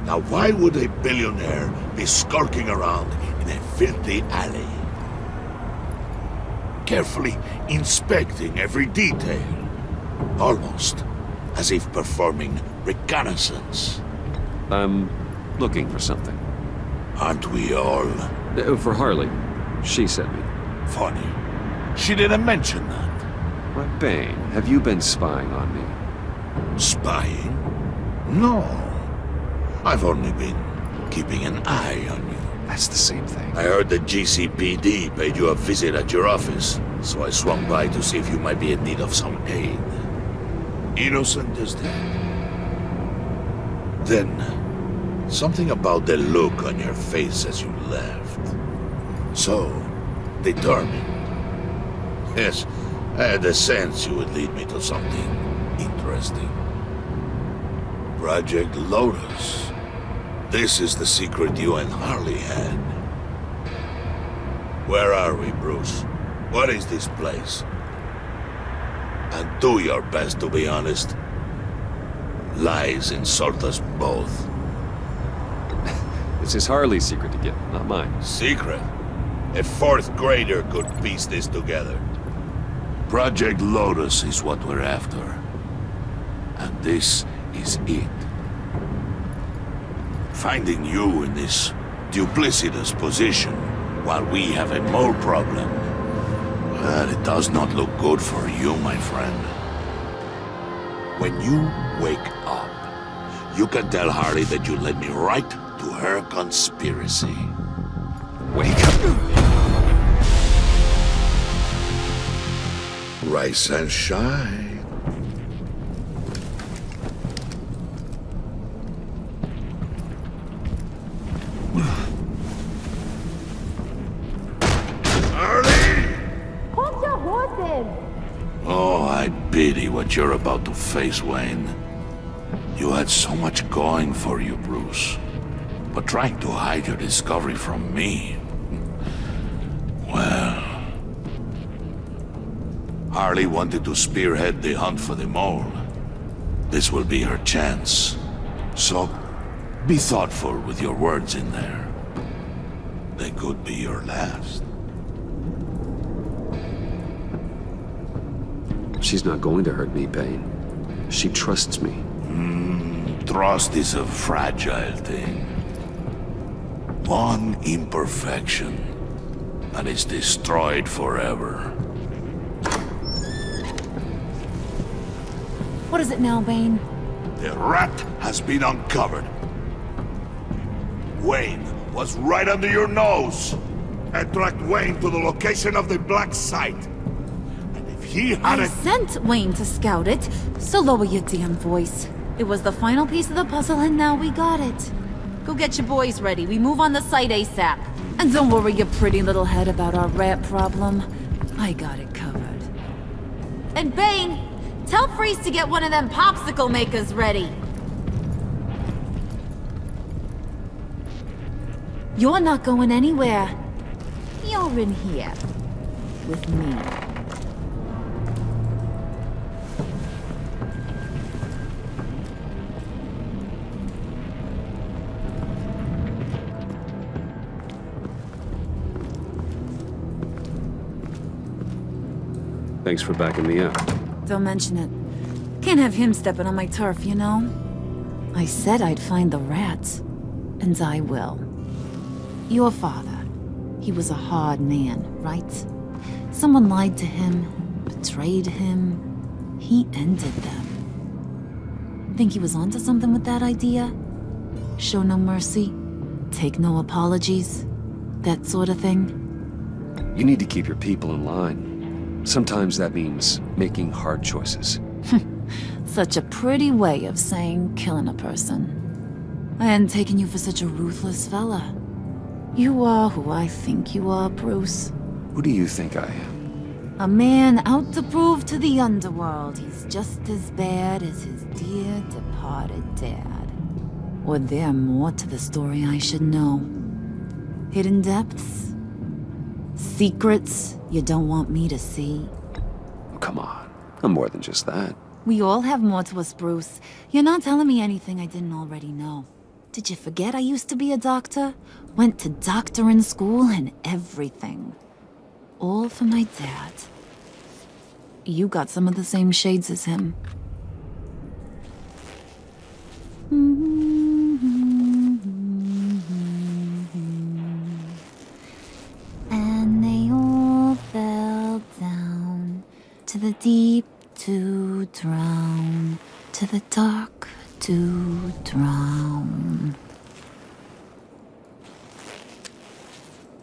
S23: Now why would a billionaire be skulking around in a filthy alley? Carefully inspecting every detail. Almost as if performing reconnaissance.
S6: I'm looking for something.
S23: Aren't we all?
S6: For Harley. She sent me.
S23: Funny. She didn't mention that.
S6: Why, Bane, have you been spying on me?
S23: Spying? No. I've only been keeping an eye on you.
S6: That's the same thing.
S23: I heard the GCPD paid you a visit at your office, so I swung by to see if you might be in need of some aid. Innocent as that. Then, something about the look on your face as you left. So, determined. Yes, I had a sense you would lead me to something interesting. Project Lotus. This is the secret you and Harley had. Where are we, Bruce? What is this place? And do your best to be honest. Lies insult us both.
S6: This is Harley's secret to get, not mine.
S23: Secret? A fourth grader could piece this together. Project Lotus is what we're after. And this is it. Finding you in this duplicitous position while we have a mole problem. It does not look good for you, my friend. When you wake up, you can tell Harley that you led me right to her conspiracy.
S1: Wake up.
S23: Rise and shine.
S9: Hold your horses!
S23: Oh, I pity what you're about to face, Wayne. You had so much going for you, Bruce. But trying to hide your discovery from me... Well... Harley wanted to spearhead the hunt for the mole. This will be her chance. So, be thoughtful with your words in there. They could be your last.
S6: She's not going to hurt me, Bane. She trusts me.
S23: Trust is a fragile thing. One imperfection, and it's destroyed forever.
S11: What is it now, Bane?
S23: The rat has been uncovered. Wayne was right under your nose. I tracked Wayne to the location of the black site. And if he had
S11: I sent Wayne to scout it, so lower your damn voice. It was the final piece of the puzzle, and now we got it. Go get your boys ready. We move on the site ASAP. And don't worry your pretty little head about our rat problem. I got it covered. And Bane, tell Freeze to get one of them popsicle makers ready. You're not going anywhere. You're in here. With me.
S6: Thanks for backing me up.
S11: Don't mention it. Can't have him stepping on my turf, you know? I said I'd find the rats. And I will. Your father. He was a hard man, right? Someone lied to him, betrayed him. He ended them. Think he was onto something with that idea? Show no mercy? Take no apologies? That sort of thing?
S6: You need to keep your people in line. Sometimes that means making hard choices.
S11: Such a pretty way of saying killing a person. I hadn't taken you for such a ruthless fella. You are who I think you are, Bruce.
S6: Who do you think I am?
S11: A man out to prove to the underworld he's just as bad as his dear departed dad. Or there more to the story I should know. Hidden depths? Secrets you don't want me to see?
S6: Oh, come on. I'm more than just that.
S11: We all have more to us, Bruce. You're not telling me anything I didn't already know. Did you forget I used to be a doctor? Went to doctoring school and everything. All for my dad. You got some of the same shades as him. And they all fell down to the deep to drown, to the dark to drown.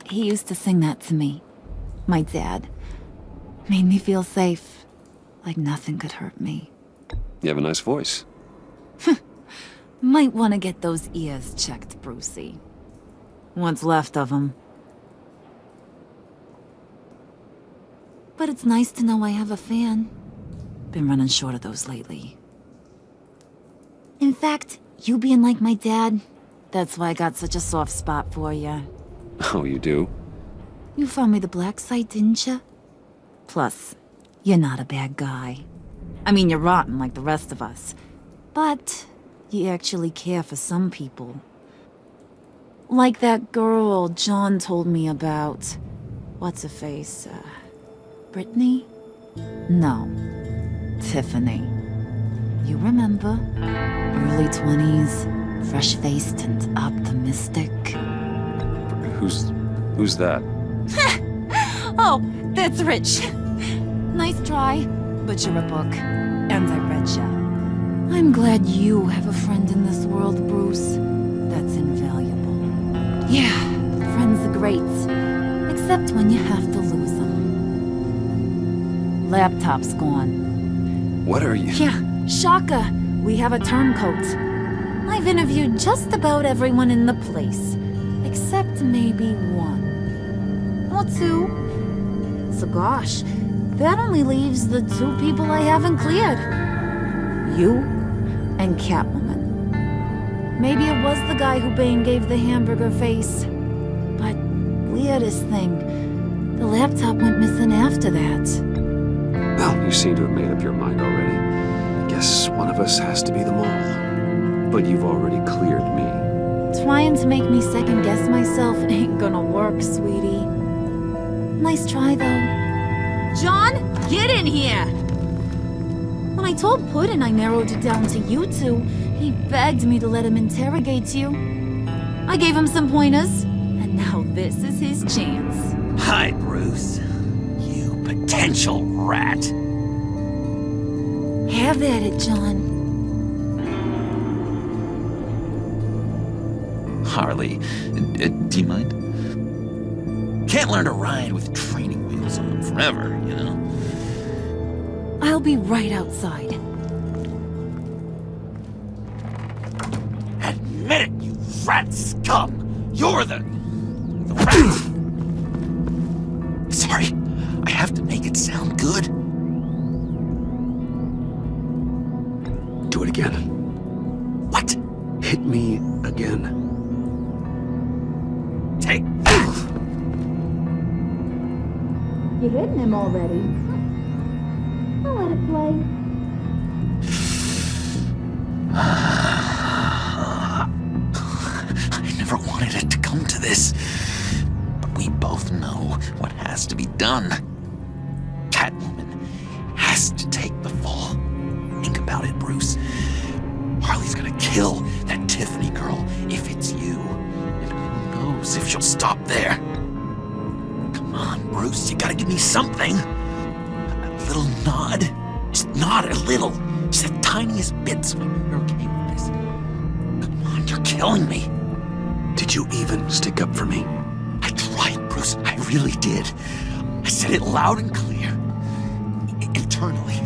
S11: He used to sing that to me. My dad. Made me feel safe. Like nothing could hurt me.
S6: You have a nice voice.
S11: Might want to get those ears checked, Brucey. What's left of them. But it's nice to know I have a fan. Been running short of those lately. In fact, you being like my dad, that's why I got such a soft spot for you.
S6: Oh, you do?
S11: You found me the black site, didn't you? Plus, you're not a bad guy. I mean, you're rotten like the rest of us. But you actually care for some people. Like that girl John told me about. What's her face? Brittany? No. Tiffany. You remember? Early 20s, fresh-faced and optimistic.
S6: Who's that?
S11: Oh, that's rich. Nice try, but you're a book, and I read ya. I'm glad you have a friend in this world, Bruce. That's invaluable. Yeah, friends are great, except when you have to lose them. Laptop's gone.
S6: What are you?
S11: Yeah, Shaka. We have a turncoat. I've interviewed just about everyone in the place, except maybe one. Or two. So gosh, that only leaves the two people I haven't cleared. You and Catwoman. Maybe it was the guy who Bane gave the hamburger face. But weirdest thing, the laptop went missing after that.
S6: Well, you seem to have made up your mind already. I guess one of us has to be the mole. But you've already cleared me.
S11: Trying to make me second-guess myself ain't gonna work, sweetie. Nice try, though. John, get in here! When I told Puddin' I narrowed it down to you two, he begged me to let him interrogate you. I gave him some pointers, and now this is his chance.
S2: Hi, Bruce. You potential rat.
S11: Have at it, John.
S2: Harley, do you mind? Can't learn to ride with training wheels on forever, you know?
S11: I'll be right outside.
S2: Admit it, you rat scum! You're the rat! Sorry, I have to make it sound good.
S6: Do it again.
S2: What?
S6: Hit me again.
S2: Take.
S11: You're hitting him already. I'll let it play.
S2: I never wanted it to come to this. But we both know what has to be done. Catwoman has to take the fall. Think about it, Bruce. Harley's gonna kill that Tiffany girl if it's you. And who knows if she'll stop there. Come on, Bruce, you gotta give me something. A little nod. Just nod a little. Just the tiniest bit so I know you're okay with this. Come on, you're killing me.
S6: Did you even stick up for me?
S2: I tried, Bruce. I really did. I said it loud and clear. Internally.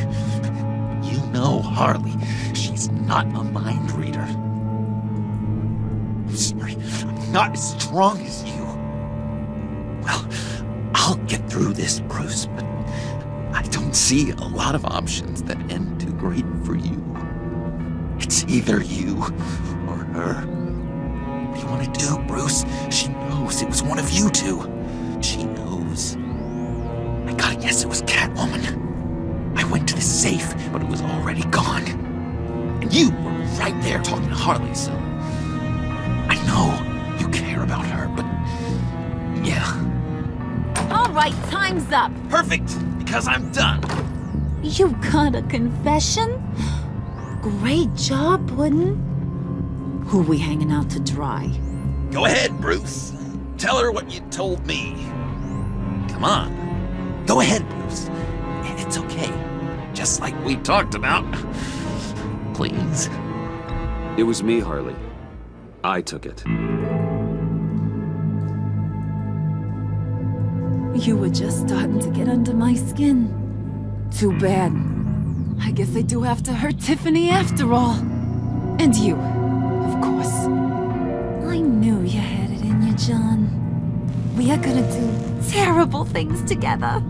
S2: You know Harley. She's not a mind reader. I'm sorry. I'm not as strong as you. Well, I'll get through this, Bruce, but I don't see a lot of options that end too great for you. It's either you or her. What do you want to do, Bruce? She knows it was one of you two. She knows. I gotta guess it was Catwoman. I went to the safe, but it was already gone. And you were right there talking to Harley, so... I know you care about her, but... yeah.
S11: All right, time's up.
S2: Perfect, because I'm done.
S11: You got a confession? Great job, Puddin'. Who we hanging out to dry?
S2: Go ahead, Bruce. Tell her what you told me. Come on. Go ahead, Bruce. It's okay. Just like we talked about. Please.
S6: It was me, Harley. I took it.
S11: You were just starting to get under my skin. Too bad. I guess I do have to hurt Tiffany after all. And you, of course. I knew you had it in you, John. We are gonna do terrible things together.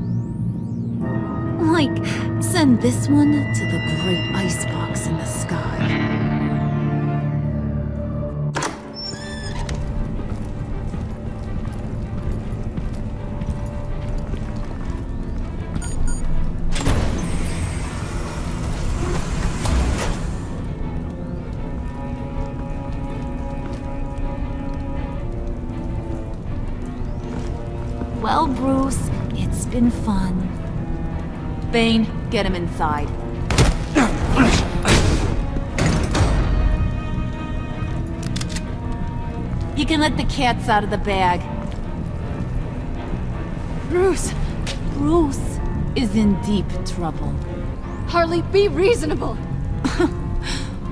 S11: Like, send this one to the great icebox in the sky. Well, Bruce, it's been fun. Bane, get him inside. You can let the cats out of the bag.
S12: Bruce,
S11: Bruce is in deep trouble.
S9: Harley, be reasonable.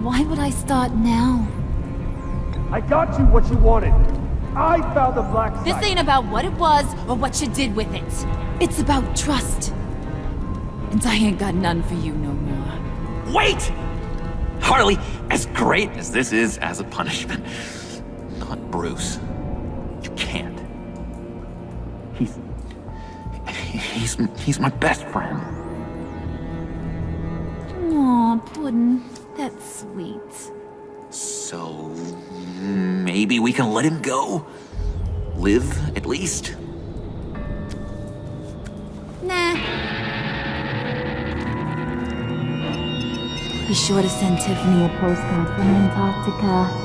S11: Why would I start now?
S20: I got you what you wanted. I found the black site.
S11: This ain't about what it was or what you did with it. It's about trust. And I ain't got none for you no more.
S2: Wait! Harley, as great as this is as a punishment, not Bruce. You can't. He's my best friend.
S11: Aw, Puddin'. That's sweet.
S2: So maybe we can let him go? Live, at least?
S11: Nah. Be sure to send Tiffany a postcard from Antarctica.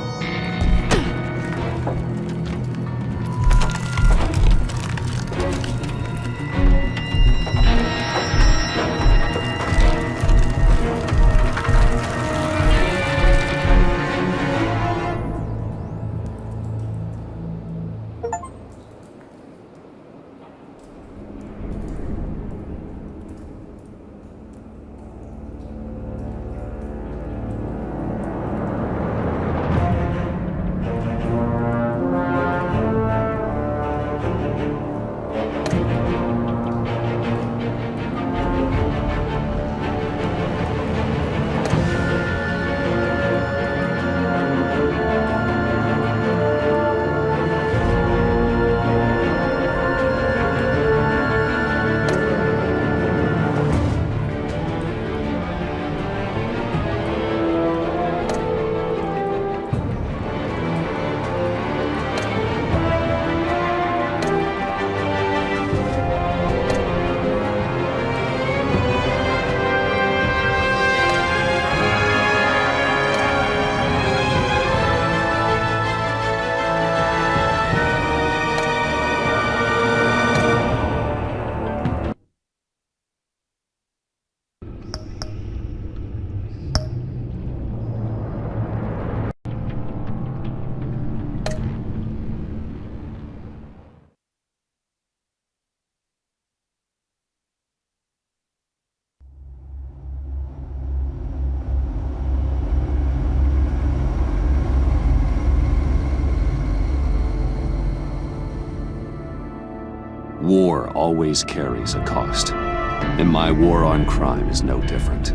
S6: War always carries a cost, and my war on crime is no different.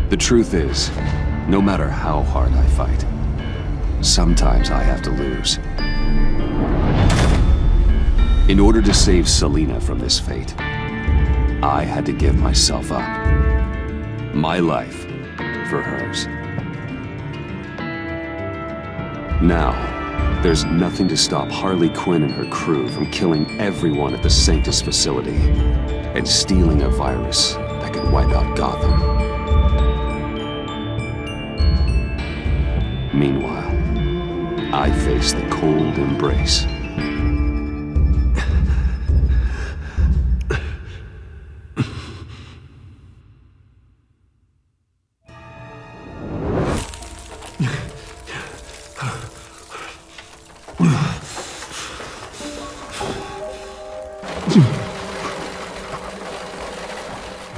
S6: The truth is, no matter how hard I fight, sometimes I have to lose. In order to save Selina from this fate, I had to give myself up. My life for hers. Now, there's nothing to stop Harley Quinn and her crew from killing everyone at the Sanctus facility and stealing a virus that could wipe out Gotham. Meanwhile, I face the cold embrace.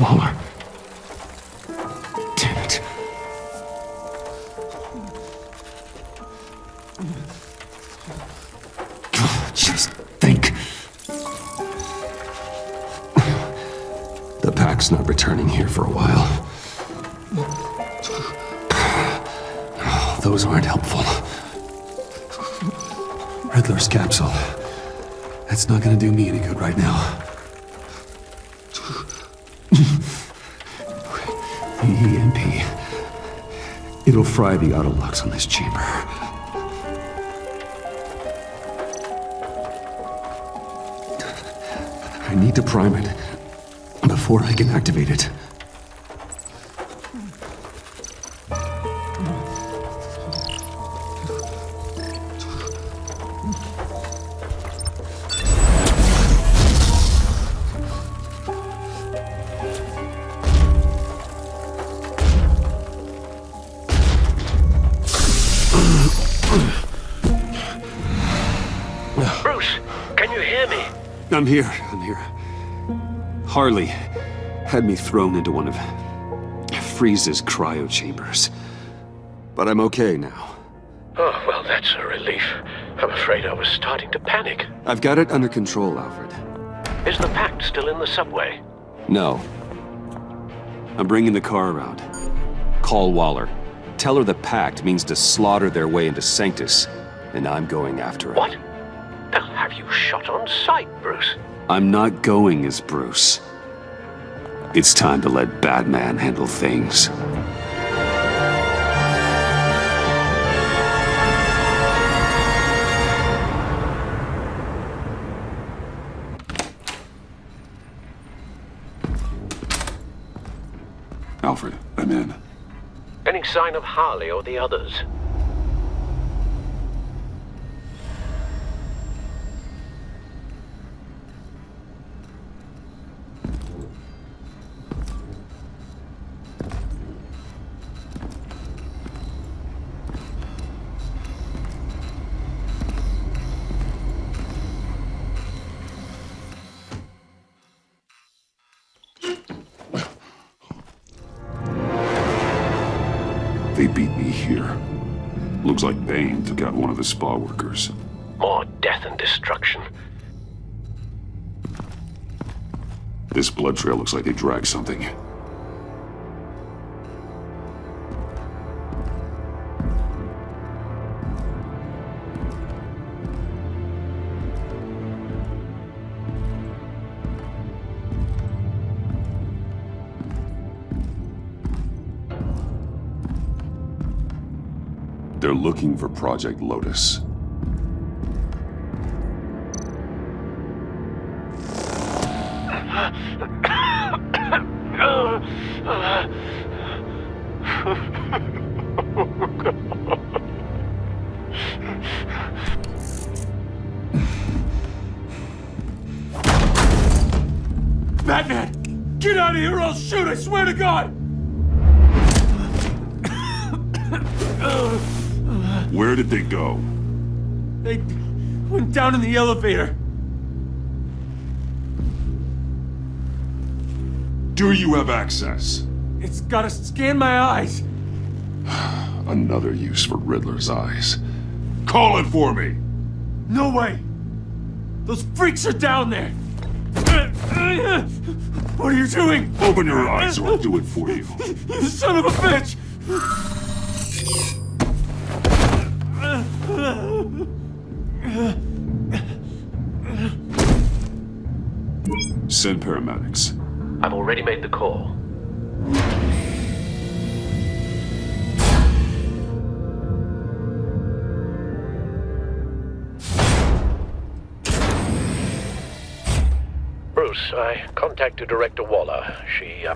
S6: Waller. Damn it. Just think. The pack's not returning here for a while. Those aren't helpful. Riddler's capsule. That's not gonna do me any good right now. The EMP. It'll fry the auto locks on this chamber. I need to prime it before I can activate it.
S4: Bruce, can you hear me?
S6: I'm here. Harley had me thrown into one of Freeze's cryo chambers. But I'm okay now.
S4: Oh, well, that's a relief. I'm afraid I was starting to panic.
S6: I've got it under control, Alfred.
S4: Is the pact still in the subway?
S6: No. I'm bringing the car around. Call Waller. Tell her the pact means to slaughter their way into Sanctus, and I'm going after it.
S4: What? They'll have you shot on sight, Bruce.
S6: I'm not going as Bruce. It's time to let Batman handle things.
S8: Alfred, I'm in.
S4: Any sign of Harley or the others?
S8: They beat me here. Looks like Bane took out one of the spa workers.
S4: More death and destruction.
S8: This blood trail looks like they dragged something. They're looking for Project Lotus.
S20: Batman! Get out of here or I'll shoot, I swear to God!
S8: Where did they go?
S20: They went down in the elevator.
S8: Do you have access?
S20: It's gotta scan my eyes.
S8: Another use for Riddler's eyes. Call it for me!
S20: No way! Those freaks are down there! What are you doing?
S8: Open your eyes or I'll do it for you.
S20: You son of a bitch!
S8: Send paramedics.
S4: I've already made the call. Bruce, I contacted Director Waller. She,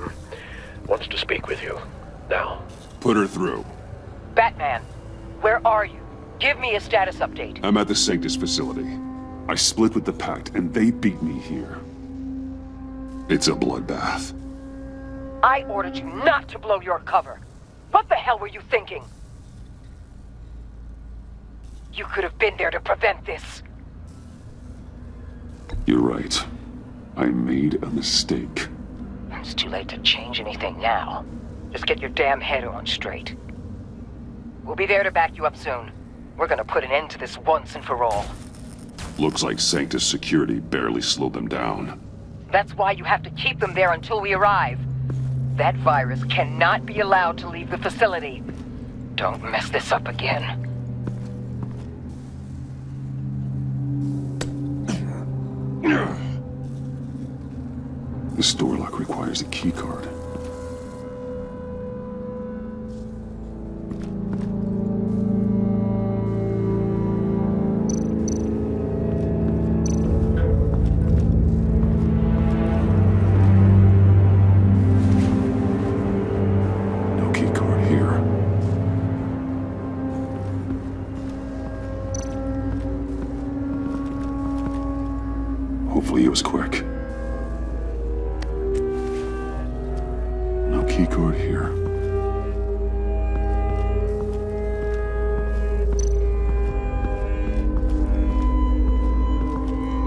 S4: wants to speak with you. Now.
S8: Put her through.
S14: Batman, where are you? Give me a status update.
S8: I'm at the Sanctus facility. I split with the Pact, and they beat me here. It's a bloodbath.
S14: I ordered you not to blow your cover. What the hell were you thinking? You could have been there to prevent this.
S8: You're right. I made a mistake.
S14: It's too late to change anything now. Just get your damn head on straight. We'll be there to back you up soon. We're gonna put an end to this once and for all.
S8: Looks like Sanctus security barely slowed them down.
S14: That's why you have to keep them there until we arrive. That virus cannot be allowed to leave the facility. Don't mess this up again.
S8: This door lock requires a keycard. Hopefully it was quick. No keycard here.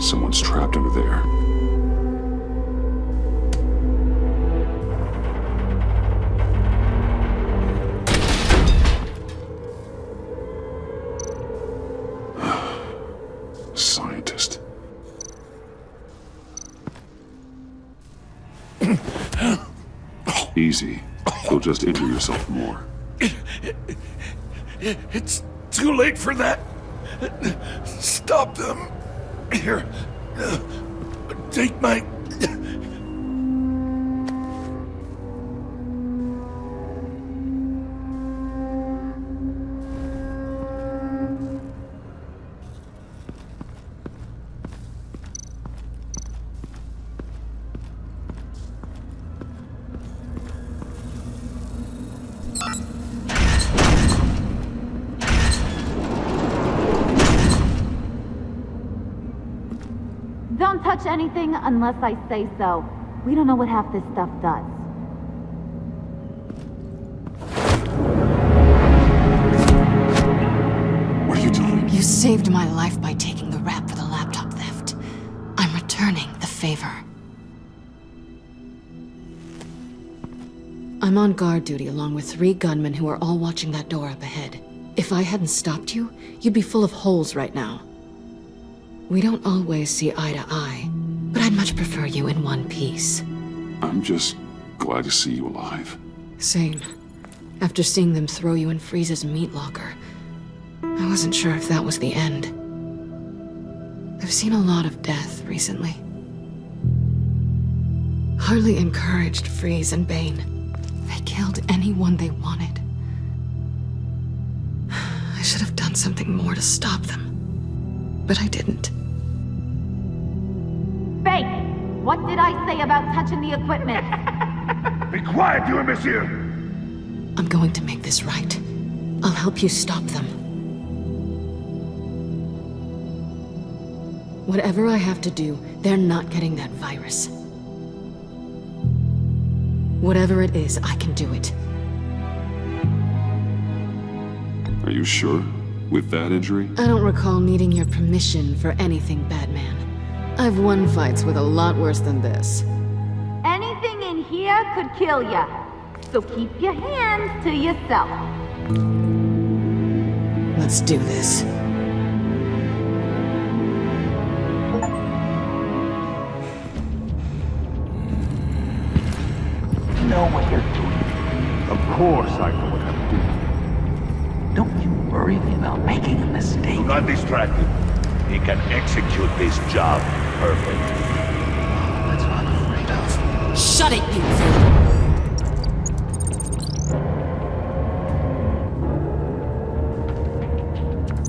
S8: Someone's trapped under there. Easy. You'll just injure yourself more.
S19: It's too late for that. Stop them. Here. Take my...
S11: Don't touch anything unless I say so. We don't know what half this stuff does.
S6: What are you doing?
S7: You saved my life by taking the rap for the laptop theft. I'm returning the favor. I'm on guard duty along with 3 gunmen who are all watching that door up ahead. If I hadn't stopped you, you'd be full of holes right now. We don't always see eye to eye, but I'd much prefer you in one piece.
S8: I'm just glad to see you alive.
S7: Same. After seeing them throw you in Freeze's meat locker, I wasn't sure if that was the end. I've seen a lot of death recently. Harley encouraged Freeze and Bane. They killed anyone they wanted. I should have done something more to stop them, but I didn't.
S11: Fake! What did I say about touching the equipment?
S19: Be quiet, you imbecile!
S7: I'm going to make this right. I'll help you stop them. Whatever I have to do, they're not getting that virus. Whatever it is, I can do it.
S8: Are you sure? With that injury?
S7: I don't recall needing your permission for anything, Batman. I've won fights with a lot worse than this.
S11: Anything in here could kill ya. So keep your hands to yourself.
S7: Let's do this.
S5: You know what you're doing.
S20: Of course I know what I'm doing.
S5: Don't you worry me about making a mistake.
S23: Do not distract him. He can execute this job perfectly.
S5: That's what I'm afraid of.
S12: Shut it, you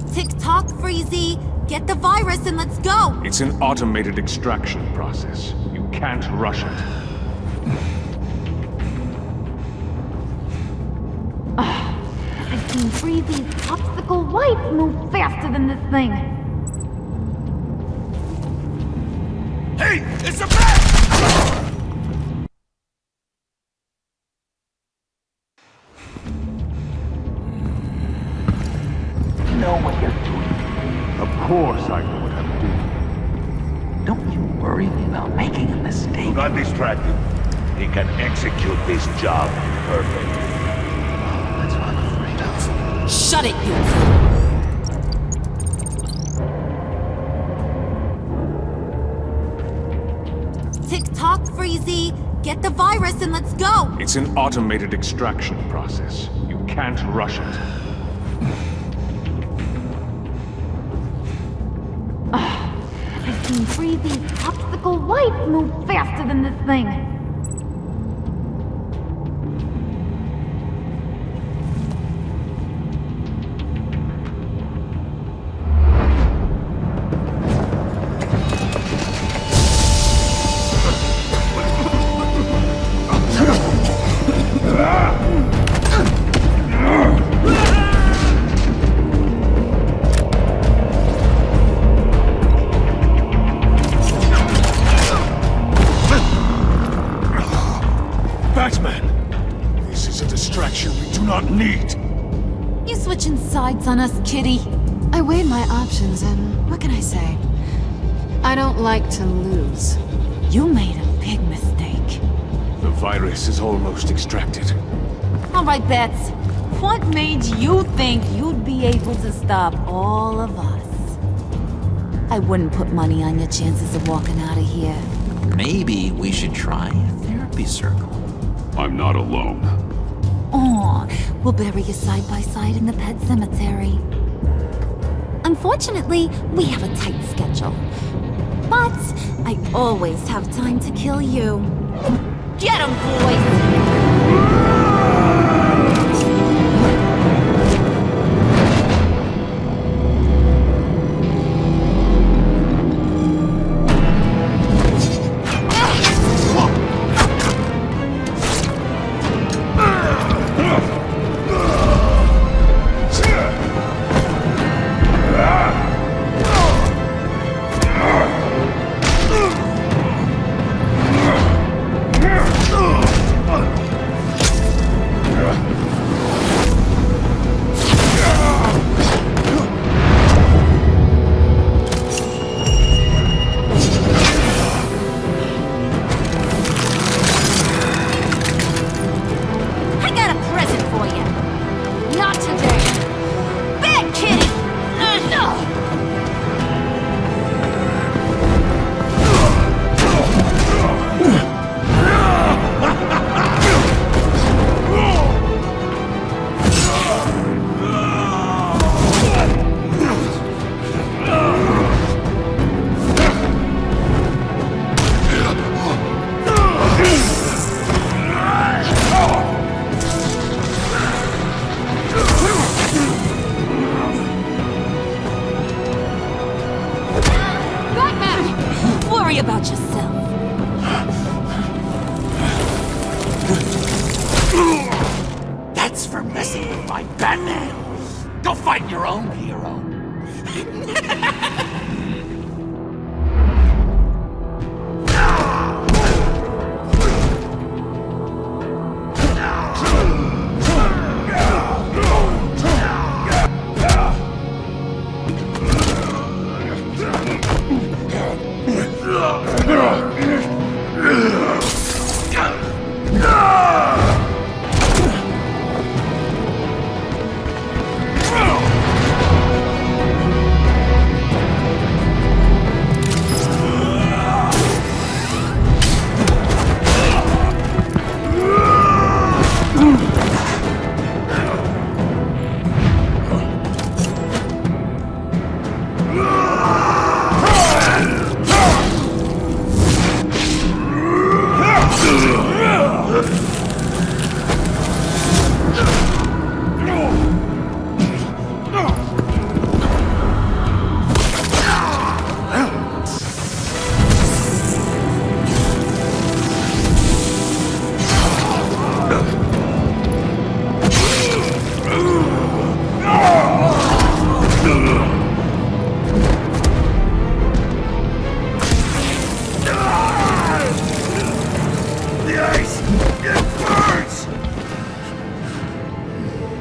S12: two!
S11: Tick-tock, Freezy! Get the virus and let's go!
S20: It's an automated extraction process. You can't rush it.
S11: I've seen Freezy's popsicle wife move faster than this thing.
S19: Hey! It's a bat!
S5: You know what you're doing.
S20: Of course I know what I'm doing.
S5: Don't you worry me about making a mistake.
S23: Do not distract him. He can execute this job perfectly.
S5: That's what I'm afraid of.
S12: Shut it, you two!
S11: Tick-tock, Freezy! Get the virus and let's go!
S20: It's an automated extraction process. You can't rush it.
S11: I've seen Freezy's popsicle wife move faster than this thing. On us, kitty.
S7: I weighed my options, and what can I say? I don't like to lose.
S11: You made a big mistake.
S20: The virus is almost extracted.
S11: All right, Bets. What made you think you'd be able to stop all of us? I wouldn't put money on your chances of walking out of here.
S2: Maybe we should try a therapy circle.
S8: I'm not alone.
S9: Aw, we'll bury you side by side in the pet cemetery. Unfortunately, we have a tight schedule. But I always have time to kill you. Get 'em, boys!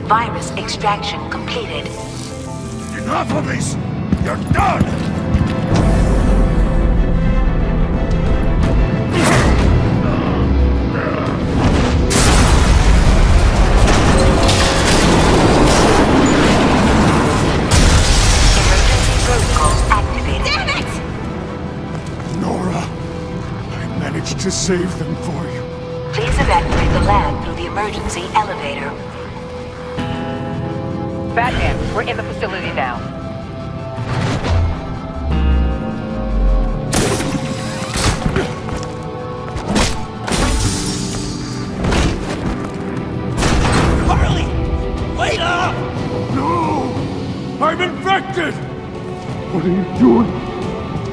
S18: Virus extraction completed.
S23: Enough of this! You're done!
S18: Emergency protocols activated.
S9: Damn it!
S23: Nora, I managed to save them for you.
S18: Please evacuate the lab through the emergency elevator.
S14: Batman, we're in the facility now.
S19: Harley! Wait up! No! I'm infected! What are you doing?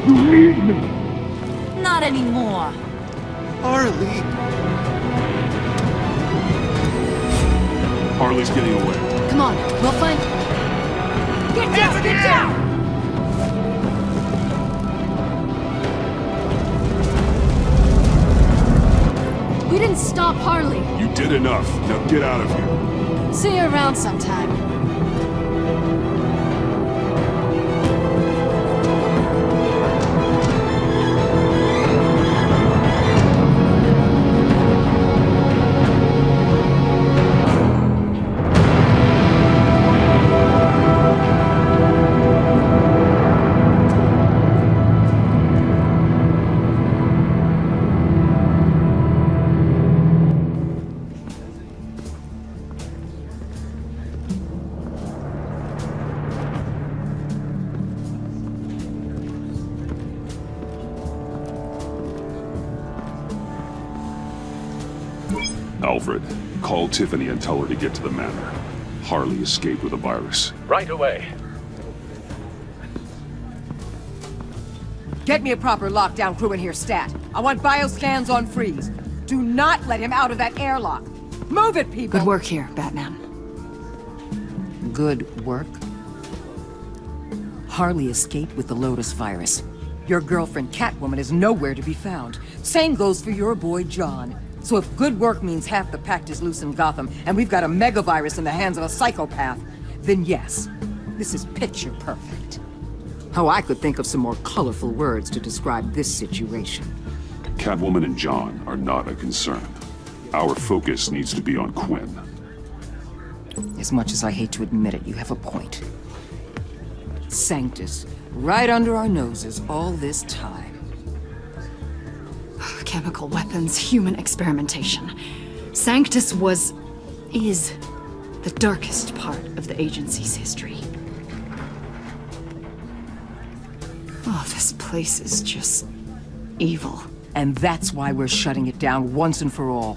S19: You need me!
S9: Not anymore.
S19: Harley! Harley's getting away.
S7: Come on, we'll find...
S9: Get down! Get down!
S7: We didn't stop Harley.
S8: You did enough. Now get out of here.
S7: See you around sometime.
S8: Alfred, call Tiffany and tell her to get to the manor. Harley escaped with a virus.
S4: Right away.
S12: Get me a proper lockdown crew in here, stat. I want bioscans on freeze. Do not let him out of that airlock. Move it, people!
S3: Good work here, Batman.
S12: Good work? Harley escaped with the Lotus virus. Your girlfriend Catwoman is nowhere to be found. Same goes for your boy John. So if good work means half the pact is loose in Gotham, and we've got a megavirus in the hands of a psychopath, then yes, this is picture perfect. Oh, I could think of some more colorful words to describe this situation.
S8: Catwoman and John are not a concern. Our focus needs to be on Quinn.
S12: As much as I hate to admit it, you have a point. Sanctus, right under our noses all this time.
S3: Chemical weapons, human experimentation. Sanctus is the darkest part of the agency's history. Oh, this place is just evil.
S12: And that's why we're shutting it down once and for all.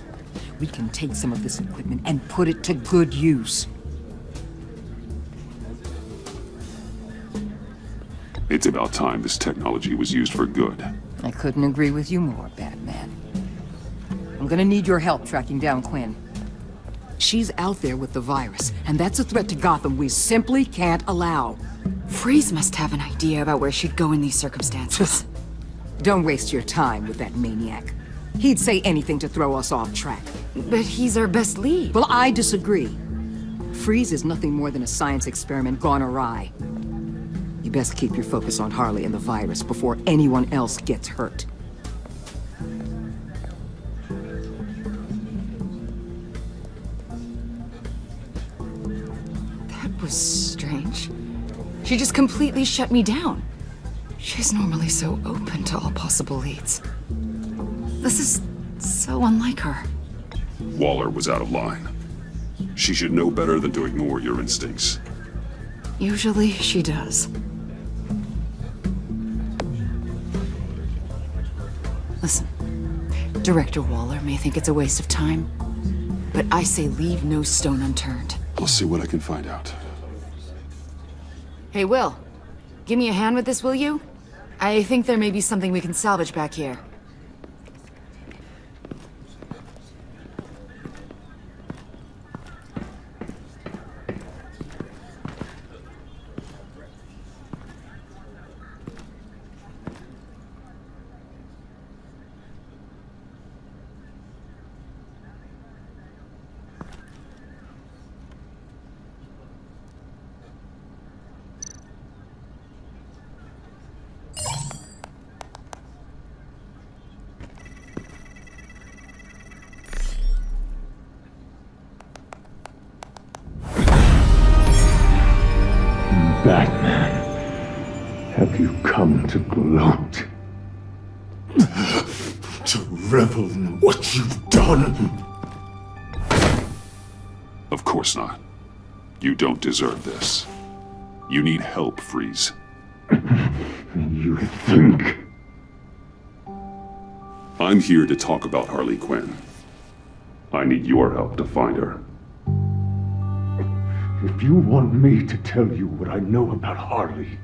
S12: We can take some of this equipment and put it to good use.
S8: It's about time this technology was used for good.
S12: I couldn't agree with you more, Batman. I'm gonna need your help tracking down Quinn. She's out there with the virus, and that's a threat to Gotham we simply can't allow.
S3: Freeze must have an idea about where she'd go in these circumstances.
S12: Don't waste your time with that maniac. He'd say anything to throw us off track.
S3: But he's our best lead.
S12: Well, I disagree. Freeze is nothing more than a science experiment gone awry. You best keep your focus on Harley and the virus before anyone else gets hurt.
S3: That was strange. She just completely shut me down. She's normally so open to all possible leads. This is so unlike her.
S8: Waller was out of line. She should know better than to ignore your instincts.
S3: Usually she does. Listen, Director Waller may think it's a waste of time, but I say leave no stone unturned.
S8: I'll see what I can find out.
S3: Hey, Will, give me a hand with this, will you? I think there may be something we can salvage back here.
S16: Batman, have you come to gloat? To revel in what you've done?
S8: Of course not. You don't deserve this. You need help, Freeze.
S16: You think?
S8: I'm here to talk about Harley Quinn. I need your help to find her.
S16: If you want me to tell you what I know about Harley,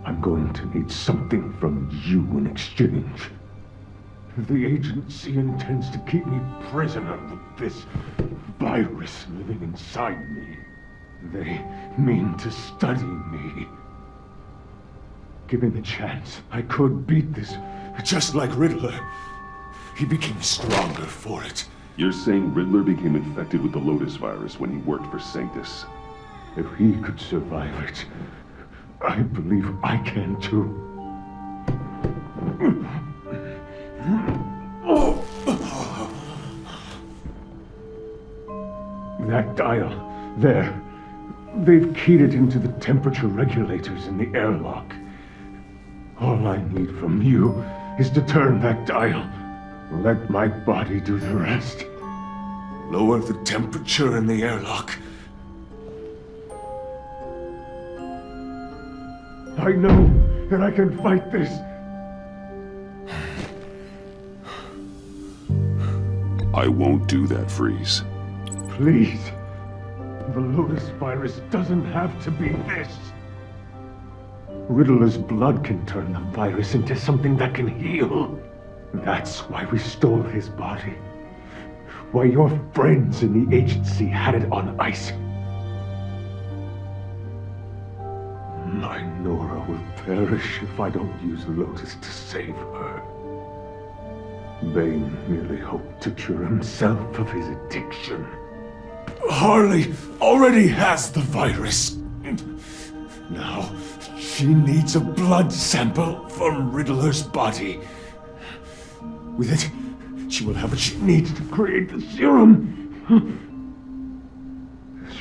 S16: I'm going to need something from you in exchange. The agency intends to keep me prisoner with this virus living inside me. They mean to study me. Given the chance, I could beat this, just like Riddler. He became stronger for it.
S8: You're saying Riddler became infected with the Lotus virus when he worked for Sanctus?
S16: If he could survive it, I believe I can too. That dial, there. They've keyed it into the temperature regulators in the airlock. All I need from you is to turn that dial. Let my body do the rest. Lower the temperature in the airlock. I know that I can fight this.
S8: I won't do that, Freeze.
S16: Please. The Lotus virus doesn't have to be this. Riddler's blood can turn the virus into something that can heal. That's why we stole his body. Why your friends in the agency had it on ice. My Nora will perish if I don't use Lotus to save her. Bane merely hoped to cure himself of his addiction. Harley already has the virus. Now, she needs a blood sample from Riddler's body. With it, she will have what she needs to create the serum.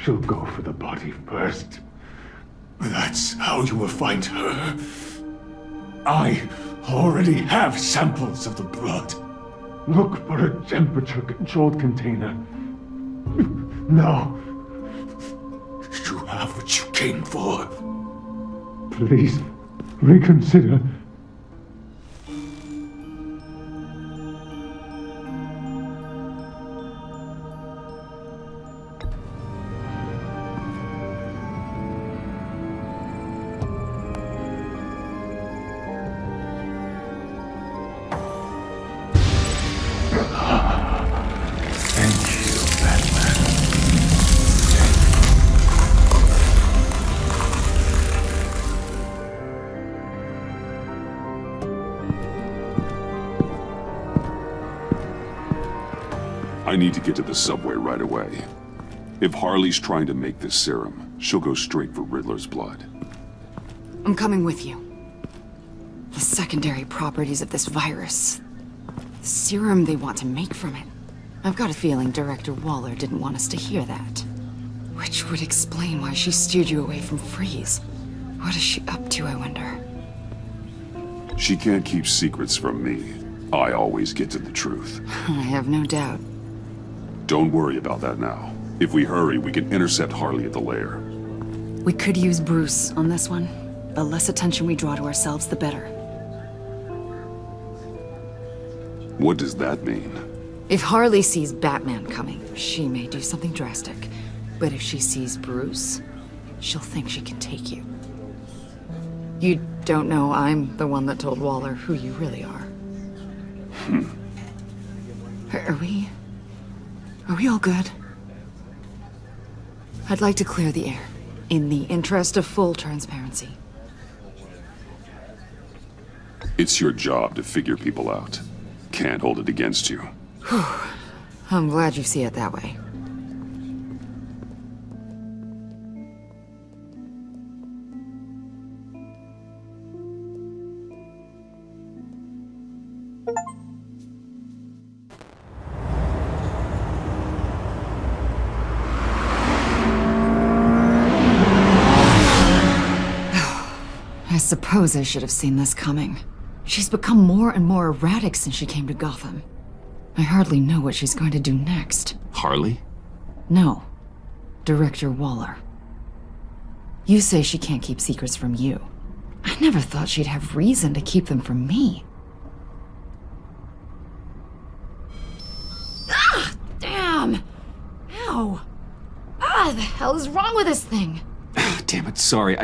S16: She'll go for the body first. That's how you will find her. I already have samples of the blood. Look for a temperature-controlled container. Now, you have what you came for. Please, reconsider.
S8: I need to get to the subway right away. If Harley's trying to make this serum, she'll go straight for Riddler's blood.
S3: I'm coming with you. The secondary properties of this virus. The serum they want to make from it. I've got a feeling Director Waller didn't want us to hear that. Which would explain why she steered you away from Freeze. What is she up to, I wonder?
S8: She can't keep secrets from me. I always get to the truth.
S3: I have no doubt.
S8: Don't worry about that now. If we hurry, we can intercept Harley at the lair.
S3: We could use Bruce on this one. The less attention we draw to ourselves, the better.
S8: What does that mean?
S3: If Harley sees Batman coming, she may do something drastic. But if she sees Bruce, she'll think she can take you. You don't know I'm the one that told Waller who you really are. Are we all good? I'd like to clear the air, in the interest of full transparency.
S8: It's your job to figure people out. Can't hold it against you.
S3: Whew. I'm glad you see it that way. I suppose I should have seen this coming. She's become more and more erratic since she came to Gotham. I hardly know what she's going to do next.
S6: Harley?
S3: No. Director Waller. You say she can't keep secrets from you. I never thought she'd have reason to keep them from me. Ah! Damn! Ow! Ah, the hell is wrong with this thing?
S6: Damn it, sorry.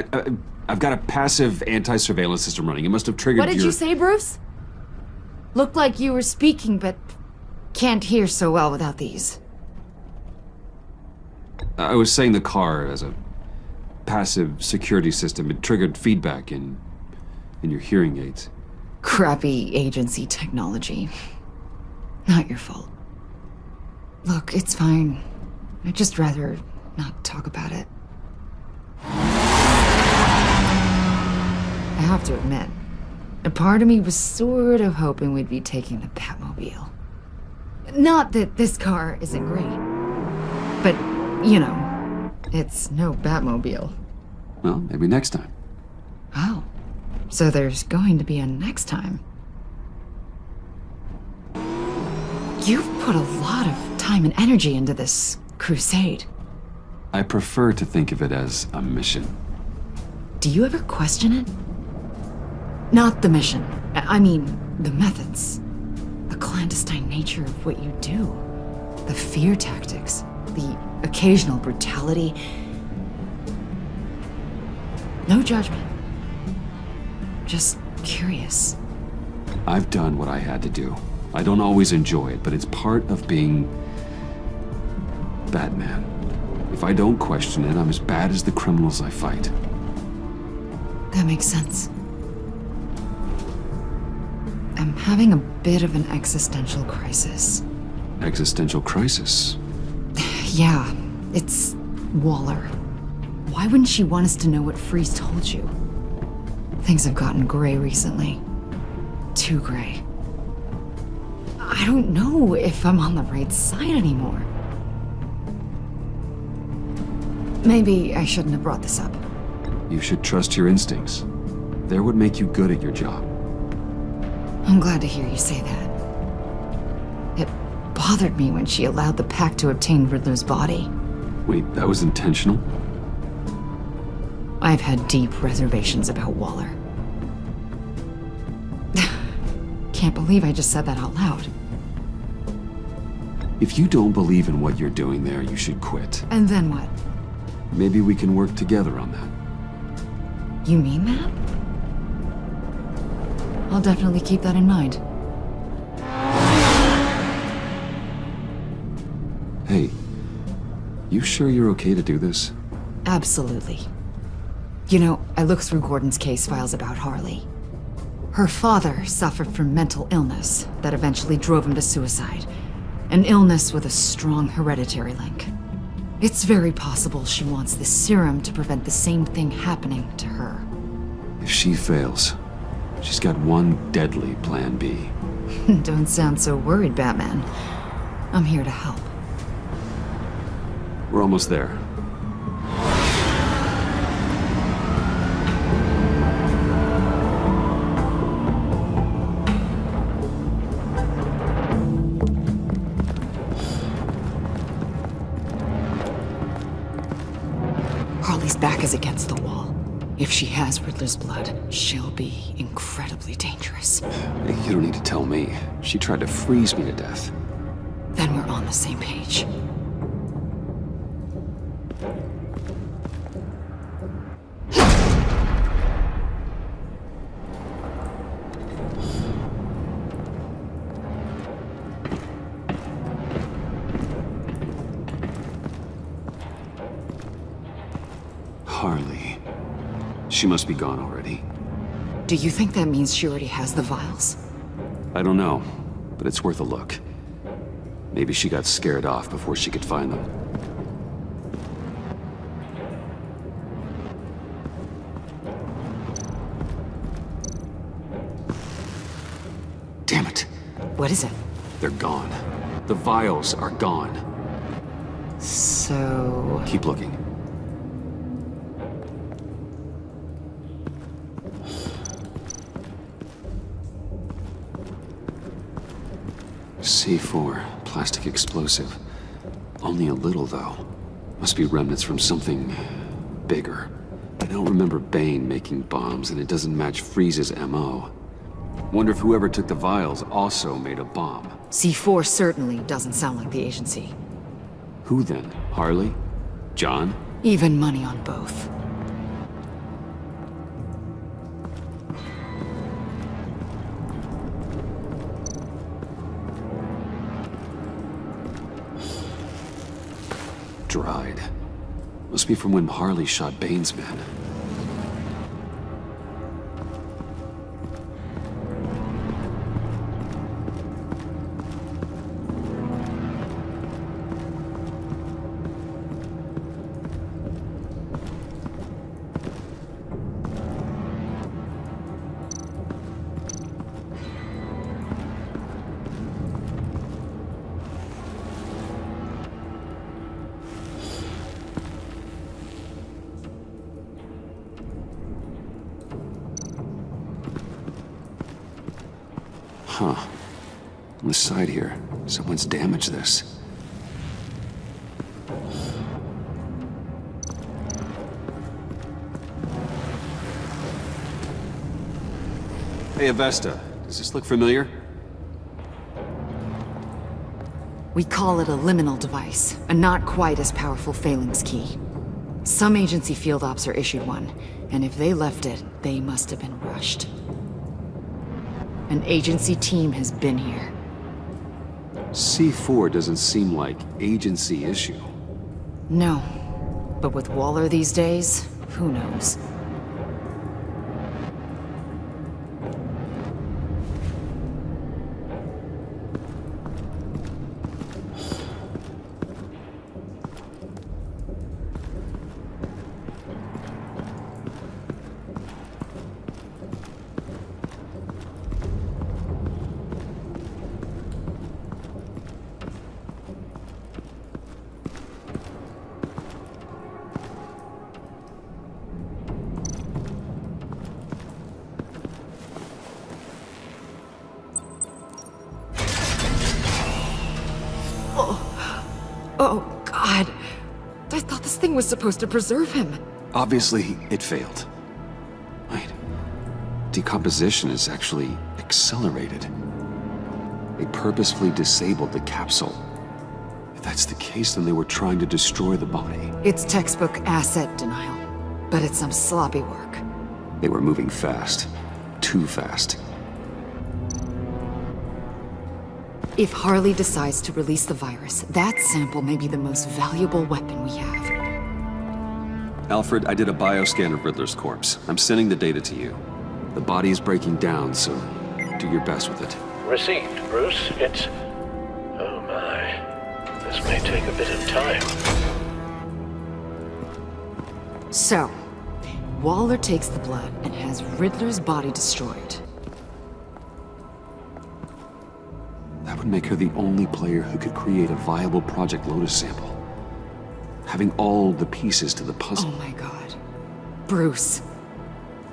S6: I've got a passive anti-surveillance system running. It must have triggered
S3: What did you say, Bruce? Looked like you were speaking, but can't hear so well without these.
S6: I was saying the car as a passive security system. It triggered feedback in your hearing aids.
S3: Crappy agency technology. Not your fault. Look, it's fine. I'd just rather not talk about it. I have to admit, a part of me was sort of hoping we'd be taking the Batmobile. Not that this car isn't great, but, you know, it's no Batmobile.
S6: Well, maybe next time.
S3: Oh, so there's going to be a next time. You've put a lot of time and energy into this crusade.
S6: I prefer to think of it as a mission.
S3: Do you ever question it? Not the mission. I mean, the methods. The clandestine nature of what you do.
S12: The fear tactics, the occasional brutality. No judgment. Just curious.
S6: I've done what I had to do. I don't always enjoy it, but it's part of being Batman. If I don't question it, I'm as bad as the criminals I fight.
S12: That makes sense. I'm having a bit of an existential crisis.
S6: Existential crisis?
S12: Yeah, it's Waller. Why wouldn't she want us to know what Freeze told you? Things have gotten gray recently. Too gray. I don't know if I'm on the right side anymore. Maybe I shouldn't have brought this up.
S6: You should trust your instincts. They're what make you good at your job.
S12: I'm glad to hear you say that. It bothered me when she allowed the Pack to obtain Riddler's body.
S6: Wait, that was intentional?
S12: I've had deep reservations about Waller. Can't believe I just said that out loud.
S6: If you don't believe in what you're doing there, you should quit.
S12: And then what?
S6: Maybe we can work together on that.
S12: You mean that? I'll definitely keep that in mind.
S6: Hey, you sure you're okay to do this?
S12: Absolutely. You know, I looked through Gordon's case files about Harley. Her father suffered from mental illness that eventually drove him to suicide. An illness with a strong hereditary link. It's very possible she wants this serum to prevent the same thing happening to her.
S6: If she fails, she's got one deadly plan B.
S12: Don't sound so worried, Batman. I'm here to help.
S6: We're almost there.
S12: Harley's back is against the wall. If she has Riddler's blood, she'll be incredibly dangerous.
S6: You don't need to tell me. She tried to freeze me to death.
S12: Then we're on the same page.
S6: Harley. She must be gone already.
S12: Do you think that means she already has the vials?
S6: I don't know, but it's worth a look. Maybe she got scared off before she could find them. Damn it.
S12: What is it?
S6: They're gone. The vials are gone.
S12: So...
S6: Keep looking. C4, plastic explosive. Only a little, though. Must be remnants from something bigger. I don't remember Bane making bombs, and it doesn't match Freeze's MO. Wonder if whoever took the vials also made a bomb.
S12: C4 certainly doesn't sound like the agency.
S6: Who then? Harley? John?
S12: Even money on both.
S6: Dried. Must be from when Harley shot Bane's men. Huh. On the side here, someone's damaged this. Hey, Avesta. Does this look familiar?
S13: We call it a liminal device, a not quite as powerful phalanx key. Some agency field ops are issued one, and if they left it, they must have been rushed. An agency team has been here.
S6: C4 doesn't seem like agency issue.
S13: No, but with Waller these days, who knows? Oh, God. I thought this thing was supposed to preserve him.
S6: Obviously, it failed. Wait. Decomposition is actually accelerated. They purposefully disabled the capsule. If that's the case, then they were trying to destroy the body.
S13: It's textbook asset denial, but it's some sloppy work.
S6: They were moving fast. Too fast.
S13: If Harley decides to release the virus, that sample may be the most valuable weapon we have.
S6: Alfred, I did a bioscan of Riddler's corpse. I'm sending the data to you. The body is breaking down, so do your best with it.
S4: Received, Bruce. It's... oh my. This may take a bit of time.
S13: So, Waller takes the blood and has Riddler's body destroyed.
S6: That would make her the only player who could create a viable Project Lotus sample. Having all the pieces to the puzzle.
S13: Oh my God. Bruce.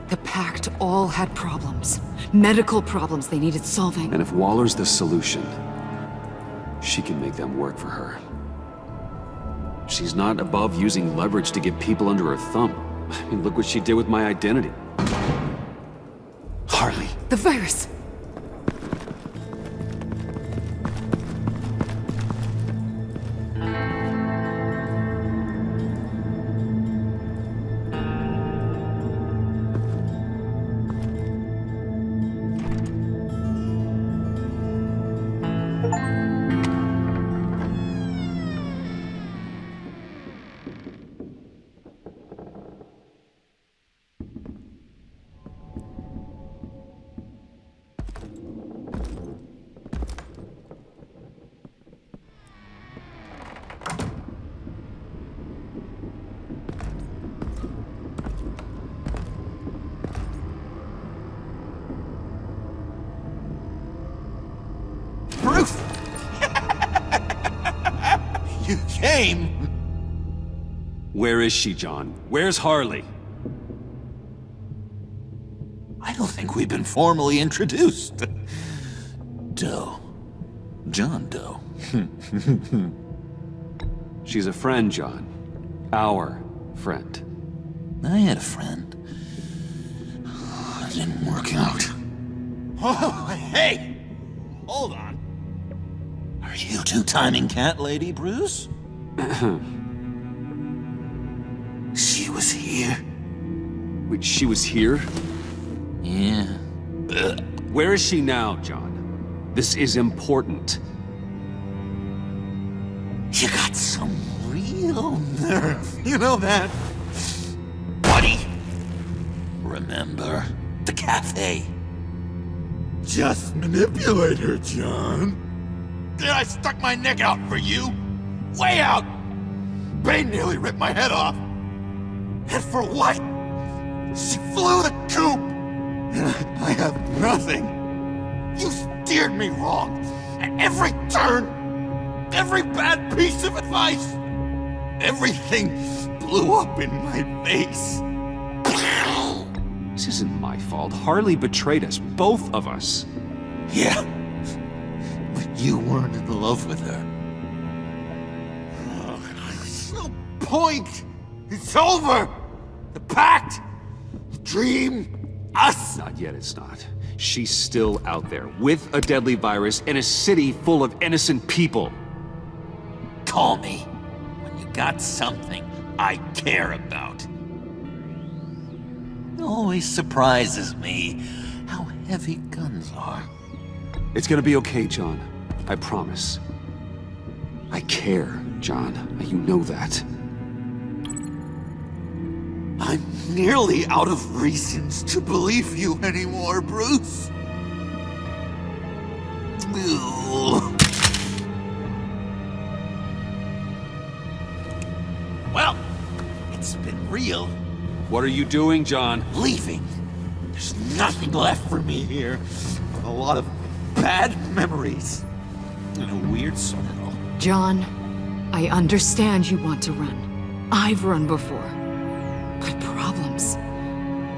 S13: The Pact all had problems. Medical problems they needed solving.
S6: And if Waller's the solution, she can make them work for her. She's not above using leverage to get people under her thumb. I mean, look what she did with my identity. Harley.
S13: The virus!
S2: You came?
S6: Where is she, John? Where's Harley?
S2: I don't think we've been formally introduced. Doe. John Doe.
S6: She's a friend, John. Our friend.
S2: I had a friend. It didn't work out. Oh, hey! Hold on. Are you two-timing cat lady, Bruce? She was here.
S6: Wait, she was here?
S2: Yeah.
S6: Where is she now, John? This is important.
S2: You got some real nerve. You know that? Buddy! Remember the cafe? Just manipulate her, John. Then I stuck my neck out for you. Way out! Bane nearly ripped my head off. And for what? She flew the coop! And I have nothing. You steered me wrong. At every turn. Every bad piece of advice. Everything blew up in my face.
S6: This isn't my fault. Harley betrayed us, both of us.
S2: Yeah. But you weren't in love with her. There's no point. It's over. The pact. The dream. Us.
S6: Not yet, it's not. She's still out there, with a deadly virus, in a city full of innocent people.
S2: call me when you got something I care about. It always surprises me how heavy guns are.
S6: It's gonna be okay, John. I promise. I care, John. You know that.
S2: I'm nearly out of reasons to believe you anymore, Bruce. Ugh. Well, it's been real.
S6: What are you doing, John?
S2: Leaving. There's nothing left for me here. A lot of bad memories. And a weird smell.
S13: John, I understand you want to run. I've run before. But problems,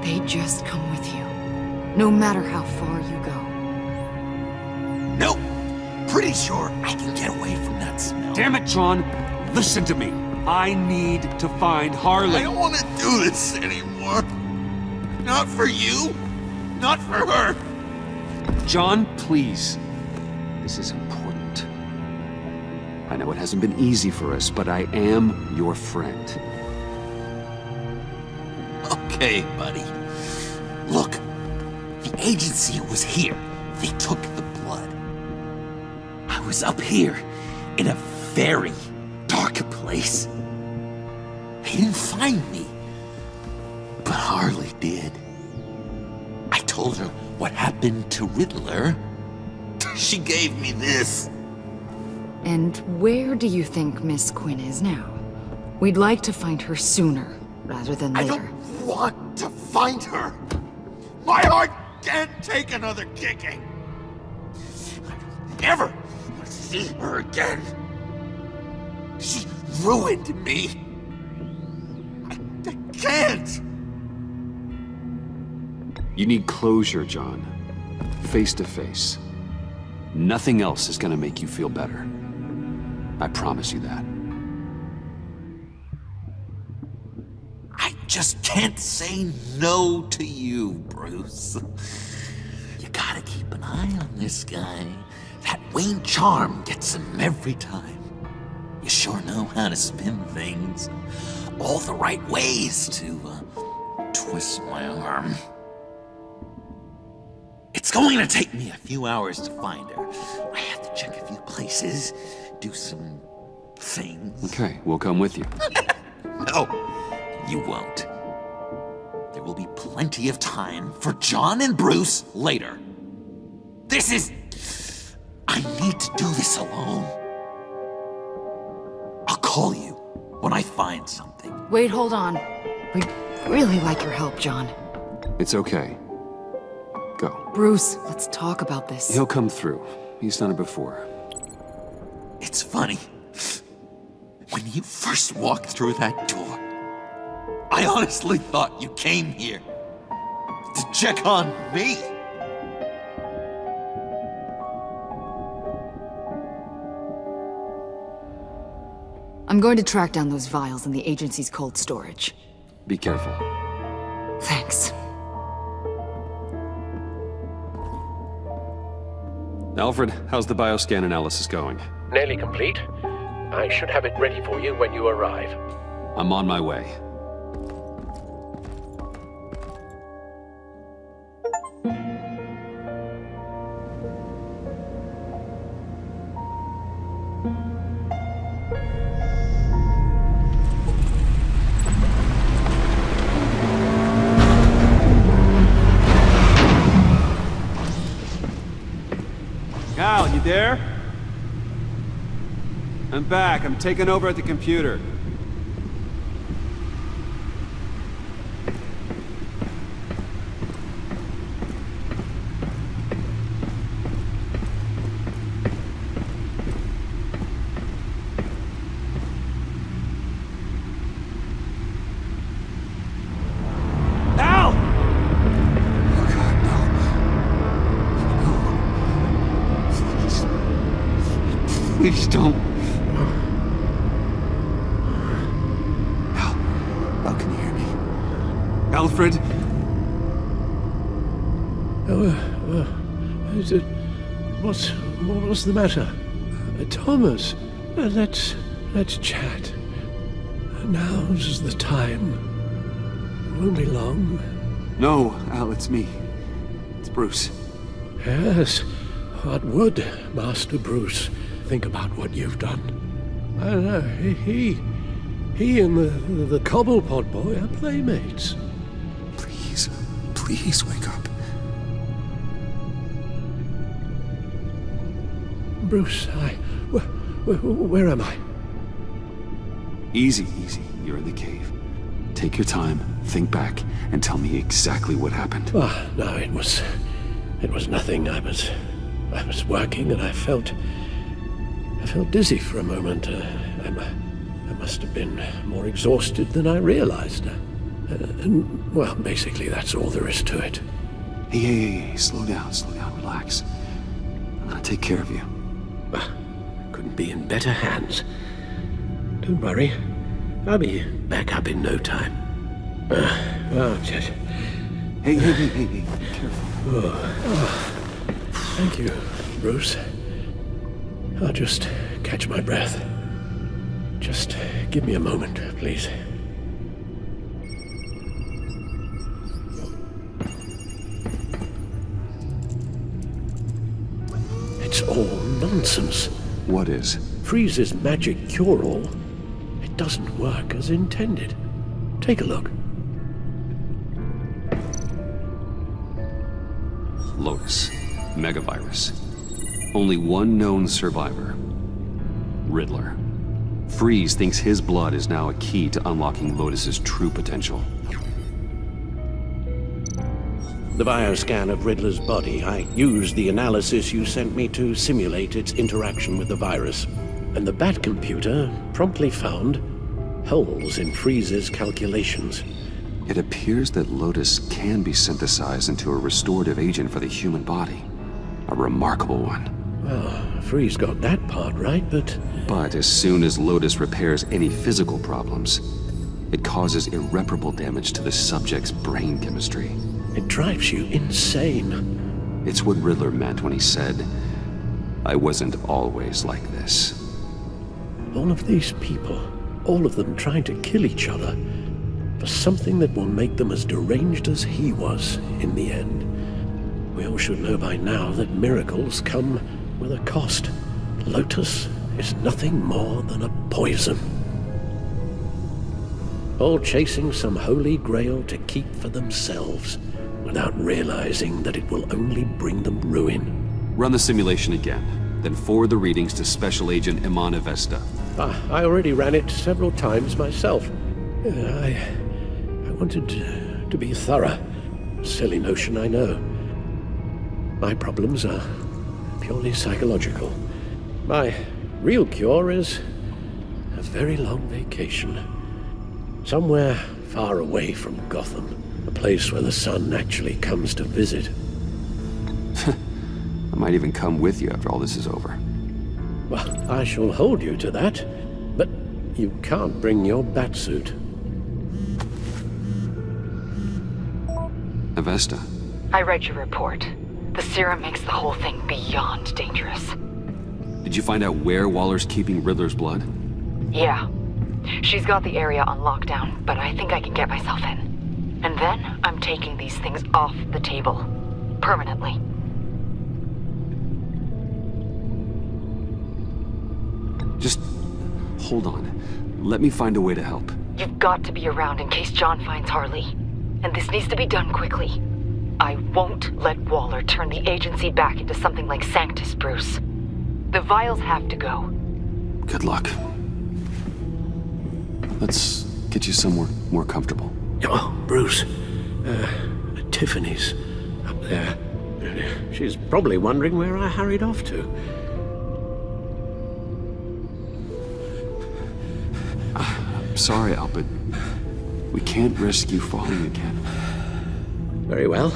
S13: they just come with you. No matter how far you go.
S2: Nope. Pretty sure I can get away from that smell.
S6: Damn it, John! Listen to me. I need to find Harley.
S2: I don't want to do this anymore. Not for you. Not for her.
S6: John, please. This is important. I know it hasn't been easy for us, but I am your friend.
S2: Okay, buddy. Look, the agency was here. They took the blood. I was up here in a very dark place. They didn't find me, but Harley did. I told her what happened to Riddler. She gave me this.
S13: And where do you think Miss Quinn is now? We'd like to find her sooner, rather than later.
S2: I don't want to find her. My heart can't take another kicking. I don't ever want to see her again. She ruined me. I can't.
S6: You need closure, John. Face to face. Nothing else is gonna make you feel better. I promise you that.
S2: I just can't say no to you, Bruce. You gotta keep an eye on this guy. That Wayne charm gets him every time. You sure know how to spin things. All the right ways to twist my arm. It's going to take me a few hours to find her. I have to check a few places, do some things.
S6: Okay, we'll come with you.
S2: No, you won't. There will be plenty of time for John and Bruce later. I need to do this alone. I'll call you when I find something.
S13: Wait, hold on. We'd really like your help, John.
S6: It's okay. Go.
S13: Bruce, let's talk about this.
S6: He'll come through. He's done it before.
S2: It's funny. When you first walked through that door, I honestly thought you came here to check on me.
S13: I'm going to track down those vials in the agency's cold storage.
S6: Be careful.
S13: Thanks.
S6: Alfred, how's the bioscan analysis going?
S4: Nearly complete. I should have it ready for you when you arrive.
S6: I'm on my way.
S10: Al, you there? I'm back. I'm taking over at the computer. Al!
S6: Oh God, no. No. Please don't. Al, can you hear me? Alfred?
S21: Is it... What's the matter? Thomas,
S4: let's chat. Now's the time. It won't be long.
S6: No, Al, it's me. It's Bruce.
S4: Yes, what would Master Bruce think about what you've done? I don't know, he and the Cobblepot boy are playmates.
S6: Please wake up.
S4: Bruce, where am I?
S6: Easy. You're in the cave. Take your time, think back, and tell me exactly what happened.
S4: Ah, no, it was nothing. I was working and I felt dizzy for a moment. I must have been more exhausted than I realized. And, well, basically that's all there is to it.
S6: Hey, slow down, relax. I'm gonna take care of you.
S4: Couldn't be in better hands. Don't worry, I'll be back up in no time. Just...
S6: Hey, be careful.
S4: Thank you, Bruce. I'll just catch my breath. Just give me a moment, please. It's all nonsense.
S6: What is?
S4: Freeze's magic cure-all. It doesn't work as intended. Take a look.
S6: Lotus. Megavirus. Only one known survivor. Riddler. Freeze thinks his blood is now a key to unlocking Lotus's true potential.
S17: The bioscan of Riddler's body, I used the analysis you sent me to simulate its interaction with the virus.
S4: And the Bat computer promptly found holes in Freeze's calculations.
S6: It appears that Lotus can be synthesized into a restorative agent for the human body. A remarkable one.
S4: Well, Freeze got that part right, but...
S6: But as soon as Lotus repairs any physical problems, it causes irreparable damage to the subject's brain chemistry.
S4: It drives you insane.
S6: It's what Riddler meant when he said, "I wasn't always like this."
S4: All of these people, all of them trying to kill each other, for something that will make them as deranged as he was in the end. We all should know by now that miracles come with a cost. Lotus is nothing more than a poison. All chasing some holy grail to keep for themselves, without realizing that it will only bring them ruin.
S6: Run the simulation again, then forward the readings to Special Agent Iman Avesta.
S4: I already ran it several times myself. I wanted to be thorough. Silly notion, I know. My problems are purely psychological. My real cure is a very long vacation. Somewhere far away from Gotham. A place where the sun actually comes to visit.
S6: I might even come with you after all this is over.
S4: Well, I shall hold you to that. But you can't bring your batsuit.
S6: Avesta.
S13: I read your report. The serum makes the whole thing beyond dangerous.
S6: Did you find out where Waller's keeping Riddler's blood?
S13: Yeah. She's got the area on lockdown, but I think I can get myself in. And then I'm taking these things off the table. Permanently.
S6: Just hold on. Let me find a way to help.
S13: You've got to be around in case John finds Harley. And this needs to be done quickly. I won't let Waller turn the agency back into something like Sanctus, Bruce. The vials have to go.
S6: Good luck. Let's get you somewhere more comfortable.
S4: Oh, Bruce. Tiffany's up there. She's probably wondering where I hurried off to.
S6: I'm sorry, Al, but we can't risk you falling again.
S4: Very well.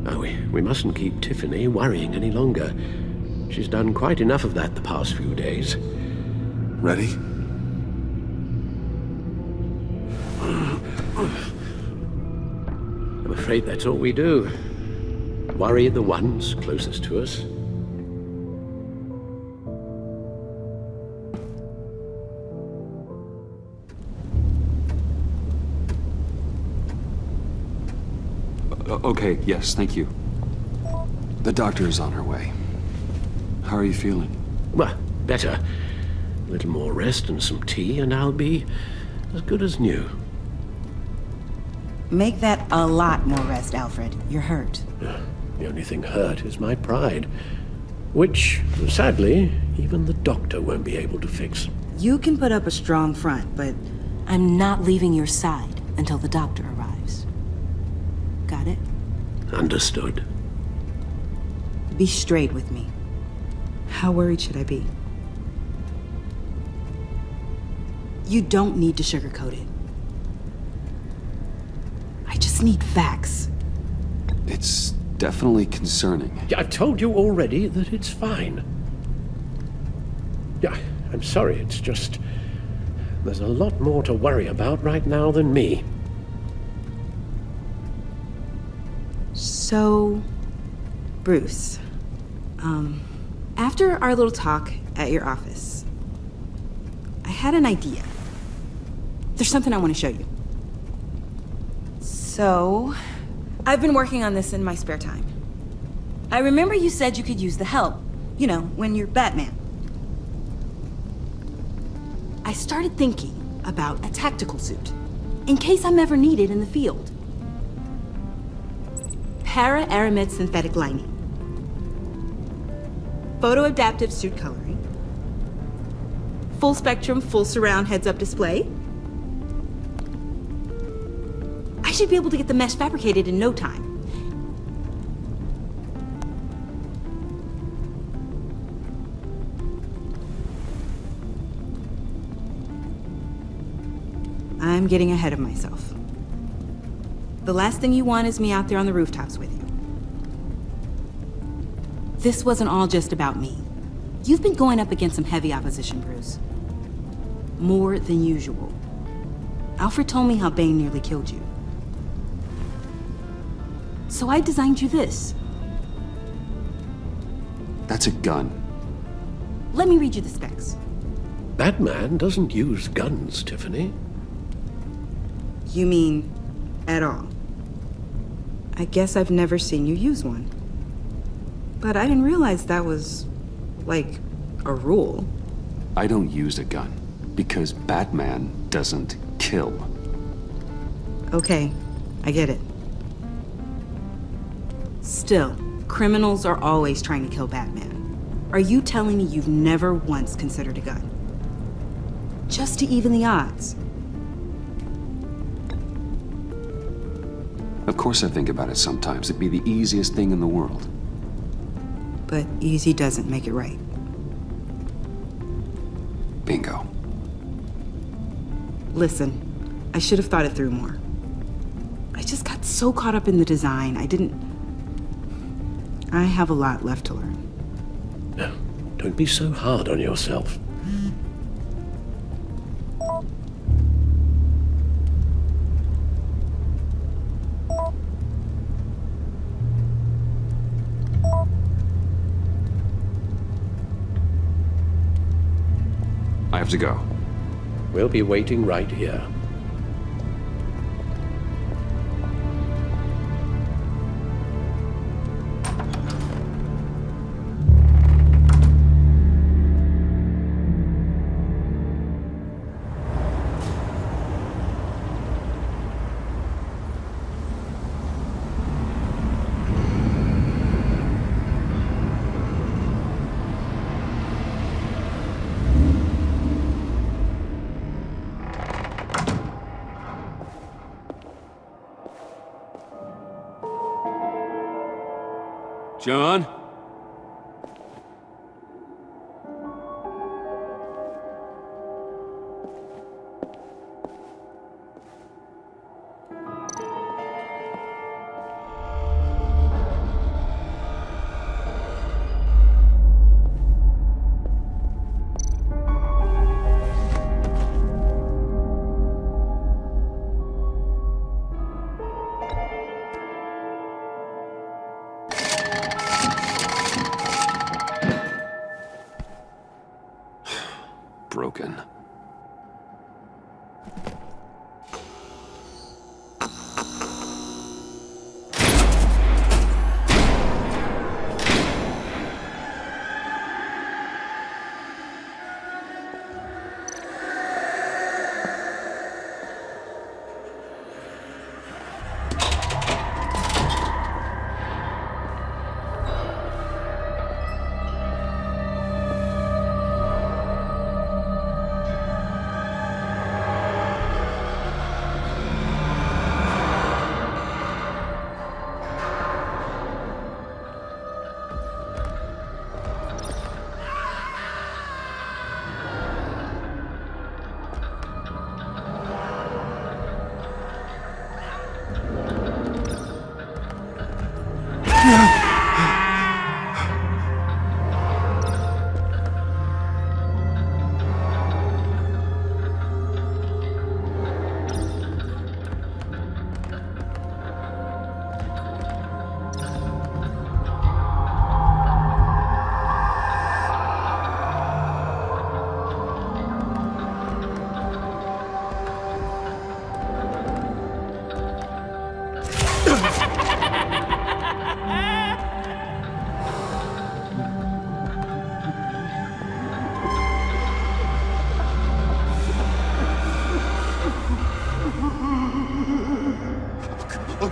S4: No, we mustn't keep Tiffany worrying any longer. She's done quite enough of that the past few days.
S6: Ready?
S4: I'm afraid that's all we do. Worry the ones closest to us.
S6: Okay, yes, thank you. The doctor is on her way. How are you feeling?
S17: Well, better. A little more rest and some tea, and I'll be as good as new.
S3: Make that a lot more rest, Alfred. You're hurt.
S17: The only thing hurt is my pride, which, sadly, even the doctor won't be able to fix.
S3: You can put up a strong front, but I'm not leaving your side until the doctor arrives. Got it?
S17: Understood.
S3: Be straight with me. How worried should I be? You don't need to sugarcoat it. I just need facts.
S6: It's definitely concerning.
S17: Yeah, I've told you already that it's fine. Yeah, I'm sorry, it's just... there's a lot more to worry about right now than me.
S3: So, Bruce, after our little talk at your office, I had an idea. There's something I want to show you. So, I've been working on this in my spare time. I remember you said you could use the help, you know, when you're Batman. I started thinking about a tactical suit, in case I'm ever needed in the field. Para-aramid synthetic lining. Photo-adaptive suit coloring. Full spectrum, full surround heads-up display. I should be able to get the mesh fabricated in no time. I'm getting ahead of myself. The last thing you want is me out there on the rooftops with you. This wasn't all just about me. You've been going up against some heavy opposition, Bruce. More than usual. Alfred told me how Bane nearly killed you. So I designed you this.
S6: That's a gun.
S3: Let me read you the specs.
S17: Batman doesn't use guns, Tiffany.
S3: You mean at all? I guess I've never seen you use one. But I didn't realize that was, like, a rule.
S6: I don't use a gun because Batman doesn't kill.
S3: Okay, I get it. Still, criminals are always trying to kill Batman. Are you telling me you've never once considered a gun? Just to even the odds?
S6: Of course I think about it sometimes. It'd be the easiest thing in the world.
S3: But easy doesn't make it right.
S6: Bingo.
S3: Listen, I should have thought it through more. I just got so caught up in the design, I have a lot left to learn.
S17: No, don't be so hard on yourself.
S6: I have to go.
S17: We'll be waiting right here.
S6: John? Broken.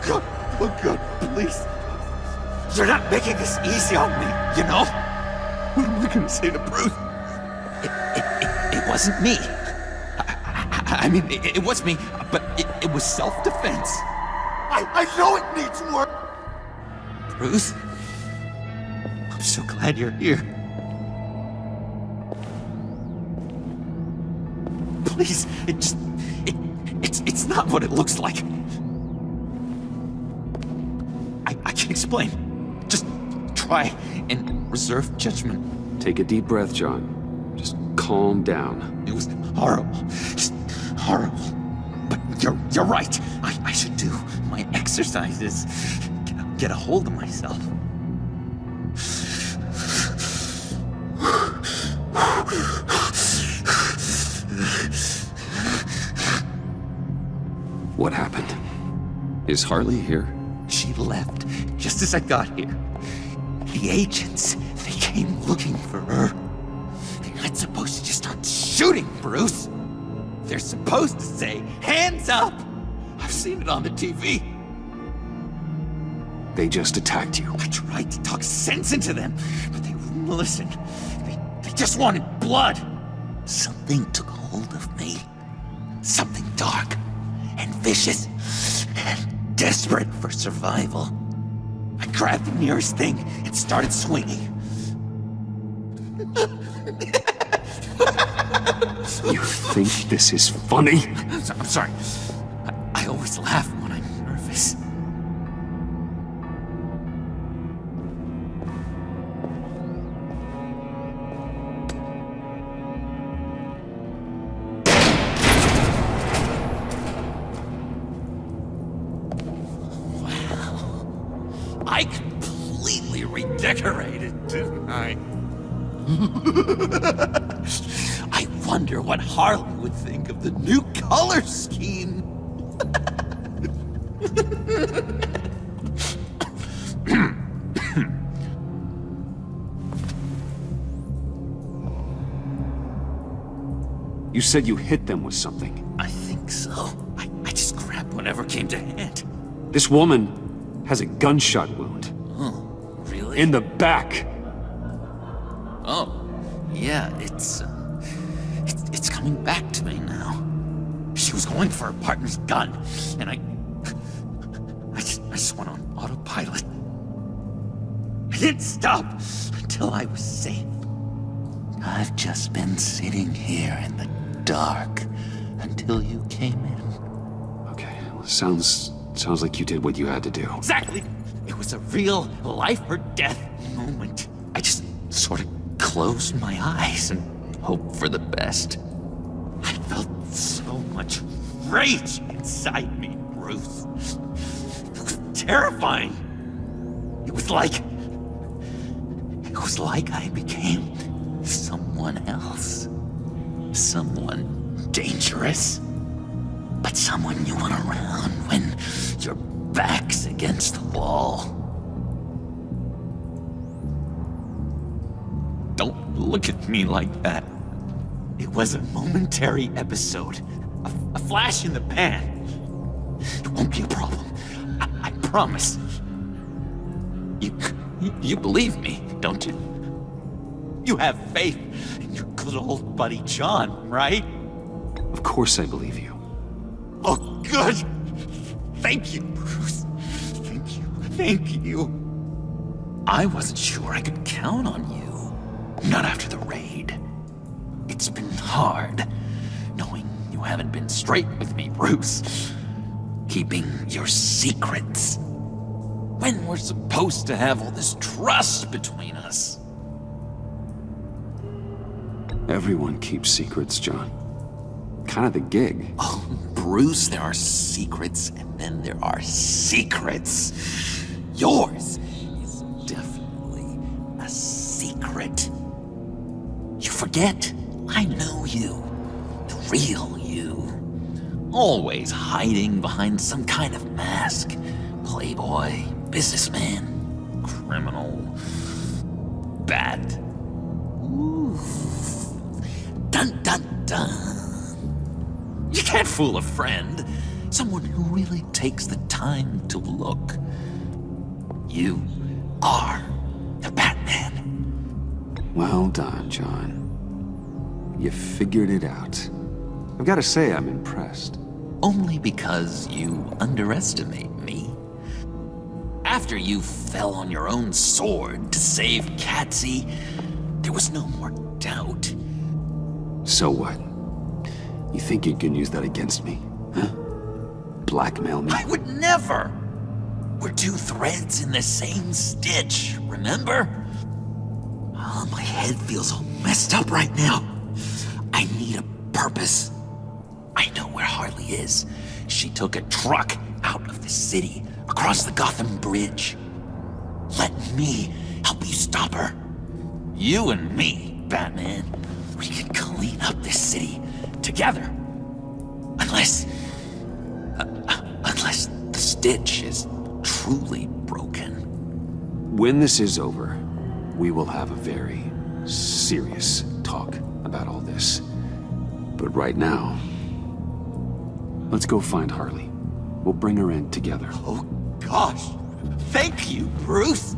S2: Oh God, please. You're not making this easy on me, you know? What am I gonna say to Bruce? It wasn't me. I mean, it was me, but it was self-defense. I know it needs work. Bruce, I'm so glad you're here. Please, it's not what it looks like. I can explain. Just try and reserve judgment.
S6: Take a deep breath, John. Just calm down.
S2: It was horrible. Just horrible. But you're right. I should do my exercises. Get a hold of myself.
S6: What happened? Is Harley here?
S2: She left just as I got here. The agents, they came looking for her. They're not supposed to just start shooting, Bruce. They're supposed to say, hands up! I've seen it on the TV.
S6: They just attacked you.
S2: I tried to talk sense into them, but they wouldn't listen. They just wanted blood. Something took hold of me. Something dark and vicious and desperate for survival. I grabbed the nearest thing and started swinging.
S6: You think this is funny?
S2: I'm sorry. I always laugh when I'm nervous. Wow. I completely redecorated, didn't I? I wonder what Harley would think of the new color scheme.
S6: You said you hit them with something.
S2: I think so. I just grabbed whatever came to hand.
S6: This woman has a gunshot wound.
S2: Oh, really?
S6: In the back.
S2: Oh, yeah, it's coming back to me now. She was going for her partner's gun, and I just went on autopilot. I didn't stop until I was safe. I've just been sitting here in the dark until you came in.
S6: Okay, well, sounds like you did what you had to do.
S2: Exactly. It was a real life or death moment. I just sort of closed my eyes and hoped for the best. I felt so much rage inside me, Bruce. It was terrifying. It was like I became someone else. Someone dangerous. But someone you want around when your back's against the wall. Don't look at me like that. It was a momentary episode. A flash in the pan. It won't be a problem. I promise. You believe me, don't you? You have faith in your good old buddy John, right?
S6: Of course I believe you.
S2: Oh, good. Thank you, Bruce. Thank you. I wasn't sure I could count on you. Not after the raid. It's been hard, knowing you haven't been straight with me, Bruce. Keeping your secrets. When we're supposed to have all this trust between us.
S6: Everyone keeps secrets, John. Kind of the gig.
S2: Oh, Bruce, there are secrets, and then there are secrets. Yours is definitely a secret. You forget, I know you. The real you. Always hiding behind some kind of mask. Playboy, businessman, criminal, bad. Ooh. Dun dun dun. You can't fool a friend, Someone who really takes the time to look. You are the Batman.
S6: Well done, John. You figured it out. I've got to say, I'm impressed.
S2: Only because you underestimate me. After you fell on your own sword to save Catsy, there was no more doubt.
S6: So what? You think you can use that against me? Huh? Blackmail me?
S2: I would never! We're two threads in the same stitch, remember? Oh, my head feels all messed up right now. I need a purpose. I know where Harley is. She took a truck out of the city, across the Gotham Bridge. Let me help you stop her. You and me, Batman. We can clean up this city together. Unless the stitch is truly broken.
S6: When this is over, we will have a very serious talk about all this. But right now, let's go find Harley. We'll bring her in together.
S2: Oh, gosh. Thank you, Bruce.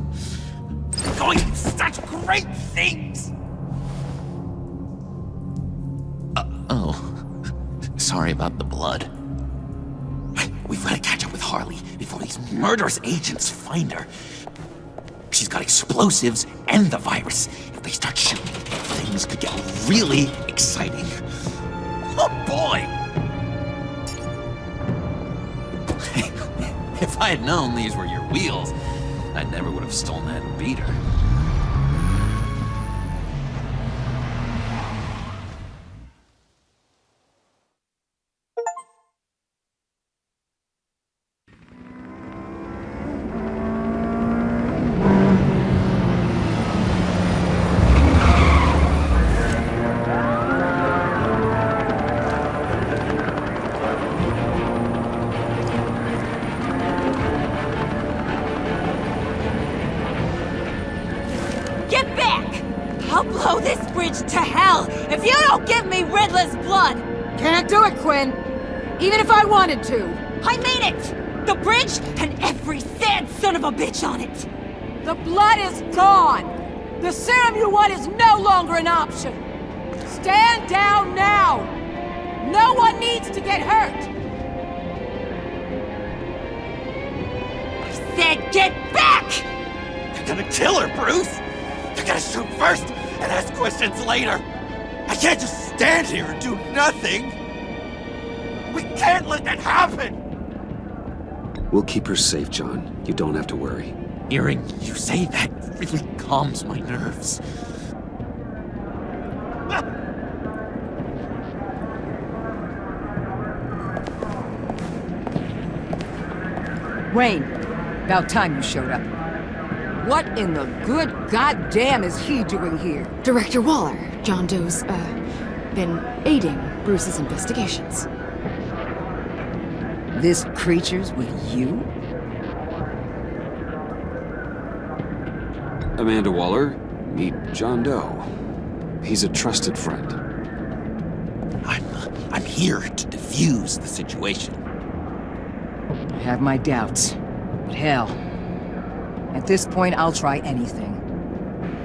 S2: You're going to do such great things. Sorry about the blood. We've got to catch up with Harley before these murderous agents find her. She's got explosives and the virus. If they start shooting, things could get really exciting. Oh, boy! If I had known these were your wheels, I never would have stolen that beater.
S11: To hell if you don't give me Riddler's blood!
S12: Can't do it, Quinn. Even if I wanted to.
S11: I mean it! The bridge and every sad son of a bitch on it!
S12: The blood is gone! The serum you want is no longer an option! Stand down now! No one needs to get hurt!
S11: I said get back!
S2: You're gonna kill her, Bruce! You're gonna shoot first and ask questions later! I can't just stand here and do nothing! We can't let that happen!
S6: We'll keep her safe, John. You don't have to worry.
S2: Hearing you say that really calms my nerves.
S12: Wayne, about time you showed up. What in the good goddamn is he doing here?
S13: Director Waller, John Doe's, been aiding Bruce's investigations.
S12: This creature's with you?
S6: Amanda Waller, meet John Doe. He's a trusted friend.
S2: I'm here to defuse the situation.
S12: I have my doubts, but hell. At this point, I'll try anything.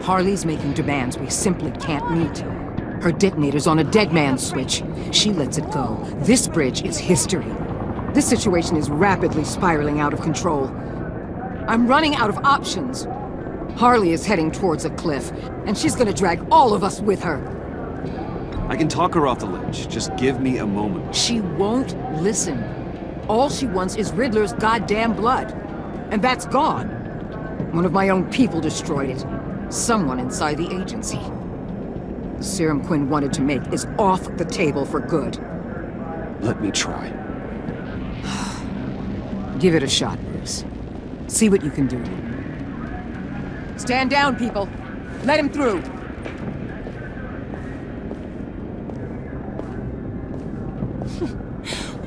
S12: Harley's making demands we simply can't meet. Her detonator's on a dead man's switch. She lets it go. This bridge is history. This situation is rapidly spiraling out of control. I'm running out of options. Harley is heading towards a cliff, and she's gonna drag all of us with her.
S6: I can talk her off the ledge. Just give me a moment.
S12: She won't listen. All she wants is Riddler's goddamn blood. And that's gone. One of my own people destroyed it. Someone inside the agency. The serum Quinn wanted to make is off the table for good.
S6: Let me try.
S12: Give it a shot, Bruce. See what you can do. Stand down, people. Let him through.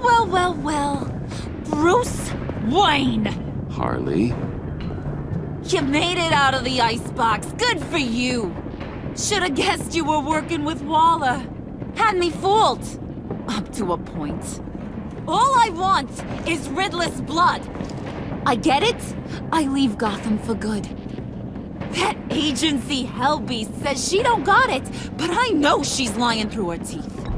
S11: Well, well, well. Bruce Wayne!
S6: Harley?
S11: You made it out of the icebox. Good for you. Should've guessed you were working with Waller. Had me fooled. Up to a point. All I want is Riddler's blood. I get it. I leave Gotham for good. That agency hellbeast says she don't got it, but I know she's lying through her teeth.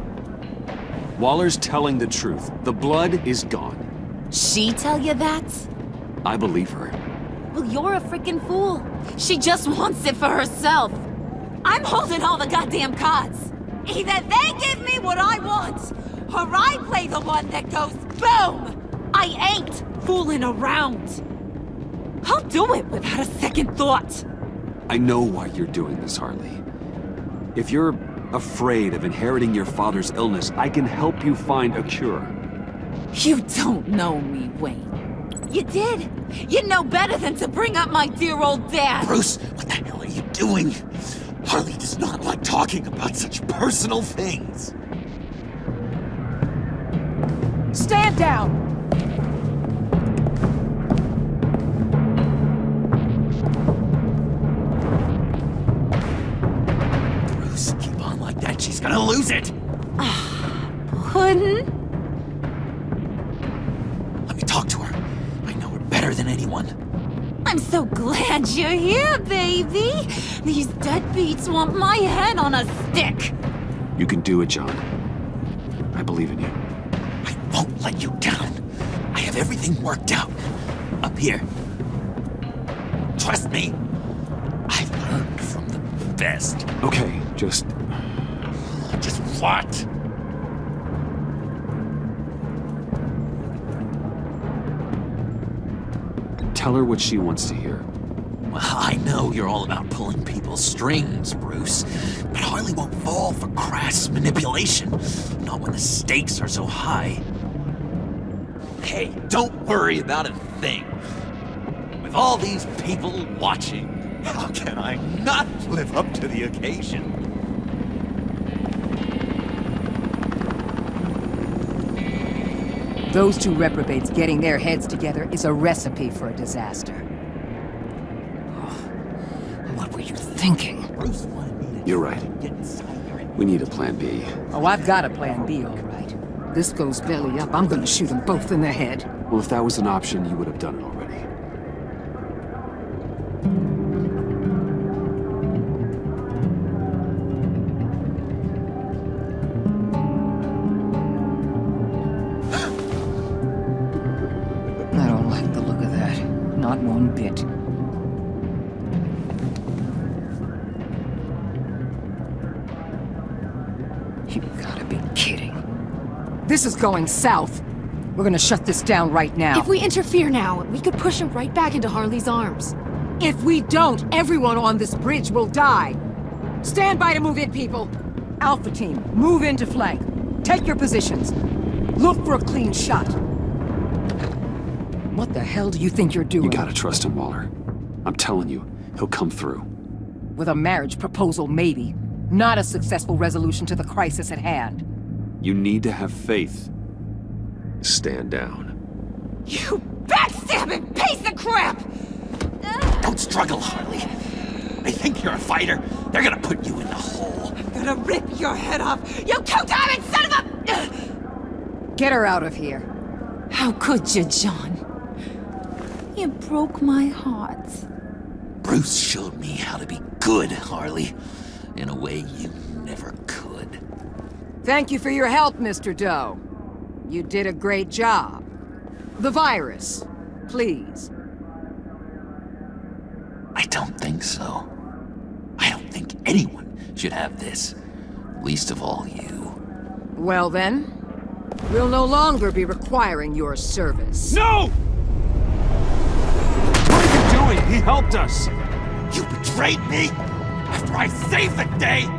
S6: Waller's telling the truth. The blood is gone.
S11: She tell you that?
S6: I believe her.
S11: Well, you're a freaking fool. She just wants it for herself. I'm holding all the goddamn cards. Either they give me what I want, or I play the one that goes boom! I ain't fooling around. I'll do it without a second thought.
S6: I know why you're doing this, Harley. If you're afraid of inheriting your father's illness, I can help you find a cure.
S11: You don't know me, Wayne. You did. You know better than to bring up my dear old dad.
S2: Bruce, what the hell are you doing? Harley does not like talking about such personal things.
S12: Stand down!
S2: Bruce, keep on like that, she's gonna lose it!
S11: Puddin'?
S2: Let me talk to her. I know her better than anyone.
S11: I'm so glad you're here, baby. These deadbeats want my head on a stick.
S6: You can do it, John. I believe in you.
S2: I won't let you down. I have everything worked out. Up here. Trust me. I've learned from the best.
S6: Okay, just
S2: what?
S6: tell her what she wants to hear.
S2: Well, I know you're all about pulling people's strings, Bruce, but Harley won't fall for crass manipulation. Not when the stakes are so high. Hey, don't worry about a thing. With all these people watching, how can I not live up to the occasion?
S12: Those two reprobates getting their heads together is a recipe for a disaster. What were you thinking?
S6: You're right. We need a plan B.
S12: Oh, I've got a plan B, all right. This goes belly up, I'm gonna shoot them both in the head.
S6: Well, if that was an option, you would have done it already.
S12: I don't like the look of that. Not one bit. You gotta be kidding. This is going south. We're gonna shut this down right now.
S13: If we interfere now, we could push him right back into Harley's arms.
S12: If we don't, everyone on this bridge will die. Stand by to move in, people. Alpha team, move in to flank. Take your positions. Look for a clean shot. What the hell do you think you're doing?
S6: You gotta trust him, Waller. I'm telling you, he'll come through.
S12: With a marriage proposal, maybe. Not a successful resolution to the crisis at hand.
S6: You need to have faith. Stand down.
S11: You backstabbing piece of crap!
S2: Don't struggle, Harley. They think you're a fighter. They're gonna put you in the hole.
S11: I'm gonna rip your head off, you two-diamond son of a...
S12: Get her out of here.
S11: How could you, John? You broke my heart.
S2: Bruce showed me how to be good, Harley. In a way you never could.
S12: Thank you for your help, Mr. Doe. You did a great job. The virus, please.
S2: I don't think so. I don't think anyone should have this. Least of all you.
S12: Well then, we'll no longer be requiring your service.
S10: No! What are you doing? He helped us!
S2: You betrayed me! After I saved the day! You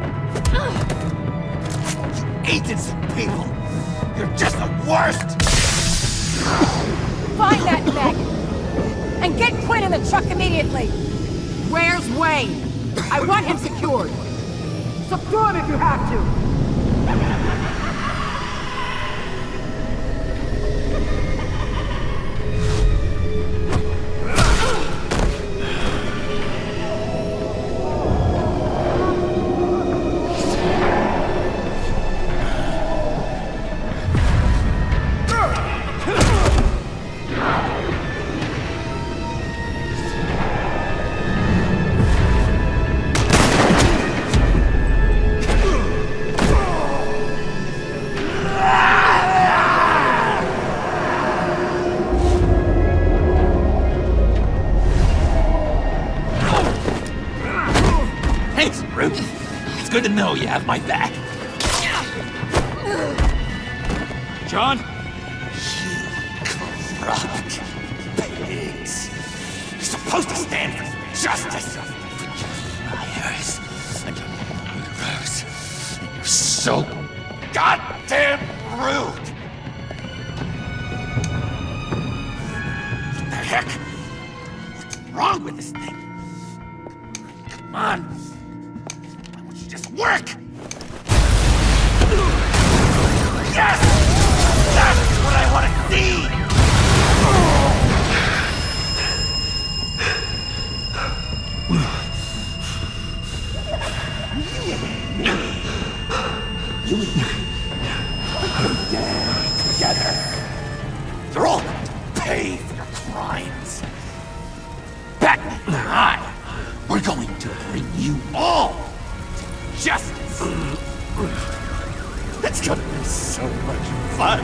S2: agents and people! You're just the worst!
S12: Find that maggot! And get Quinn in the truck immediately! Where's Wayne? I want him secured! Secure him if you have to!
S2: know you have my back.
S10: John?
S2: Corrupt pigs. You're supposed to stand for justice. But you're liars and you're murderers. And you're so goddamn rude. What the heck? What's wrong with this thing? Come on. Why don't you just work? Yes! That's what I want to see! You and me are dead together. You're all going to pay for your crimes. Batman and I, we're going to bring you all justice. It's gonna be so much fun!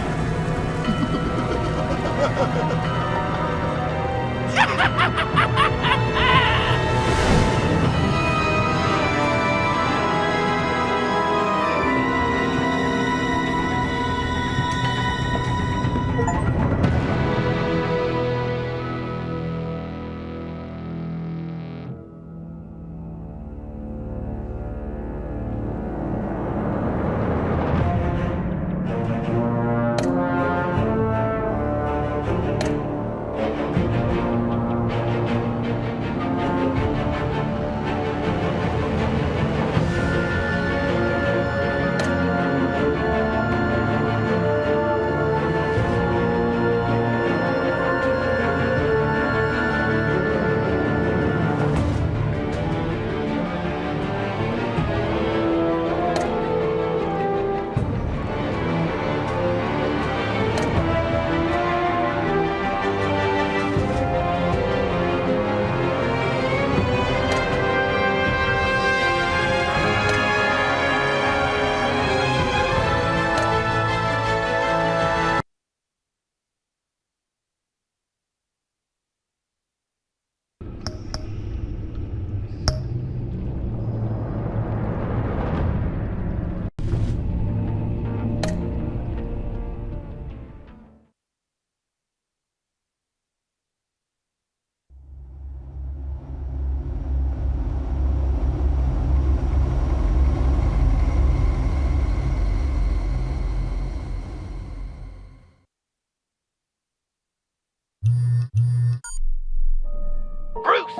S2: Bruce!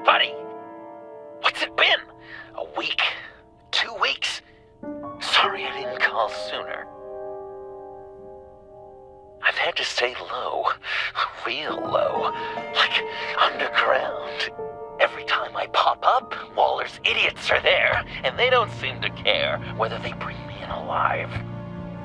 S2: Buddy! What's it been? A week? 2 weeks? Sorry I didn't call sooner. I've had to stay low. Real low. Like underground. Every time I pop up, Waller's idiots are there, and they don't seem to care whether they bring me in alive.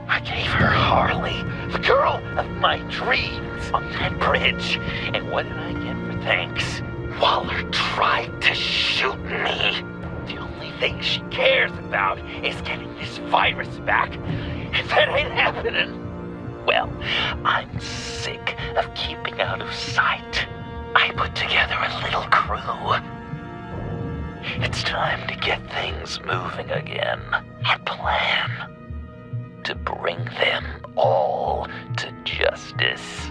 S2: I gave her Harley, the girl of my dreams, on that bridge. And what did I get for thanks? Waller tried to shoot me. The only thing she cares about is getting this virus back. If that ain't happening, well, I'm sick of keeping out of sight. I put together a little crew. It's time to get things moving again. A plan. To bring them all to justice.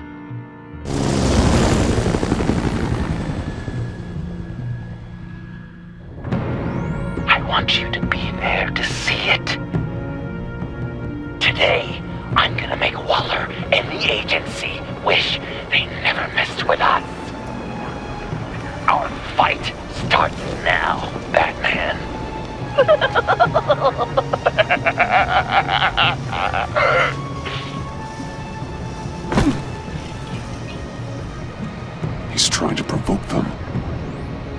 S2: I want you to be there to see it. Today, I'm gonna make Waller and the agency wish they never messed with us. Our fight starts now, Batman.
S6: He's trying to provoke them.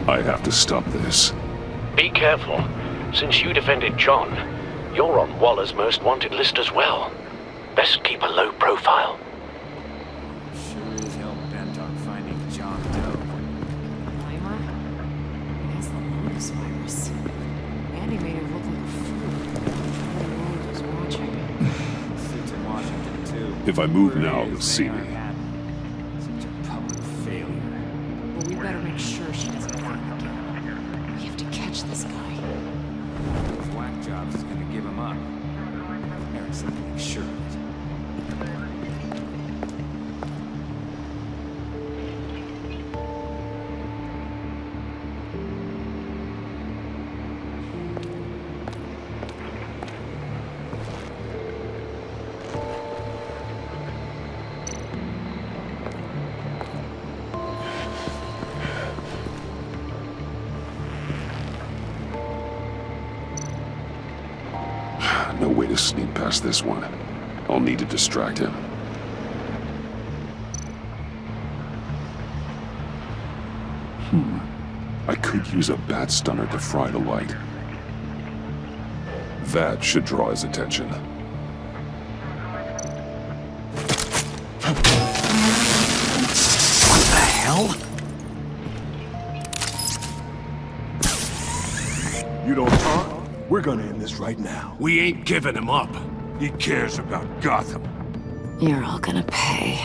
S6: I have to stop this.
S4: Be careful. Since you defended John, you're on Waller's most wanted list as well. Best keep a low profile.
S12: Sure is hell bent on finding John Doe. Lima? It has the longest virus. Andy made it look like a fool. The world was watching. Suits in Washington, too.
S6: If I move now, you'll see me.
S12: Such a public failure. Well, we better make sure she doesn't find again. We have to catch this guy. Those whack jobs
S2: so let me make sure of it.
S6: No way to sneak past this one. I'll need to distract him. I could use a bat stunner to fry the light. That should draw his attention.
S2: What the hell?
S19: You don't talk? We're gonna end this right now. We ain't giving him up. He cares about Gotham.
S13: You're all gonna pay.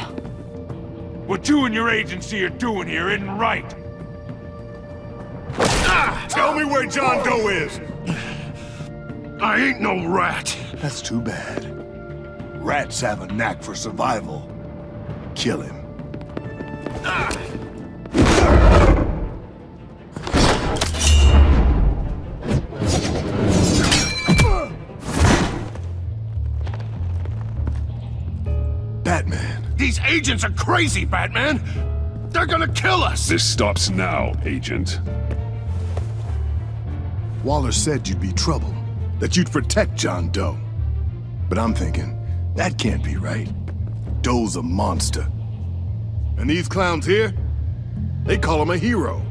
S19: What you and your agency are doing here isn't right. Tell me where John Doe is! I ain't no rat.
S15: That's too bad. Rats have a knack for survival. Kill him.
S19: Batman. These agents are crazy, Batman! They're gonna kill us!
S6: This stops now, Agent.
S15: Waller said you'd be trouble, that you'd protect John Doe. But I'm thinking, that can't be right. Doe's a monster. And these clowns here, they call him a hero.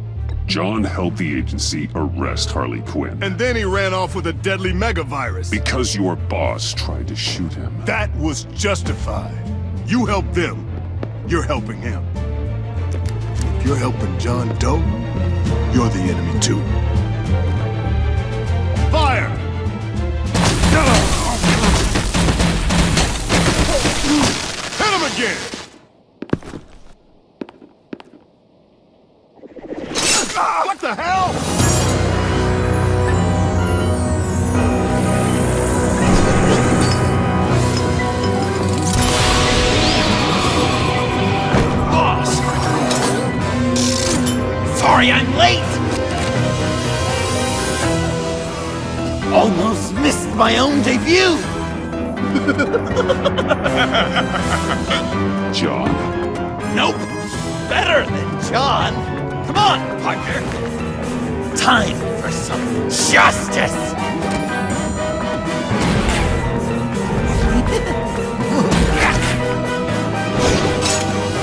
S6: John helped the agency arrest Harley Quinn.
S15: And then he ran off with a deadly megavirus.
S6: Because your boss tried to shoot him.
S15: That was justified. You helped them, you're helping him. If you're helping John Doe, you're the enemy too. Fire! Hit him again! What the hell?
S2: Boss! Sorry I'm late! Almost missed my own debut!
S6: John?
S2: Nope! Better than John! Come on, partner! Time for some justice!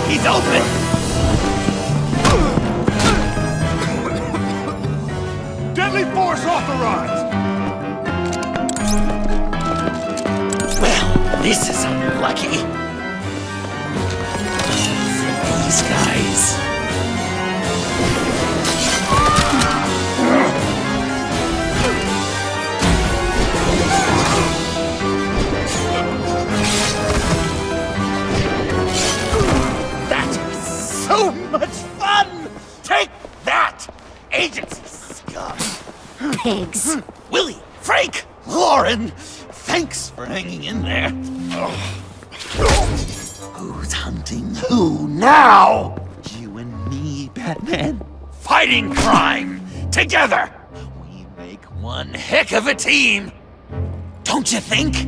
S2: He's open!
S15: Deadly force authorized!
S2: Well, this is unlucky. These guys. That was so much fun! Take that, agency scum!
S9: Pigs.
S2: Willie, Frank, Lauren, thanks for hanging in there. Who's hunting who now? You and me, Batman. Fighting crime together. We make one heck of a team. Don't you think?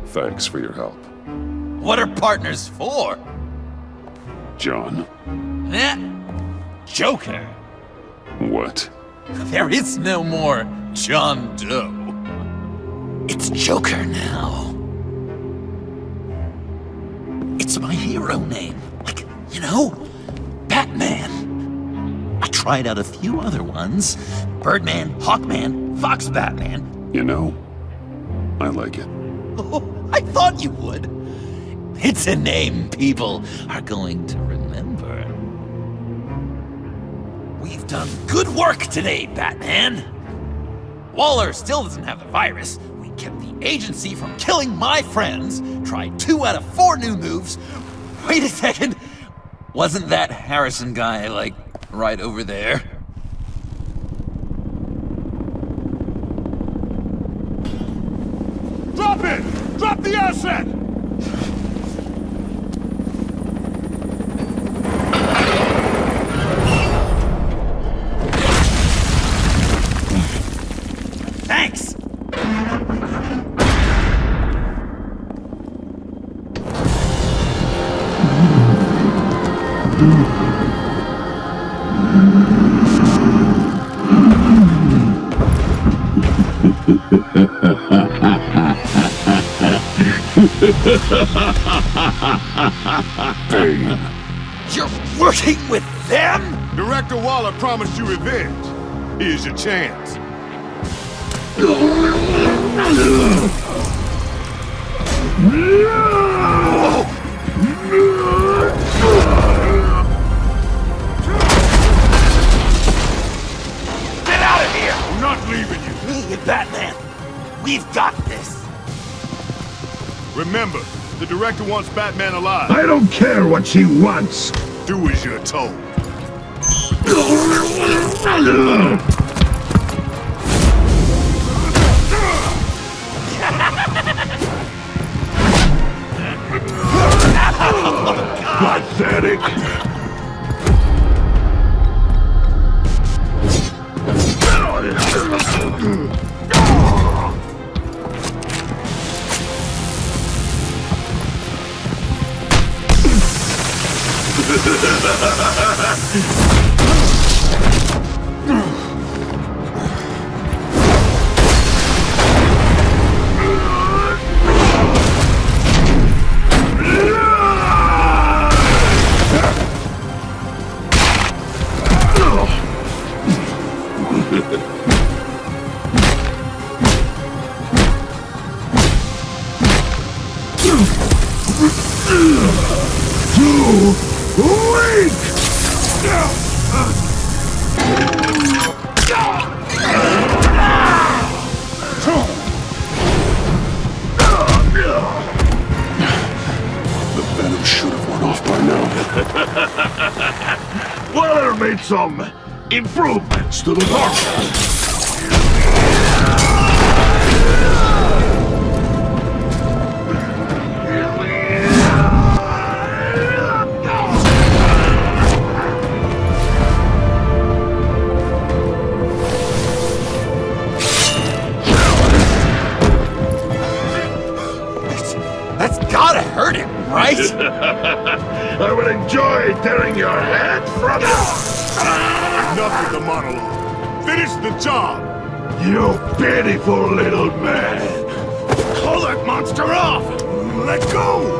S6: Thanks for your help.
S2: What are partners for?
S6: John?
S2: Eh? Joker.
S6: What?
S2: There is no more John Doe. It's Joker now. It's my hero name. Like, you know, Batman. I tried out a few other ones. Birdman, Hawkman, Fox Batman.
S6: You know, I like it.
S2: Oh, I thought you would. It's a name people are going to remember. We've done good work today, Batman. Waller still doesn't have the virus. We kept the agency from killing my friends. Tried 2 out of 4 new moves. Wait a second. Wasn't that Harrison guy, like, right over there?
S19: off the asset!
S2: Thanks! You're working with them?
S19: Director Waller promised you revenge. Here's your chance.
S2: Get out of here!
S19: I'm not leaving you.
S2: Me and Batman, we've got this.
S19: Remember, the director wants Batman alive.
S15: I don't care what she wants.
S19: Do as you're told.
S15: Pathetic.
S8: The venom should have worn off by now.
S15: Waller made some improvements to the box.
S2: That's gotta hurt him, right?
S15: I will enjoy tearing your head from it.
S19: Enough with the monologue. Finish the job.
S15: You pitiful little man.
S19: Call that monster off. Let go.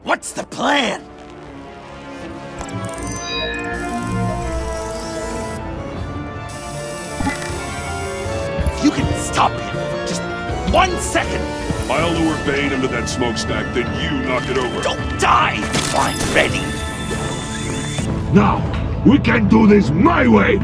S2: What's the plan? If you can stop him for just 1 second.
S8: I'll lure Bane into that smokestack, then you knock it over.
S2: Don't die before I'm ready.
S15: Now, we can do this my way.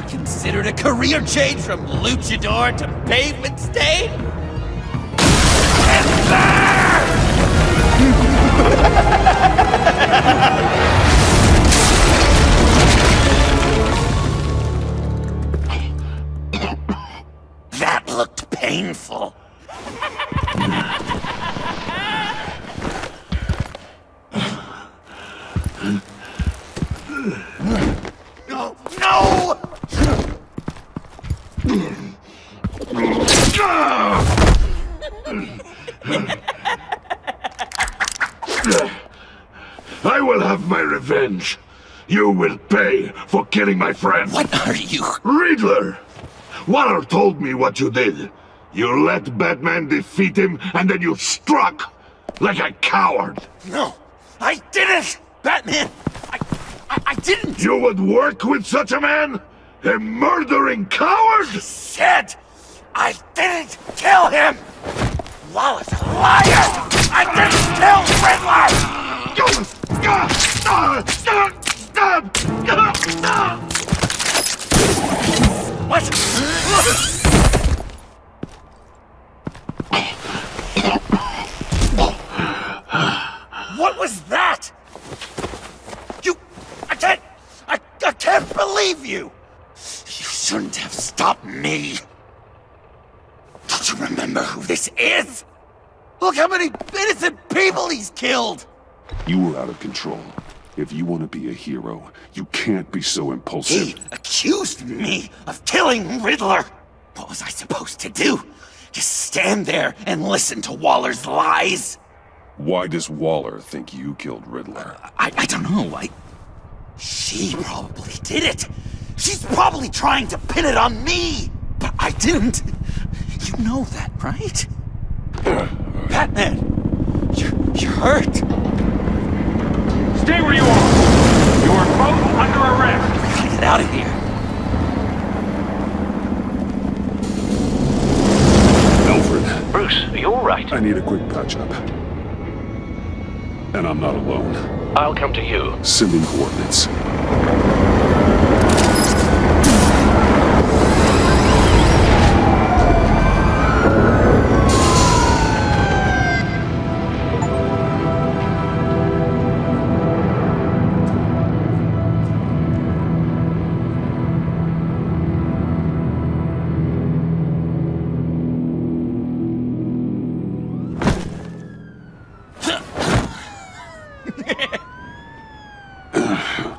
S2: Considered a career change from luchador to pavement stain? And there! That looked painful. No! No!
S15: I will have my revenge. You will pay for killing my friend.
S2: What are you?
S15: Riddler! Waller told me what you did. You let Batman defeat him, and then you struck like a coward.
S2: No, I didn't! Batman, I didn't!
S15: You would work with such a man? A murdering coward?
S2: I said
S23: I didn't kill him! Lawless liar! I didn't kill Riddler! What? What was that? I can't believe you! You shouldn't have stopped me. Don't you remember who this is? Look how many innocent people he's killed!
S8: You were out of control. If you want to be a hero, you can't be so impulsive.
S23: He accused me of killing Riddler! What was I supposed to do? Just stand there and listen to Waller's lies?
S8: Why does Waller think you killed Riddler?
S23: I don't know. She probably did it. She's probably trying to pin it on me. But I didn't. You know that, right? Batman! You're hurt.
S10: Stay where you are! You are both under arrest!
S23: We gotta get out of here.
S8: Alfred.
S4: Bruce, are you alright?
S8: I need a quick patch-up. And I'm not alone.
S4: I'll come to you.
S8: Sending coordinates.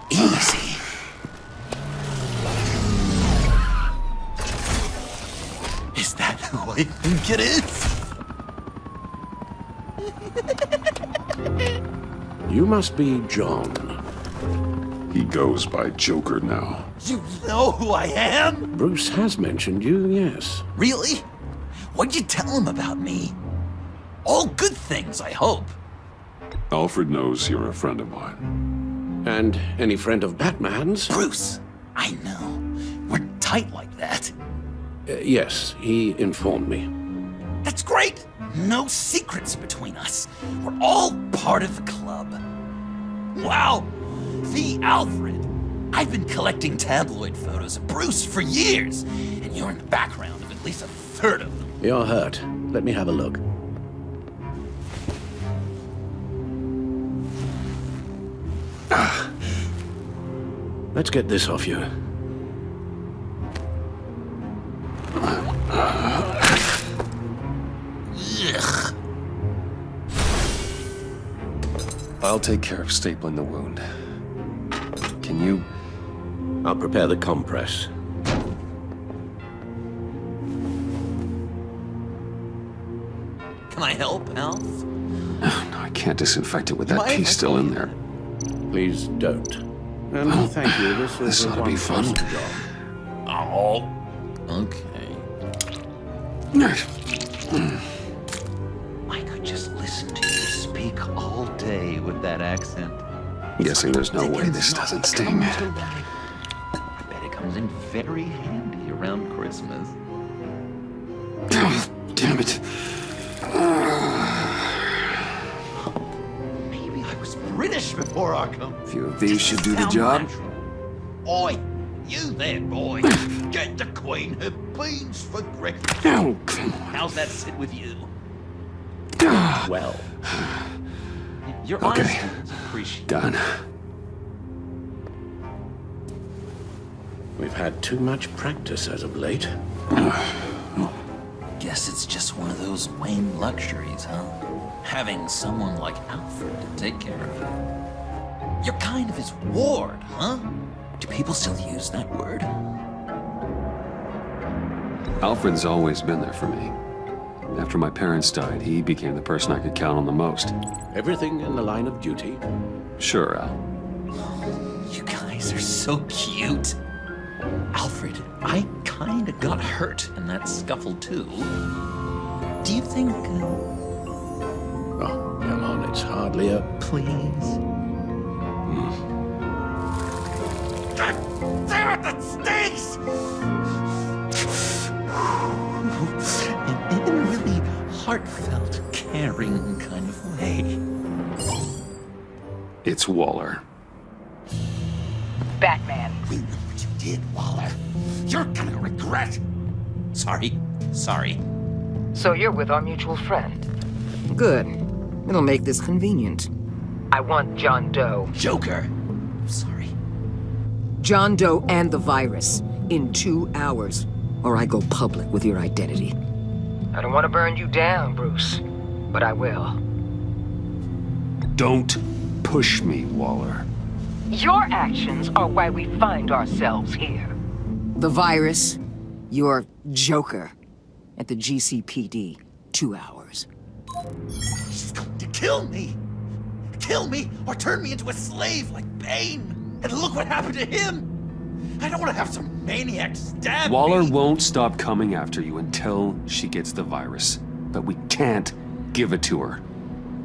S23: Easy. Is that who I think it is?
S17: You must be John.
S8: He goes by Joker now.
S23: You know who I am?
S17: Bruce has mentioned you, yes.
S23: Really? What'd you tell him about me? All good things, I hope.
S8: Alfred knows you're a friend of mine.
S17: And any friend of Batman's?
S23: Bruce, I know. We're tight like that.
S17: Yes, he informed me.
S23: That's great. No secrets between us. We're all part of the club. Wow, the Alfred. I've been collecting tabloid photos of Bruce for years, and you're in the background of at least a third of them.
S17: You're hurt. Let me have a look. Let's get this off you.
S23: Ugh.
S6: I'll take care of stapling the wound. Can you?
S17: I'll prepare the compress.
S23: Can I help, Alf?
S6: Oh, no, I can't disinfect it with that piece still in there.
S17: Please don't. And thank you. This
S6: ought to be fun.
S23: Oh, okay. I could just listen to you speak all day with that accent.
S6: Guessing there's no way this doesn't sting.
S23: I bet it comes in very handy around Christmas.
S6: Oh, damn it.
S23: Maybe I was British before our company.
S6: A few of these should do the job.
S23: Oi, you there, boy. Get the Queen her beans for breakfast.
S6: Oh, come on.
S23: How's that sit with you?
S17: Well.
S23: Your
S6: Okay.
S23: honesty is appreciated.
S6: Done.
S17: We've had too much practice as of late.
S23: Guess it's just one of those Wayne luxuries, huh? Having someone like Alfred to take care of you. You're kind of his ward, huh? Do people still use that word?
S6: Alfred's always been there for me. After my parents died, he became the person I could count on the most.
S17: Everything in the line of duty?
S6: Sure, Al.
S23: You guys are so cute. Alfred, I kinda got hurt in that scuffle too. Do you think...
S17: Oh, come on, it's hardly a...
S23: Please? God damn it, that stinks!
S2: heartfelt, caring kind of way.
S6: It's Waller.
S14: Batman.
S2: We know what you did, Waller. You're gonna regret. Sorry.
S14: So you're with our mutual friend.
S12: Good. It'll make this convenient.
S14: I want John Doe.
S2: Joker. Sorry.
S12: John Doe and the virus. In 2 hours. Or I go public with your identity.
S14: I don't want to burn you down, Bruce. But I will.
S6: Don't push me, Waller.
S14: Your actions are why we find ourselves here.
S12: The virus, your Joker. At the GCPD, 2 hours.
S2: She's going to kill me! Kill me or turn me into a slave like Bane! And look what happened to him! I don't want to have some maniac stab
S6: Waller
S2: me!
S6: won't stop coming after you until she gets the virus. But we can't give it to her.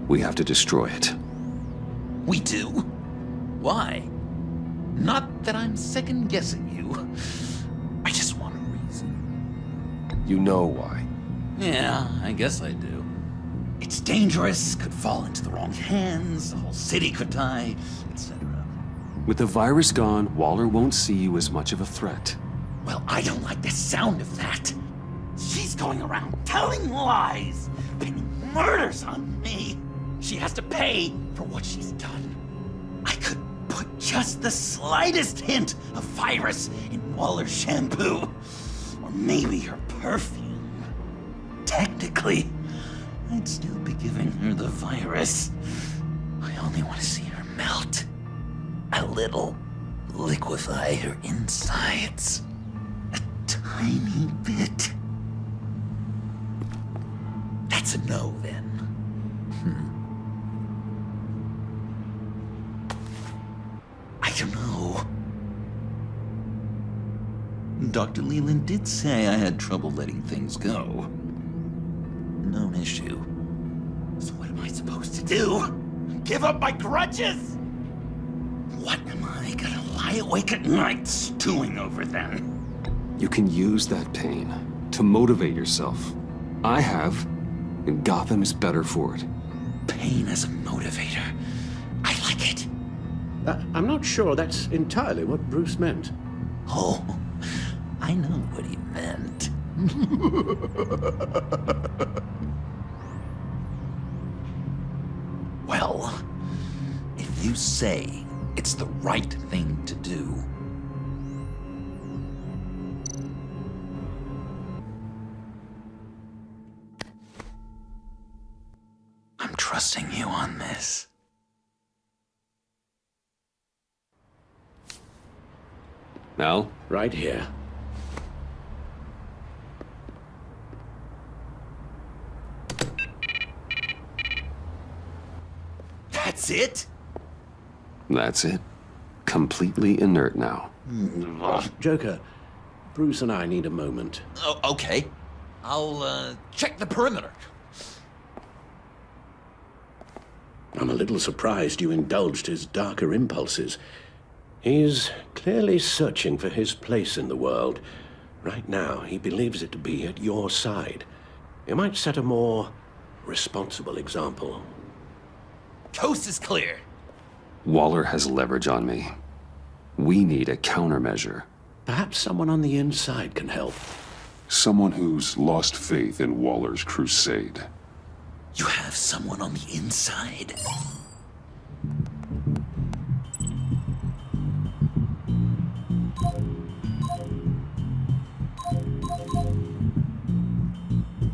S6: We have to destroy it.
S2: We do? Why? Not that I'm second-guessing you. I just want a reason.
S6: You know why.
S2: Yeah, I guess I do. It's dangerous, could fall into the wrong hands, the whole city could die, etc.
S6: With the virus gone, Waller won't see you as much of a threat.
S2: Well, I don't like the sound of that. She's going around telling lies, pinning murders on me. She has to pay for what she's done. I could put just the slightest hint of virus in Waller's shampoo. Or maybe her perfume. Technically, I'd still be giving her the virus. I only want to see her melt. A little. Liquefy her insides. A tiny bit. That's a no, then. I don't know. Dr. Leland did say I had trouble letting things go. Known issue. So what am I supposed to do? Give up my grudges? What am I gonna lie awake at night stewing over then?
S6: You can use that pain to motivate yourself. I have, and Gotham is better for it.
S2: Pain as a motivator. I like it.
S17: I'm not sure that's entirely what Bruce meant.
S2: Oh, I know what he meant. Well, if you say it's the right thing to do, I'm trusting you on this.
S6: Now?
S17: Right here.
S2: That's it?
S6: That's it. Completely inert now.
S17: Joker, Bruce and I need a moment.
S2: Oh, okay. I'll, check the perimeter.
S17: I'm a little surprised you indulged his darker impulses. He's clearly searching for his place in the world. Right now, he believes it to be at your side. You might set a more responsible example.
S2: Coast is clear.
S6: Waller has leverage on me. We need a countermeasure.
S17: Perhaps someone on the inside can help.
S8: Someone who's lost faith in Waller's crusade.
S2: You have someone on the inside?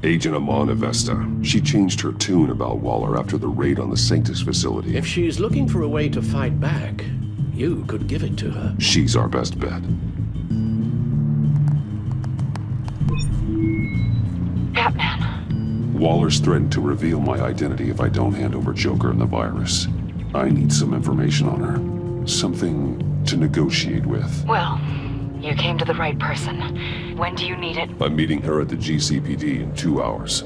S8: Agent Amana Vesta. She changed her tune about Waller after the raid on the Sanctus facility.
S17: If she's looking for a way to fight back, you could give it to her.
S8: She's our best bet.
S18: Batman.
S8: Waller's threatened to reveal my identity if I don't hand over Joker and the virus. I need some information on her. Something to negotiate with.
S18: Well, you came to the right person. When do you need it?
S8: I'm meeting her at the GCPD in 2 hours.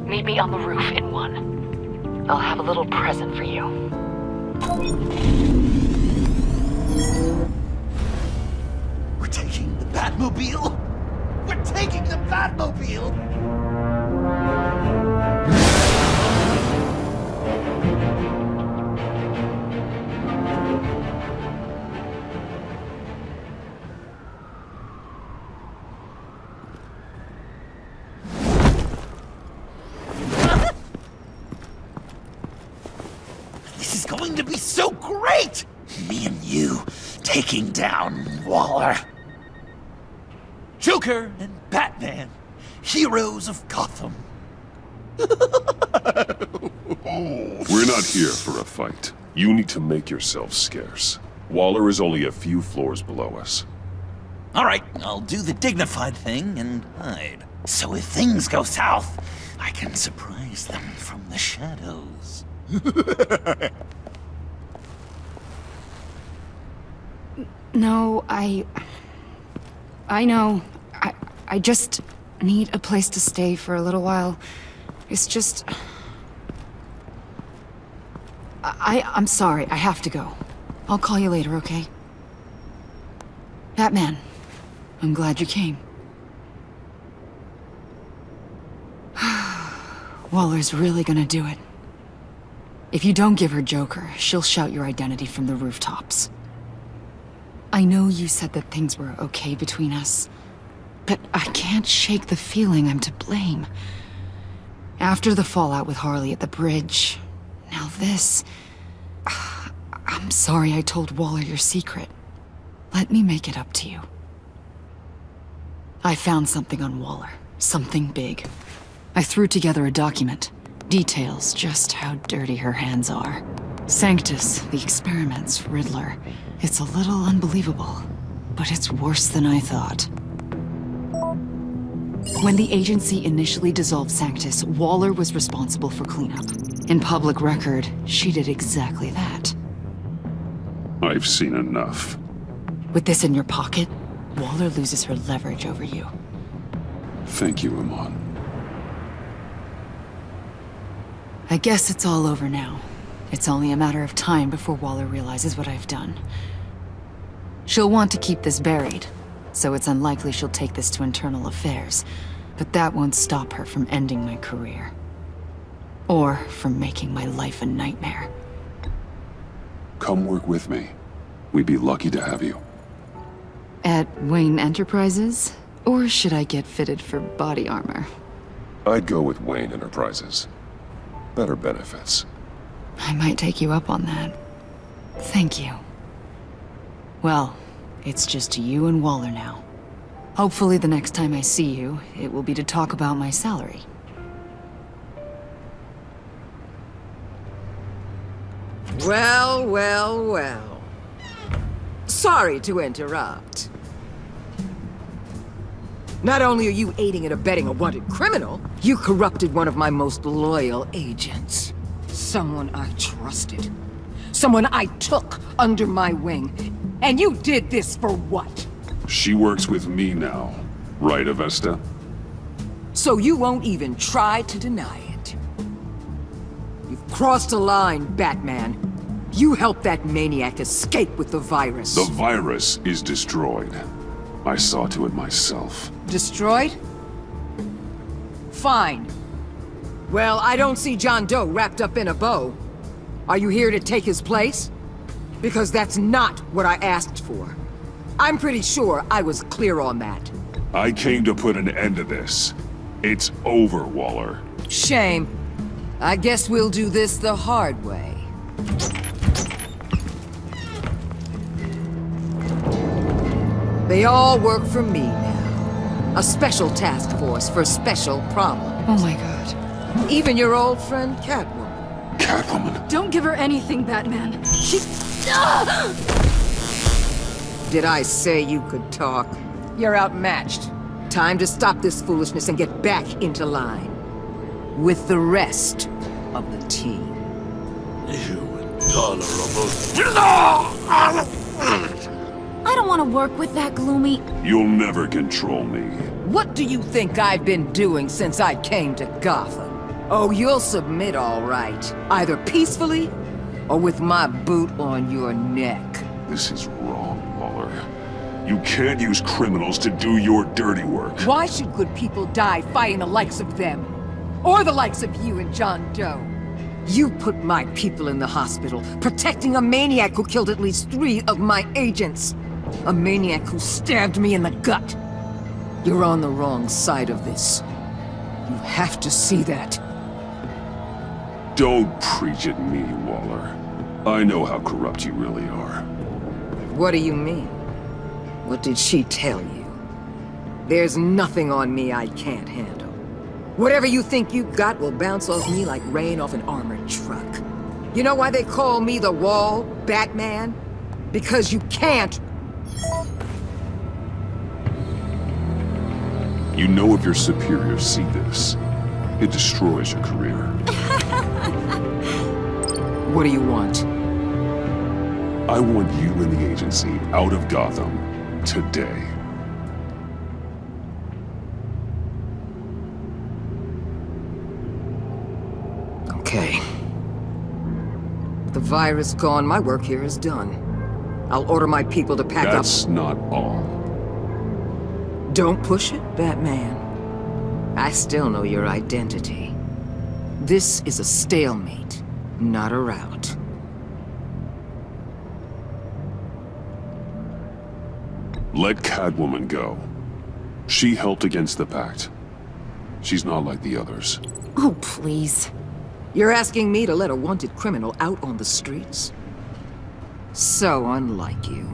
S18: Meet me on the roof in 1. I'll have a little present for you.
S2: We're taking the Batmobile? We're taking the Batmobile! going to be so great! Me and you taking down Waller. Joker and Batman, heroes of Gotham.
S8: We're not here for a fight. You need to make yourself scarce. Waller is only a few floors below us.
S2: All right, I'll do the dignified thing and hide. So if things go south, I can surprise them from the shadows.
S13: No, I know. I just need a place to stay for a little while. It's just... I'm sorry, I have to go. I'll call you later, okay? Batman, I'm glad you came. Waller's really gonna do it. If you don't give her Joker, she'll shout your identity from the rooftops. I know you said that things were okay between us, but I can't shake the feeling I'm to blame. After the fallout with Harley at the bridge, now this... I'm sorry I told Waller your secret. Let me make it up to you. I found something on Waller. Something big. I threw together a document. Details just how dirty her hands are. Sanctus, the experiments, Riddler. It's a little unbelievable, but it's worse than I thought. When the agency initially dissolved Sanctus, Waller was responsible for cleanup. In public record, she did exactly that.
S8: I've seen enough.
S13: With this in your pocket, Waller loses her leverage over you.
S8: Thank you, Amon.
S13: I guess it's all over now. It's only a matter of time before Waller realizes what I've done. She'll want to keep this buried, so it's unlikely she'll take this to internal affairs. But that won't stop her from ending my career. Or from making my life a nightmare.
S8: Come work with me. We'd be lucky to have you.
S13: At Wayne Enterprises? Or should I get fitted for body armor?
S8: I'd go with Wayne Enterprises. Better benefits.
S13: I might take you up on that. Thank you. Well, it's just you and Waller now. Hopefully the next time I see you, it will be to talk about my salary.
S12: Well, well, well. Sorry to interrupt. Not only are you aiding and abetting a wanted criminal, you corrupted one of my most loyal agents. Someone I trusted. Someone I took under my wing. And you did this for what?
S8: She works with me now, right, Avesta?
S12: So you won't even try to deny it. You've crossed a line, Batman. You helped that maniac escape with the virus.
S8: The virus is destroyed. I saw to it myself.
S12: Destroyed? Fine. Well, I don't see John Doe wrapped up in a bow. Are you here to take his place? Because that's not what I asked for. I'm pretty sure I was clear on that.
S8: I came to put an end to this. It's over, Waller.
S12: Shame. I guess we'll do this the hard way. They all work for me now. A special task force for special problems.
S13: Oh my god.
S12: Even your old friend Catwoman.
S8: Catwoman?
S7: Don't give her anything, Batman. She's...
S12: Did I say you could talk? You're outmatched. Time to stop this foolishness and get back into line. With the rest of the team.
S23: You intolerable...
S9: I don't want to work with that gloomy...
S8: You'll never control me.
S12: What do you think I've been doing since I came to Gotham? Oh, you'll submit all right. Either peacefully, or with my boot on your neck.
S8: This is wrong, Waller. You can't use criminals to do your dirty work.
S12: Why should good people die fighting the likes of them? Or the likes of you and John Doe? You put my people in the hospital, protecting a maniac who killed at least 3 of my agents. A maniac who stabbed me in the gut. You're on the wrong side of this. You have to see that.
S8: Don't preach at me, Waller. I know how corrupt you really are.
S12: What do you mean? What did she tell you? There's nothing on me I can't handle. Whatever you think you got will bounce off me like rain off an armored truck. You know why they call me the Wall, Batman? Because you can't.
S8: You know if your superiors see this, it destroys your career.
S12: What do you want?
S8: I want you and the agency out of Gotham today.
S12: Okay. The virus gone, my work here is done. I'll order my people to pack up.
S8: That's not all.
S12: Don't push it, Batman. I still know your identity. This is a stalemate, not a rout.
S8: Let Catwoman go. She helped against the Pact. She's not like the others.
S12: Oh, please. You're asking me to let a wanted criminal out on the streets? So unlike you.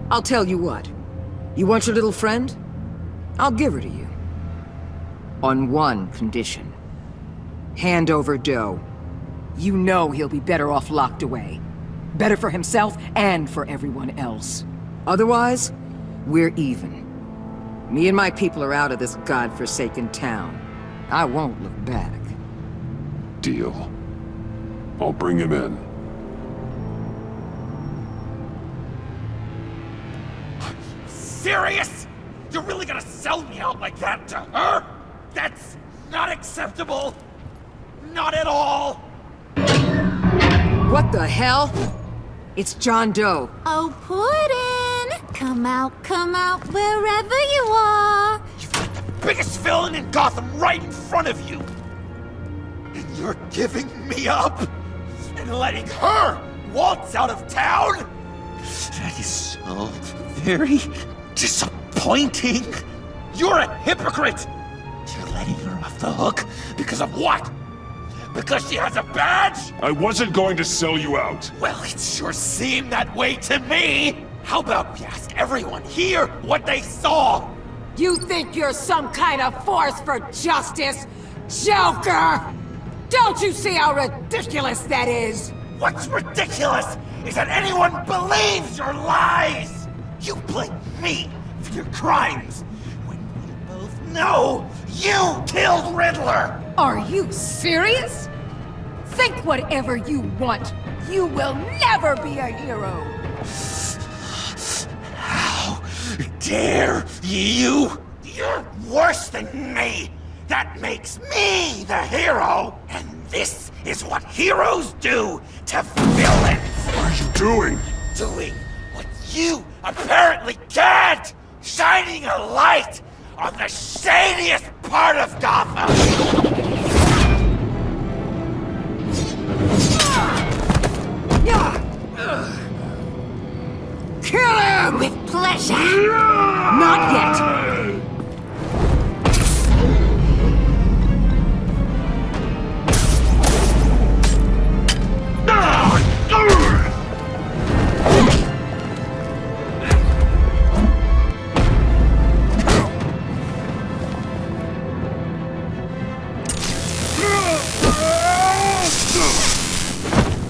S12: I'll tell you what. You want your little friend? I'll give her to you. On one condition. Hand over dough. You know he'll be better off locked away. Better for himself and for everyone else. Otherwise, we're even. Me and my people are out of this godforsaken town. I won't look back.
S8: Deal. I'll bring him in.
S10: Serious? You're really gonna sell me out like that to her? That's not acceptable. Not at all.
S12: What the hell? It's John Doe.
S9: Oh, Puddin'! Come out, wherever you are.
S10: You've got the biggest villain in Gotham right in front of you. And you're giving me up? And letting her waltz out of town? That is so very disappointing. You're a hypocrite. You're letting her off the hook because of what? Because she has a badge?
S8: I wasn't going to sell you out.
S10: Well, it sure seemed that way to me. How about we ask everyone here what they saw?
S12: You think you're some kind of force for justice, Joker? Don't you see how ridiculous that is?
S10: What's ridiculous is that anyone believes your lies! You blame me for your crimes, when we both know you killed Riddler!
S12: Are you serious? Think whatever you want. You will never be a hero.
S10: How dare you? You're worse than me! That makes me the hero! And this is what heroes do to villains!
S8: What are you doing?
S10: Doing what you apparently can't! Shining a light on the shadiest part of Gotham!
S12: Kill him!
S9: With pleasure.
S12: Not yet.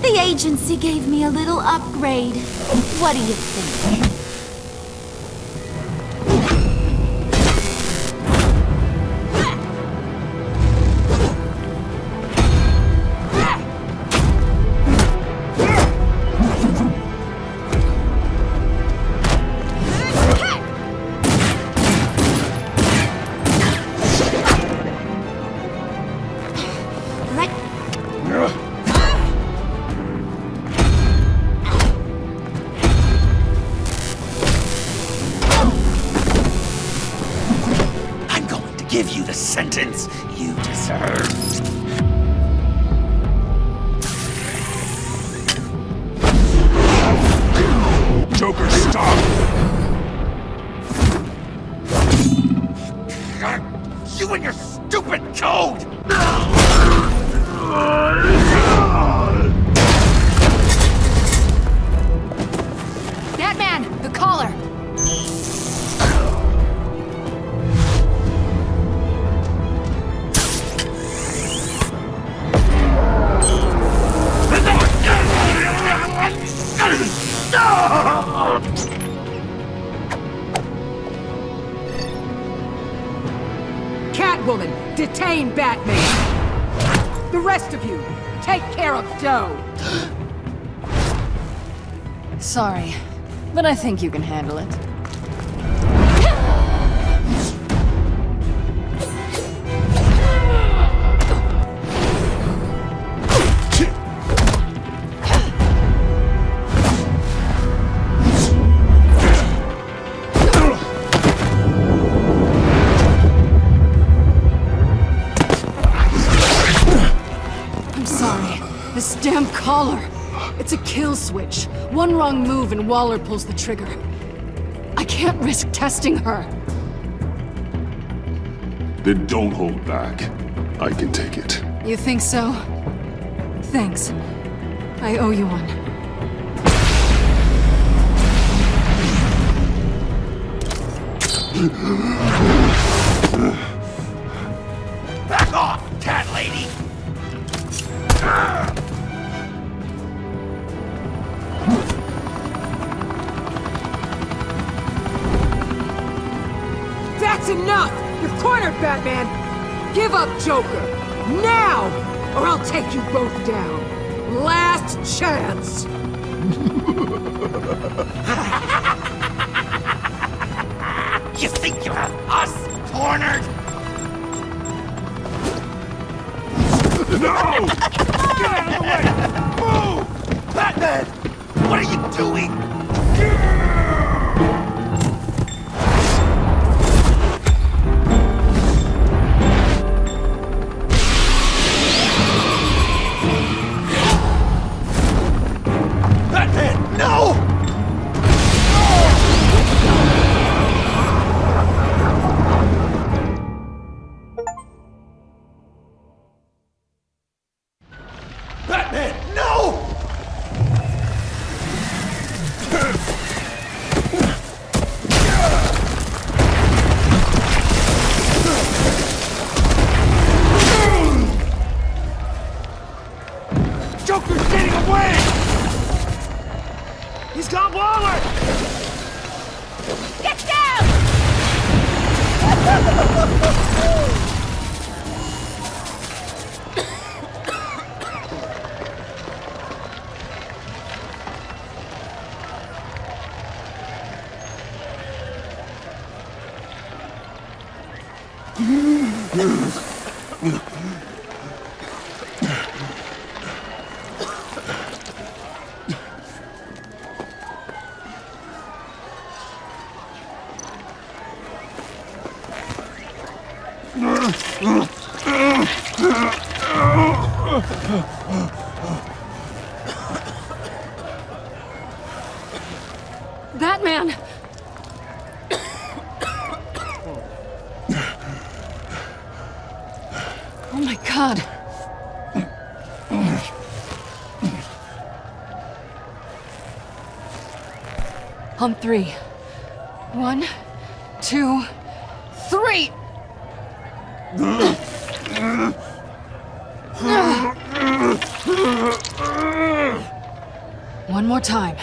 S9: The agency gave me a little upgrade. What do you think?
S10: Give you the sentence you deserve.
S8: Joker, stop!
S10: You and your stupid code!
S12: brain, Batman! The rest of you, take care of Doe!
S7: Sorry, but I think you can handle it. This damn collar! It's a kill switch. One wrong move and Waller pulls the trigger. I can't risk testing her.
S8: Then don't hold back. I can take it.
S7: You think so? Thanks. I owe you one.
S10: Back off, cat lady!
S12: That's enough! You're cornered, Batman! Give up, Joker! Now! Or I'll take you both down! Last chance!
S10: You think you have us cornered?
S19: No! Get out of the way! Move!
S10: Batman! What are you doing? Batman, no! Batman, no!
S19: Joker's getting away! He's got Waller!
S11: Get down!
S7: Batman! Oh my God. On three. 1, 2, 3! One more time.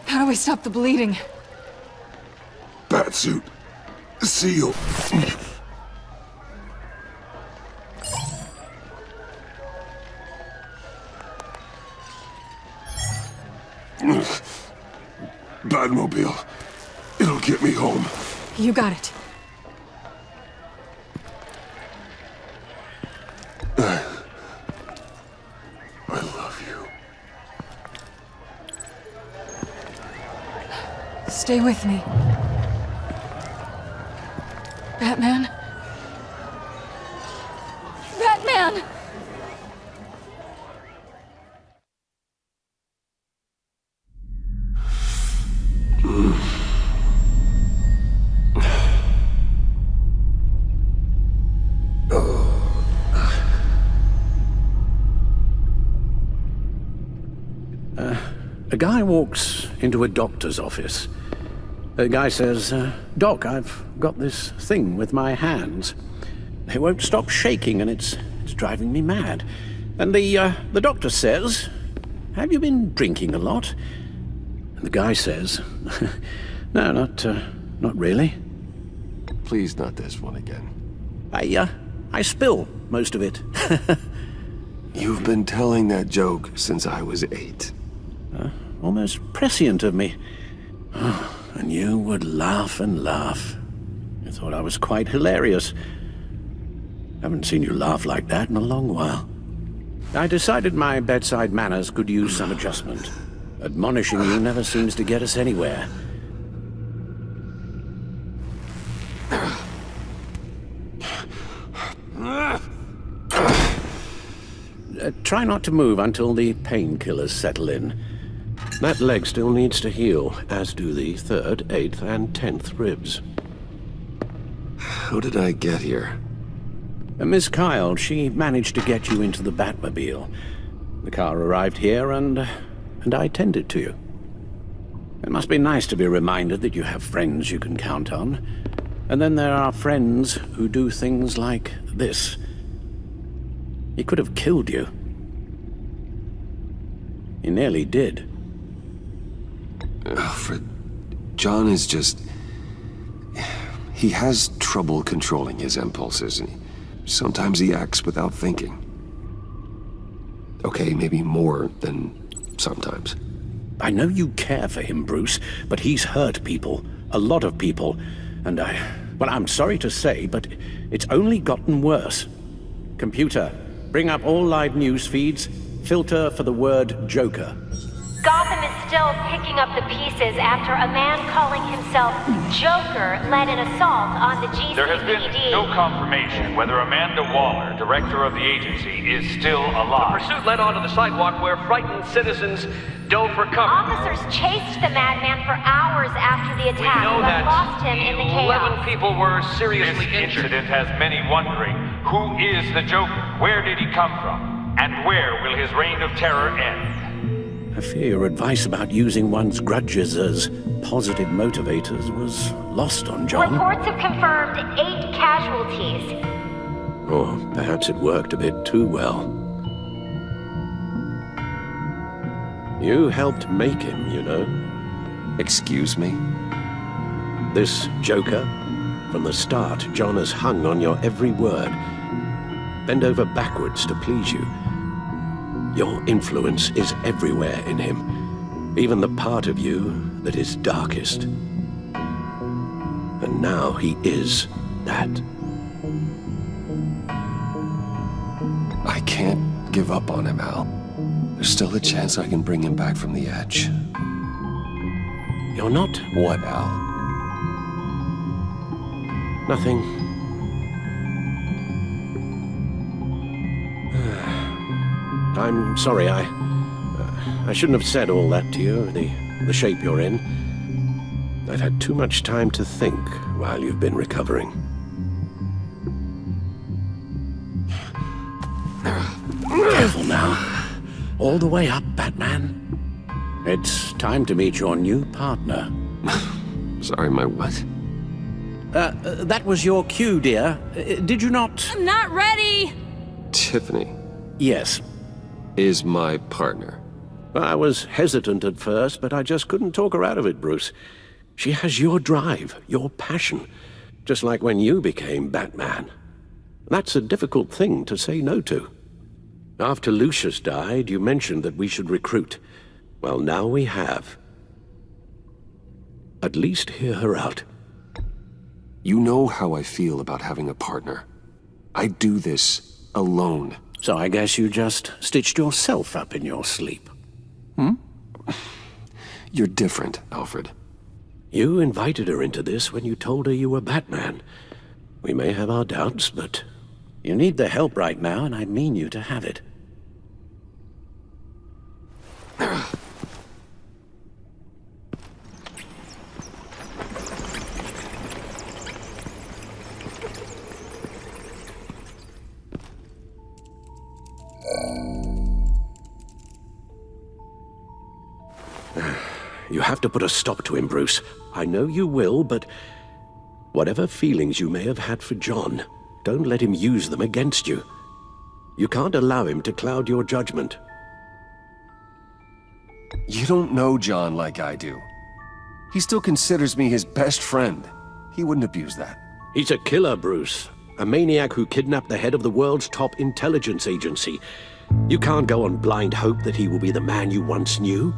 S7: How do we stop the bleeding?
S8: Batsuit. Seal. Batmobile. It'll get me home.
S7: You got it.
S8: I love you.
S7: Stay with me. Batman? Batman!
S17: A guy walks into a doctor's office
S4: The guy says, Doc, I've got this thing with my hands. They won't stop shaking and it's driving me mad. And the doctor says, have you been drinking a lot? And the guy says, no, not really.
S6: Please, not this one again.
S4: I spill most of it.
S6: You've been telling that joke since I was 8.
S4: Almost prescient of me. And you would laugh and laugh. You thought I was quite hilarious. Haven't seen you laugh like that in a long while. I decided my bedside manners could use some adjustment. Admonishing you never seems to get us anywhere. Try not to move until the painkillers settle in. That leg still needs to heal, as do the 3rd, 8th, and 10th ribs.
S6: How did I get here?
S4: Miss Kyle, she managed to get you into the Batmobile. The car arrived here, and I tended to you. It must be nice to be reminded that you have friends you can count on. And then there are friends who do things like this. He could have killed you. He nearly did.
S6: Alfred, John is just... He has trouble controlling his impulses, and sometimes he acts without thinking. Okay, maybe more than sometimes.
S4: I know you care for him, Bruce, but he's hurt people. A lot of people. And well, I'm sorry to say, but it's only gotten worse. Computer, bring up all live news feeds. Filter for the word Joker.
S1: Gotham is still picking up the pieces after a man calling himself Joker led an assault on the GCPD.
S21: There has been no confirmation whether Amanda Waller, director of the agency, is still alive.
S22: The pursuit led onto the sidewalk where frightened citizens dove for cover.
S1: Officers chased the madman for hours after the attack,
S22: We know
S1: but
S22: that
S1: lost him in the chaos.
S22: 11 people were seriously
S21: This
S22: injured.
S21: incident has many wondering, who is the Joker? Where did he come from? And where will his reign of terror end?
S4: I fear your advice about using one's grudges as positive motivators was lost on John.
S1: Reports have confirmed 8 casualties.
S4: Or perhaps it worked a bit too well. You helped make him, you know.
S6: Excuse me?
S4: This Joker, from the start, John has hung on your every word. Bend over backwards to please you. Your influence is everywhere in him, even the part of you that is darkest. And now he is that.
S6: I can't give up on him, Al. There's still a chance I can bring him back from the edge.
S4: You're not...
S6: What, Al?
S4: Nothing. I'm sorry, I shouldn't have said all that to you, the shape you're in. I've had too much time to think while you've been recovering. Careful now. All the way up, Batman. It's time to meet your new partner.
S6: Sorry, my what?
S4: That was your cue, dear. Did you not...
S11: I'm not ready!
S6: Tiffany.
S4: Yes.
S6: Is my partner.
S4: I was hesitant at first, but I just couldn't talk her out of it, Bruce. She has your drive, your passion, just like when you became Batman. That's a difficult thing to say no to. After Lucius died, you mentioned that we should recruit. Well, now we have. At least hear her out.
S6: You know how I feel about having a partner. I do this alone.
S4: So I guess you just stitched yourself up in your sleep. Hmm?
S6: You're different, Alfred.
S4: You invited her into this when you told her you were Batman. We may have our doubts, but you need the help right now, and I mean you to have it. You have to put a stop to him, Bruce. I know you will, but whatever feelings you may have had for John, don't let him use them against you. You can't allow him to cloud your judgment.
S6: You don't know John like I do. He still considers me his best friend. He wouldn't abuse that.
S4: He's a killer, Bruce. A maniac who kidnapped the head of the world's top intelligence agency. You can't go on blind hope that he will be the man you once knew.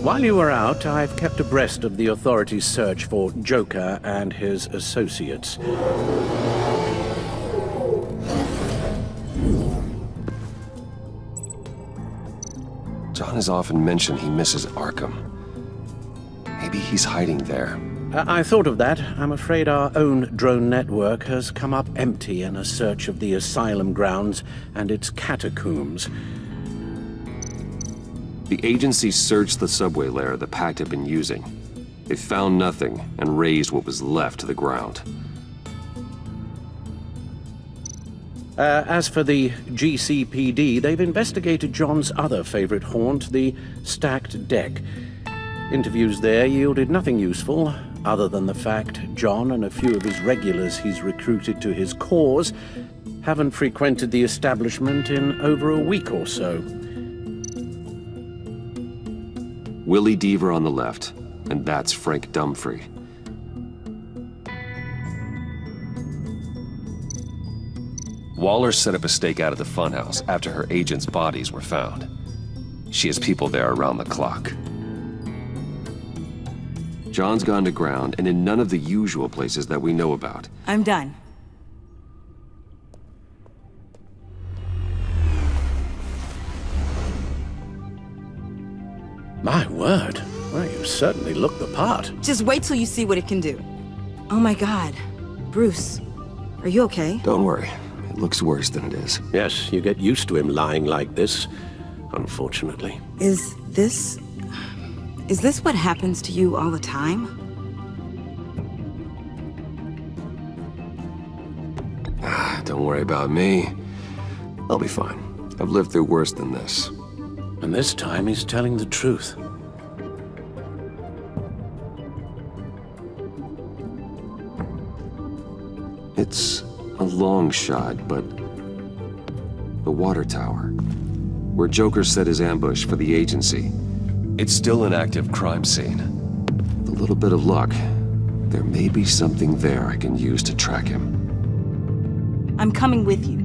S4: While you were out, I've kept abreast of the authorities' search for Joker and his associates.
S6: John has often mentioned he misses Arkham. Maybe he's hiding there.
S4: I thought of that. I'm afraid our own drone network has come up empty in a search of the asylum grounds and its catacombs.
S6: The agency searched the subway lair the Pact had been using. They found nothing and razed what was left to the ground.
S4: As for the GCPD, they've investigated John's other favorite haunt, the stacked deck. Interviews there yielded nothing useful, other than the fact John and a few of his regulars he's recruited to his cause haven't frequented the establishment in over a week or so.
S6: Willie Deaver on the left, and that's Frank Dumfrey. Waller set up a stakeout at the funhouse after her agents' bodies were found. She has people there around the clock. John's gone to ground and in none of the usual places that we know about.
S3: I'm done.
S4: My word. Well, you certainly look the part.
S3: Just wait till you see what it can do. Oh my God. Bruce, are you okay?
S6: Don't worry. It looks worse than it is.
S4: Yes, you get used to him lying like this, unfortunately.
S3: Is this what happens to you all the time?
S6: Don't worry about me. I'll be fine. I've lived through worse than this.
S4: And this time he's telling the truth.
S6: It's a long shot, but the water tower, where Joker set his ambush for the agency, it's still an active crime scene. With a little bit of luck, there may be something there I can use to track him.
S3: I'm coming with you.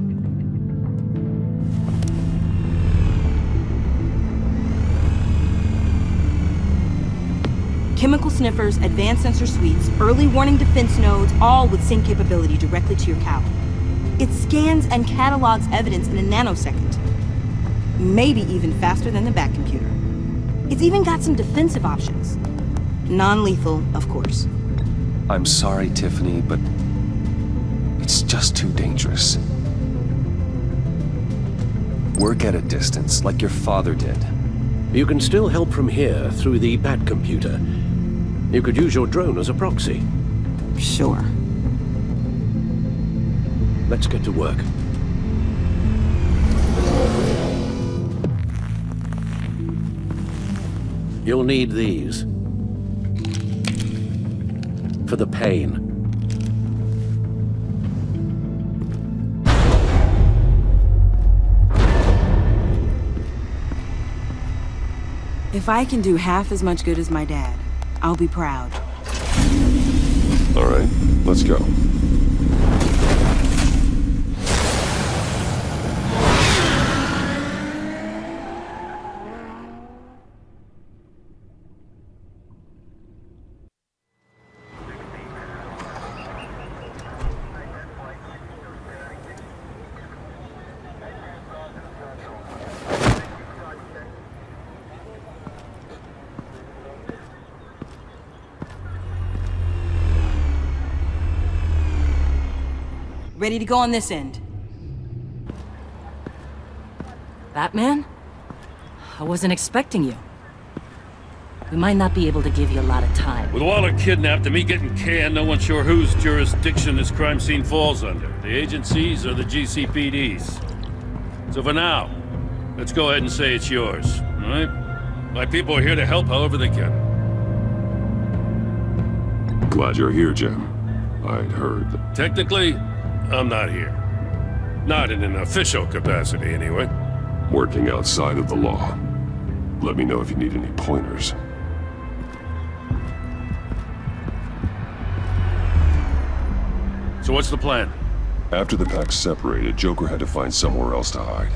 S3: Chemical sniffers, advanced sensor suites, early warning defense nodes, all with sync capability directly to your cowl. It scans and catalogs evidence in a nanosecond. Maybe even faster than the Bat computer. It's even got some defensive options. Non-lethal, of course.
S6: I'm sorry, Tiffany, but it's just too dangerous. Work at a distance, like your father did.
S4: You can still help from here through the Bat computer. You could use your drone as a proxy.
S3: Sure.
S4: Let's get to work. You'll need these. For the pain.
S3: If I can do half as much good as my dad, I'll be proud.
S8: All right, let's go.
S3: Ready to go on this end.
S5: Batman? I wasn't expecting you. We might not be able to give you a lot of time.
S16: With Waller kidnapped and me getting canned, no one's sure whose jurisdiction this crime scene falls under. The agencies or the GCPD's. So for now, let's go ahead and say it's yours, all right? My people are here to help however they can.
S8: Glad you're here, Jim. I'd heard that...
S16: Technically, I'm not here. Not in an official capacity, anyway.
S8: Working outside of the law. Let me know if you need any pointers.
S16: So what's the plan?
S8: After the pack separated, Joker had to find somewhere else to hide.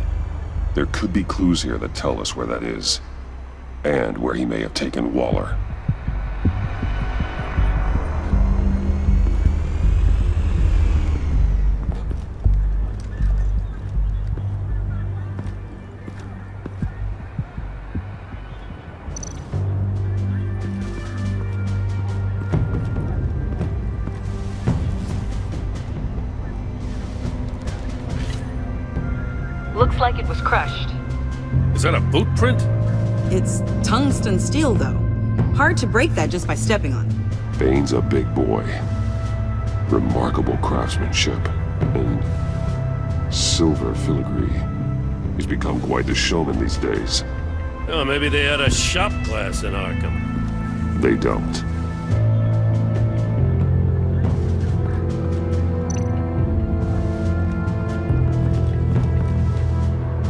S8: There could be clues here that tell us where that is. And where he may have taken Waller.
S18: Looks like it was crushed.
S16: Is that a boot print?
S3: It's tungsten steel, though. Hard to break that just by stepping on it.
S8: Bane's a big boy. Remarkable craftsmanship. And silver filigree. He's become quite the showman these days.
S16: Oh, maybe they had a shop class in Arkham.
S8: They don't.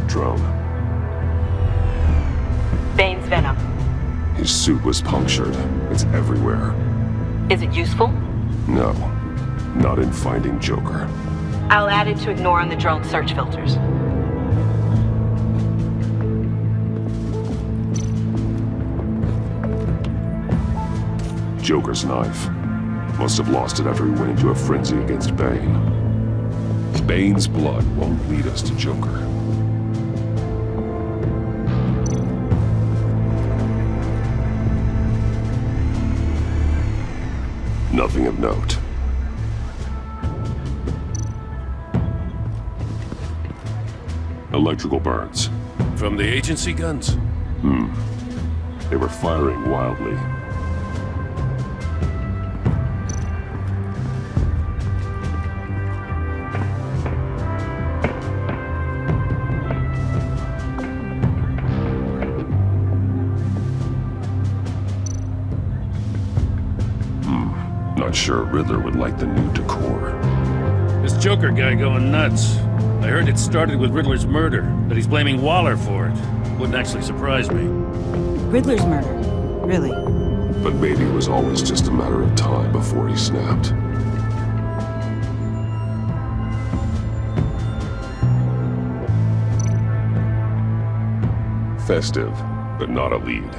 S8: Drone.
S18: Bane's venom.
S8: His suit was punctured. It's everywhere.
S18: Is it useful?
S8: No. Not in finding Joker.
S18: I'll add it to ignore on the drone search filters.
S8: Joker's knife. Must have lost it after he went into a frenzy against Bane. Bane's blood won't lead us to Joker. Nothing of note. Electrical burns.
S16: From the agency guns?
S8: They were firing wildly. Not sure Riddler would like the new decor.
S16: This Joker guy going nuts. I heard it started with Riddler's murder, but he's blaming Waller for it. Wouldn't actually surprise me.
S3: Riddler's murder? Really?
S8: But maybe it was always just a matter of time before he snapped. Festive, but not a lead.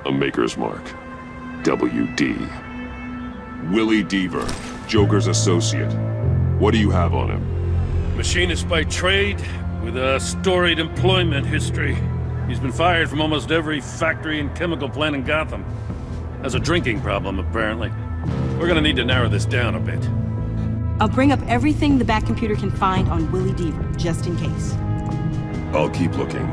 S8: A maker's mark. WD. Willie Deaver, Joker's associate. What do you have on him?
S16: Machinist by trade, with a storied employment history. He's been fired from almost every factory and chemical plant in Gotham. Has a drinking problem, apparently. We're gonna need to narrow this down a bit.
S3: I'll bring up everything the back computer can find on Willie Deaver, just in case.
S8: I'll keep looking.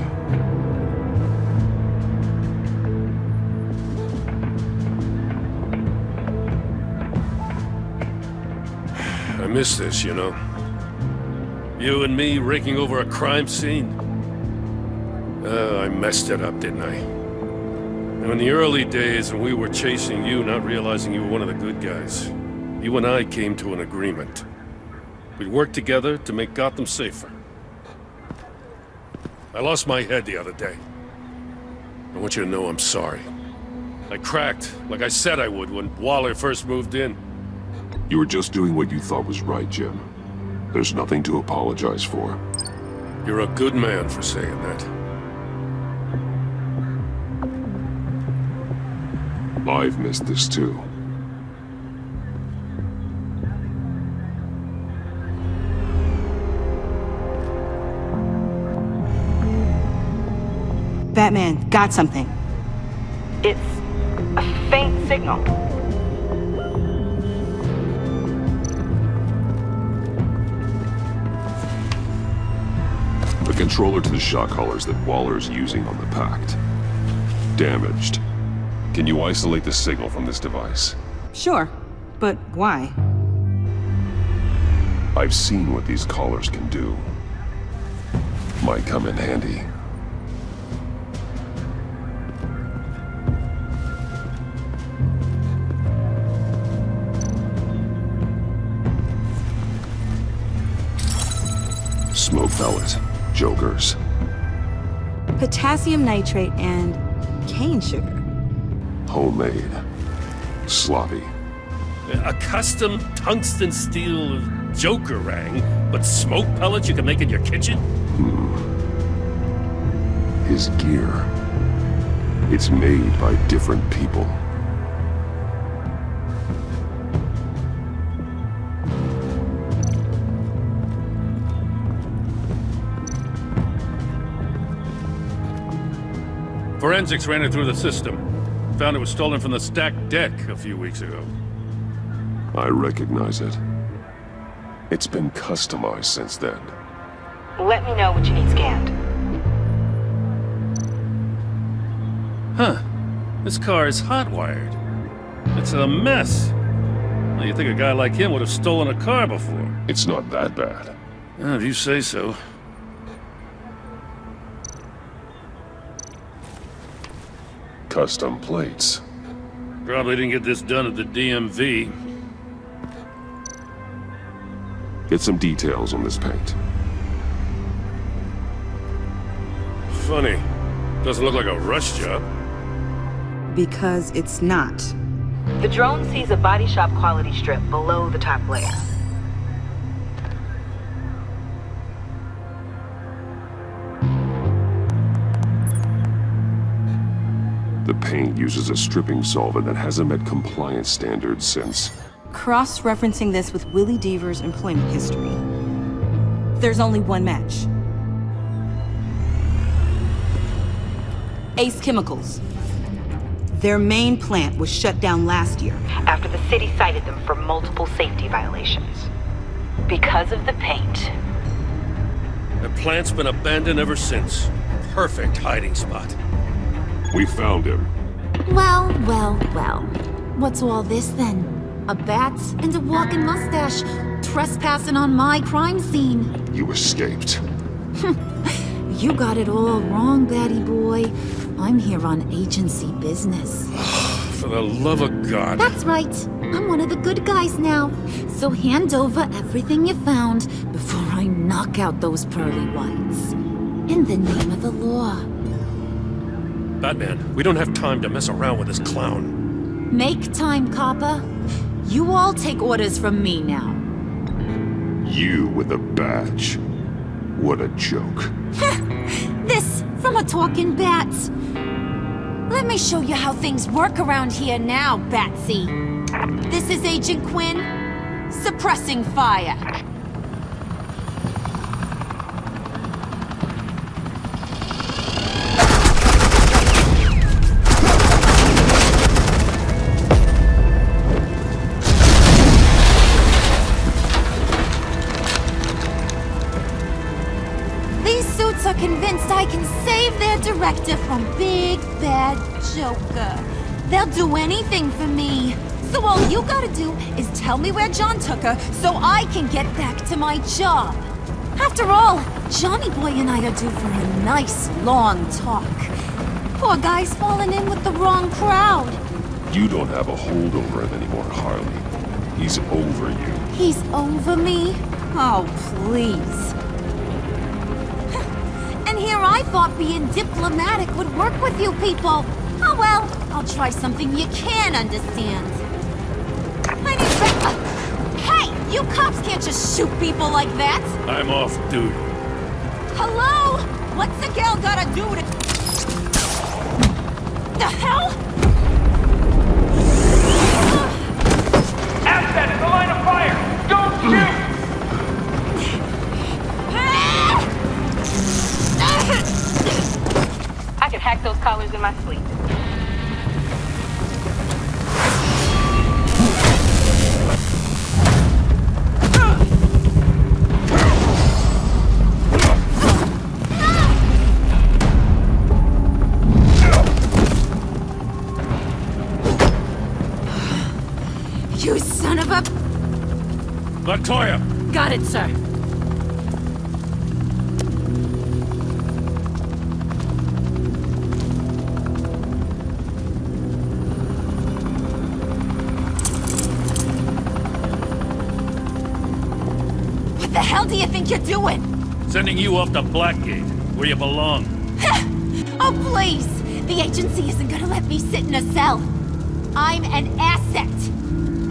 S16: I miss this, you know. You and me raking over a crime scene. I messed it up, didn't I? And in the early days when we were chasing you, not realizing you were one of the good guys, you and I came to an agreement. We'd work together to make Gotham safer. I lost my head the other day. I want you to know I'm sorry. I cracked, like I said I would when Waller first moved in.
S8: You were just doing what you thought was right, Jim. There's nothing to apologize for.
S16: You're a good man for saying that.
S8: I've missed this too.
S3: Batman, got something.
S14: It's a faint signal.
S8: The controller to the shot collars that Waller's using on the Pact. Damaged. Can you isolate the signal from this device?
S3: Sure, but why?
S8: I've seen what these collars can do. Might come in handy. Smoke pellet. Jokers.
S3: Potassium nitrate and cane sugar.
S8: Homemade. Sloppy.
S16: A custom tungsten steel Joker rang, but smoke pellets you can make in your kitchen?
S8: His gear. It's made by different people.
S16: Forensics ran it through the system. Found it was stolen from the stacked deck a few weeks ago.
S8: I recognize it. It's been customized since then.
S14: Let me know what you need scanned.
S16: Huh. This car is hot-wired. It's a mess. Well, you'd think a guy like him would have stolen a car before.
S8: It's not that bad.
S16: If you say so.
S8: Custom plates.
S16: Probably didn't get this done at the DMV.
S8: Get some details on this paint.
S16: Funny. Doesn't look like a rush job.
S3: Because it's not.
S14: The drone sees a body shop quality strip below the top layer.
S8: The paint uses a stripping solvent that hasn't met compliance standards since...
S3: Cross-referencing this with Willie Deaver's employment history. There's only one match. Ace Chemicals. Their main plant was shut down last year.
S14: After the city cited them for multiple safety violations. Because of the paint.
S16: The plant's been abandoned ever since. Perfect hiding spot.
S8: We found him.
S9: Well, well, well. What's all this then? A bat and a walking mustache trespassing on my crime scene.
S8: You escaped.
S9: You got it all wrong, Batty boy. I'm here on agency business.
S16: For the love of God.
S9: That's right. I'm one of the good guys now. So hand over everything you found before I knock out those pearly whites. In the name of the law.
S16: Batman, we don't have time to mess around with this clown.
S9: Make time, copper. You all take orders from me now.
S8: You with a badge. What a joke.
S9: This from a talking bat. Let me show you how things work around here now, Batsy. This is Agent Quinn, suppressing fire. Are convinced I can save their director from Big Bad Joker. They'll do anything for me. So all you gotta do is tell me where John took her so I can get back to my job. After all, Johnny Boy and I are due for a nice long talk. Poor guy's falling in with the wrong crowd.
S8: You don't have a hold over him anymore, Harley. He's over you.
S9: He's over me? Oh, please. Here I thought being diplomatic would work with you people. Oh well, I'll try something you can understand. I need Hey, you cops can't just shoot people like that.
S16: I'm off duty.
S9: Hello? What's the girl gotta do to... The hell?
S14: can hack those collars in my sleep.
S11: You son of a...
S16: Latoya!
S5: Got it, sir.
S11: What the hell do you think you're doing?
S16: Sending you off to Blackgate, where you belong.
S11: Oh, please! The agency isn't gonna let me sit in a cell. I'm an asset.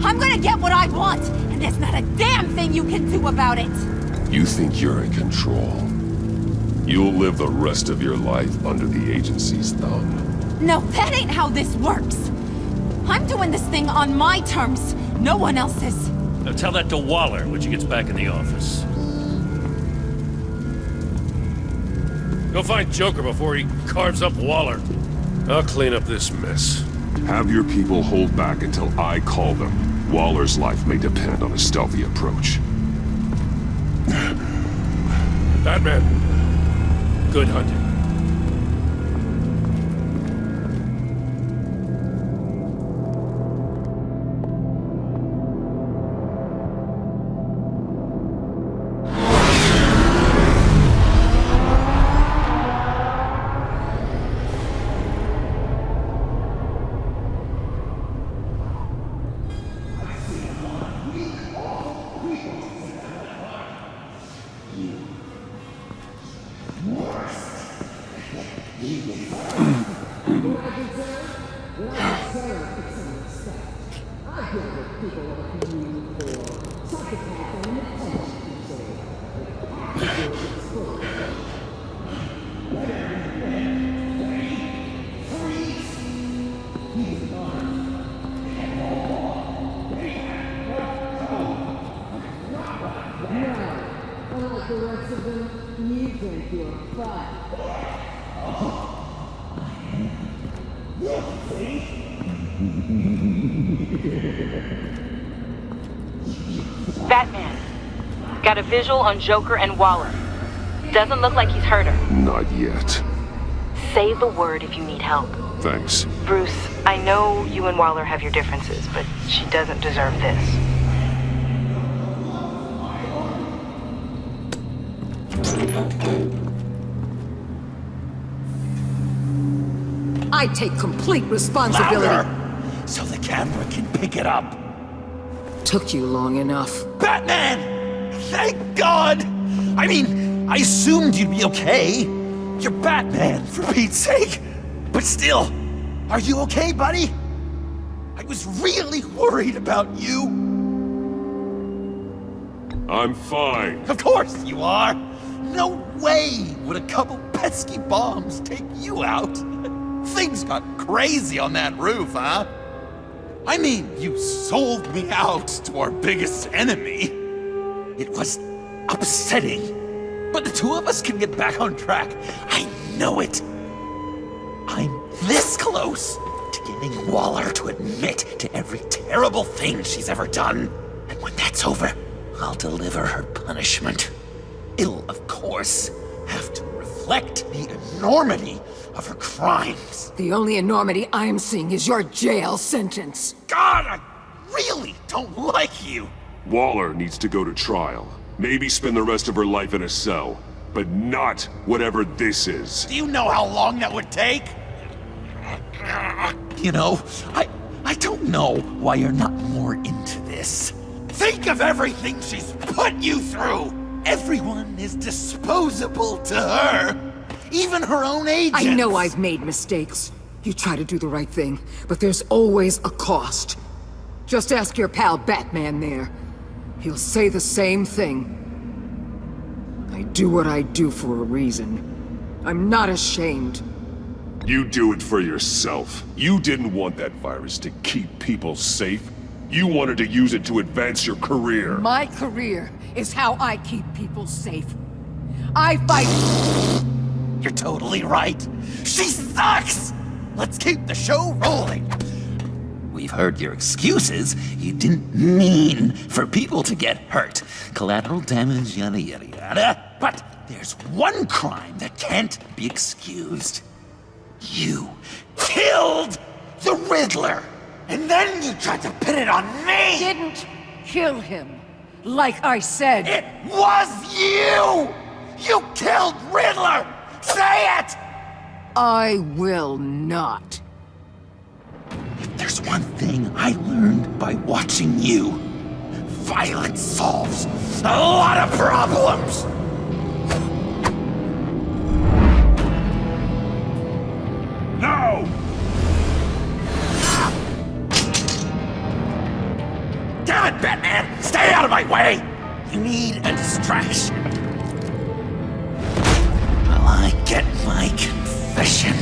S11: I'm gonna get what I want, and there's not a damn thing you can do about it.
S8: You think you're in control? You'll live the rest of your life under the agency's thumb.
S11: No, that ain't how this works. I'm doing this thing on my terms, no one else's.
S16: Now tell that to Waller when she gets back in the office. Go find Joker before he carves up Waller. I'll clean up this mess.
S8: Have your people hold back until I call them. Waller's life may depend on a stealthy approach.
S16: Batman, good hunting.
S14: Batman, got a visual on Joker and Waller. Doesn't look like he's hurt her.
S8: Not yet.
S14: Say the word if you need help.
S8: Thanks.
S14: Bruce, I know you and Waller have your differences, but she doesn't deserve this.
S12: I take complete responsibility.
S10: Louder, so the camera can pick it up.
S12: Took you long enough.
S10: Batman! Thank God! I mean, I assumed you'd be okay. You're Batman, for Pete's sake. But still, are you okay, buddy? I was really worried about you.
S8: I'm fine.
S10: Of course you are. No way would a couple pesky bombs take you out. Things got crazy on that roof, huh? I mean, you sold me out to our biggest enemy. It was upsetting, but the two of us can get back on track. I know it. I'm this close to getting Waller to admit to every terrible thing she's ever done. And when that's over, I'll deliver her punishment. It'll, of course, have to reflect the enormity of her crimes.
S12: The only enormity I'm seeing is your jail sentence.
S10: God, I really don't like you.
S8: Waller needs to go to trial. Maybe spend the rest of her life in a cell. But not whatever this is.
S10: Do you know how long that would take? You know, I don't know why you're not more into this. Think of everything she's put you through. Everyone is disposable to her. Even her own agents.
S12: I know I've made mistakes. You try to do the right thing, but there's always a cost. Just ask your pal Batman there. He'll say the same thing. I do what I do for a reason. I'm not ashamed.
S8: You do it for yourself. You didn't want that virus to keep people safe. You wanted to use it to advance your career.
S12: My career is how I keep people safe. I fight...
S10: You're totally right. She sucks! Let's keep the show rolling.
S2: We've heard your excuses. You didn't mean for people to get hurt. Collateral damage, yada yada yada. But there's one crime that can't be excused. You
S10: Killed the Riddler! And then you tried to pin it on me!
S12: Didn't kill him. Like I said.
S10: It was you! You killed Riddler! Say it!
S12: I will not.
S2: If there's one thing I learned by watching you,
S10: Violence solves a lot of problems!
S23: No!
S10: Damn it, Batman! Stay out of my way! You need a distraction. Will I get my confession?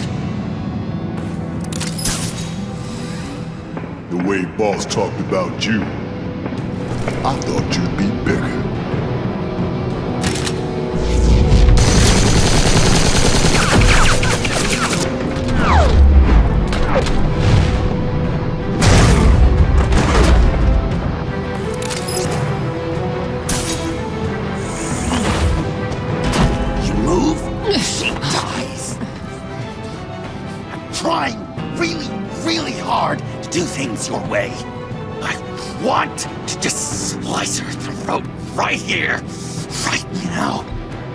S23: The way Boss talked about you, I thought you'd be bigger.
S10: You move, she dies. I'm trying really hard to do things your way. I want to just slice her throat right here, right now.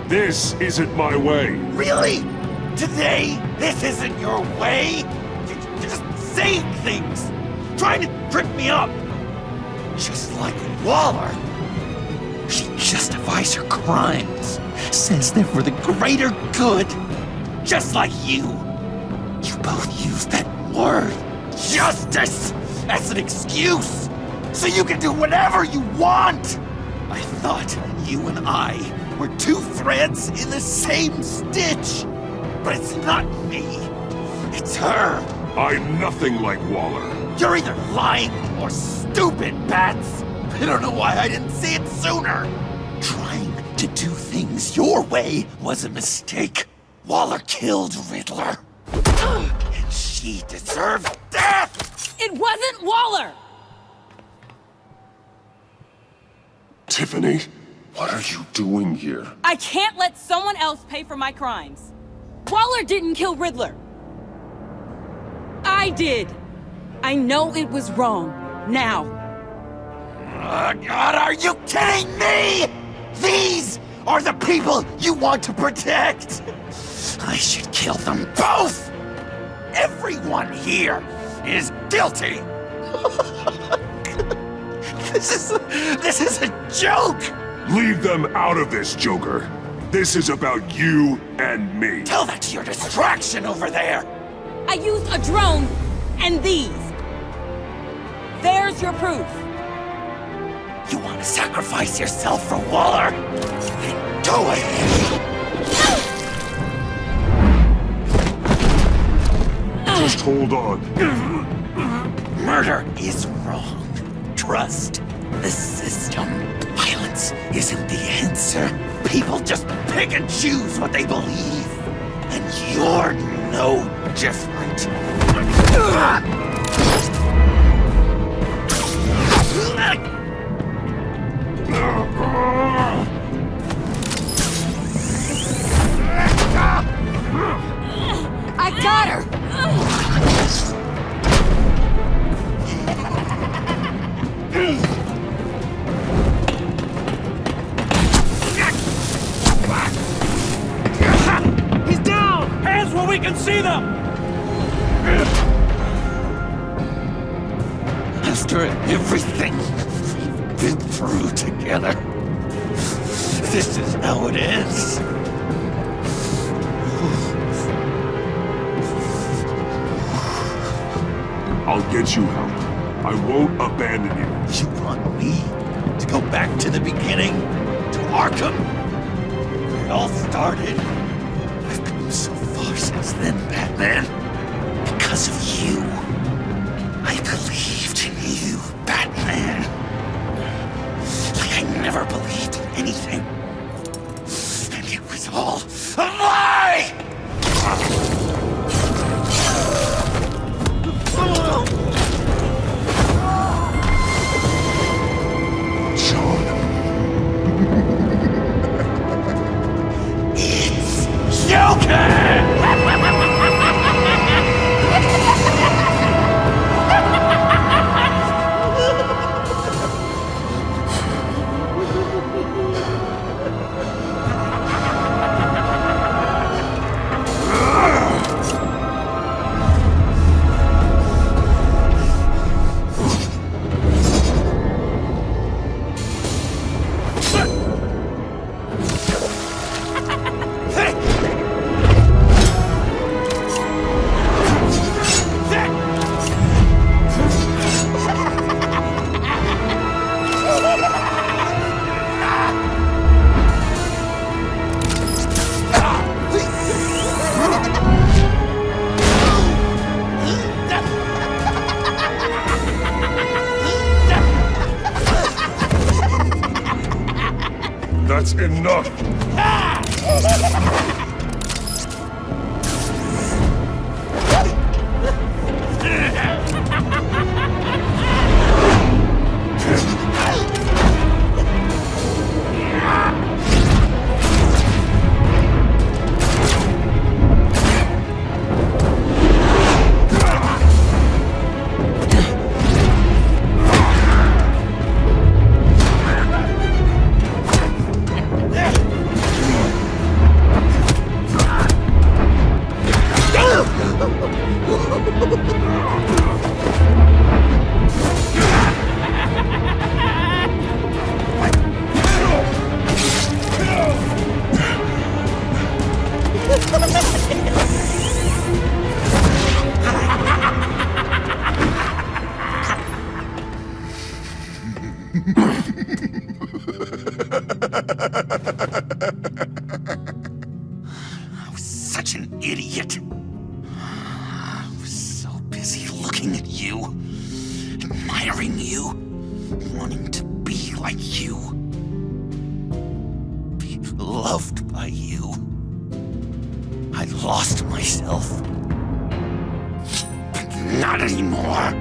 S8: This isn't my way.
S10: Really? Today, this isn't your way? You're just saying things, trying to trip me up. Just like Waller. She justifies her crimes, says they're for the greater good. Just like you. You both use that word, justice, as an excuse, so you can do whatever you want. I thought you and I were two threads in the same stitch. But it's not me. It's her.
S8: I'm nothing like Waller.
S10: You're either lying or stupid, Bats. I don't know why I didn't see it sooner. Trying to do things your way was a mistake. Waller killed Riddler. And she deserved death!
S14: It wasn't Waller!
S8: Tiffany, what are you doing here?
S14: I can't let someone else pay for my crimes. Waller didn't kill Riddler. I did. I know it was wrong. Now.
S10: God, are you kidding me? These are the people you want to protect. I should kill them both. Everyone here is guilty. This is a joke.
S8: Leave them out of this, Joker. This is about you and me.
S10: Tell that to your distraction over there.
S14: I used a drone and these. There's your proof.
S10: You want to sacrifice yourself for Waller? Then go ahead.
S8: Just hold on.
S10: Murder is wrong. Trust the system. Violence isn't the answer. People just pick and choose what they believe. And you're no different.
S12: I got her!
S22: He's down! Hands where we can see them!
S10: After everything we've been through together, this is how it ends.
S8: I'll get you help. I won't abandon you.
S10: You want me to go back to the beginning? To Arkham? Where it all started? I've come so far since then, Batman. Because of you. I believed in you, Batman. Like I never believed in anything. And it was all a lie!
S8: Enough!
S2: I was such an idiot. I was so busy looking at you, admiring you, wanting to be like you, be loved by you. I lost myself. But not anymore.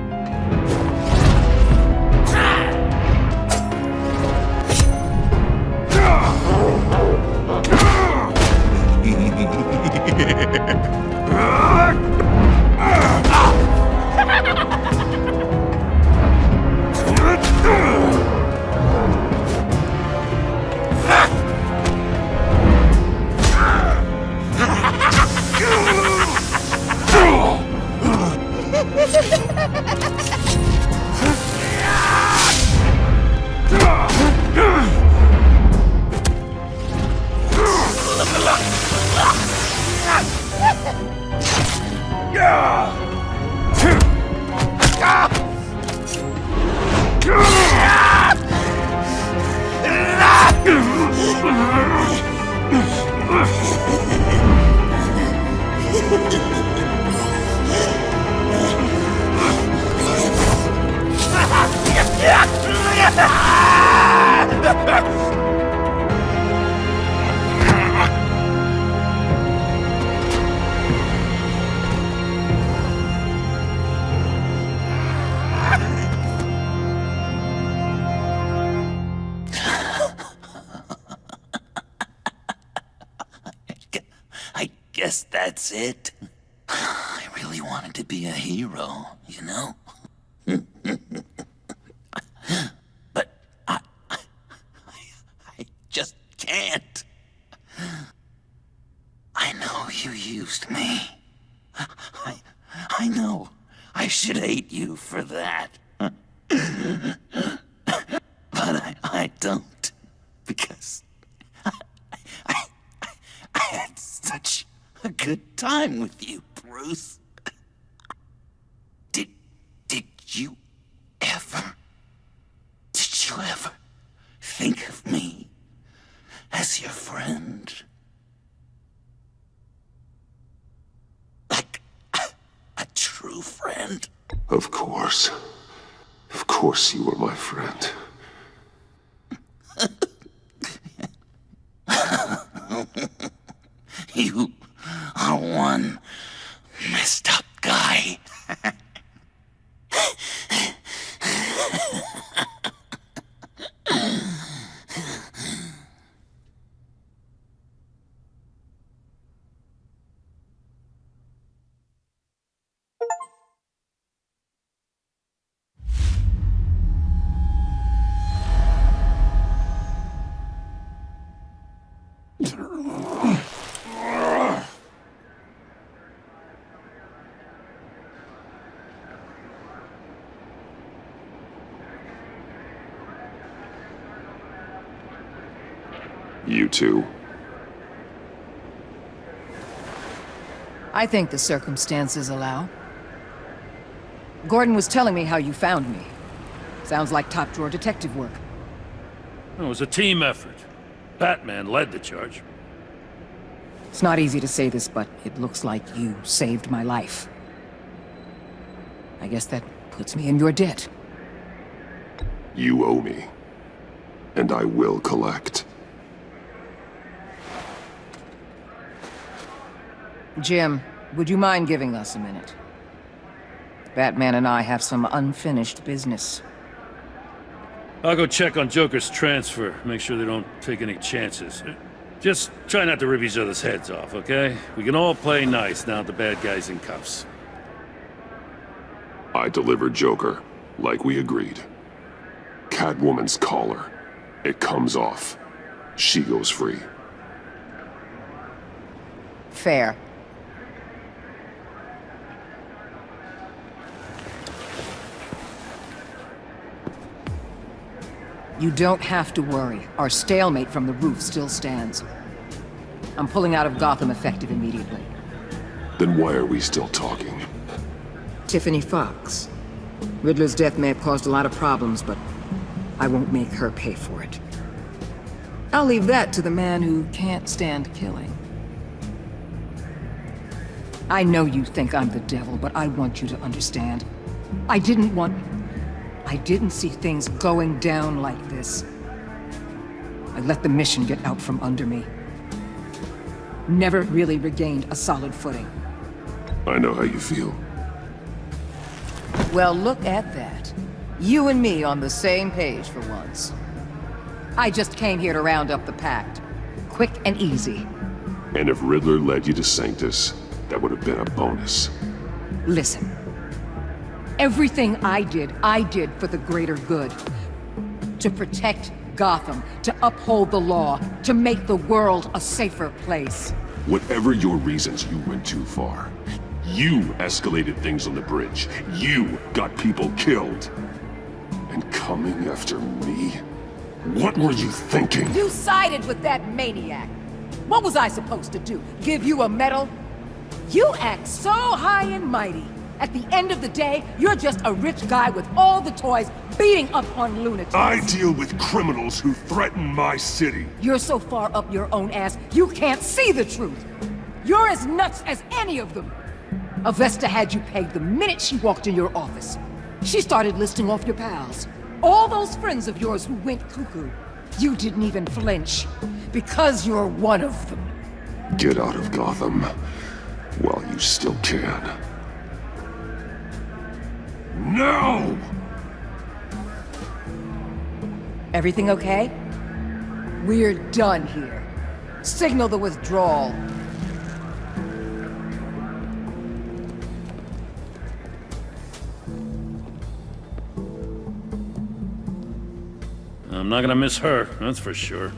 S2: I guess that's it. I really wanted to be a hero, you know? But I just can't. I know you used me. I know I should hate you for that. But I don't, because I had such a good time with you, Bruce. Did you ever think of me as your friend? Like a true friend?
S8: Of course. Of course you were my friend.
S2: You are one messed up guy.
S8: You too.
S12: I think the circumstances allow. Gordon was telling me how you found me. Sounds like top-drawer detective work.
S16: It was a team effort. Batman led the charge.
S12: It's not easy to say this, but it looks like you saved my life. I guess that puts me in your debt.
S8: You owe me. And I will collect.
S12: Jim, would you mind giving us a minute? Batman and I have some unfinished business.
S16: I'll go check on Joker's transfer, make sure they don't take any chances. Just try not to rip each other's heads off, okay? We can all play nice now that the bad guy's in cuffs.
S8: I delivered Joker, like we agreed. Catwoman's collar. It comes off. She goes free.
S12: Fair. You don't have to worry. Our stalemate from the roof still stands. I'm pulling out of Gotham effective immediately.
S8: Then why are we still talking?
S12: Tiffany Fox. Riddler's death may have caused a lot of problems, but I won't make her pay for it. I'll leave that to the man who can't stand killing. I know you think I'm the devil, but I want you to understand. I didn't see things going down like this. I let the mission get out from under me. Never really regained a solid footing.
S8: I know how you feel.
S12: Well, look at that. You and me on the same page for once. I just came here to round up the pact. Quick and easy.
S8: And if Riddler led you to Sanctus, that would have been a bonus.
S12: Listen. Everything I did for the greater good. To protect Gotham, to uphold the law, to make the world a safer place.
S8: Whatever your reasons, you went too far. You escalated things on the bridge. You got people killed. And coming after me? What were you thinking?
S12: You sided with that maniac. What was I supposed to do? Give you a medal? You act so high and mighty. At the end of the day, you're just a rich guy with all the toys beating up on lunatics.
S8: I deal with criminals who threaten my city.
S12: You're so far up your own ass, you can't see the truth. You're as nuts as any of them. Avesta had you pegged the minute she walked in your office. She started listing off your pals. All those friends of yours who went cuckoo. You didn't even flinch. Because you're one of them.
S8: Get out of Gotham while you still can. No!
S12: Everything okay? We're done here. Signal the withdrawal.
S16: I'm not gonna miss her, that's for sure.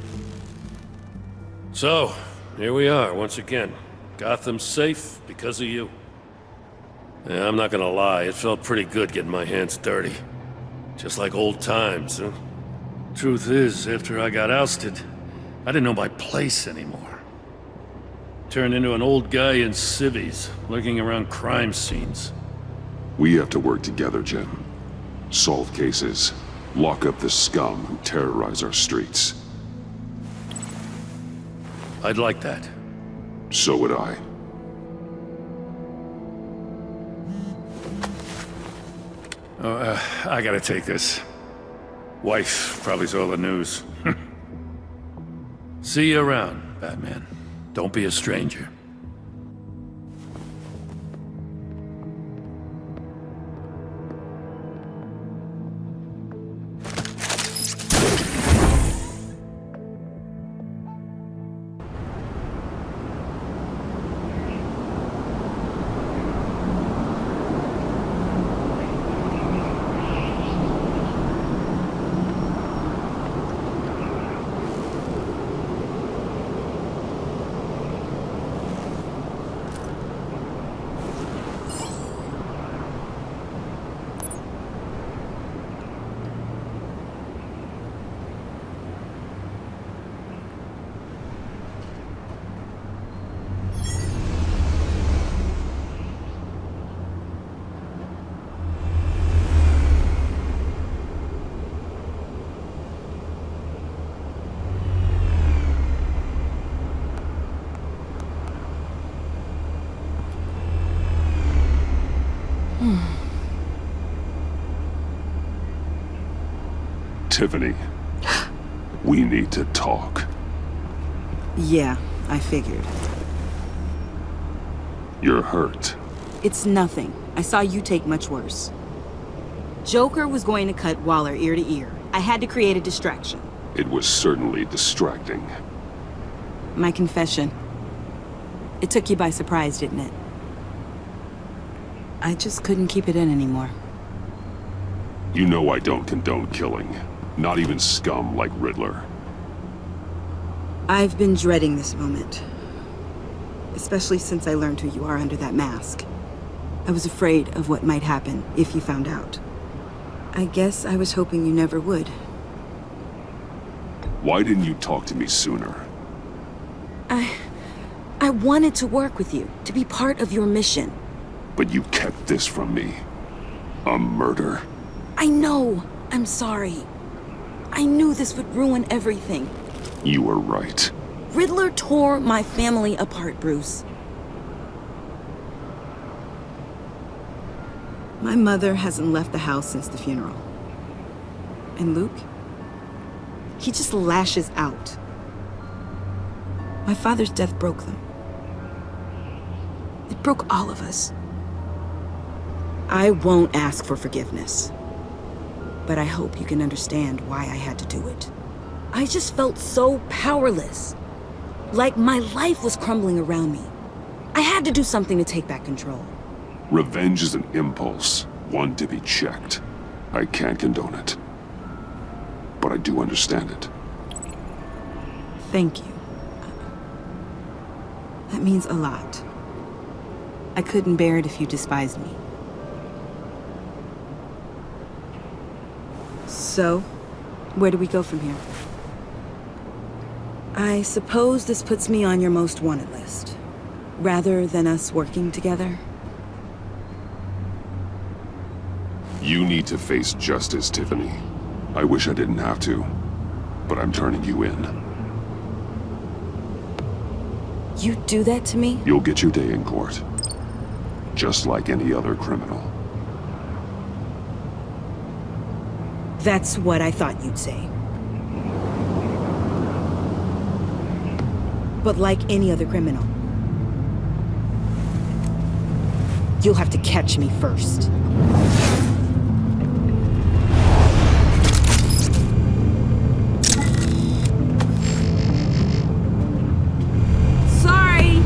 S16: So, here we are once again. Gotham's safe because of you. Yeah, I'm not gonna lie, it felt pretty good getting my hands dirty. Just like old times, huh? Truth is, after I got ousted, I didn't know my place anymore. Turned into an old guy in civvies, lurking around crime scenes.
S8: We have to work together, Jim. Solve cases. Lock up the scum who terrorize our streets.
S16: I'd like that.
S8: So would I.
S16: I gotta take this. Wife probably saw the news. See you around, Batman. Don't be a stranger.
S8: Tiffany, we need to talk.
S3: Yeah, I figured.
S6: You're hurt.
S3: It's nothing. I saw you take much worse. Joker was going to cut Waller ear to ear. I had to create a distraction.
S6: It was certainly distracting.
S3: My confession. It took you by surprise, didn't it? I just couldn't keep it in anymore.
S6: You know I don't condone killing. Not even scum like Riddler.
S3: I've been dreading this moment. Especially since I learned who you are under that mask. I was afraid of what might happen if you found out. I guess I was hoping you never would.
S6: Why didn't you talk to me sooner?
S3: I wanted to work with you, to be part of your mission.
S6: But you kept this from me. A murder.
S3: I know. I'm sorry. I knew this would ruin everything.
S6: You were right.
S3: Riddler tore my family apart, Bruce. My mother hasn't left the house since the funeral. And Luke? He just lashes out. My father's death broke them. It broke all of us. I won't ask for forgiveness. But I hope you can understand why I had to do it. I just felt so powerless. Like my life was crumbling around me. I had to do something to take back control.
S6: Revenge is an impulse, one to be checked. I can't condone it. But I do understand it.
S3: Thank you. That means a lot. I couldn't bear it if you despised me. So, where do we go from here? I suppose this puts me on your most wanted list, rather than us working together.
S6: You need to face justice, Tiffany. I wish I didn't have to, but I'm turning you in.
S3: You'd do that to me?
S6: You'll get your day in court. Just like any other criminal.
S3: That's what I thought you'd say. But like any other criminal, you'll have to catch me first. Sorry!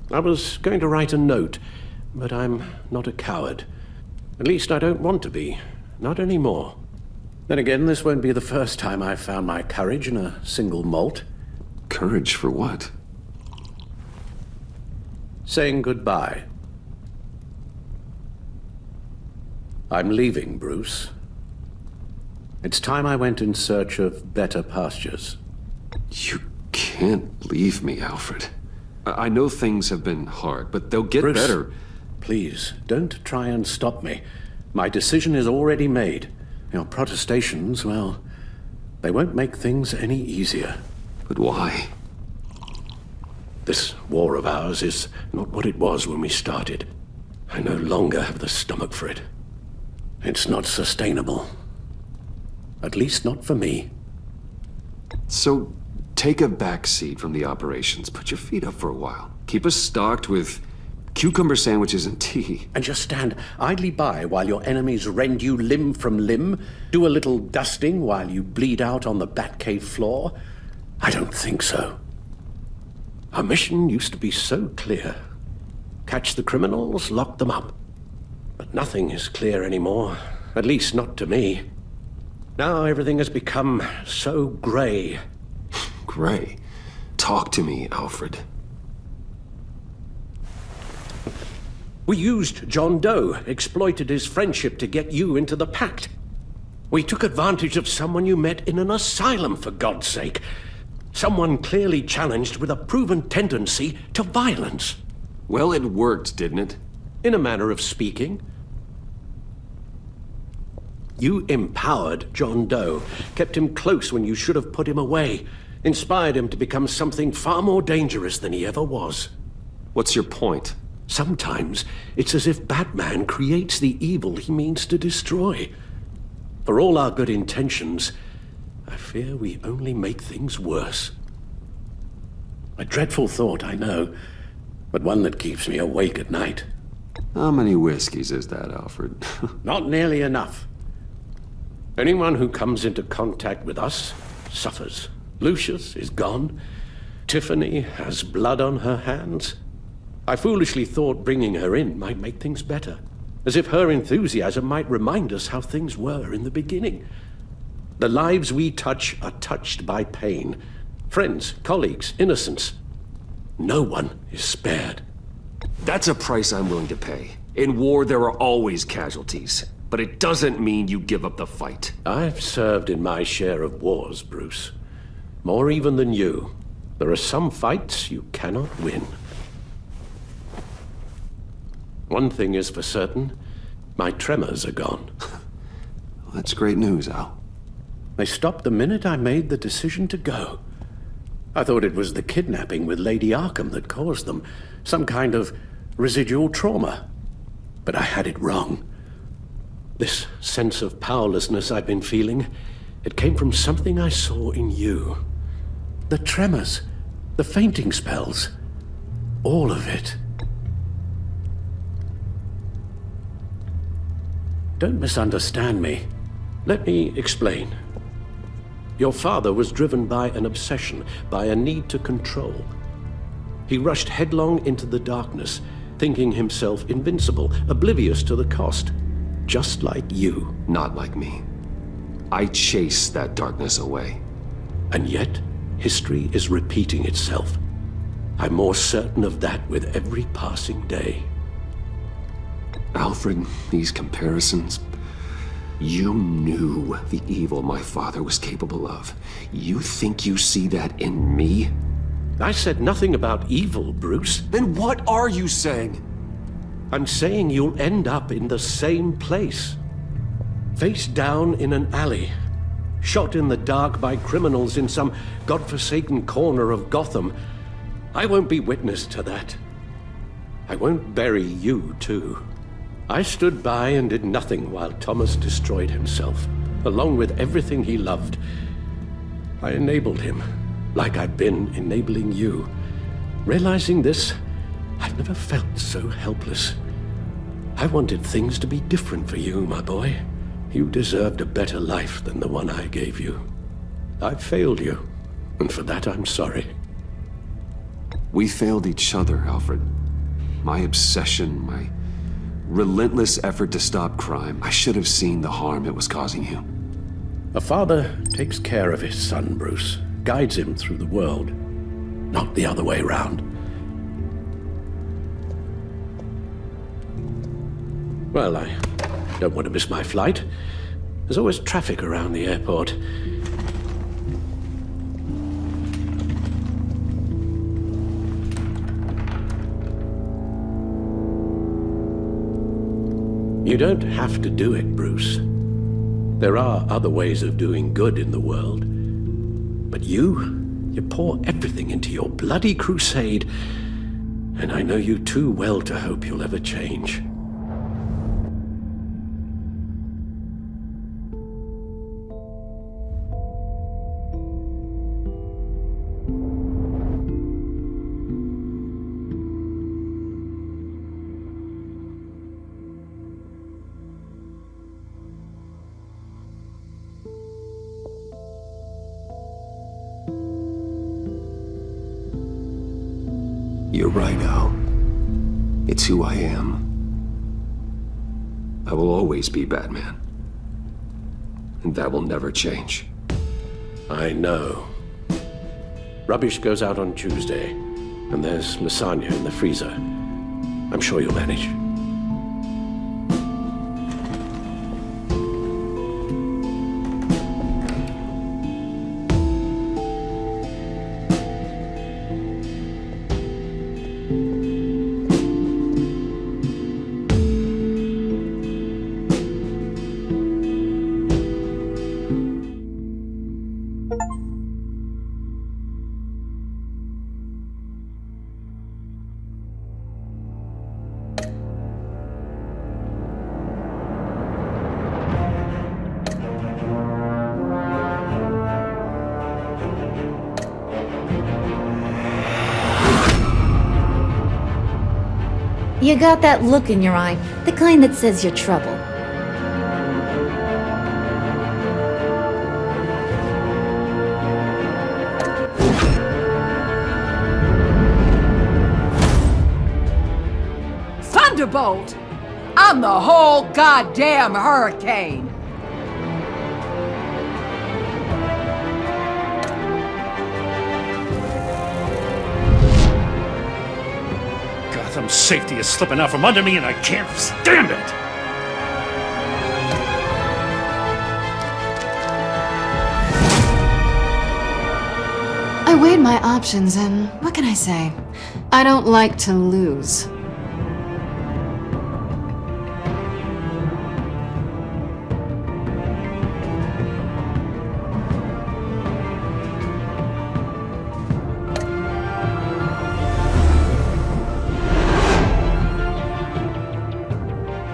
S17: I was going to write a note, but I'm not a coward. At least I don't want to be. Not anymore. Then again, this won't be the first time I've found my courage in a single malt.
S6: Courage for what?
S17: Saying goodbye. I'm leaving, Bruce. It's time I went in search of better pastures.
S6: You can't leave me, Alfred. I know things have been hard, but they'll get
S17: Bruce,
S6: better.
S17: Please, don't try and stop me. My decision is already made. Your protestations, well, they won't make things any easier.
S6: But why?
S17: This war of ours is not what it was when we started. I no longer have the stomach for it. It's not sustainable. At least not for me.
S6: So, take a back seat from the operations. Put your feet up for a while. Keep us stocked with cucumber sandwiches and tea.
S17: And just stand idly by while your enemies rend you limb from limb? Do a little dusting while you bleed out on the Batcave floor? I don't think so. Our mission used to be so clear. Catch the criminals, lock them up. But nothing is clear anymore. At least not to me. Now everything has become so grey.
S6: Gray, talk to me, Alfred.
S17: We used John Doe, exploited his friendship to get you into the pact. We took advantage of someone you met in an asylum, for God's sake. Someone clearly challenged with a proven tendency to violence.
S6: Well, it worked, didn't it?
S17: In a manner of speaking. You empowered John Doe, kept him close when you should have put him away, inspired him to become something far more dangerous than he ever was.
S6: What's your point?
S17: Sometimes it's as if Batman creates the evil he means to destroy. For all our good intentions, I fear we only make things worse. A dreadful thought, I know, but one that keeps me awake at night.
S6: How many whiskeys is that, Alfred?
S17: Not nearly enough. Anyone who comes into contact with us suffers. Lucius is gone. Tiffany has blood on her hands. I foolishly thought bringing her in might make things better, as if her enthusiasm might remind us how things were in the beginning. The lives we touch are touched by pain. Friends, colleagues, innocents. No one is spared.
S6: That's a price I'm willing to pay. In war, there are always casualties. But it doesn't mean you give up the fight.
S17: I've served in my share of wars, Bruce. More even than you. There are some fights you cannot win. One thing is for certain, my tremors are gone.
S6: Well, that's great news, Al.
S17: They stopped the minute I made the decision to go. I thought it was the kidnapping with Lady Arkham that caused them. Some kind of residual trauma. But I had it wrong. This sense of powerlessness I've been feeling, it came from something I saw in you. The tremors, the fainting spells, all of it. Don't misunderstand me. Let me explain. Your father was driven by an obsession, by a need to control. He rushed headlong into the darkness, thinking himself invincible, oblivious to the cost. Just like you.
S6: Not like me. I chased that darkness away.
S17: And yet, history is repeating itself. I'm more certain of that with every passing day.
S6: Alfred, these comparisons... You knew the evil my father was capable of. You think you see that in me?
S17: I said nothing about evil, Bruce.
S6: Then what are you saying?
S17: I'm saying you'll end up in the same place. Face down in an alley. Shot in the dark by criminals in some godforsaken corner of Gotham. I won't be witness to that. I won't bury you, too. I stood by and did nothing while Thomas destroyed himself, along with everything he loved. I enabled him, like I've been enabling you. Realizing this, I've never felt so helpless. I wanted things to be different for you, my boy. You deserved a better life than the one I gave you. I failed you, and for that I'm sorry.
S6: We failed each other, Alfred. My obsession, my relentless effort to stop crime. I should have seen the harm it was causing you.
S17: A father takes care of his son, Bruce. Guides him through the world. Not the other way around. Well, I don't want to miss my flight. There's always traffic around the airport. You don't have to do it, Bruce. There are other ways of doing good in the world. But you pour everything into your bloody crusade, and I know you too well to hope you'll ever change.
S6: You're right, Al. It's who I am. I will always be Batman. And that will never change.
S17: I know. Rubbish goes out on Tuesday, and there's lasagna in the freezer. I'm sure you'll manage.
S11: You got that look in your eye, the kind that says you're trouble.
S12: Thunderbolt! I'm the whole goddamn hurricane!
S16: Gotham's safety is slipping out from under me and I can't stand it!
S7: I weighed my options and what can I say? I don't like to lose.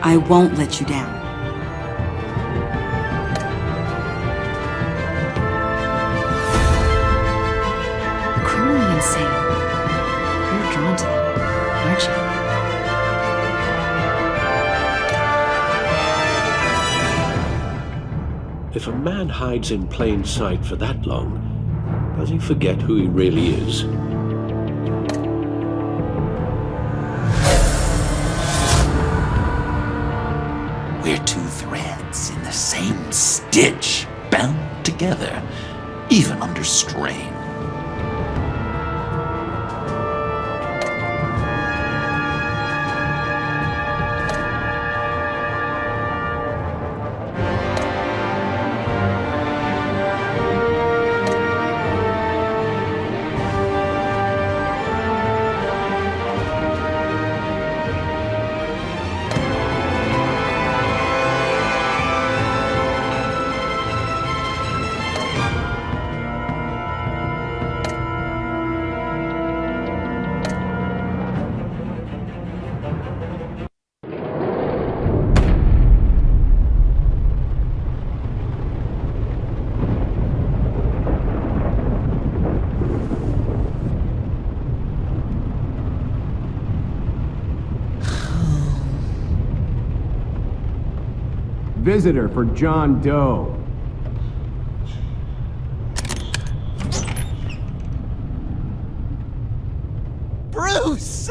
S3: I won't let you down.
S7: Criminally insane. You're drawn to them, aren't you?
S17: If a man hides in plain sight for that long, does he forget who he really is?
S2: We're two threads in the same stitch, bound together, even under strain.
S13: Visitor for John Doe.
S10: Bruce!